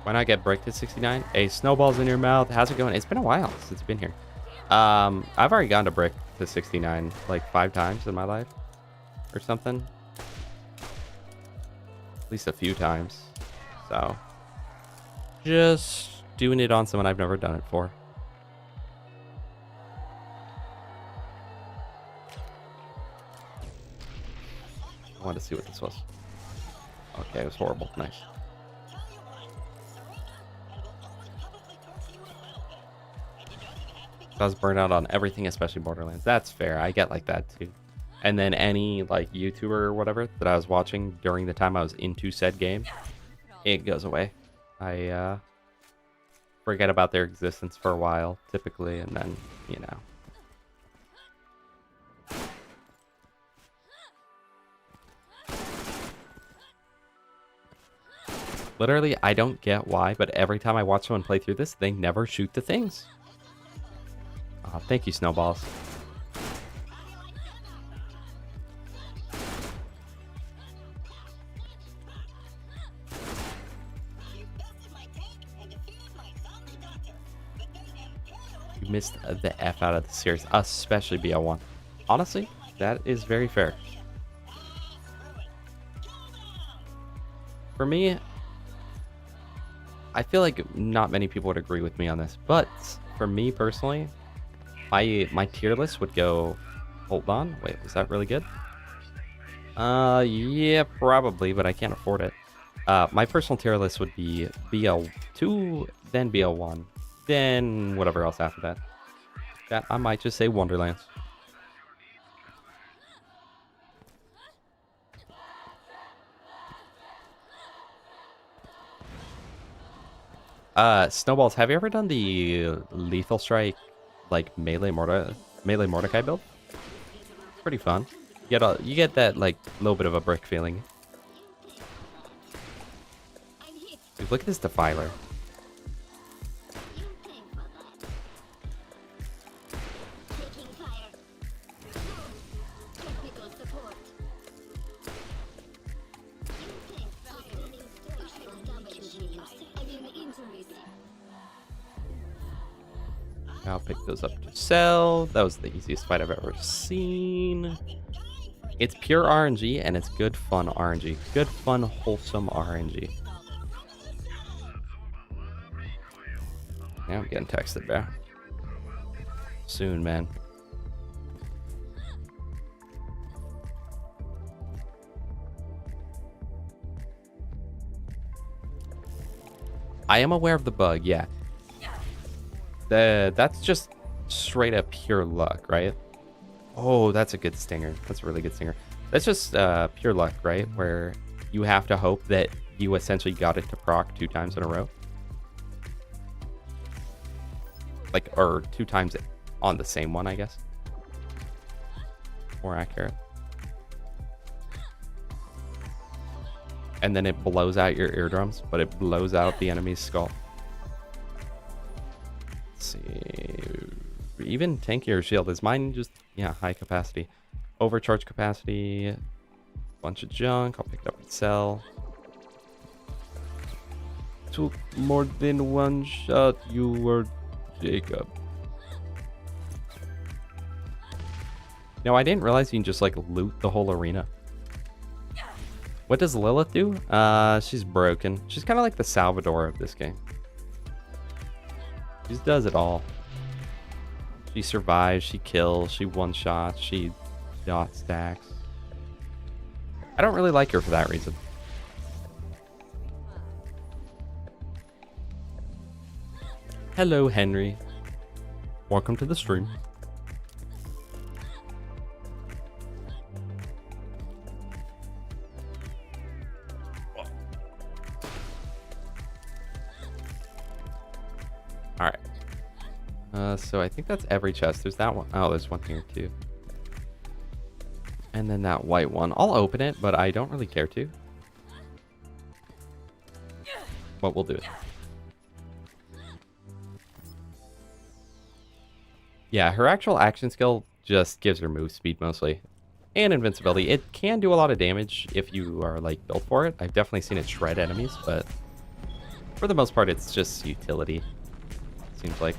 Why not get brick to 69? Hey, snowballs in your mouth. How's it going? It's been a while since you've been here. I've already gone to brick to 69 like 5 times in my life or something. At least a few times. So just doing it on someone I've never done it for. I wanted to see what this was. Okay, it was horrible. Nice. I was burnt out on everything, especially Borderlands. That's fair. I get like that too. And then any like YouTuber or whatever that I was watching during the time I was into said game, it goes away. I forget about their existence for a while, typically, and then, you know. Literally, I don't get why, but every time I watch someone play through this, they never shoot the things. Oh, thank you, Snowballs. You missed the F out of the series, especially BL1. Honestly, that is very fair. For me, I feel like not many people would agree with me on this, but for me personally, my tier list would go. Hold on, wait, was that really good? Yeah, probably, but I can't afford it. My personal tier list would be BL2, then BL1, then whatever else after that. That I might just say Wonderlands. Snowballs, have you ever done the Lethal Strike, like melee Mordecai build? Pretty fun. You get that like little bit of a brick feeling. Dude, look at this Defiler. I'll pick those up to sell. That was the easiest fight I've ever seen. It's pure RNG and it's good fun RNG. Good fun, wholesome RNG. Now I'm getting texted back. Soon, man. I am aware of the bug, yeah. That's just straight up pure luck, right? Oh, that's a good stinger. That's a really good stinger. That's just pure luck, right? Where you have to hope that you essentially got it to proc 2 times in a row. Like, or 2 times on the same one, I guess. More accurate. And then it blows out your eardrums, but it blows out the enemy's skull. See, even tankier shield. Is mine just, yeah, high capacity, overcharge capacity, bunch of junk. I'll pick it up and sell. Took more than one shot. You were Jacob. No, I didn't realize you can just like loot the whole arena. What does Lilith do? She's broken. She's kind of like the Salvador of this game. She just does it all. She survives, she kills, she one-shots, she dot stacks. I don't really like her for that reason. Hello, Henry. Welcome to the stream. So I think that's every chest. There's that one. Oh, there's one here too. And then that white one. I'll open it, but I don't really care to. But we'll do it. Yeah, her actual action skill just gives her move speed mostly. And invincibility. It can do a lot of damage if you are like built for it. I've definitely seen it shred enemies, but for the most part it's just utility. Seems like.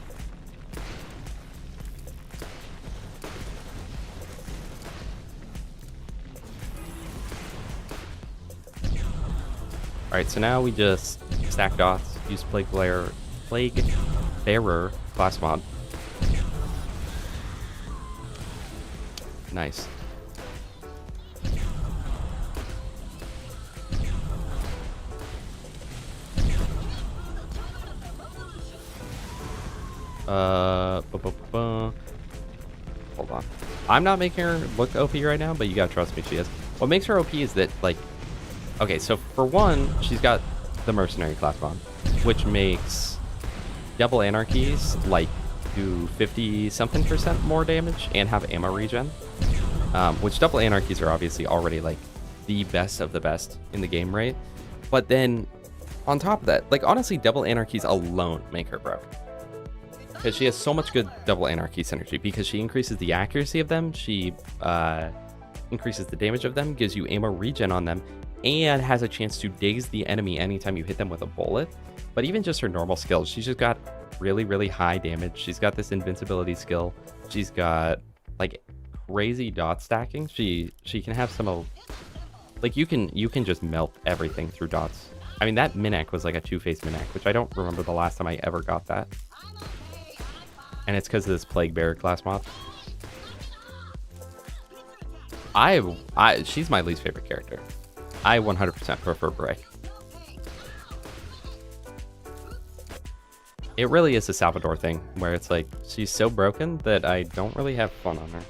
Alright, so now we just stack dots, use Plague Bearer class mod. Nice. Hold on. I'm not making her look OP right now, but you gotta trust me, she is. What makes her OP is that, like, okay, so for one, she's got the Mercenary class mod, which makes double anarchies, like, do 50-something% more damage and have ammo regen. Which double anarchies are obviously already, like, the best of the best in the game, right? But then, on top of that, like, honestly, double anarchies alone make her broke. Because she has so much good double anarchy synergy, because she increases the accuracy of them, she increases the damage of them, gives you ammo regen on them, and has a chance to daze the enemy anytime you hit them with a bullet. But even just her normal skills, she's just got really, really high damage. She's got this invincibility skill. She's got, like, crazy dot stacking. She can have some of, like, you can just melt everything through dots. I mean, that Minak was like a two-face Minak, which I don't remember the last time I ever got that. And it's because of this Plague Bearer class mod. She's my least favorite character. I 100% prefer Brick. It really is a Salvador thing, where it's like, she's so broken that I don't really have fun on her.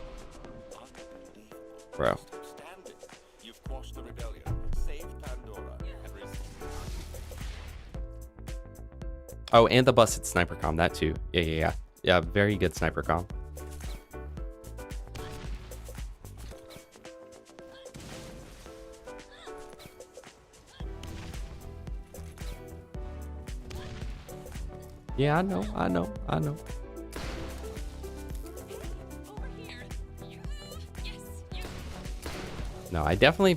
Bro. Oh, and the busted sniper comm, that too. Yeah. Yeah, very good sniper comm. Yeah, I know. No, I definitely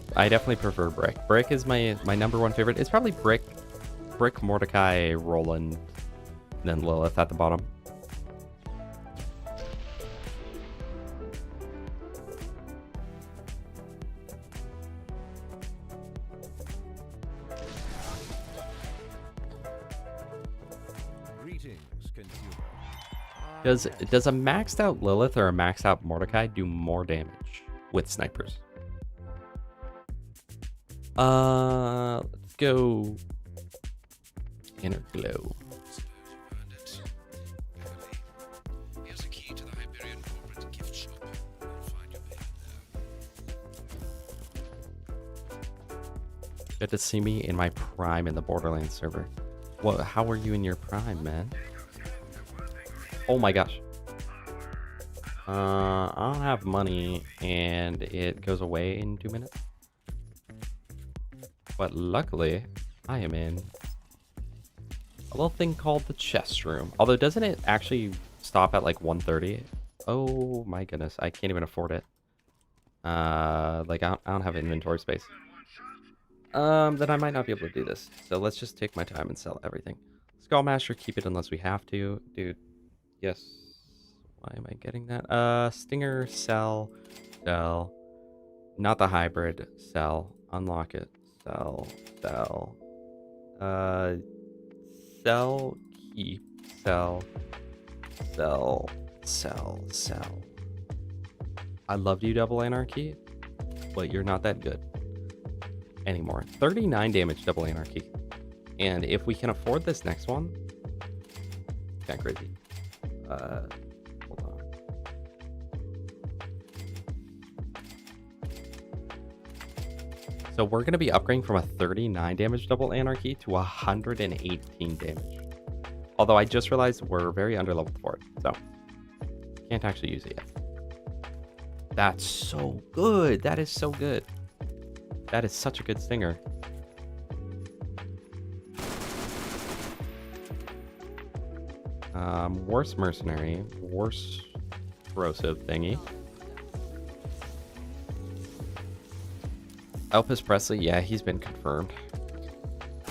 prefer Brick. Brick is my number one favorite. It's probably Brick, Mordecai, Roland, then Lilith at the bottom. Does a maxed out Lilith or a maxed out Mordecai do more damage with snipers? Let's go Inner Glow. Here's a key to the Hyperion corporate gift shop. I'll find your payment there. Good to see me in my prime in the Borderlands server. What? How are you in your prime, man? Oh my gosh. I don't have money and it goes away in 2 minutes. But luckily, I am in a little thing called the chest room. Although, doesn't it actually stop at like 1:30? Oh my goodness, I can't even afford it. Like I don't have inventory space. Then I might not be able to do this. So let's just take my time and sell everything. Skullmaster, keep it unless we have to, dude. Yes. Why am I getting that? Stinger, sell. Not the hybrid, sell. Unlock it, sell. Sell, keep, sell. I loved you, Double Anarchy, but you're not that good anymore. 39 damage, Double Anarchy. And if we can afford this next one, kind of crazy. Hold on. So we're going to be upgrading from a 39 damage Double Anarchy to 118 damage. Although I just realized we're very underleveled for it, so can't actually use it yet. That's so good. That is so good. That is such a good stinger. Worst mercenary, worst corrosive thingy. Elvis Presley, yeah, he's been confirmed.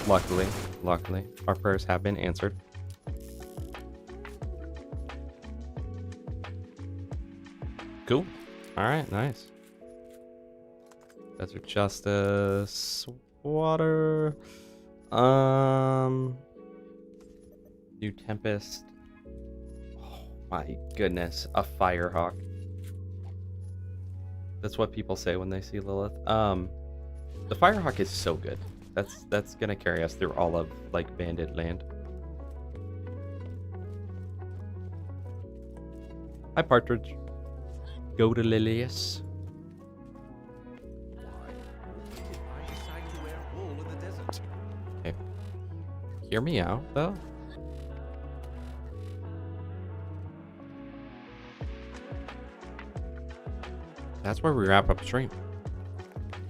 Luckily, our prayers have been answered. Cool. All right, nice. Desert Justice, water. New Tempest. Oh my goodness, a Firehawk. That's what people say when they see Lilith. The Firehawk is so good. That's gonna carry us through all of like Bandit Land. Hi Partridge. Go to Lilius. I decided to wear wool in the desert. Okay. Hear me out though. That's where we wrap up the stream.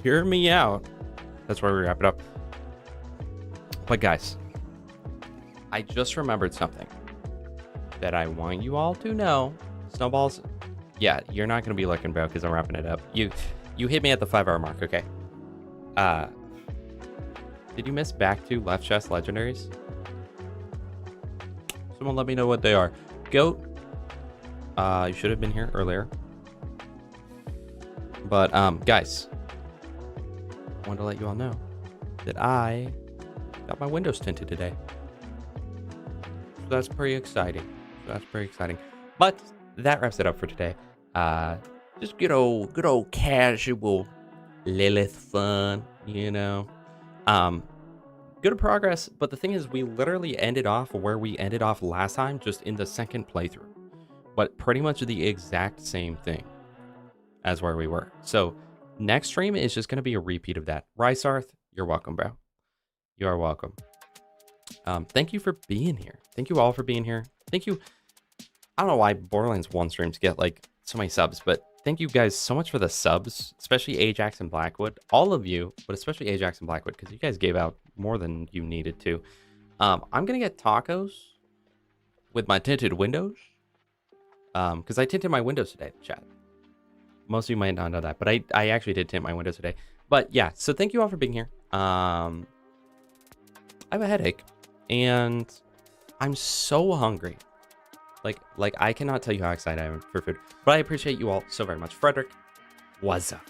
Hear me out. That's where we wrap it up. But guys, I just remembered something that I want you all to know. Snowballs, yeah, you're not gonna be looking, bro, because I'm wrapping it up. You hit me at the 5-hour mark, okay? Did you miss back to left chest legendaries? Someone let me know what they are. Goat, you should have been here earlier. But guys, I wanted to let you all know that I got my windows tinted today. So that's pretty exciting. But that wraps it up for today. Just good old casual Lilith fun, you know. Good progress, but the thing is, we literally ended off where we ended off last time, just in the second playthrough. But pretty much the exact same thing as where we were. So next stream is just going to be a repeat of that. Rysarth, you're welcome, bro. You are welcome. Thank you for being here. Thank you all for being here. Thank you. I don't know why Borderlands 1 streams get like so many subs, but thank you guys so much for the subs, especially Ajax and Blackwood. All of you, but especially Ajax and Blackwood, because you guys gave out more than you needed to. I'm going to get tacos with my tinted windows. Because I tinted my windows today, chat. Most of you might not know that, but I actually did tint my windows today. But yeah, so thank you all for being here. I have a headache, and I'm so hungry. Like I cannot tell you how excited I am for food. But I appreciate you all so very much. Frederick, what's up?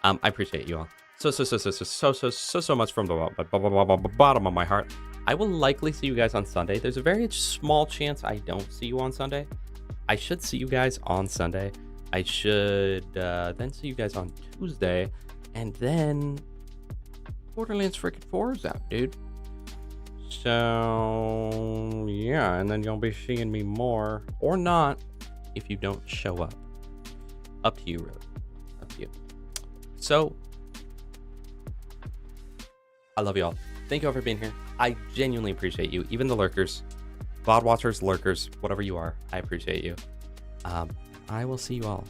I appreciate you all so much from the bottom of my heart. I will likely see you guys on Sunday. There's a very small chance I don't see you on Sunday. I should see you guys on Sunday. I should then see you guys on Tuesday, and then Borderlands freaking 4 is out, dude. So yeah, and then you'll be seeing me more or not if you don't show up. Up to you, really. Up to you. So I love you all. Thank you all for being here. I genuinely appreciate you. Even the lurkers, VOD watchers, lurkers, whatever you are, I appreciate you. I will see you all